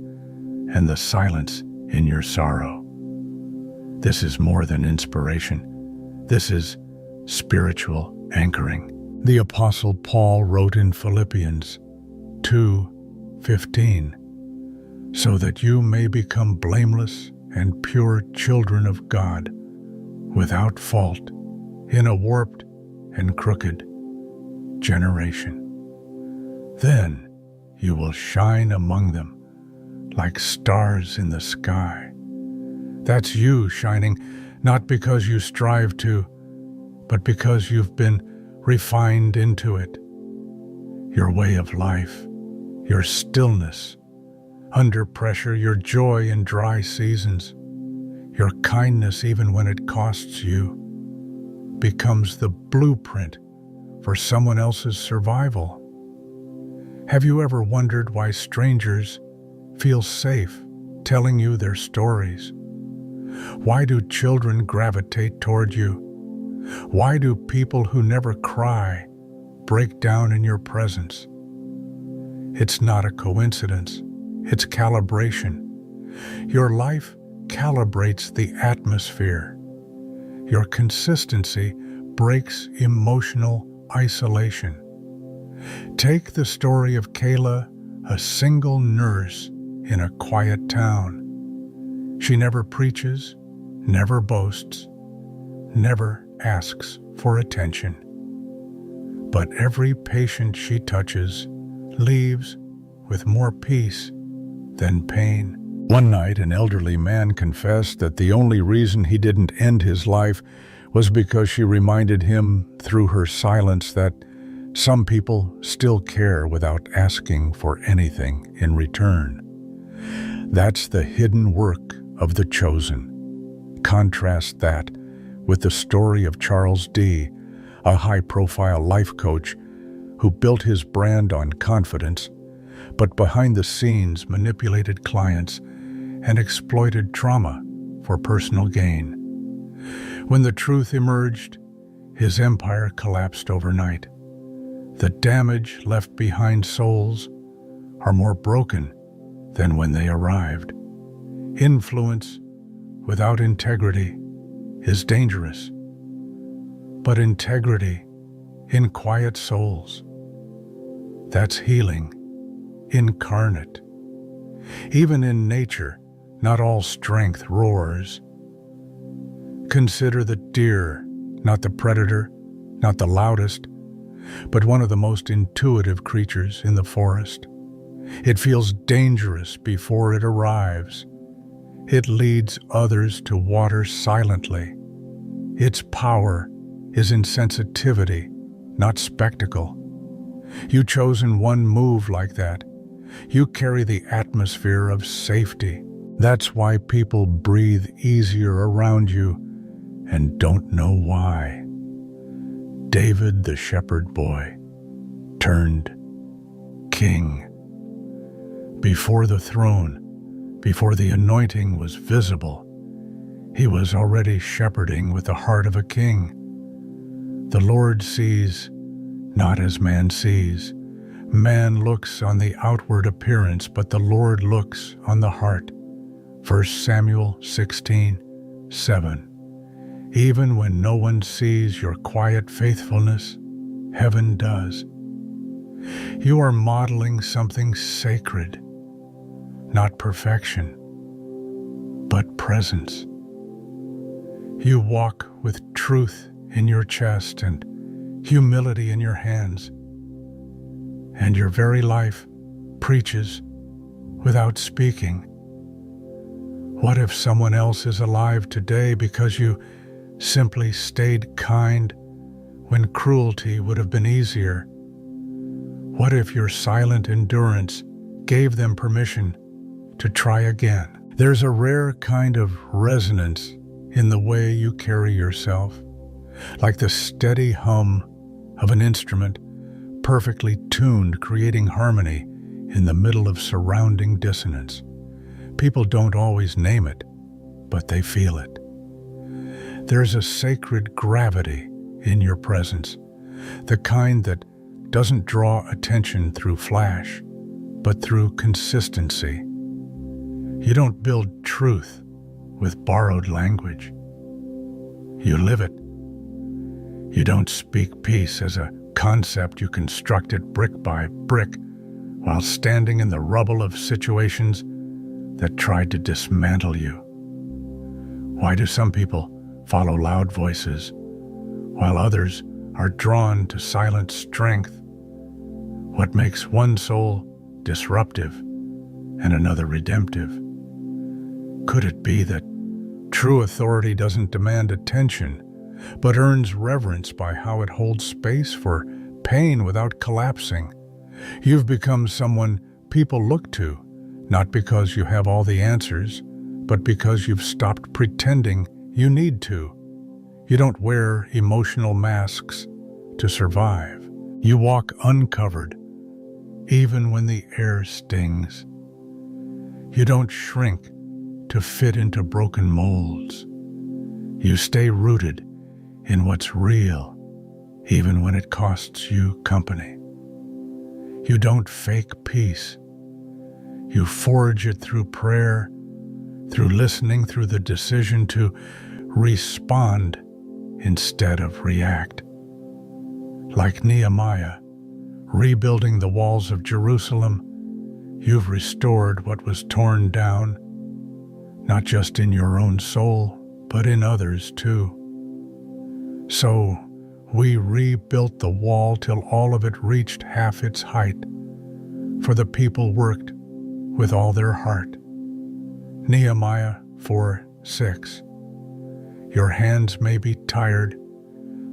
and the silence in your sorrow. This is more than inspiration. This is spiritual anchoring. The Apostle Paul wrote in Philippians 2:15, so that you may become blameless and pure children of God, without fault, in a warped and crooked generation. Then you will shine among them like stars in the sky. That's you shining, not because you strive to, but because you've been refined into it. Your way of life, your stillness under pressure, your joy in dry seasons, your kindness even when it costs you, becomes the blueprint for someone else's survival. Have you ever wondered why strangers feel safe telling you their stories? Why do children gravitate toward you? Why do people who never cry break down in your presence? It's not a coincidence. It's calibration. Your life calibrates the atmosphere. Your consistency breaks emotional isolation. Take the story of Kayla, a single nurse in a quiet town. She never preaches, never boasts, never asks for attention. But every patient she touches leaves with more peace than pain. One night, an elderly man confessed that the only reason he didn't end his life was because she reminded him through her silence that some people still care without asking for anything in return. That's the hidden work of the chosen. Contrast that with the story of Charles D., a high-profile life coach who built his brand on confidence, but behind the scenes manipulated clients and exploited trauma for personal gain. When the truth emerged, his empire collapsed overnight. The damage left behind souls are more broken than when they arrived. Influence without integrity is dangerous, but integrity in quiet souls, that's healing incarnate. Even in nature, not all strength roars. Consider the deer, not the predator, not the loudest, but one of the most intuitive creatures in the forest. It feels dangerous before it arrives. It leads others to water silently. Its power is in sensitivity, not spectacle. You chosen one move like that. You carry the atmosphere of safety. That's why people breathe easier around you and don't know why. David the shepherd boy turned king. Before the throne, before the anointing was visible, he was already shepherding with the heart of a king. The Lord sees not as man sees. Man looks on the outward appearance, but the Lord looks on the heart. 1 Samuel 16:7. Even when no one sees your quiet faithfulness, heaven does. You are modeling something sacred, not perfection, but presence. You walk with truth in your chest and humility in your hands, and your very life preaches without speaking. What if someone else is alive today because you simply stayed kind when cruelty would have been easier? What if your silent endurance gave them permission to try again? There's a rare kind of resonance in the way you carry yourself, like the steady hum of an instrument perfectly tuned, creating harmony in the middle of surrounding dissonance. People don't always name it, but they feel it. There's a sacred gravity in your presence, the kind that doesn't draw attention through flash, but through consistency. You don't build truth with borrowed language. You live it. You don't speak peace as a concept you constructed brick by brick while standing in the rubble of situations that tried to dismantle you. Why do some people follow loud voices while others are drawn to silent strength? What makes one soul disruptive and another redemptive? Could it be that true authority doesn't demand attention, but earns reverence by how it holds space for pain without collapsing? You've become someone people look to, not because you have all the answers, but because you've stopped pretending you need to. You don't wear emotional masks to survive. You walk uncovered, even when the air stings. You don't shrink to fit into broken molds. You stay rooted in what's real, even when it costs you company. You don't fake peace. You forge it through prayer, through listening, through the decision to respond instead of react. Like Nehemiah, rebuilding the walls of Jerusalem, you've restored what was torn down, not just in your own soul, but in others too. So we rebuilt the wall till all of it reached half its height, for the people worked with all their heart. Nehemiah 4:6. Your hands may be tired,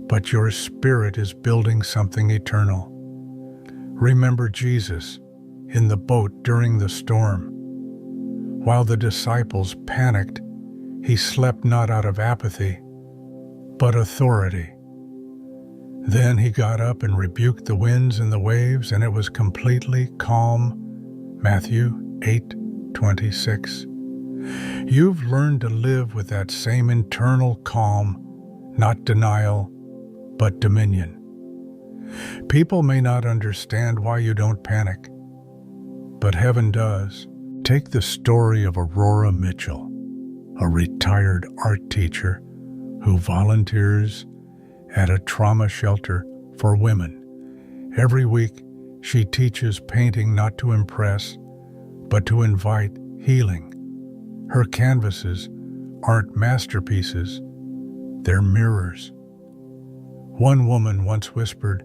but your spirit is building something eternal. Remember Jesus in the boat during the storm. While the disciples panicked, he slept not out of apathy, but authority. Then he got up and rebuked the winds and the waves, and it was completely calm. Matthew 8:26. You've learned to live with that same internal calm, not denial, but dominion. People may not understand why you don't panic, but heaven does. Take the story of Aurora Mitchell, a retired art teacher who volunteers at a trauma shelter for women. Every week, she teaches painting not to impress, but to invite healing. Her canvases aren't masterpieces, they're mirrors. One woman once whispered,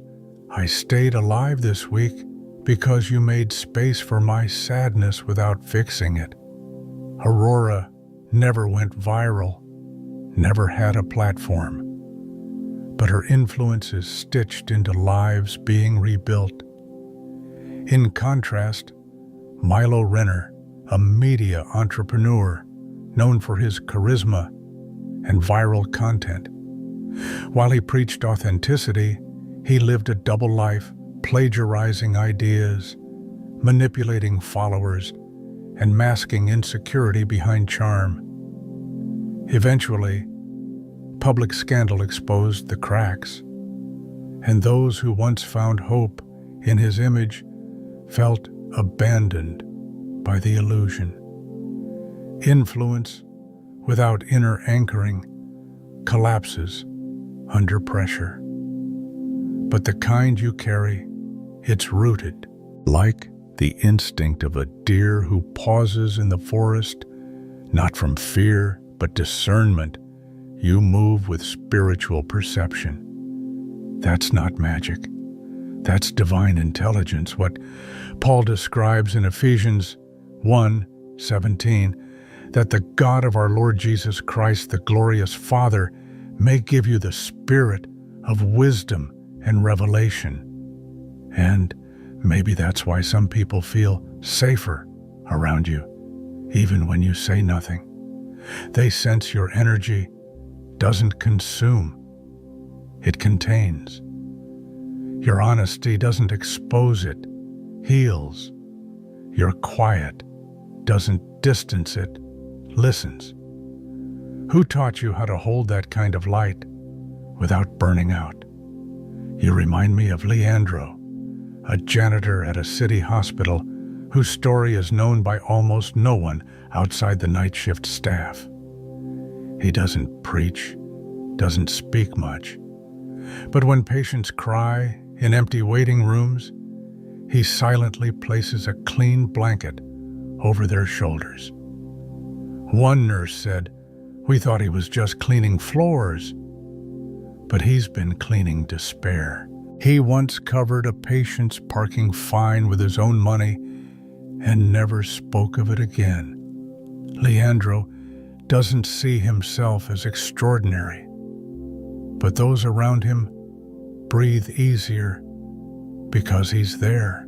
"I stayed alive this week because you made space for my sadness without fixing it." Aurora never went viral, never had a platform, but her influence is stitched into lives being rebuilt. In contrast, Milo Renner, a media entrepreneur known for his charisma and viral content. While he preached authenticity, he lived a double life, plagiarizing ideas, manipulating followers, and masking insecurity behind charm. Eventually, public scandal exposed the cracks, and those who once found hope in his image felt abandoned by the illusion. Influence without inner anchoring collapses under pressure. But the kind you carry, it's rooted, like the instinct of a deer who pauses in the forest, not from fear, but discernment. You move with spiritual perception. That's not magic. That's divine intelligence, what Paul describes in Ephesians 1:17, that the God of our Lord Jesus Christ, the glorious Father, may give you the spirit of wisdom and revelation. And maybe that's why some people feel safer around you, even when you say nothing. They sense your energy doesn't consume, it contains. Your honesty doesn't expose, it heals. Your quiet doesn't distance, it listens. Who taught you how to hold that kind of light without burning out? You remind me of Leandro, a janitor at a city hospital whose story is known by almost no one outside the night shift staff. He doesn't preach, doesn't speak much. But when patients cry in empty waiting rooms, he silently places a clean blanket over their shoulders. One nurse said, "We thought he was just cleaning floors." But he's been cleaning despair. He once covered a patient's parking fine with his own money and never spoke of it again. Leandro doesn't see himself as extraordinary, but those around him breathe easier because he's there.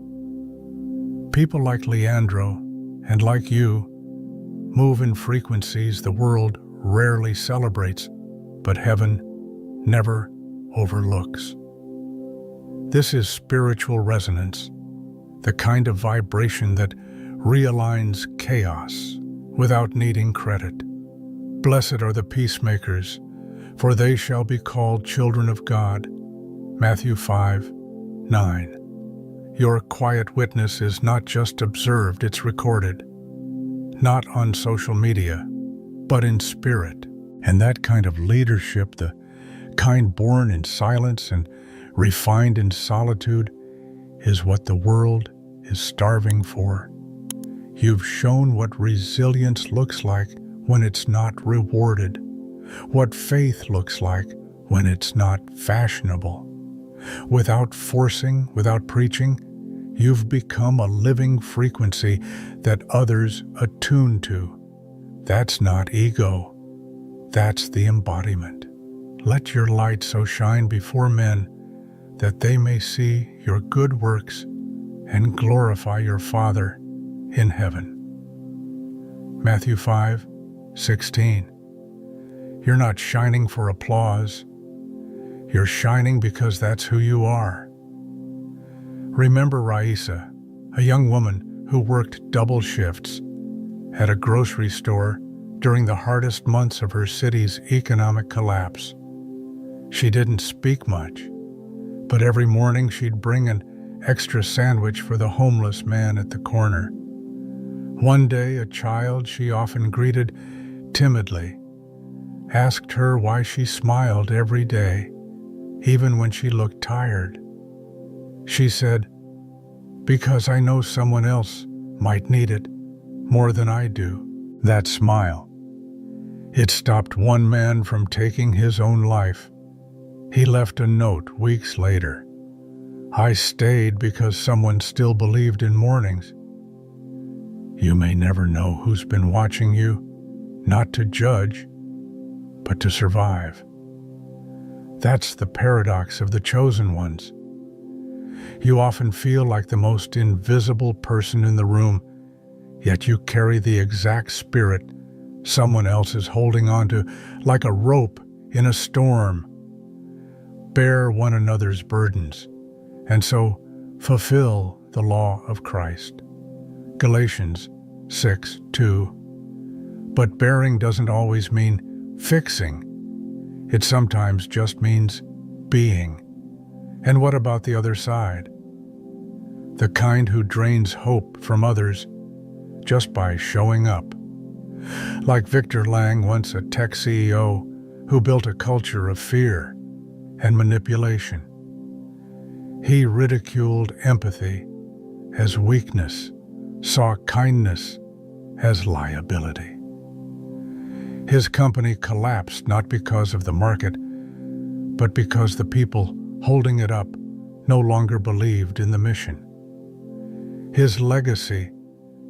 People like Leandro and like you move in frequencies the world rarely celebrates, but heaven never overlooks. This is spiritual resonance, the kind of vibration that realigns chaos without needing credit. Blessed are the peacemakers, for they shall be called children of God. Matthew 5:9. Your quiet witness is not just observed, it's recorded. Not on social media, but in spirit. And that kind of leadership, the kind born in silence and refined in solitude, is what the world is starving for. You've shown what resilience looks like when it's not rewarded, what faith looks like when it's not fashionable. Without forcing, without preaching, you've become a living frequency that others attune to. That's not ego. That's the embodiment. Let your light so shine before men that they may see your good works and glorify your Father in heaven. Matthew 5:16. You're not shining for applause. You're shining because that's who you are. Remember Raisa, a young woman who worked double shifts at a grocery store during the hardest months of her city's economic collapse. She didn't speak much, but every morning she'd bring an extra sandwich for the homeless man at the corner. One day, a child she often greeted timidly asked her why she smiled every day, even when she looked tired. She said, "Because I know someone else might need it more than I do." That smile, it stopped one man from taking his own life. He left a note weeks later. "I stayed because someone still believed in mornings." You may never know who's been watching you, not to judge, but to survive. That's the paradox of the chosen ones. You often feel like the most invisible person in the room, yet you carry the exact spirit someone else is holding onto, like a rope in a storm. Bear one another's burdens, and so fulfill the law of Christ. Galatians 6:2. But bearing doesn't always mean fixing. It sometimes just means being. And what about the other side? The kind who drains hope from others just by showing up. Like Victor Lang, once a tech CEO who built a culture of fear and manipulation. He ridiculed empathy as weakness, saw kindness as liability. His company collapsed not because of the market, but because the people holding it up no longer believed in the mission. His legacy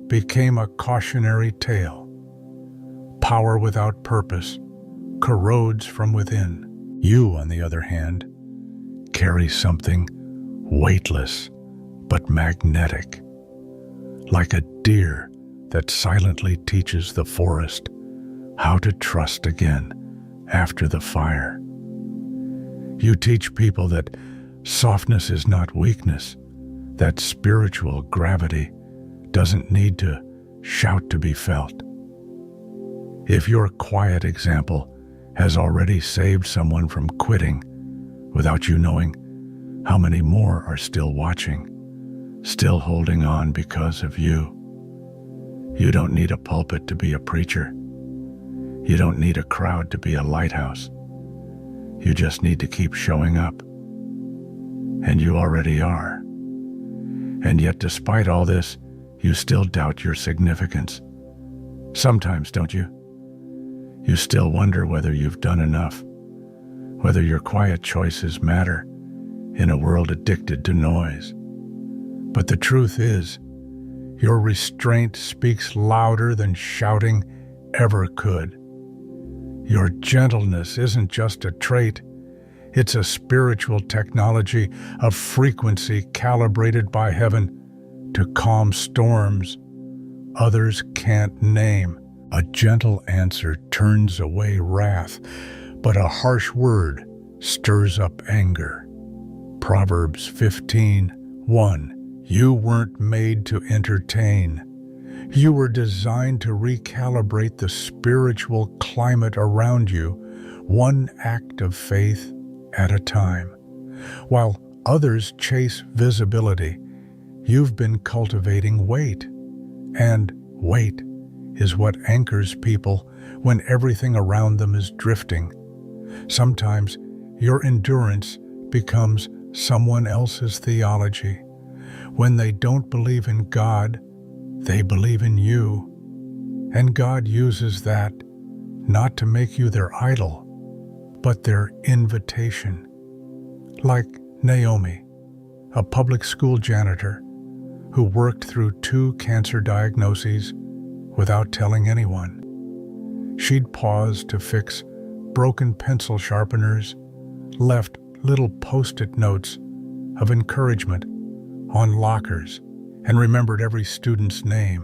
became a cautionary tale. Power without purpose corrodes from within. You, on the other hand, carry something weightless but magnetic, like a deer that silently teaches the forest how to trust again after the fire. You teach people that softness is not weakness, that spiritual gravity doesn't need to shout to be felt. If your quiet example has already saved someone from quitting without you knowing, how many more are still watching, still holding on because of you? You don't need a pulpit to be a preacher. You don't need a crowd to be a lighthouse. You just need to keep showing up. And you already are. And yet, despite all this, you still doubt your significance. Sometimes, don't you? You still wonder whether you've done enough, whether your quiet choices matter in a world addicted to noise. But the truth is, your restraint speaks louder than shouting ever could. Your gentleness isn't just a trait, it's a spiritual technology, a frequency calibrated by heaven to calm storms others can't name. A gentle answer turns away wrath, but a harsh word stirs up anger. Proverbs 15:1. You weren't made to entertain. You were designed to recalibrate the spiritual climate around you, one act of faith at a time. While others chase visibility, you've been cultivating weight. And weight is what anchors people when everything around them is drifting. Sometimes your endurance becomes someone else's theology. When they don't believe in God, they believe in you. And God uses that not to make you their idol, but their invitation. Like Naomi, a public school janitor who worked through 2 cancer diagnoses without telling anyone. She'd pause to fix broken pencil sharpeners, left little post-it notes of encouragement on lockers, and remembered every student's name.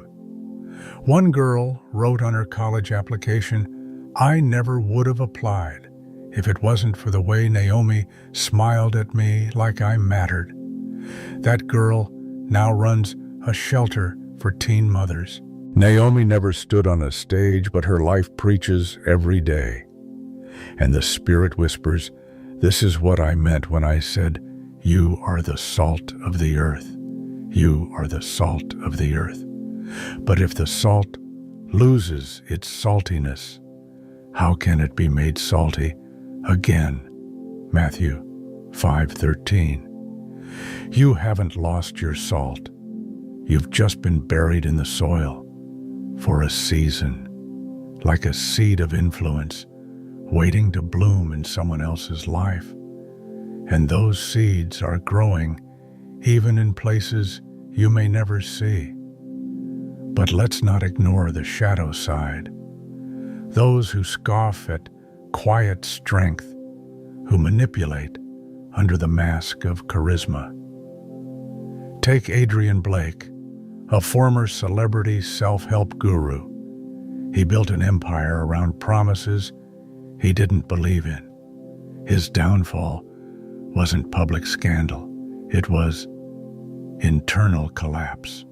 One girl wrote on her college application, "I never would have applied if it wasn't for the way Naomi smiled at me like I mattered." That girl now runs a shelter for teen mothers. Naomi never stood on a stage, but her life preaches every day. And the Spirit whispers, "This is what I meant when I said, you are the salt of the earth. You are the salt of the earth. But if the salt loses its saltiness, how can it be made salty again?" Matthew 5:13. You haven't lost your salt. You've just been buried in the soil for a season, like a seed of influence waiting to bloom in someone else's life. And those seeds are growing even in places you may never see. But let's not ignore the shadow side. Those who scoff at quiet strength, who manipulate under the mask of charisma. Take Adrian Blake, a former celebrity self-help guru. He built an empire around promises he didn't believe in. His downfall wasn't public scandal. It was internal collapse.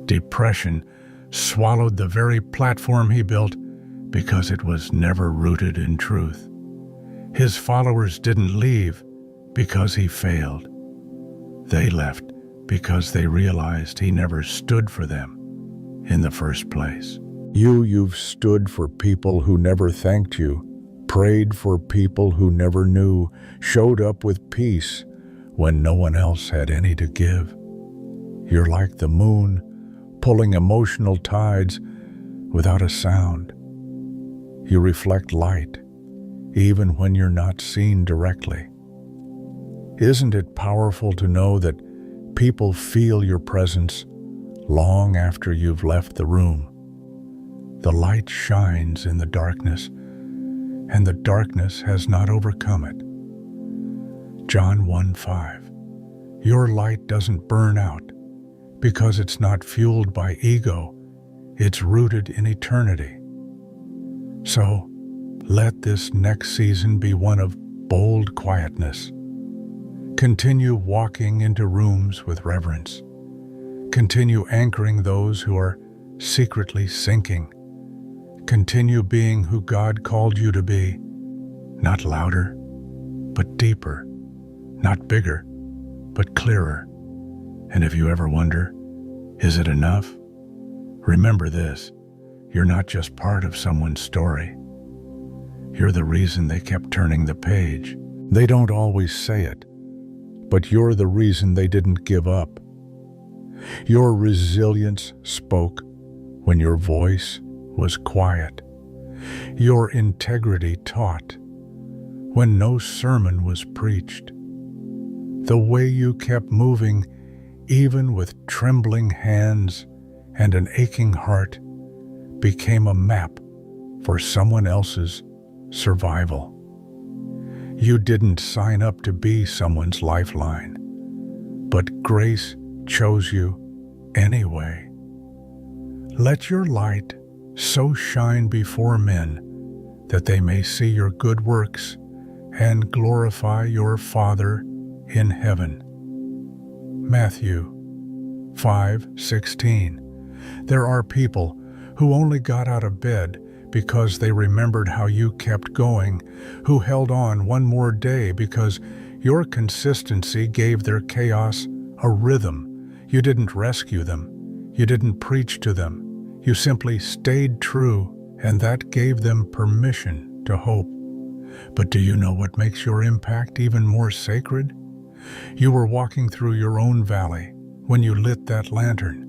Depression swallowed the very platform he built because it was never rooted in truth. His followers didn't leave because he failed. They left because they realized he never stood for them in the first place. You've stood for people who never thanked you, prayed for people who never knew, showed up with peace when no one else had any to give. You're like the moon, pulling emotional tides without a sound. You reflect light, even when you're not seen directly. Isn't it powerful to know that people feel your presence long after you've left the room? The light shines in the darkness, and the darkness has not overcome it. John 1:5. Your light doesn't burn out because it's not fueled by ego. It's rooted in eternity. So, let this next season be one of bold quietness. Continue walking into rooms with reverence. Continue anchoring those who are secretly sinking. Continue being who God called you to be, not louder, but deeper, not bigger, but clearer. And if you ever wonder, is it enough? Remember this, you're not just part of someone's story. You're the reason they kept turning the page. They don't always say it, but you're the reason they didn't give up. Your resilience spoke when your voice was quiet. Your integrity taught when no sermon was preached. The way you kept moving, even with trembling hands and an aching heart, became a map for someone else's survival. You didn't sign up to be someone's lifeline, but grace chose you anyway. Let your light so shine before men that they may see your good works and glorify your Father in heaven. Matthew 5:16. There are people who only got out of bed because they remembered how you kept going, who held on one more day because your consistency gave their chaos a rhythm. You didn't rescue them. You didn't preach to them. You simply stayed true, and that gave them permission to hope. But do you know what makes your impact even more sacred? You were walking through your own valley when you lit that lantern.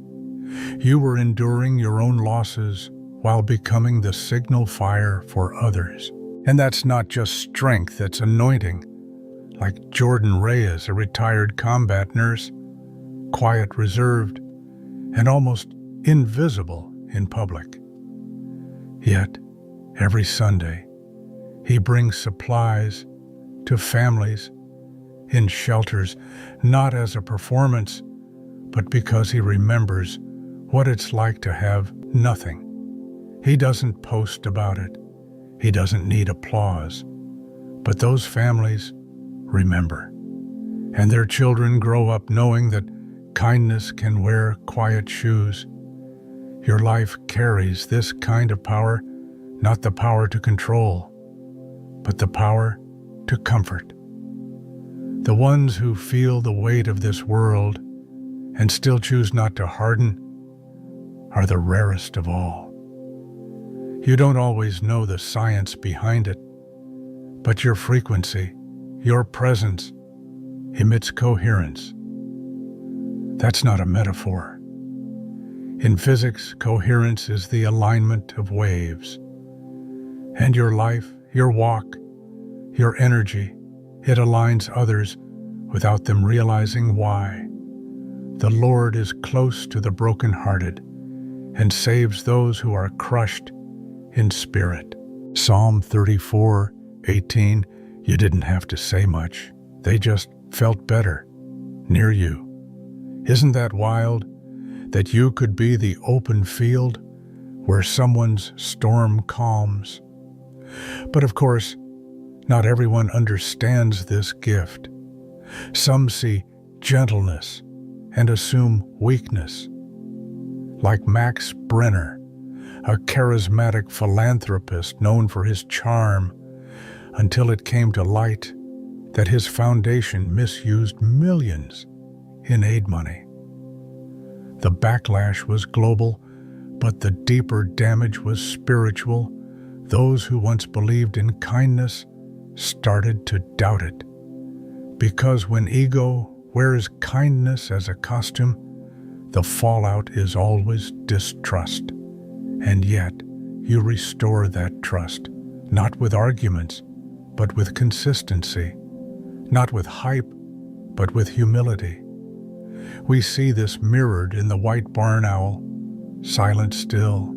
You were enduring your own losses while becoming the signal fire for others. And that's not just strength, that's anointing. Like Jordan Reyes, a retired combat nurse, quiet, reserved, and almost invisible in public. Yet, every Sunday, he brings supplies to families in shelters, not as a performance, but because he remembers what it's like to have nothing. He doesn't post about it. He doesn't need applause. But those families remember. And their children grow up knowing that kindness can wear quiet shoes. Your life carries this kind of power, not the power to control, but the power to comfort. The ones who feel the weight of this world and still choose not to harden are the rarest of all. You don't always know the science behind it, but your frequency, your presence, emits coherence. That's not a metaphor. In physics, coherence is the alignment of waves. And your life, your walk, your energy, it aligns others without them realizing why. The Lord is close to the brokenhearted and saves those who are crushed in spirit. Psalm 34:18, you didn't have to say much. They just felt better near you. Isn't that wild? That you could be the open field where someone's storm calms. But of course, not everyone understands this gift. Some see gentleness and assume weakness. Like Max Brenner, a charismatic philanthropist known for his charm, until it came to light that his foundation misused millions in aid money. The backlash was global, But the deeper damage was spiritual. Those who once believed in kindness started to doubt it. Because when ego wears kindness as a costume, the fallout is always distrust. And yet, you restore that trust, not with arguments, but with consistency, not with hype, but with humility. We see this mirrored in the white barn owl, silent still,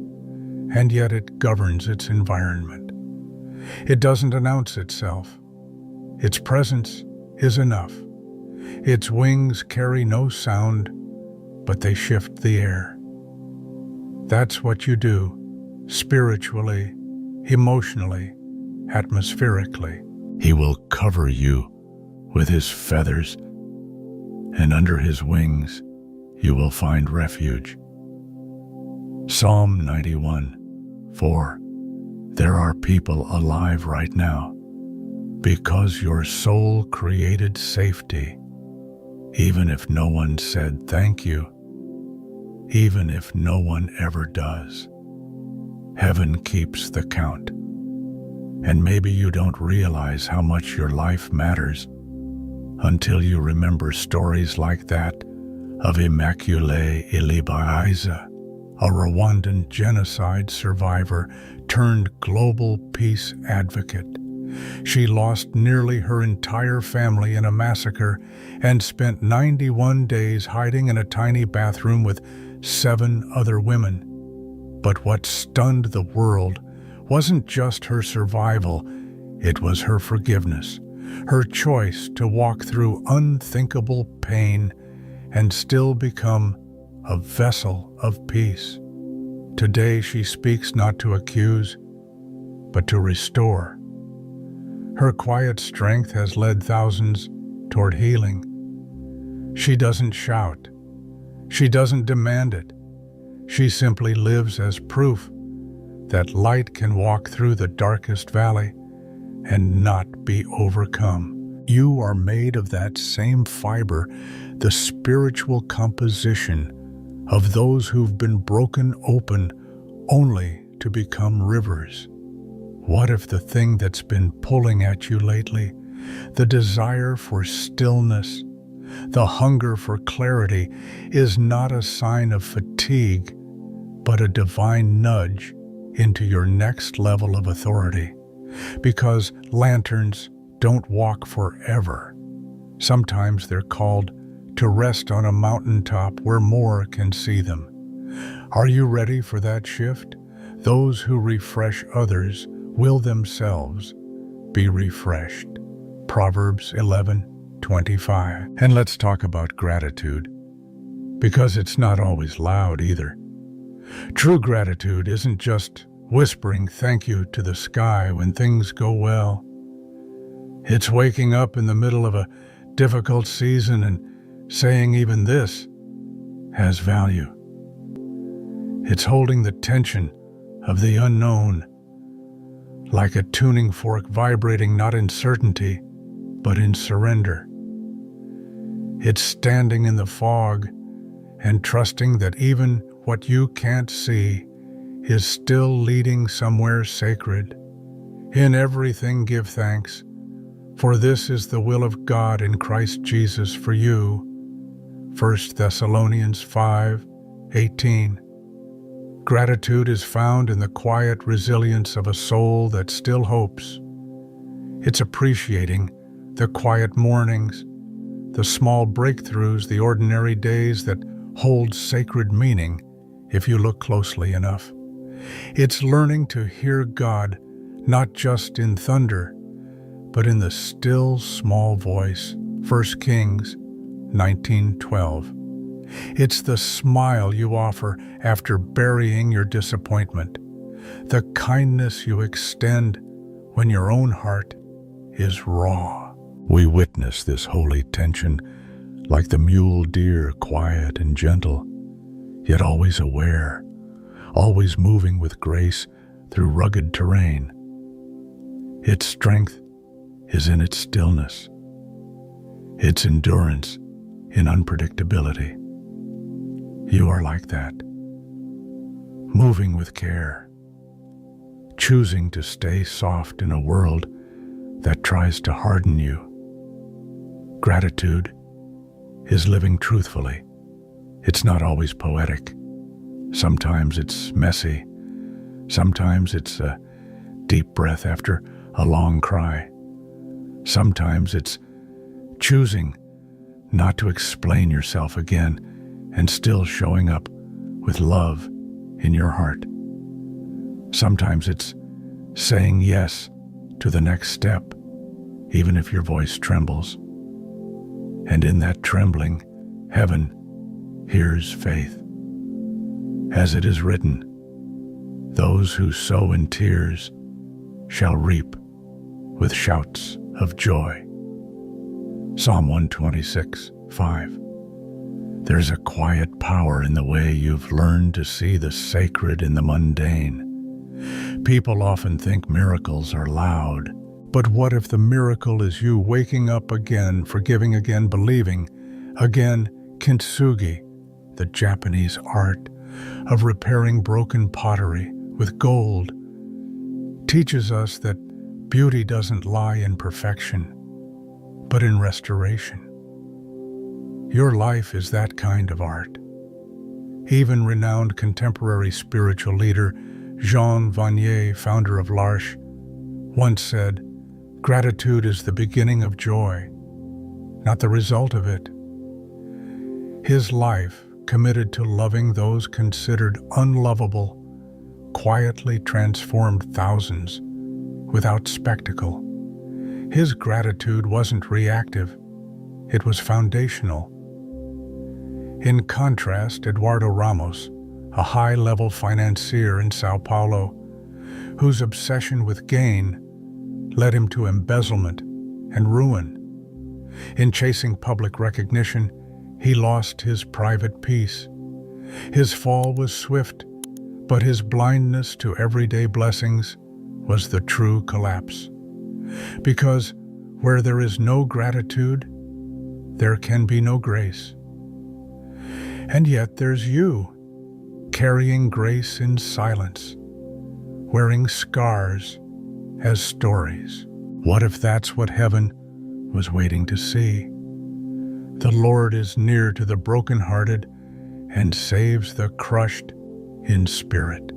and yet it governs its environment. It doesn't announce itself. Its presence is enough. Its wings carry no sound, but they shift the air. That's what you do, spiritually, emotionally, atmospherically. He will cover you with his feathers, and under his wings you will find refuge. Psalm 91:4. There are people alive right now because your soul created safety, even if no one said thank you, even if no one ever does. Heaven keeps the count. And maybe you don't realize how much your life matters until you remember stories like that of Immaculée Ilibagiza, a Rwandan genocide survivor turned global peace advocate. She lost nearly her entire family in a massacre and spent 91 days hiding in a tiny bathroom with 7 other women. But what stunned the world wasn't just her survival, it was her forgiveness, her choice to walk through unthinkable pain and still become a vessel of peace. Today she speaks not to accuse, but to restore. Her quiet strength has led thousands toward healing. She doesn't shout. She doesn't demand it. She simply lives as proof that light can walk through the darkest valley and not be overcome. You are made of that same fiber, the spiritual composition of those who've been broken open only to become rivers. What if the thing that's been pulling at you lately, the desire for stillness, the hunger for clarity, is not a sign of fatigue, but a divine nudge into your next level of authority? Because lanterns don't walk forever. Sometimes they're called to rest on a mountaintop where more can see them. Are you ready for that shift? Those who refresh others will themselves be refreshed. Proverbs 11:25. And let's talk about gratitude, because it's not always loud either. True gratitude isn't just whispering thank you to the sky when things go well. It's waking up in the middle of a difficult season and saying even this has value. It's holding the tension of the unknown, like a tuning fork vibrating not in certainty, but in surrender. It's standing in the fog and trusting that even what you can't see is still leading somewhere sacred. In everything give thanks, for this is the will of God in Christ Jesus for you. 1 Thessalonians 5:18. Gratitude is found in the quiet resilience of a soul that still hopes. It's appreciating the quiet mornings, the small breakthroughs, the ordinary days that hold sacred meaning if you look closely enough. It's learning to hear God not just in thunder, but in the still small voice. 1 Kings 19:12. It's the smile you offer after burying your disappointment, the kindness you extend when your own heart is raw. We witness this holy tension like the mule deer, quiet and gentle, yet always aware, always moving with grace through rugged terrain. Its strength is in its stillness, its endurance in unpredictability. You are like that. moving with care, choosing to stay soft in a world that tries to harden you. Gratitude is living truthfully. It's not always poetic. Sometimes it's messy. Sometimes it's a deep breath after a long cry. Sometimes it's choosing not to explain yourself again and still showing up with love in your heart. Sometimes it's saying yes to the next step, even if your voice trembles. And in that trembling, heaven hears faith. As it is written, those who sow in tears shall reap with shouts of joy. Psalm 126:5. There's a quiet power in the way you've learned to see the sacred in the mundane. People often think miracles are loud, but what if the miracle is you waking up again, forgiving again, believing again? Kintsugi, the Japanese art of repairing broken pottery with gold, teaches us that beauty doesn't lie in perfection, but in restoration. Your life is that kind of art. Even renowned contemporary spiritual leader Jean Vanier, founder of L'Arche, once said, "Gratitude is the beginning of joy, not the result of it." His life, committed to loving those considered unlovable, quietly transformed thousands without spectacle. His gratitude wasn't reactive, it was foundational. In contrast, Eduardo Ramos, a high-level financier in Sao Paulo, whose obsession with gain led him to embezzlement and ruin. In chasing public recognition, he lost his private peace. His fall was swift, but his blindness to everyday blessings was the true collapse. Because where there is no gratitude, there can be no grace. And yet there's you, carrying grace in silence, wearing scars as stories. What if that's what heaven was waiting to see? The Lord is near to the brokenhearted and saves the crushed in spirit.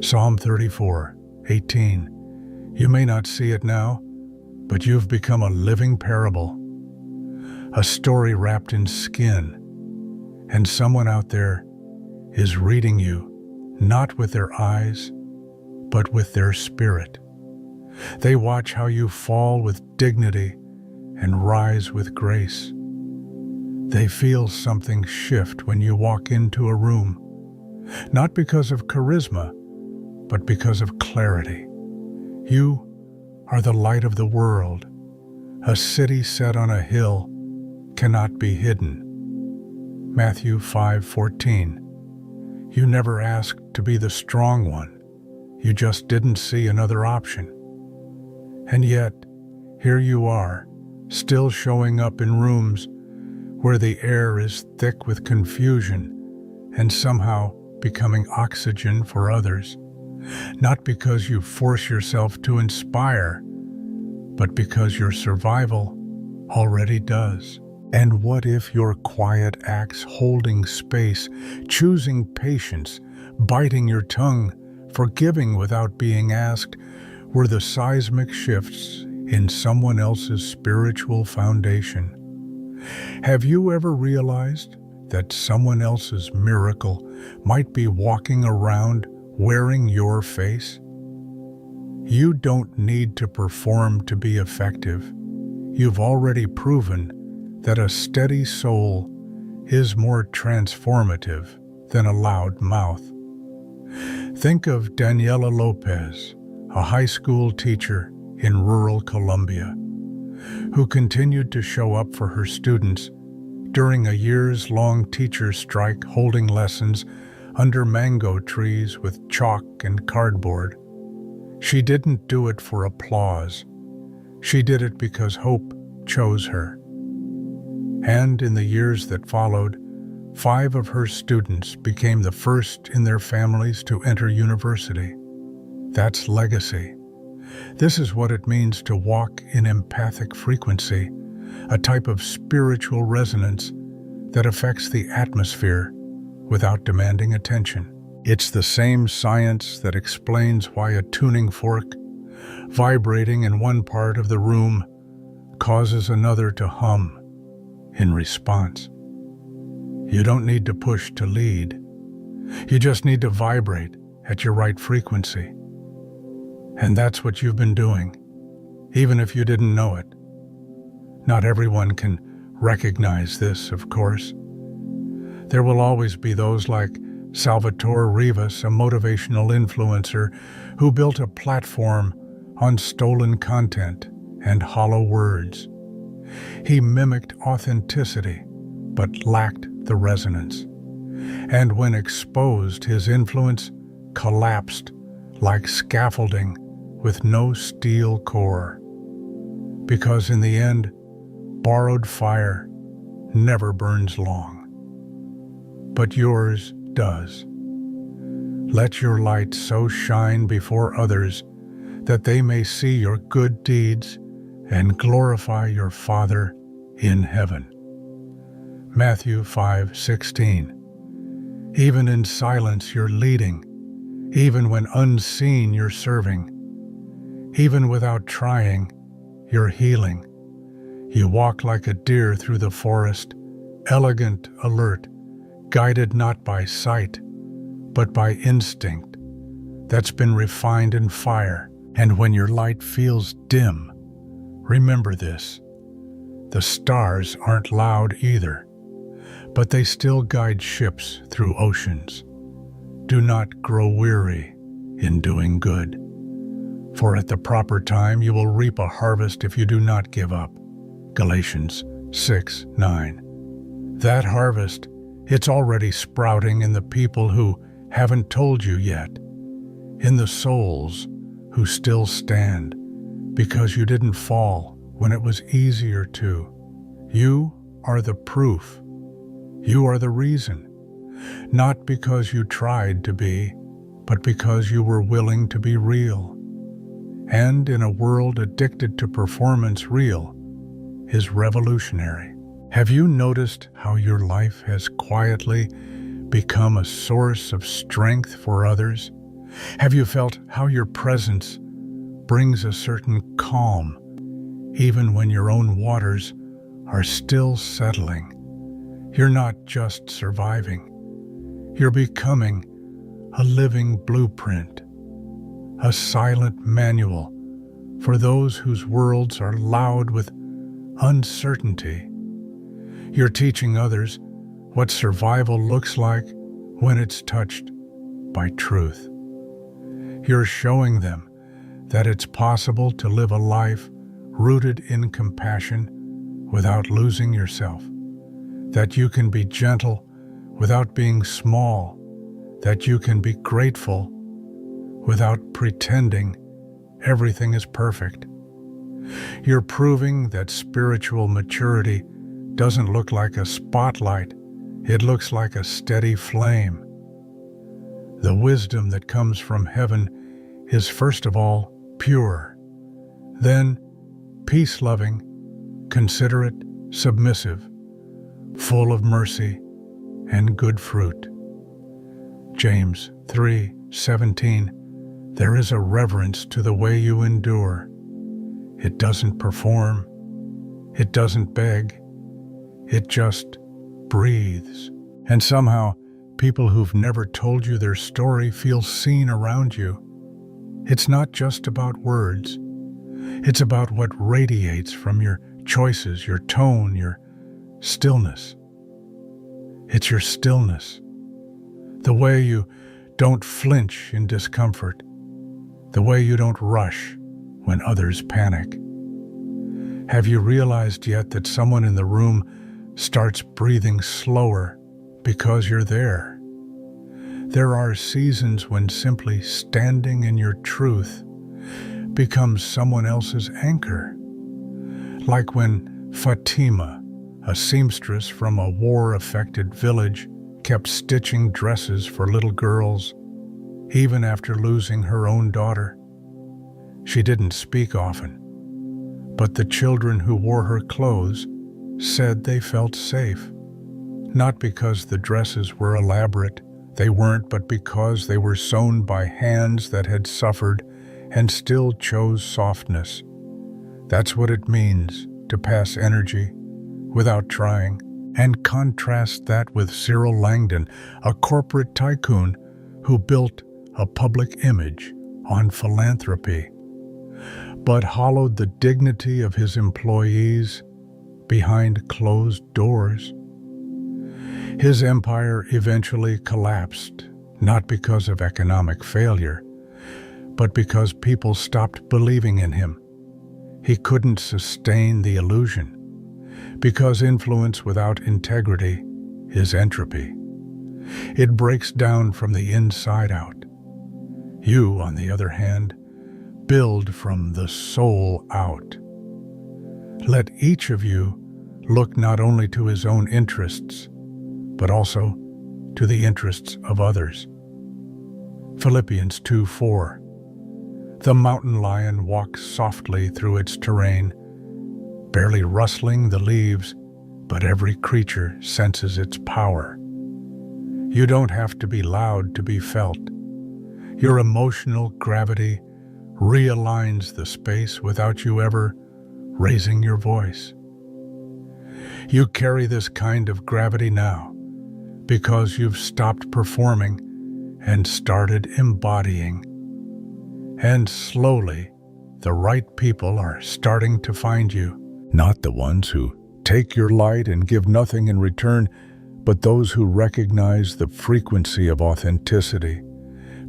Psalm 34:18. You may not see it now, but you've become a living parable, a story wrapped in skin, and someone out there is reading you, not with their eyes, but with their spirit. They watch how you fall with dignity and rise with grace. They feel something shift when you walk into a room, not because of charisma, but because of clarity. You are the light of the world. A city set on a hill cannot be hidden. Matthew 5:14. You never asked to be the strong one. You just didn't see another option. And yet, here you are, still showing up in rooms where the air is thick with confusion and somehow becoming oxygen for others. Not because you force yourself to inspire, but because your survival already does. And what if your quiet acts holding space, choosing patience, biting your tongue, forgiving without being asked, were the seismic shifts in someone else's spiritual foundation? Have you ever realized that someone else's miracle might be walking around wearing your face? You don't need to perform to be effective. You've already proven that a steady soul is more transformative than a loud mouth. Think of Daniela Lopez, a high school teacher in rural Colombia, who continued to show up for her students during a years-long teacher strike, holding lessons under mango trees with chalk and cardboard. She didn't do it for applause. She did it because hope chose her. And in the years that followed, 5 of her students became the first in their families to enter university. That's legacy. This is what it means to walk in empathic frequency, a type of spiritual resonance that affects the atmosphere without demanding attention. It's the same science that explains why a tuning fork vibrating in one part of the room causes another to hum in response. You don't need to push to lead. You just need to vibrate at your right frequency. And that's what you've been doing, even if you didn't know it. Not everyone can recognize this, of course. There will always be those like Salvatore Rivas, a motivational influencer who built a platform on stolen content and hollow words. He mimicked authenticity, but lacked the resonance. And when exposed, his influence collapsed like scaffolding with no steel core. Because in the end, borrowed fire never burns long. But yours does. Let your light so shine before others that they may see your good deeds and glorify your Father in heaven. Matthew 5:16. Even in silence you're leading, even when unseen you're serving, even without trying you're healing. You walk like a deer through the forest, elegant, alert, guided not by sight, but by instinct that's been refined in fire. And when your light feels dim, remember this: the stars aren't loud either, but they still guide ships through oceans. Do not grow weary in doing good, for at the proper time you will reap a harvest if you do not give up. Galatians 6:9. That harvest, it's already sprouting in the people who haven't told you yet, in the souls who still stand because you didn't fall when it was easier to. You are the proof. You are the reason. Not because you tried to be, but because you were willing to be real. And in a world addicted to performance, real is revolutionary. Have you noticed how your life has quietly become a source of strength for others? Have you felt how your presence brings a certain calm, even when your own waters are still settling? You're not just surviving. You're becoming a living blueprint, a silent manual for those whose worlds are loud with uncertainty. You're teaching others what survival looks like when it's touched by truth. You're showing them that it's possible to live a life rooted in compassion without losing yourself, that you can be gentle without being small, that you can be grateful without pretending everything is perfect. You're proving that spiritual maturity doesn't look like a spotlight, it looks like a steady flame. The wisdom that comes from heaven is first of all pure, then peace-loving, considerate, submissive, full of mercy and good fruit. James 3:17. There is a reverence to the way you endure. It doesn't perform. It doesn't beg. It just breathes. And somehow, people who've never told you their story feel seen around you. It's not just about words. It's about what radiates from your choices, your tone, your stillness. It's your stillness. The way you don't flinch in discomfort. The way you don't rush when others panic. Have you realized yet that someone in the room starts breathing slower because you're there? There are seasons when simply standing in your truth becomes someone else's anchor. Like when Fatima A seamstress from a war-affected village kept stitching dresses for little girls, even after losing her own daughter. She didn't speak often, but the children who wore her clothes said they felt safe. Not because the dresses were elaborate, they weren't, but because they were sewn by hands that had suffered and still chose softness. That's what it means to pass energy without trying. And contrast that with Cyril Langdon, a corporate tycoon who built a public image on philanthropy, but hollowed the dignity of his employees behind closed doors. His empire eventually collapsed, not because of economic failure, but because people stopped believing in him. He couldn't sustain the illusion, because influence without integrity is entropy. It breaks down from the inside out. You, on the other hand, build from the soul out. Let each of you look not only to his own interests, but also to the interests of others. Philippians 2:4. The mountain lion walks softly through its terrain, barely rustling the leaves, but every creature senses its power. You don't have to be loud to be felt. Your emotional gravity realigns the space without you ever raising your voice. You carry this kind of gravity now because you've stopped performing and started embodying. And slowly, the right people are starting to find you. Not the ones who take your light and give nothing in return, but those who recognize the frequency of authenticity.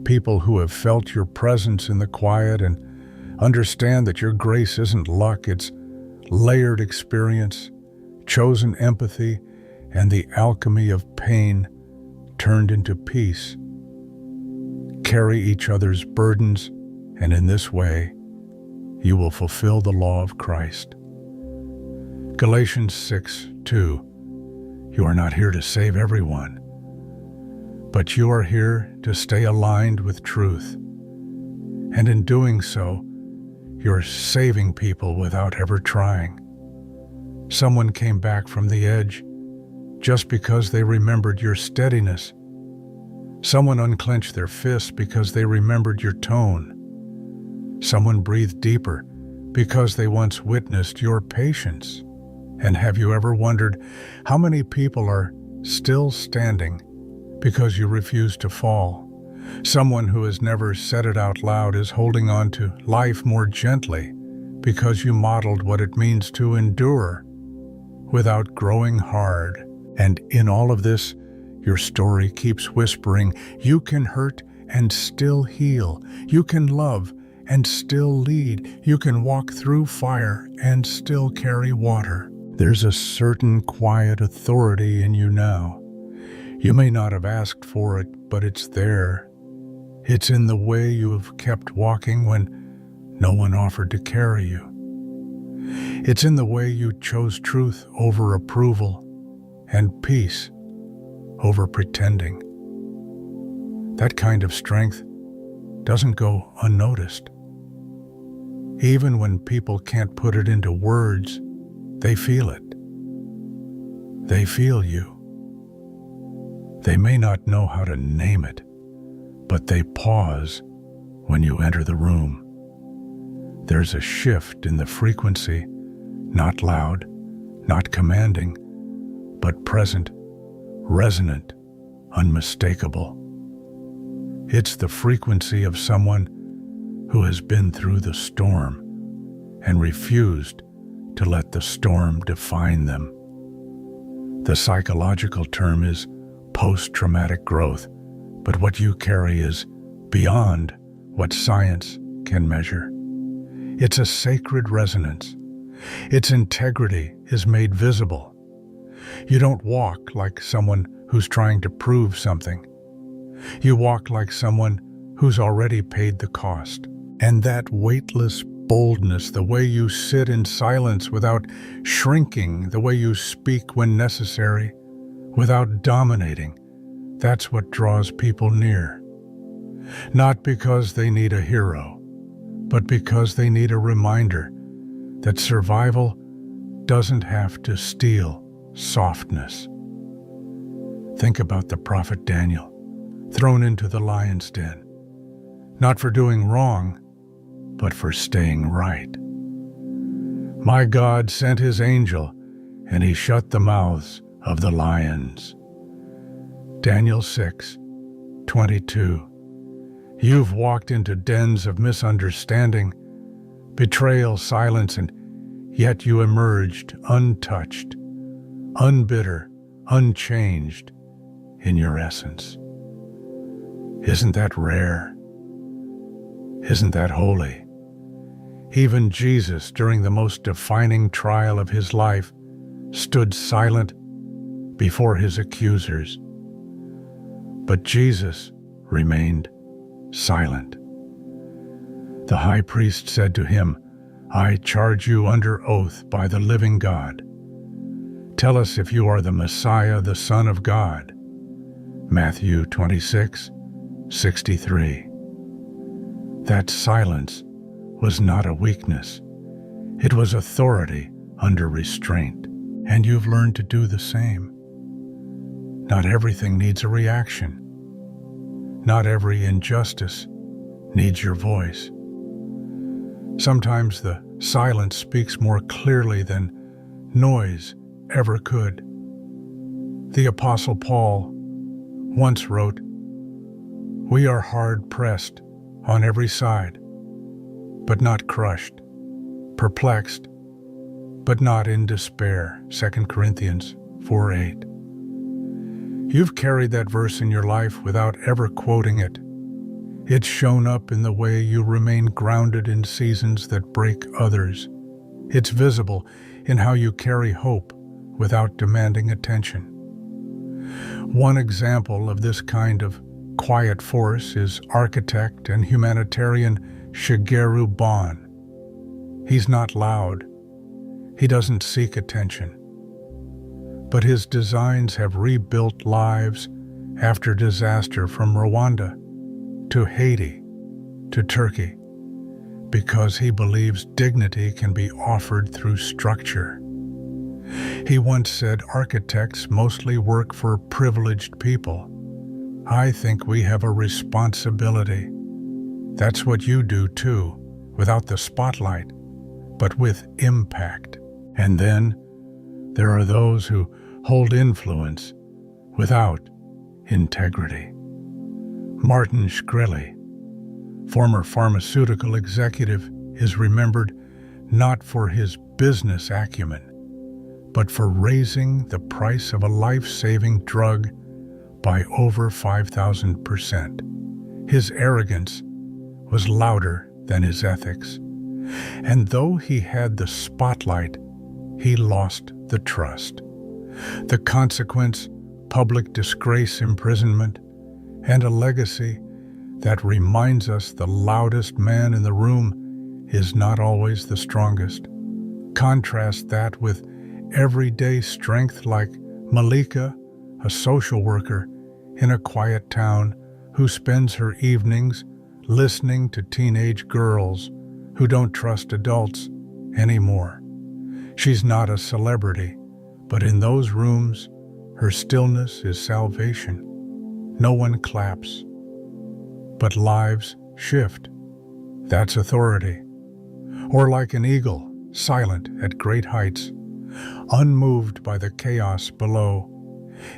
People who have felt your presence in the quiet and understand that your grace isn't luck, it's layered experience, chosen empathy, and the alchemy of pain turned into peace. Carry each other's burdens, and in this way, you will fulfill the law of Christ. Galatians 6:2. You are not here to save everyone, but you are here to stay aligned with truth. And in doing so, you're saving people without ever trying. Someone came back from the edge just because they remembered your steadiness. Someone unclenched their fists because they remembered your tone. Someone breathed deeper because they once witnessed your patience. And have you ever wondered how many people are still standing because you refuse to fall? Someone who has never said it out loud is holding on to life more gently because you modeled what it means to endure without growing hard. And in all of this, your story keeps whispering, you can hurt and still heal. You can love and still lead. You can walk through fire and still carry water. There's a certain quiet authority in you now. You may not have asked for it, but it's there. It's in the way you have kept walking when no one offered to carry you. It's in the way you chose truth over approval and peace over pretending. That kind of strength doesn't go unnoticed. Even when people can't put it into words, they feel it. They feel you. They may not know how to name it, but they pause when you enter the room. There's a shift in the frequency, not loud, not commanding, but present, resonant, unmistakable. It's the frequency of someone who has been through the storm and refused to let the storm define them. The psychological term is post-traumatic growth, but what you carry is beyond what science can measure. It's a sacred resonance. Its integrity is made visible. You don't walk like someone who's trying to prove something. You walk like someone who's already paid the cost. And that weightless boldness, the way you sit in silence without shrinking, the way you speak when necessary, without dominating. That's what draws people near. Not because they need a hero, but because they need a reminder that survival doesn't have to steal softness. Think about the prophet Daniel, thrown into the lion's den, not for doing wrong, but for staying right. My God sent his angel, and he shut the mouths of the lions. Daniel 6:22. You've walked into dens of misunderstanding, betrayal, silence, and yet you emerged untouched, unbitter, unchanged in your essence. Isn't that rare? Isn't that holy? Even Jesus, during the most defining trial of his life, stood silent before his accusers. But Jesus remained silent. The high priest said to him, I charge you under oath by the living God. Tell us if you are the Messiah, the Son of God. Matthew 26:63. That silence was not a weakness. It was authority under restraint. And you've learned to do the same. Not everything needs a reaction. Not every injustice needs your voice. Sometimes the silence speaks more clearly than noise ever could. The Apostle Paul once wrote, We are hard pressed on every side, but not crushed, perplexed, but not in despair. 2 Corinthians 4:8. You've carried that verse in your life without ever quoting it. It's shown up in the way you remain grounded in seasons that break others. It's visible in how you carry hope without demanding attention. One example of this kind of quiet force is architect and humanitarian Shigeru Bon. He's not loud. He doesn't seek attention. But his designs have rebuilt lives after disaster, from Rwanda to Haiti to Turkey, because he believes dignity can be offered through structure. He once said architects mostly work for privileged people. I think we have a responsibility. That's what you do too, without the spotlight, but with impact. And then there are those who hold influence without integrity. Martin Shkreli, former pharmaceutical executive, is remembered not for his business acumen, but for raising the price of a life-saving drug by over 5,000%. His arrogance was louder than his ethics. And though he had the spotlight, he lost the trust. The consequence, public disgrace, imprisonment, and a legacy that reminds us the loudest man in the room is not always the strongest. Contrast that with everyday strength like Malika, a social worker in a quiet town who spends her evenings listening to teenage girls who don't trust adults anymore. She's not a celebrity, but in those rooms, her stillness is salvation. No one claps, but lives shift. That's authority. Or like an eagle, silent at great heights, unmoved by the chaos below.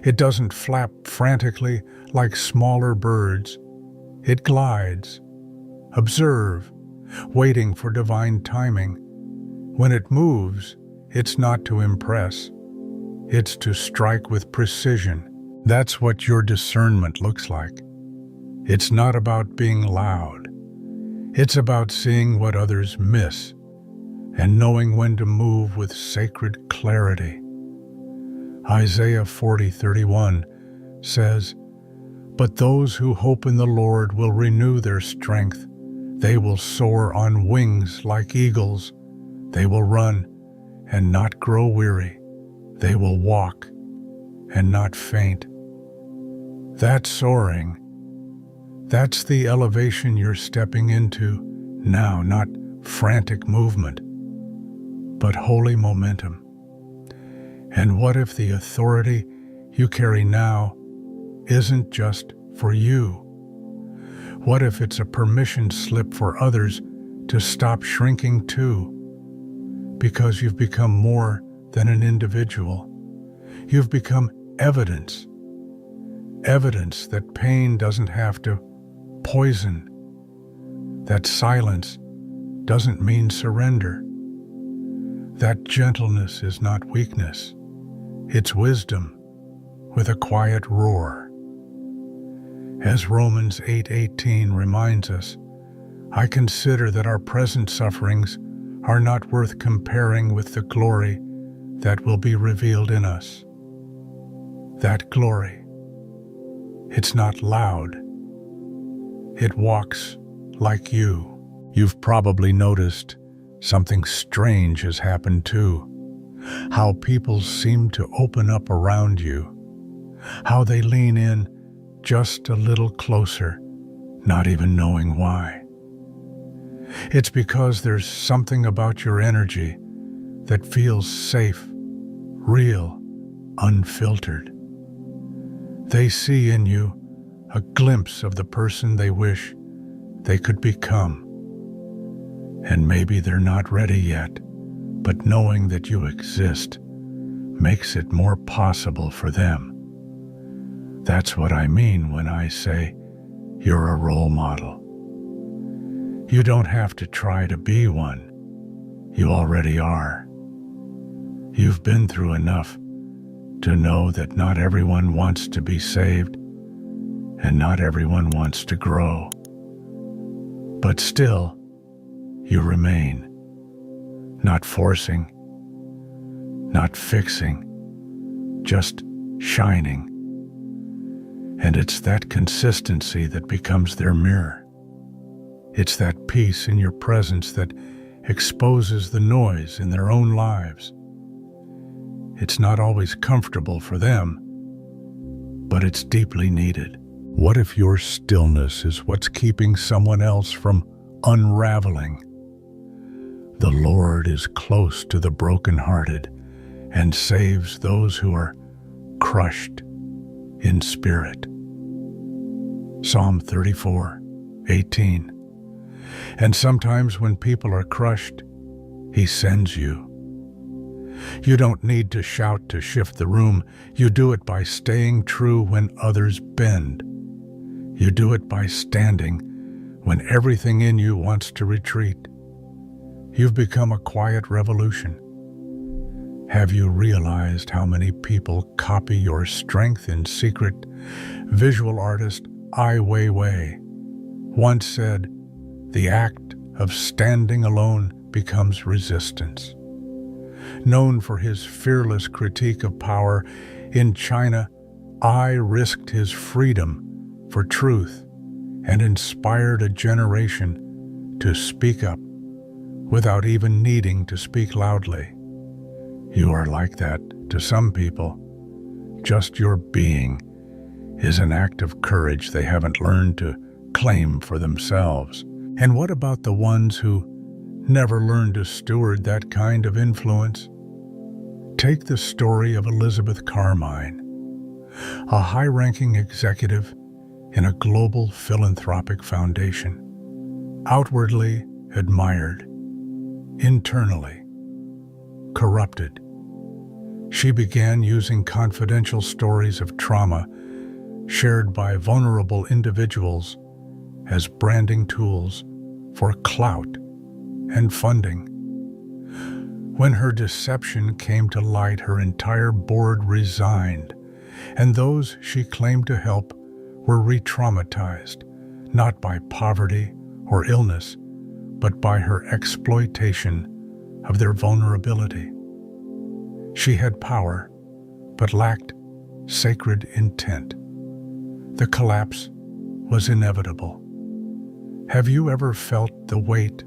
It doesn't flap frantically like smaller birds. It glides. Observe, waiting for divine timing. When it moves, it's not to impress. It's to strike with precision. That's what your discernment looks like. It's not about being loud. It's about seeing what others miss and knowing when to move with sacred clarity. Isaiah 40:31 says, "But those who hope in the Lord will renew their strength. They will soar on wings like eagles. They will run and not grow weary. They will walk and not faint. That's soaring. That's the elevation you're stepping into now, not frantic movement, but holy momentum. And what if the authority you carry now isn't just for you? What if it's a permission slip for others to stop shrinking too? Because you've become more than an individual. You've become evidence. Evidence that pain doesn't have to poison. That silence doesn't mean surrender. That gentleness is not weakness. It's wisdom with a quiet roar. As Romans 8:18 reminds us, I consider that our present sufferings are not worth comparing with the glory that will be revealed in us. That glory, it's not loud. It walks like you. You've probably noticed something strange has happened too. How people seem to open up around you. How they lean in just a little closer, not even knowing why. It's because there's something about your energy that feels safe, real, unfiltered. They see in you a glimpse of the person they wish they could become. And maybe they're not ready yet, but knowing that you exist makes it more possible for them. That's what I mean when I say you're a role model. You don't have to try to be one. You already are. You've been through enough to know that not everyone wants to be saved and not everyone wants to grow. But still, you remain, not forcing, not fixing, just shining. And it's that consistency that becomes their mirror. It's that peace in your presence that exposes the noise in their own lives. It's not always comfortable for them, but it's deeply needed. What if your stillness is what's keeping someone else from unraveling? The Lord is close to the brokenhearted and saves those who are crushed in spirit. Psalm 34:18. And sometimes when people are crushed, He sends you. You don't need to shout to shift the room. You do it by staying true when others bend. You do it by standing when everything in you wants to retreat. You've become a quiet revolution. Have you realized how many people copy your strength in secret? Visual artist Ai Weiwei once said, "The act of standing alone becomes resistance." Known for his fearless critique of power, in China, Ai risked his freedom for truth and inspired a generation to speak up without even needing to speak loudly. You are like that to some people. Just your being is an act of courage they haven't learned to claim for themselves. And what about the ones who never learned to steward that kind of influence? Take the story of Elizabeth Carmine, a high-ranking executive in a global philanthropic foundation, outwardly admired, internally corrupted. She began using confidential stories of trauma shared by vulnerable individuals as branding tools for clout and funding. When her deception came to light, her entire board resigned, and those she claimed to help were re-traumatized, not by poverty or illness, but by her exploitation of their vulnerability. She had power, but lacked sacred intent. The collapse was inevitable. Have you ever felt the weight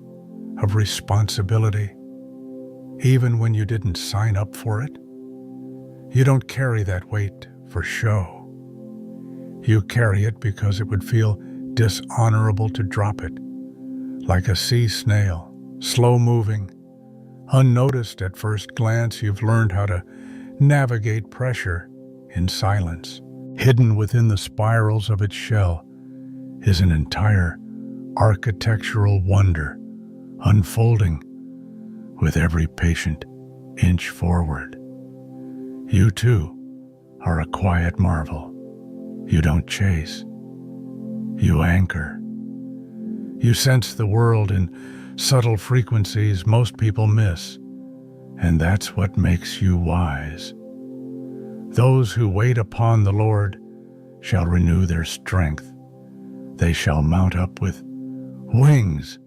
of responsibility, even when you didn't sign up for it? You don't carry that weight for show. You carry it because it would feel dishonorable to drop it, like a sea snail, slow-moving. Unnoticed at first glance, you've learned how to navigate pressure in silence. Hidden within the spirals of its shell is an entire architectural wonder, unfolding with every patient inch forward. You too are a quiet marvel. You don't chase. You anchor. You sense the world in subtle frequencies most people miss, and that's what makes you wise. Those who wait upon the Lord shall renew their strength. They shall mount up with wings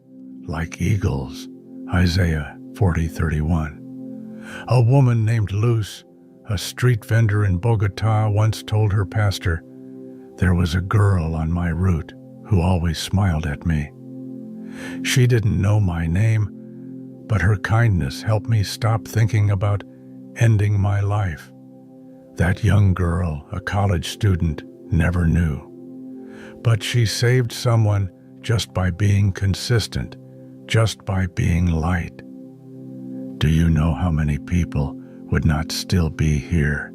like eagles. Isaiah 40:31. A woman named Luz, a street vendor in Bogota, once told her pastor, "There was a girl on my route who always smiled at me. She didn't know my name, but her kindness helped me stop thinking about ending my life." That young girl, a college student, never knew. But she saved someone just by being consistent, just by being light. Do you know how many people would not still be here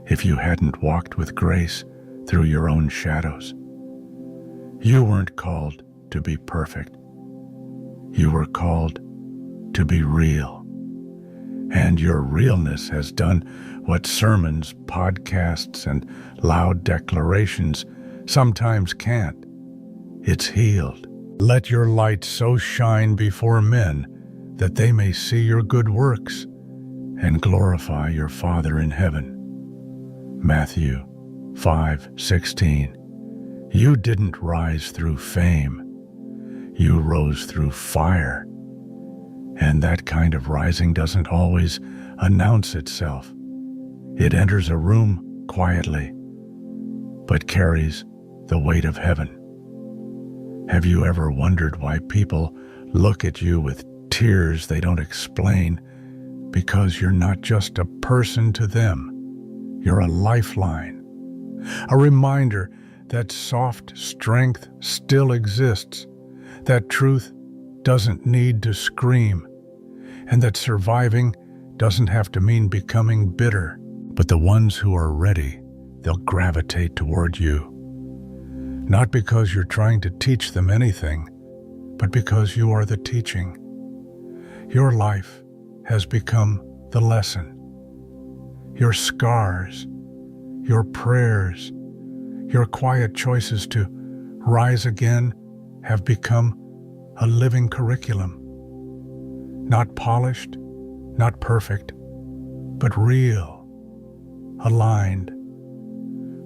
if you hadn't walked with grace through your own shadows? You weren't called to be perfect. You were called to be real. And your realness has done what sermons, podcasts, and loud declarations sometimes can't. It's healed. Let your light so shine before men that they may see your good works and glorify your Father in heaven. Matthew 5:16. You didn't rise through fame. You rose through fire. And that kind of rising doesn't always announce itself. It enters a room quietly, but carries the weight of heaven. Have you ever wondered why people look at you with tears they don't explain? Because you're not just a person to them. You're a lifeline. A reminder that soft strength still exists, that truth doesn't need to scream, and that surviving doesn't have to mean becoming bitter. But the ones who are ready, they'll gravitate toward you. Not because you're trying to teach them anything, but because you are the teaching. Your life has become the lesson. Your scars, your prayers, your quiet choices to rise again have become a living curriculum. Not polished, not perfect, but real, aligned,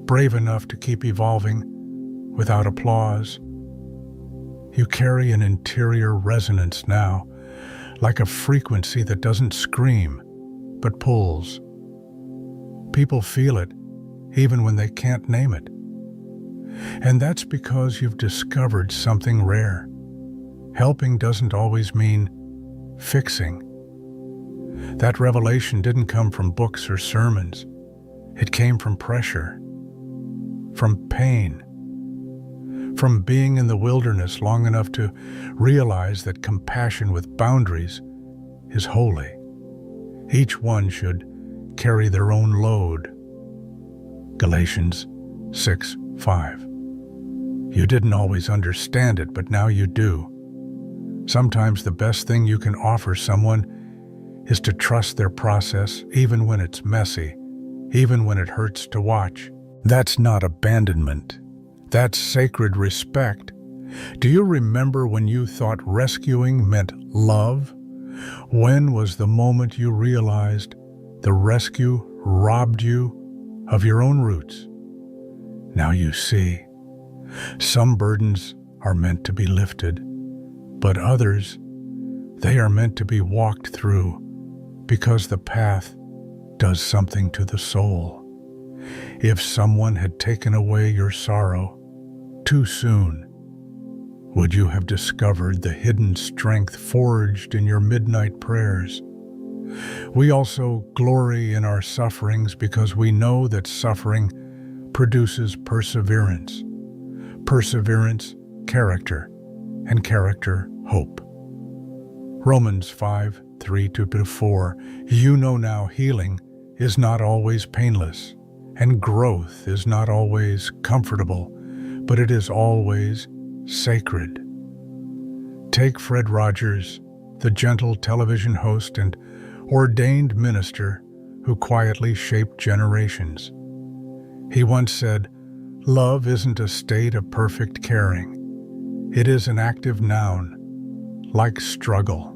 brave enough to keep evolving without applause. You carry an interior resonance now, like a frequency that doesn't scream, but pulls. People feel it, even when they can't name it. And that's because you've discovered something rare. Helping doesn't always mean fixing. That revelation didn't come from books or sermons. It came from pressure, from pain, from being in the wilderness long enough to realize that compassion with boundaries is holy. Each one should carry their own load. Galatians 6:5. You didn't always understand it, but now you do. Sometimes the best thing you can offer someone is to trust their process, even when it's messy, even when it hurts to watch. That's not abandonment. That's sacred respect. Do you remember when you thought rescuing meant love? When was the moment you realized the rescue robbed you of your own roots? Now you see. Some burdens are meant to be lifted, but others, they are meant to be walked through because the path does something to the soul. If someone had taken away your sorrow too soon, would you have discovered the hidden strength forged in your midnight prayers. We also glory in our sufferings because we know that suffering produces perseverance. Perseverance, character, and character, hope. Romans 5:3-4. You know now healing is not always painless, and growth is not always comfortable, but it is always sacred. Take Fred Rogers, the gentle television host and ordained minister who quietly shaped generations. He once said, "Love isn't a state of perfect caring. It is an active noun, like struggle."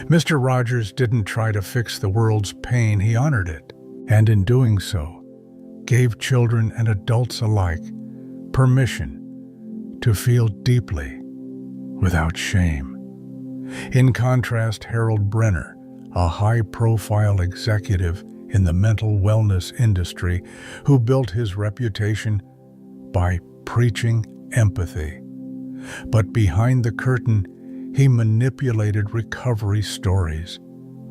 Mr. Rogers didn't try to fix the world's pain, he honored it, and in doing so, gave children and adults alike permission to feel deeply without shame. In contrast, Harold Brenner, a high-profile executive in the mental wellness industry who built his reputation by preaching empathy. But behind the curtain, he manipulated recovery stories,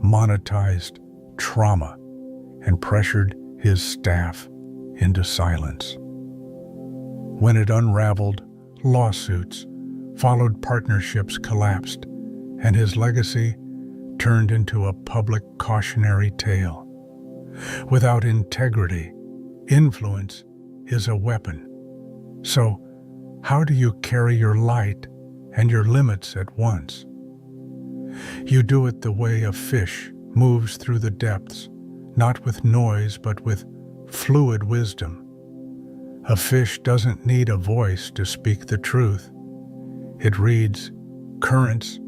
monetized trauma, and pressured his staff into silence. When it unraveled, lawsuits followed, partnerships collapsed, and his legacy turned into a public cautionary tale. Without integrity, influence is a weapon. So, how do you carry your light and your limits at once? You do it the way a fish moves through the depths, not with noise but with fluid wisdom. A fish doesn't need a voice to speak the truth. It reads currents,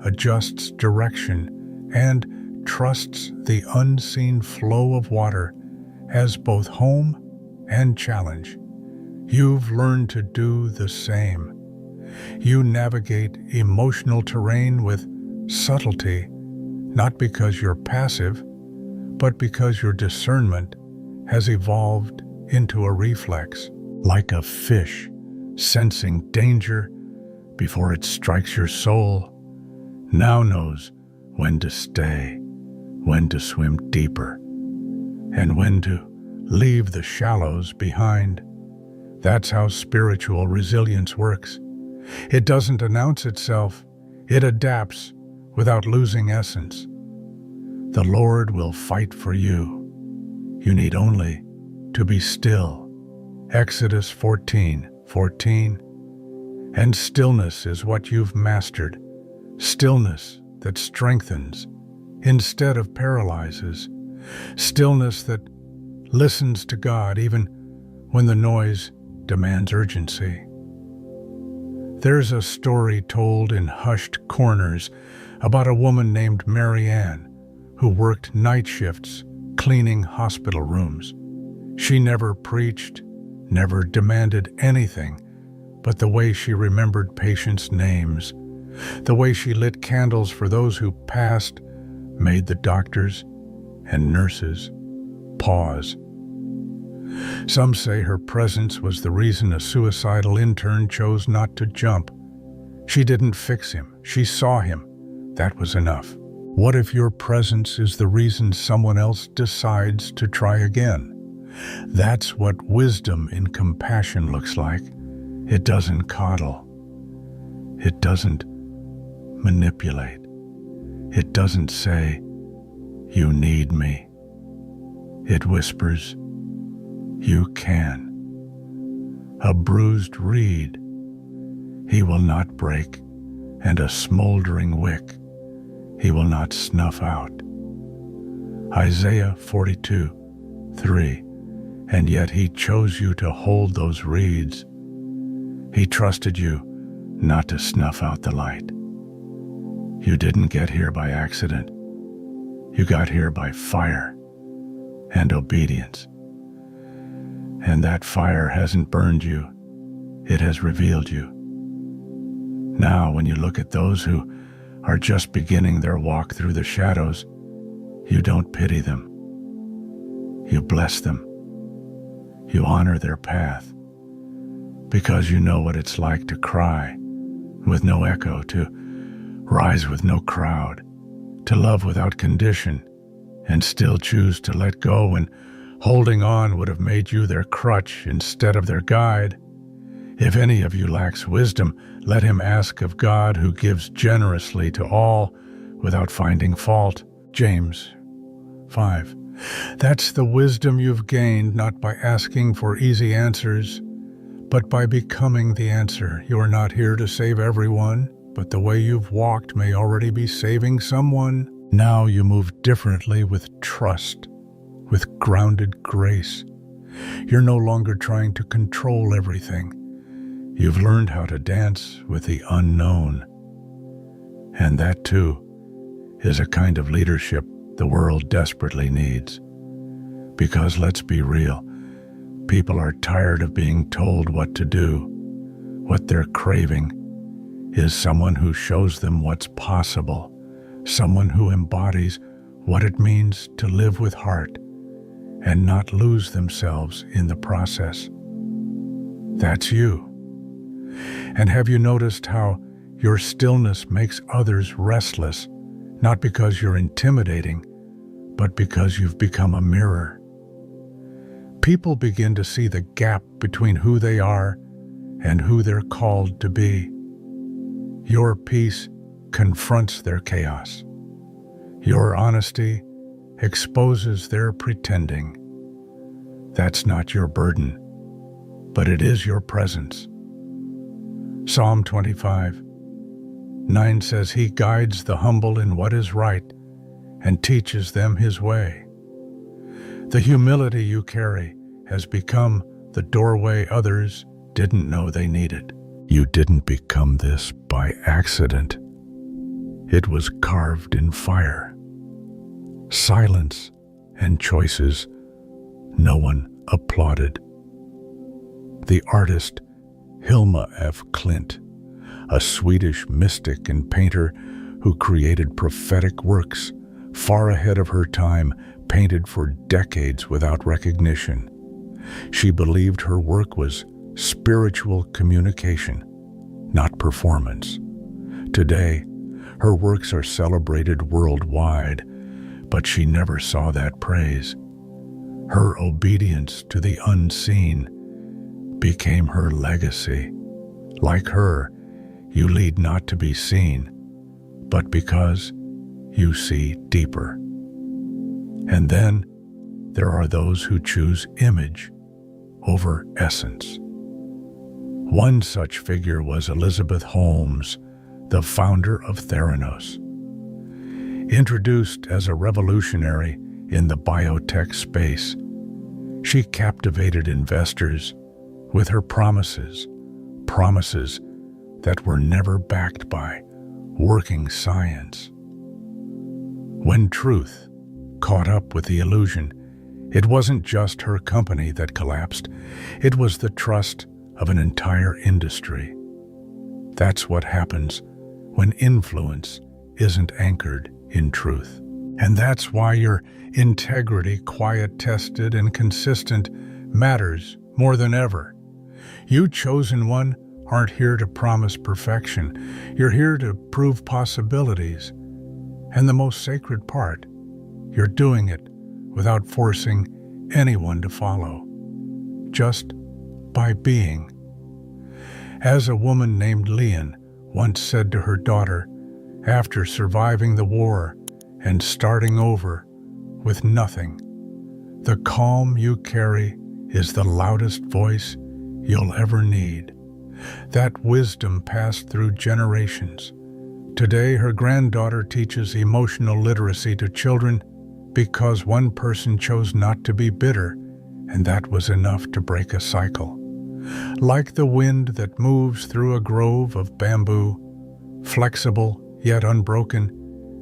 adjusts direction, and trusts the unseen flow of water as both home and challenge. You've learned to do the same. You navigate emotional terrain with subtlety, not because you're passive, but because your discernment has evolved into a reflex, like a fish sensing danger before it strikes your soul, now knows when to stay, when to swim deeper, and when to leave the shallows behind. That's how spiritual resilience works. It doesn't announce itself, it adapts without losing essence. The Lord will fight for you. You need only to be still. Exodus 14:14. And stillness is what you've mastered. Stillness that strengthens instead of paralyzes. Stillness that listens to God even when the noise demands urgency. There's a story told in hushed corners about a woman named Mary Ann who worked night shifts cleaning hospital rooms. She never preached, never demanded anything, but the way she remembered patients' names, the way she lit candles for those who passed, made the doctors and nurses pause. Some say her presence was the reason a suicidal intern chose not to jump. She didn't fix him, she saw him. That was enough. What if your presence is the reason someone else decides to try again? That's what wisdom in compassion looks like. It doesn't coddle. It doesn't manipulate. It doesn't say, "You need me." It whispers, "You can." A bruised reed he will not break, and a smoldering wick he will not snuff out. Isaiah 42:3. And yet he chose you to hold those reeds. He trusted you not to snuff out the light. You didn't get here by accident. You got here by fire and obedience. And that fire hasn't burned you, it has revealed you. Now, when you look at those who are just beginning their walk through the shadows, you don't pity them. You bless them. You honor their path, because you know what it's like to cry with no echo, to rise with no crowd, to love without condition, and still choose to let go when holding on would have made you their crutch instead of their guide. If any of you lacks wisdom, let him ask of God, who gives generously to all without finding fault. James 5. That's the wisdom you've gained, not by asking for easy answers, but by becoming the answer. You're not here to save everyone, but the way you've walked may already be saving someone. Now you move differently, with trust, with grounded grace. You're no longer trying to control everything. You've learned how to dance with the unknown. And that, too, is a kind of leadership the world desperately needs. Because let's be real, people are tired of being told what to do. What they're craving is someone who shows them what's possible, someone who embodies what it means to live with heart and not lose themselves in the process. That's you. And have you noticed how your stillness makes others restless, not because you're intimidating, but because you've become a mirror? People begin to see the gap between who they are and who they're called to be. Your peace confronts their chaos. Your honesty exposes their pretending. That's not your burden, but it is your presence. Psalm 25:9 says, He guides the humble in what is right and teaches them His way. The humility you carry has become the doorway others didn't know they needed. You didn't become this by accident. It was carved in fire. Silence and choices no one applauded. The artist Hilma F. Klint, a Swedish mystic and painter who created prophetic works far ahead of her time, painted for decades without recognition. She believed her work was spiritual communication, not performance. Today, her works are celebrated worldwide, but she never saw that praise. Her obedience to the unseen became her legacy. Like her, you lead not to be seen, but because you see deeper. And then there are those who choose image over essence. One such figure was Elizabeth Holmes, the founder of Theranos. Introduced as a revolutionary in the biotech space, she captivated investors with her promises that were never backed by working science. When truth caught up with the illusion, it wasn't just her company that collapsed, it was the trust of an entire industry. That's what happens when influence isn't anchored in truth. And that's why your integrity, quiet, tested, and consistent, matters more than ever. You, chosen one, aren't here to promise perfection. You're here to prove possibilities. And the most sacred part, you're doing it without forcing anyone to follow, just by being. As a woman named Leon once said to her daughter, after surviving the war and starting over with nothing, the calm you carry is the loudest voice you'll ever need. That wisdom passed through generations. Today, her granddaughter teaches emotional literacy to children because one person chose not to be bitter, and that was enough to break a cycle. Like the wind that moves through a grove of bamboo, flexible yet unbroken,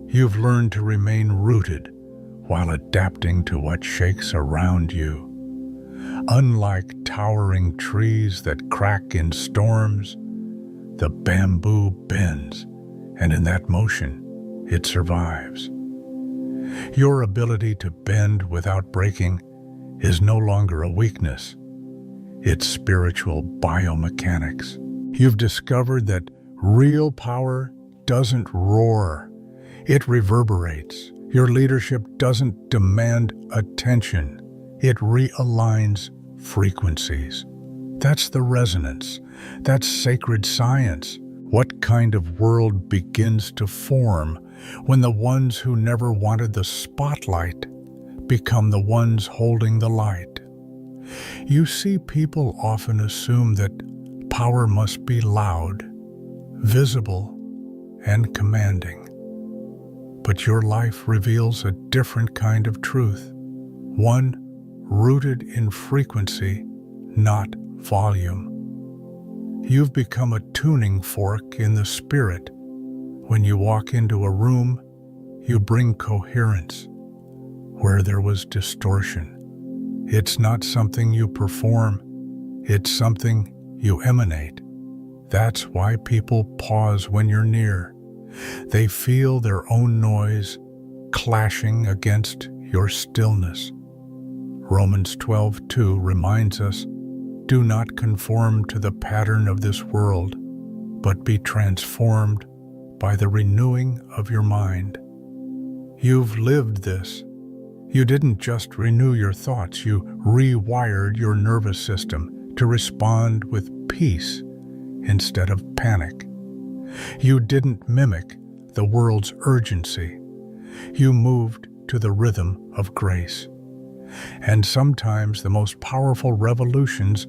you've learned to remain rooted while adapting to what shakes around you. Unlike towering trees that crack in storms, the bamboo bends, and in that motion, it survives. Your ability to bend without breaking is no longer a weakness. It's spiritual biomechanics. You've discovered that Real power doesn't roar. It reverberates. Your leadership doesn't demand attention. It realigns frequencies. That's the resonance. That's sacred science. What kind of world begins to form when the ones who never wanted the spotlight become the ones holding the light? You see, people often assume that power must be loud, visible, and commanding. But your life reveals a different kind of truth, one rooted in frequency, not volume. You've become a tuning fork in the spirit. When you walk into a room, you bring coherence where there was distortion. It's not something you perform, it's something you emanate. That's why people pause when you're near. They feel their own noise clashing against your stillness. Romans 12:2 reminds us, "Do not conform to the pattern of this world, but be transformed by the renewing of your mind." You've lived this. You didn't just renew your thoughts, you rewired your nervous system to respond with peace instead of panic. You didn't mimic the world's urgency. You moved to the rhythm of grace. And sometimes the most powerful revolutions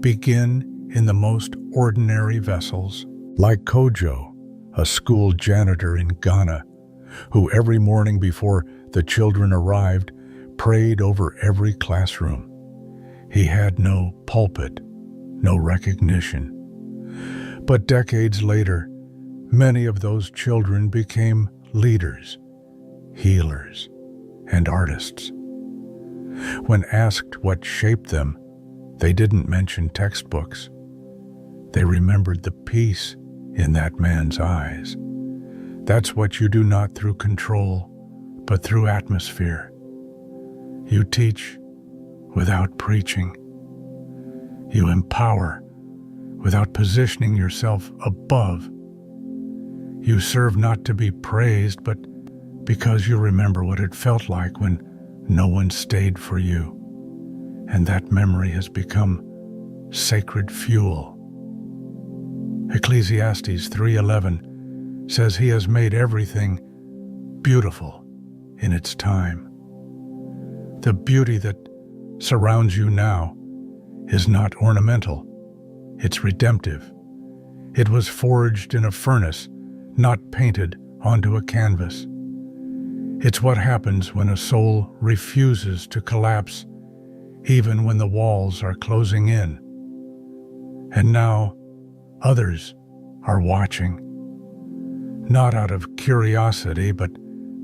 begin in the most ordinary vessels. Like Kojo, a school janitor in Ghana, who every morning before the children arrived prayed over every classroom. He had no pulpit, no recognition. But decades later, many of those children became leaders, healers, and artists. When asked what shaped them, they didn't mention textbooks. They remembered the peace in that man's eyes. That's what you do not through control, but through atmosphere. You teach without preaching. You empower without positioning yourself above. You serve not to be praised, but because you remember what it felt like when no one stayed for you. And that memory has become sacred fuel. Ecclesiastes 3:11 says he has made everything beautiful in its time. The beauty that surrounds you now is not ornamental, it's redemptive. It was forged in a furnace, not painted onto a canvas. It's what happens when a soul refuses to collapse, even when the walls are closing in. And now, others are watching, not out of curiosity, but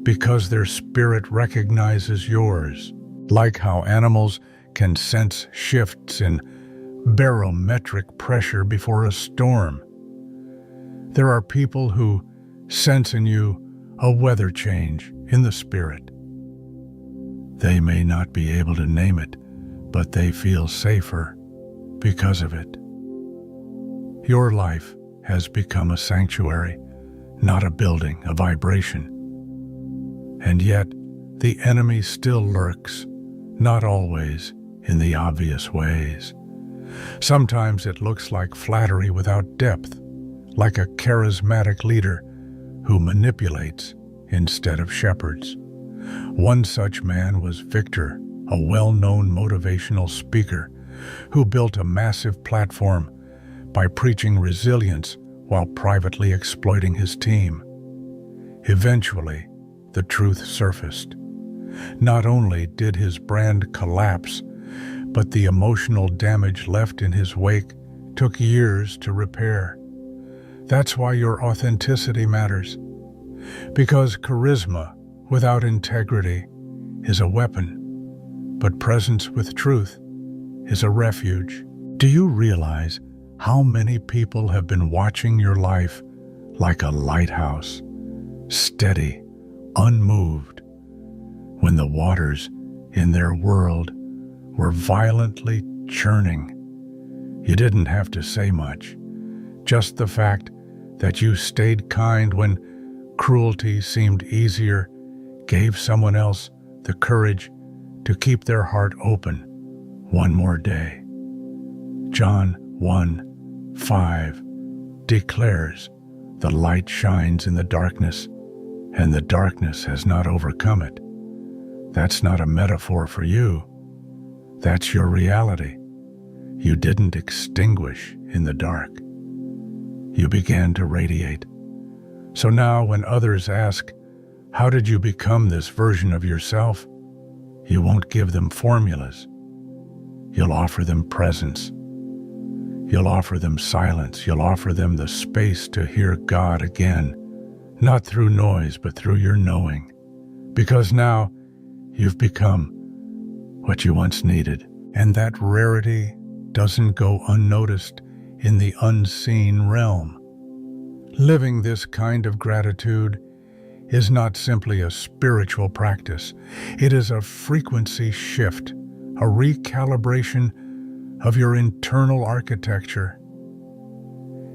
because their spirit recognizes yours. Like how animals can sense shifts in barometric pressure before a storm. There are people who sense in you a weather change in the spirit. They may not be able to name it, but they feel safer because of it. Your life has become a sanctuary, not a building, a vibration. And yet, the enemy still lurks, not always in the obvious ways. Sometimes it looks like flattery without depth, like a charismatic leader who manipulates instead of shepherds. One such man was Victor, a well-known motivational speaker who built a massive platform by preaching resilience while privately exploiting his team. Eventually, the truth surfaced. Not only did his brand collapse, but the emotional damage left in his wake took years to repair. That's why your authenticity matters. Because charisma without integrity is a weapon, but presence with truth is a refuge. Do you realize how many people have been watching your life like a lighthouse, steady, unmoved, when the waters in their world were violently churning? You didn't have to say much, just the fact that you stayed kind when cruelty seemed easier, gave someone else the courage to keep their heart open one more day. John 1:5 declares, "The light shines in the darkness, and the darkness has not overcome it." That's not a metaphor for you. That's your reality. You didn't extinguish in the dark. You began to radiate. So now when others ask, "How did you become this version of yourself?" you won't give them formulas. You'll offer them presence. You'll offer them silence. You'll offer them the space to hear God again, not through noise, but through your knowing. Because now you've become what you once needed. And that rarity doesn't go unnoticed in the unseen realm. Living this kind of gratitude is not simply a spiritual practice. It is a frequency shift, a recalibration of your internal architecture.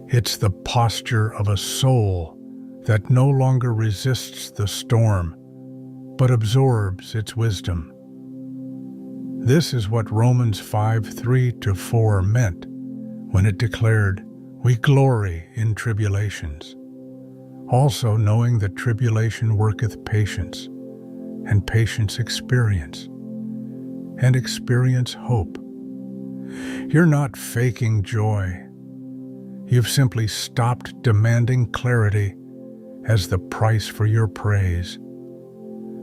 It's the posture of a soul that no longer resists the storm, but absorbs its wisdom. This is what Romans 5:3-4 meant when it declared, "We glory in tribulations, also knowing that tribulation worketh patience, and patience experience, and experience hope." You're not faking joy. You've simply stopped demanding clarity as the price for your praise.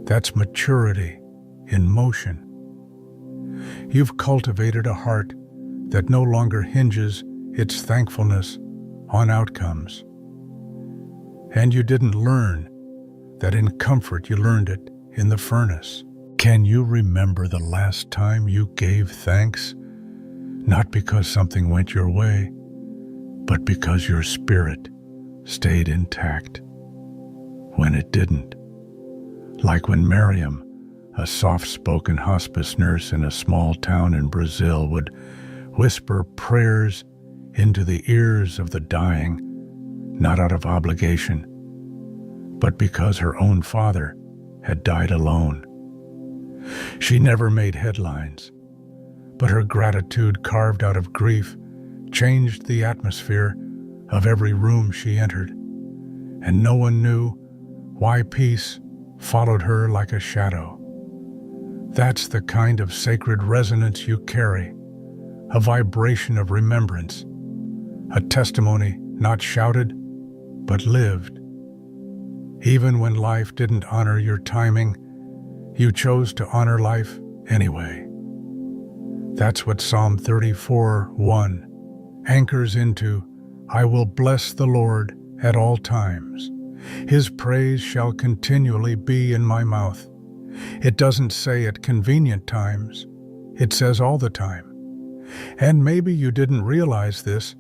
That's maturity in motion. You've cultivated a heart that no longer hinges its thankfulness on outcomes. And you didn't learn that in comfort, you learned it in the furnace. Can you remember the last time you gave thanks? Not because something went your way, but because your spirit stayed intact when it didn't. Like when Miriam, a soft-spoken hospice nurse in a small town in Brazil, would whisper prayers into the ears of the dying, not out of obligation, but because her own father had died alone. She never made headlines, but her gratitude carved out of grief changed the atmosphere of every room she entered, and no one knew why peace followed her like a shadow. That's the kind of sacred resonance you carry, a vibration of remembrance, a testimony not shouted, but lived. Even when life didn't honor your timing, you chose to honor life anyway. That's what Psalm 34:1 anchors into. "I will bless the Lord at all times. His praise shall continually be in my mouth." It doesn't say at convenient times. It says all the time. And maybe you didn't realize this,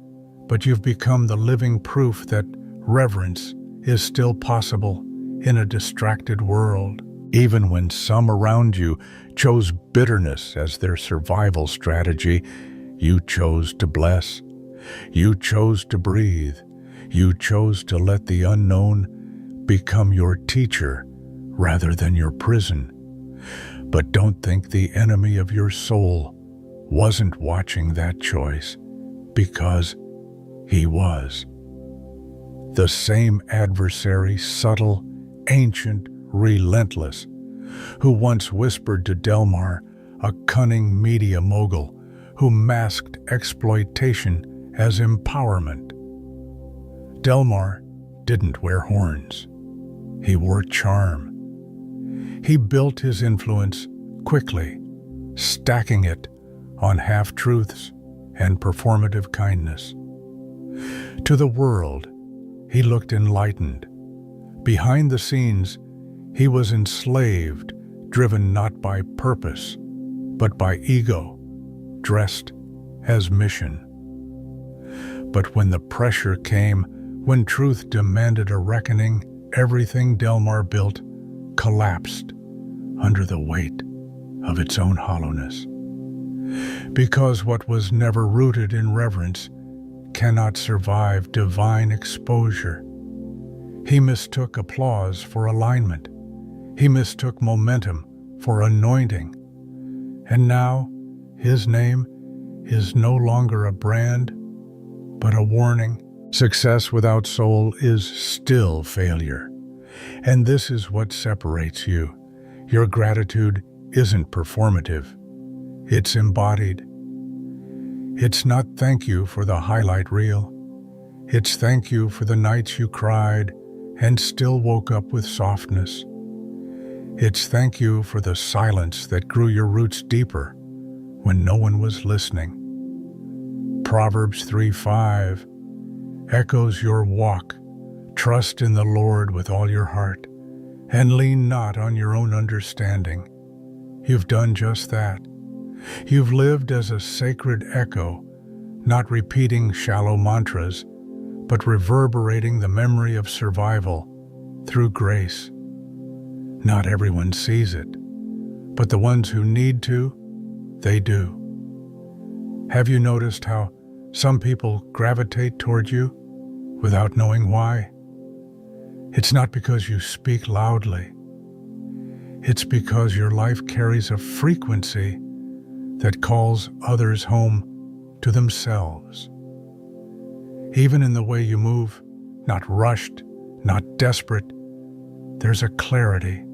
but you've become the living proof that reverence is still possible in a distracted world. Even when some around you chose bitterness as their survival strategy, you chose to bless. You chose to breathe. You chose to let the unknown become your teacher rather than your prison. But don't think the enemy of your soul wasn't watching that choice, because he was. The same adversary, subtle, ancient, relentless, who once whispered to Delmar, a cunning media mogul who masked exploitation as empowerment. Delmar didn't wear horns. He wore charm. He built his influence quickly, stacking it on half-truths and performative kindness. To the world, he looked enlightened. Behind the scenes, he was enslaved, driven not by purpose, but by ego, dressed as mission. But when the pressure came, when truth demanded a reckoning, everything Delmar built collapsed under the weight of its own hollowness. Because what was never rooted in reverence cannot survive divine exposure. He mistook applause for alignment. He mistook momentum for anointing. And now, his name is no longer a brand, but a warning. Success without soul is still failure. And this is what separates you. Your gratitude isn't performative. It's embodied. It's not thank you for the highlight reel. It's thank you for the nights you cried and still woke up with softness. It's thank you for the silence that grew your roots deeper when no one was listening. Proverbs 3:5 echoes your walk. Trust in the Lord with all your heart, and lean not on your own understanding. You've done just that. You've lived as a sacred echo, not repeating shallow mantras, but reverberating the memory of survival through grace. Not everyone sees it, but the ones who need to, they do. Have you noticed how some people gravitate toward you without knowing why? It's not because you speak loudly. It's because your life carries a frequency that calls others home to themselves. Even in the way you move, not rushed, not desperate, there's a clarity,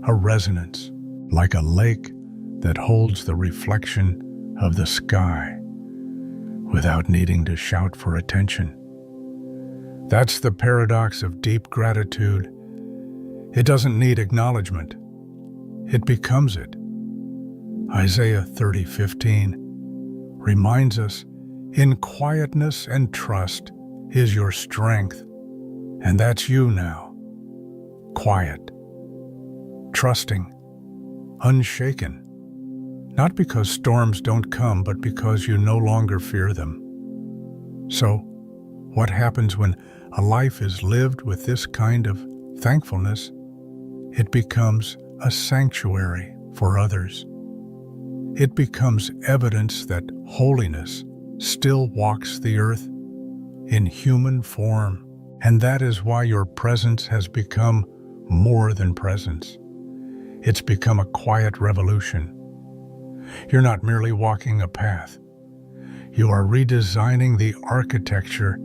a resonance, like a lake that holds the reflection of the sky without needing to shout for attention. That's the paradox of deep gratitude. It doesn't need acknowledgement. It becomes it. Isaiah 30:15 reminds us, in quietness and trust is your strength. And that's you now. Quiet, trusting, unshaken. Not because storms don't come, but because you no longer fear them. So, what happens when a life is lived with this kind of thankfulness? It becomes a sanctuary for others. It becomes evidence that holiness still walks the earth in human form. And that is why your presence has become more than presence. It's become a quiet revolution. You're not merely walking a path. You are redesigning the architecture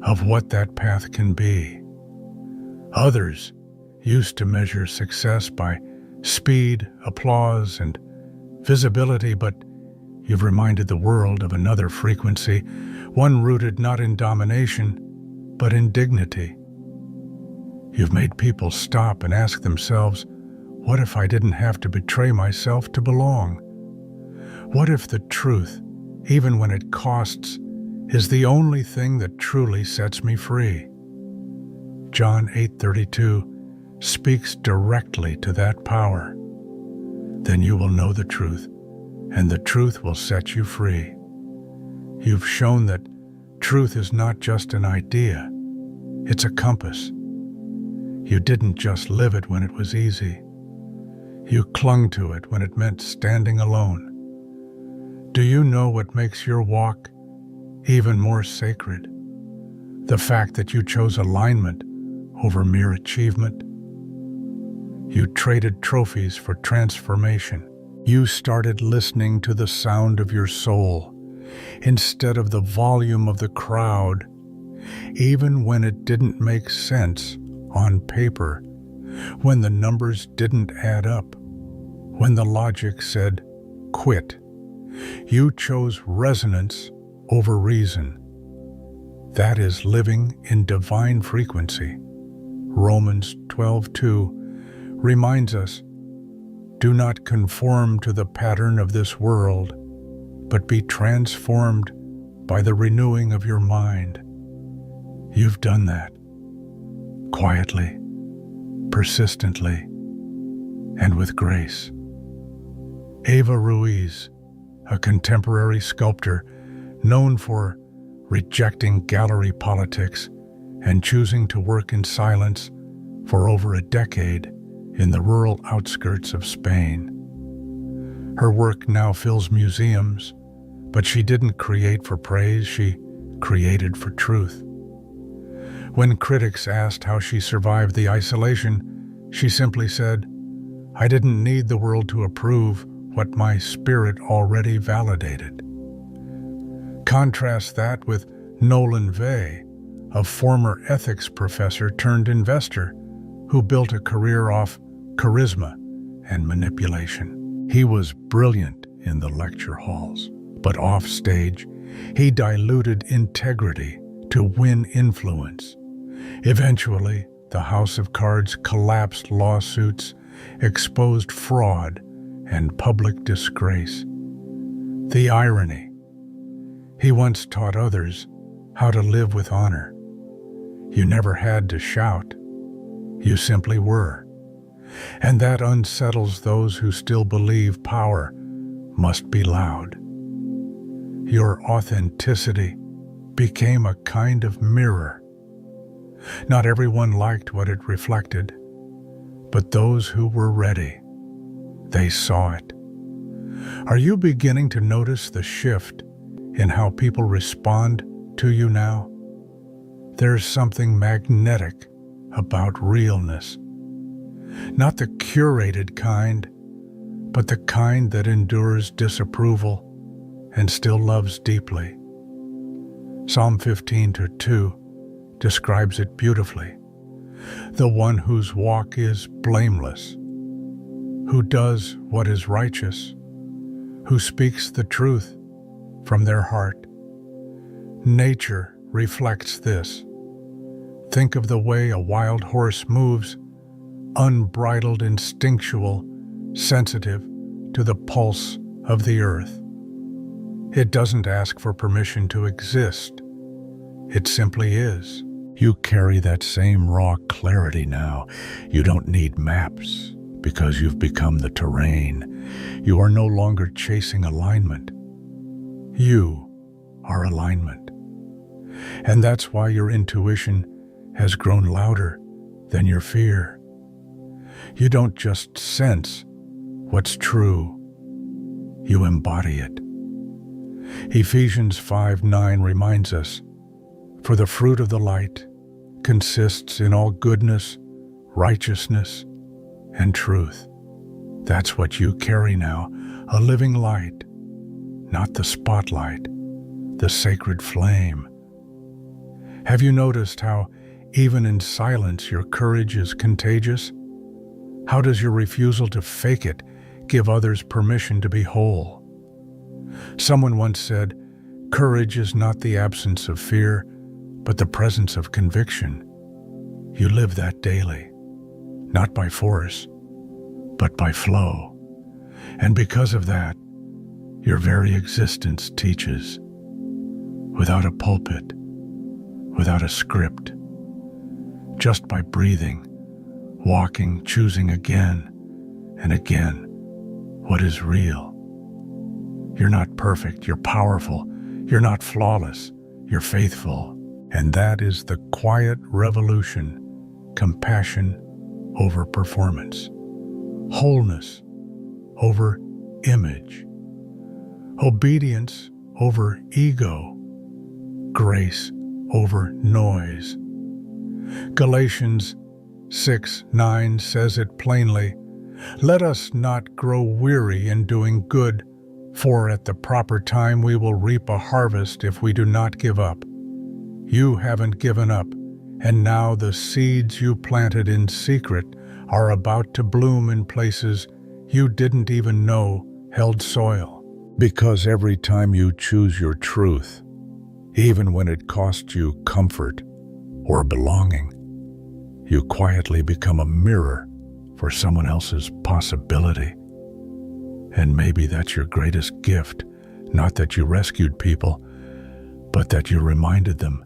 of what that path can be. Others used to measure success by speed, applause, and visibility, but you've reminded the world of another frequency, one rooted not in domination, but in dignity. You've made people stop and ask themselves, what if I didn't have to betray myself to belong? What if the truth, even when it costs, is the only thing that truly sets me free? John 8:32 speaks directly to that power. Then you will know the truth, and the truth will set you free. You've shown that truth is not just an idea, it's a compass. You didn't just live it when it was easy. You clung to it when it meant standing alone. Do you know what makes your walk even more sacred? The fact that you chose alignment over mere achievement. You traded trophies for transformation. You started listening to the sound of your soul instead of the volume of the crowd, even when it didn't make sense on paper, when the numbers didn't add up, when the logic said, quit. You chose resonance over reason. That is living in divine frequency. Romans 12:2 reminds us, do not conform to the pattern of this world, but be transformed by the renewing of your mind. You've done that. Quietly, persistently, and with grace. Eva Ruiz, a contemporary sculptor known for rejecting gallery politics and choosing to work in silence for over a decade in the rural outskirts of Spain. Her work now fills museums, but she didn't create for praise, she created for truth. When critics asked how she survived the isolation, she simply said, "I didn't need the world to approve what my spirit already validated." Contrast that with Nolan Vay, a former ethics professor turned investor who built a career off charisma and manipulation. He was brilliant in the lecture halls, but off stage, he diluted integrity to win influence. Eventually, the House of Cards collapsed lawsuits, exposed fraud, and public disgrace. The irony. He once taught others how to live with honor. You never had to shout. You simply were. And that unsettles those who still believe power must be loud. Your authenticity became a kind of mirror. Not everyone liked what it reflected, but those who were ready, they saw it. Are you beginning to notice the shift in how people respond to you now? There's something magnetic about realness. Not the curated kind, but the kind that endures disapproval and still loves deeply. Psalm 15:2 describes it beautifully. The one whose walk is blameless, who does what is righteous, who speaks the truth from their heart. Nature reflects this. Think of the way a wild horse moves, unbridled, instinctual, sensitive to the pulse of the earth. It doesn't ask for permission to exist. It simply is. You carry that same raw clarity now. You don't need maps because you've become the terrain. You are no longer chasing alignment. You are alignment. And that's why your intuition has grown louder than your fear. You don't just sense what's true. You embody it. Ephesians 5:9 reminds us, "For the fruit of the light consists in all goodness, righteousness, and truth." That's what you carry now, a living light, not the spotlight, the sacred flame. Have you noticed how, even in silence, your courage is contagious? How does your refusal to fake it give others permission to be whole? Someone once said, "Courage is not the absence of fear, but the presence of conviction." You live that daily, not by force, but by flow. And because of that, your very existence teaches. Without a pulpit, without a script, just by breathing, walking, choosing again and again what is real. You're not perfect, you're powerful, you're not flawless, you're faithful. And that is the quiet revolution, compassion over performance, wholeness over image, obedience over ego, grace over noise. Galatians 6:9 says it plainly, "Let us not grow weary in doing good, for at the proper time we will reap a harvest if we do not give up." You haven't given up, and now the seeds you planted in secret are about to bloom in places you didn't even know held soil. Because every time you choose your truth, even when it costs you comfort or belonging, you quietly become a mirror for someone else's possibility. And maybe that's your greatest gift, not that you rescued people, but that you reminded them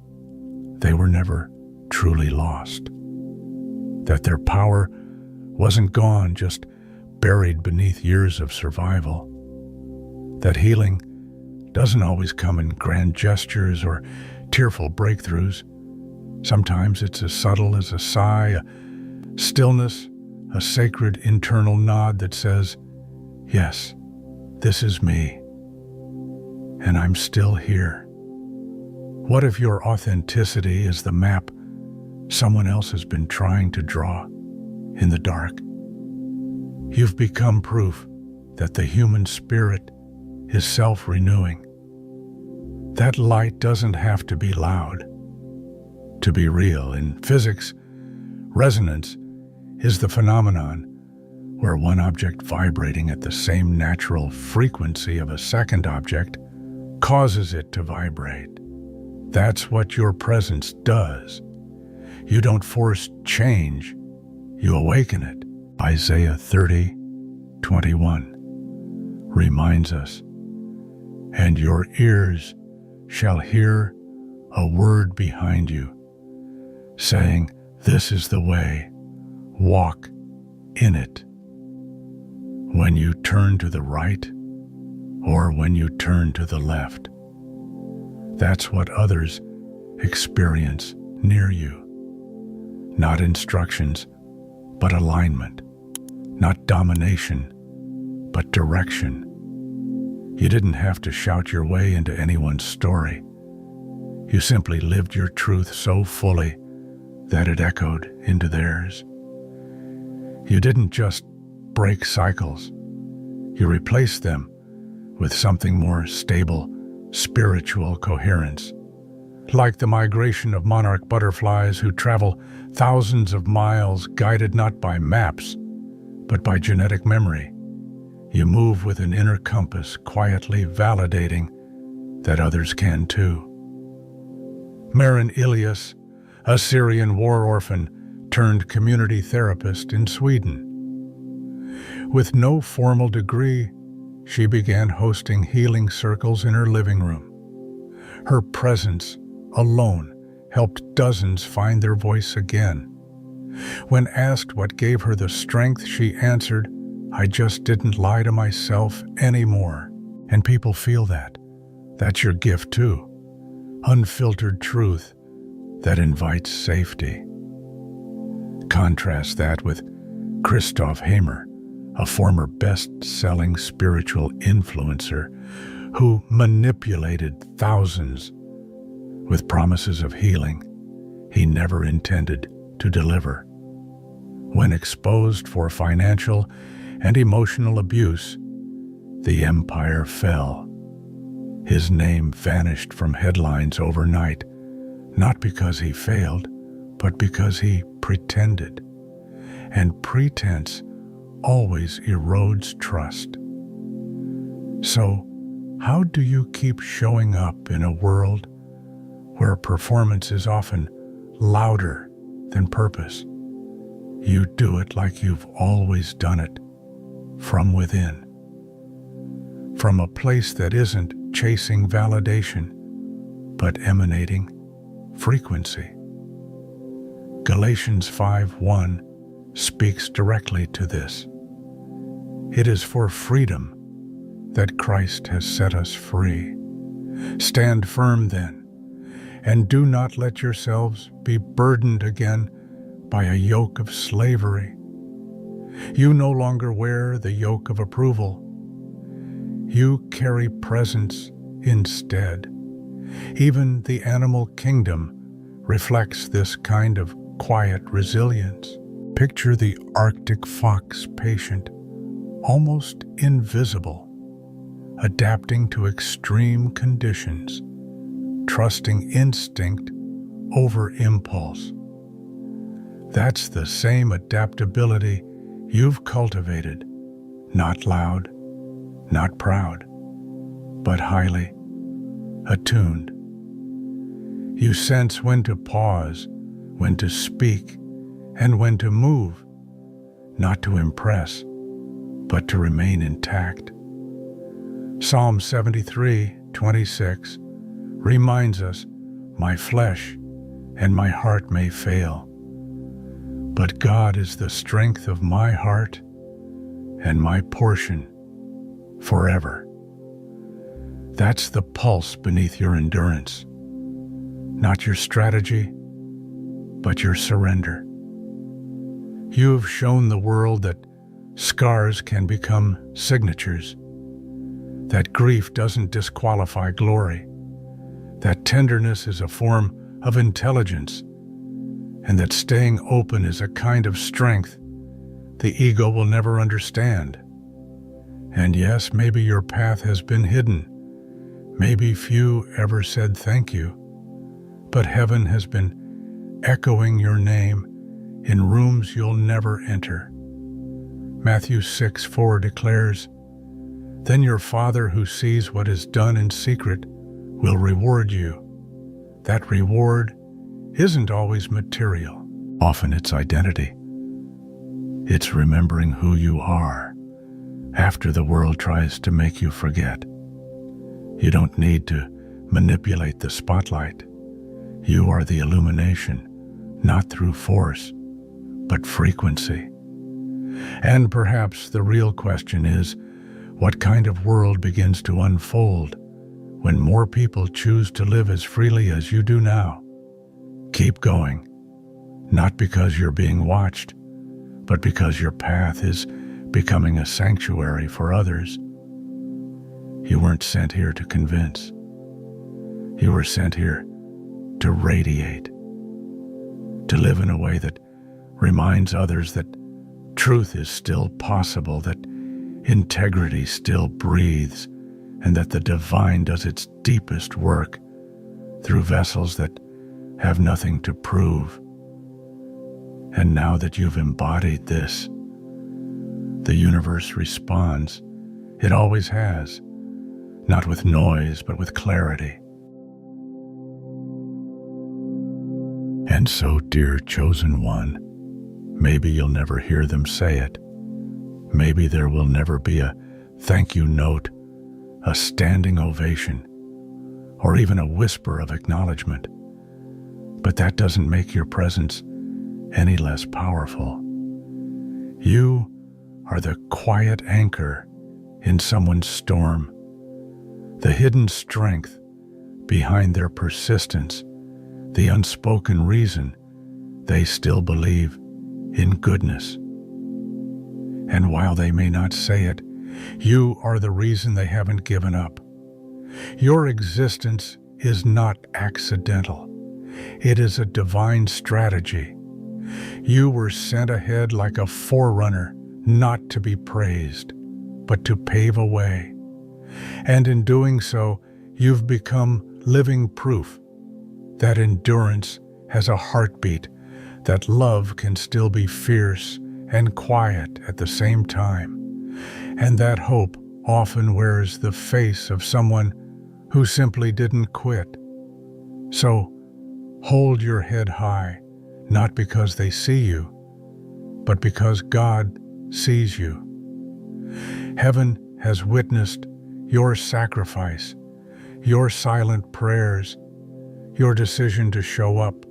they were never truly lost. That their power wasn't gone, just buried beneath years of survival. That healing doesn't always come in grand gestures or tearful breakthroughs. Sometimes it's as subtle as a sigh, a stillness, a sacred internal nod that says, "Yes, this is me, and I'm still here." What if your authenticity is the map someone else has been trying to draw in the dark? You've become proof that the human spirit is self-renewing. That light doesn't have to be loud to be real. In physics, resonance is the phenomenon where one object vibrating at the same natural frequency of a second object causes it to vibrate. That's what your presence does. You don't force change, you awaken it. Isaiah 30:21 reminds us, "And your ears shall hear a word behind you, saying, 'This is the way, walk in it.' When you turn to the right or when you turn to the left, that's what others experience near you. Not instructions, but alignment. Not domination, but direction. You didn't have to shout your way into anyone's story. You simply lived your truth so fully that it echoed into theirs. You didn't just break cycles. You replaced them with something more stable, spiritual coherence. Like the migration of monarch butterflies who travel thousands of miles guided not by maps, but by genetic memory. You move with an inner compass, quietly validating that others can too. Marin Ilias, a Syrian war orphan turned community therapist in Sweden. With no formal degree, she began hosting healing circles in her living room. Her presence alone helped dozens find their voice again. When asked what gave her the strength, she answered, "I just didn't lie to myself anymore." And people feel that. That's your gift too. Unfiltered truth that invites safety. Contrast that with Christoph Hamer, a former best-selling spiritual influencer who manipulated thousands with promises of healing he never intended to deliver. When exposed for financial and emotional abuse, the empire fell. His name vanished from headlines overnight, not because he failed, but because he pretended. And pretense always erodes trust. So, how do you keep showing up in a world where performance is often louder than purpose? You do it like you've always done it, from within. From a place that isn't chasing validation, but emanating frequency. Galatians 5:1 speaks directly to this. It is for freedom that Christ has set us free. Stand firm then, and do not let yourselves be burdened again by a yoke of slavery. You no longer wear the yoke of approval. You carry presence instead. Even the animal kingdom reflects this kind of quiet resilience. Picture the Arctic fox, patient, almost invisible, adapting to extreme conditions, trusting instinct over impulse. That's the same adaptability you've cultivated, not loud, not proud, but highly attuned. You sense when to pause, when to speak, and when to move, not to impress, but to remain intact. Psalm 73:26 reminds us, "My flesh and my heart may fail, but God is the strength of my heart and my portion forever." That's the pulse beneath your endurance. Not your strategy, but your surrender. You have shown the world that scars can become signatures, that grief doesn't disqualify glory, that tenderness is a form of intelligence, and that staying open is a kind of strength the ego will never understand. And yes, maybe your path has been hidden. Maybe few ever said thank you, but heaven has been echoing your name in rooms you'll never enter. Matthew 6:4 declares, "Then your Father who sees what is done in secret will reward you." That reward isn't always material. Often it's identity. It's remembering who you are after the world tries to make you forget. You don't need to manipulate the spotlight. You are the illumination, not through force, but frequency. And perhaps the real question is, what kind of world begins to unfold when more people choose to live as freely as you do now? Keep going, not because you're being watched, but because your path is becoming a sanctuary for others. You weren't sent here to convince. You were sent here to radiate, to live in a way that reminds others that truth is still possible, that integrity still breathes, and that the divine does its deepest work through vessels that have nothing to prove. And now that you've embodied this, the universe responds. It always has, not with noise, but with clarity. And so, dear chosen one, maybe you'll never hear them say it. Maybe there will never be a thank you note, a standing ovation, or even a whisper of acknowledgement. But that doesn't make your presence any less powerful. You are the quiet anchor in someone's storm, the hidden strength behind their persistence, the unspoken reason they still believe in goodness. And while they may not say it, you are the reason they haven't given up. Your existence is not accidental. It is a divine strategy. You were sent ahead like a forerunner, not to be praised, but to pave a way. And in doing so, you've become living proof that endurance has a heartbeat, that love can still be fierce and quiet at the same time, and that hope often wears the face of someone who simply didn't quit. So, hold your head high, not because they see you, but because God sees you. Heaven has witnessed your sacrifice, your silent prayers, your decision to show up,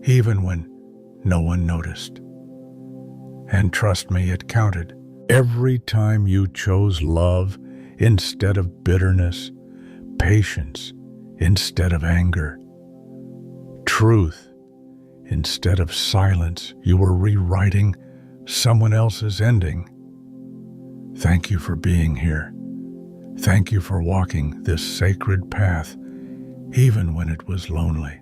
even when no one noticed. And trust me, it counted. Every time you chose love instead of bitterness, patience instead of anger, truth instead of silence, you were rewriting someone else's ending. Thank you for being here. Thank you for walking this sacred path, even when it was lonely.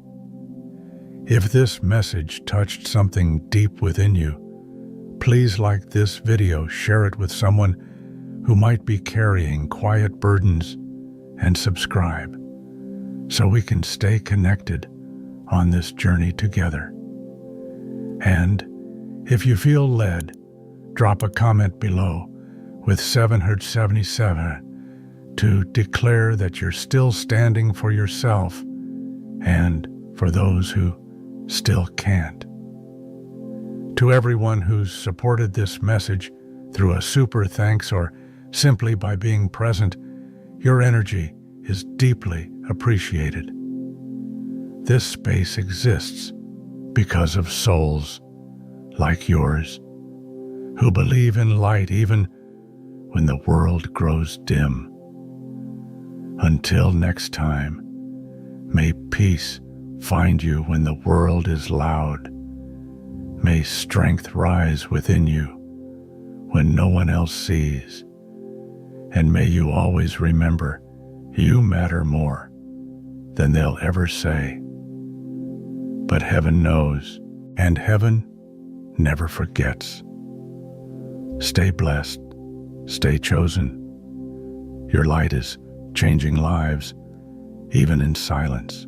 If this message touched something deep within you, please like this video, share it with someone who might be carrying quiet burdens, and subscribe so we can stay connected on this journey together. And if you feel led, drop a comment below with 777 to declare that you're still standing for yourself and for those who still can't. To everyone who's supported this message through a super thanks or simply by being present, your energy is deeply appreciated. This space exists because of souls like yours who believe in light even when the world grows dim. Until next time, may peace find you when the world is loud. May strength rise within you when no one else sees. And may you always remember, you matter more than they'll ever say. But heaven knows, and heaven never forgets. Stay blessed, stay chosen. Your light is changing lives, even in silence.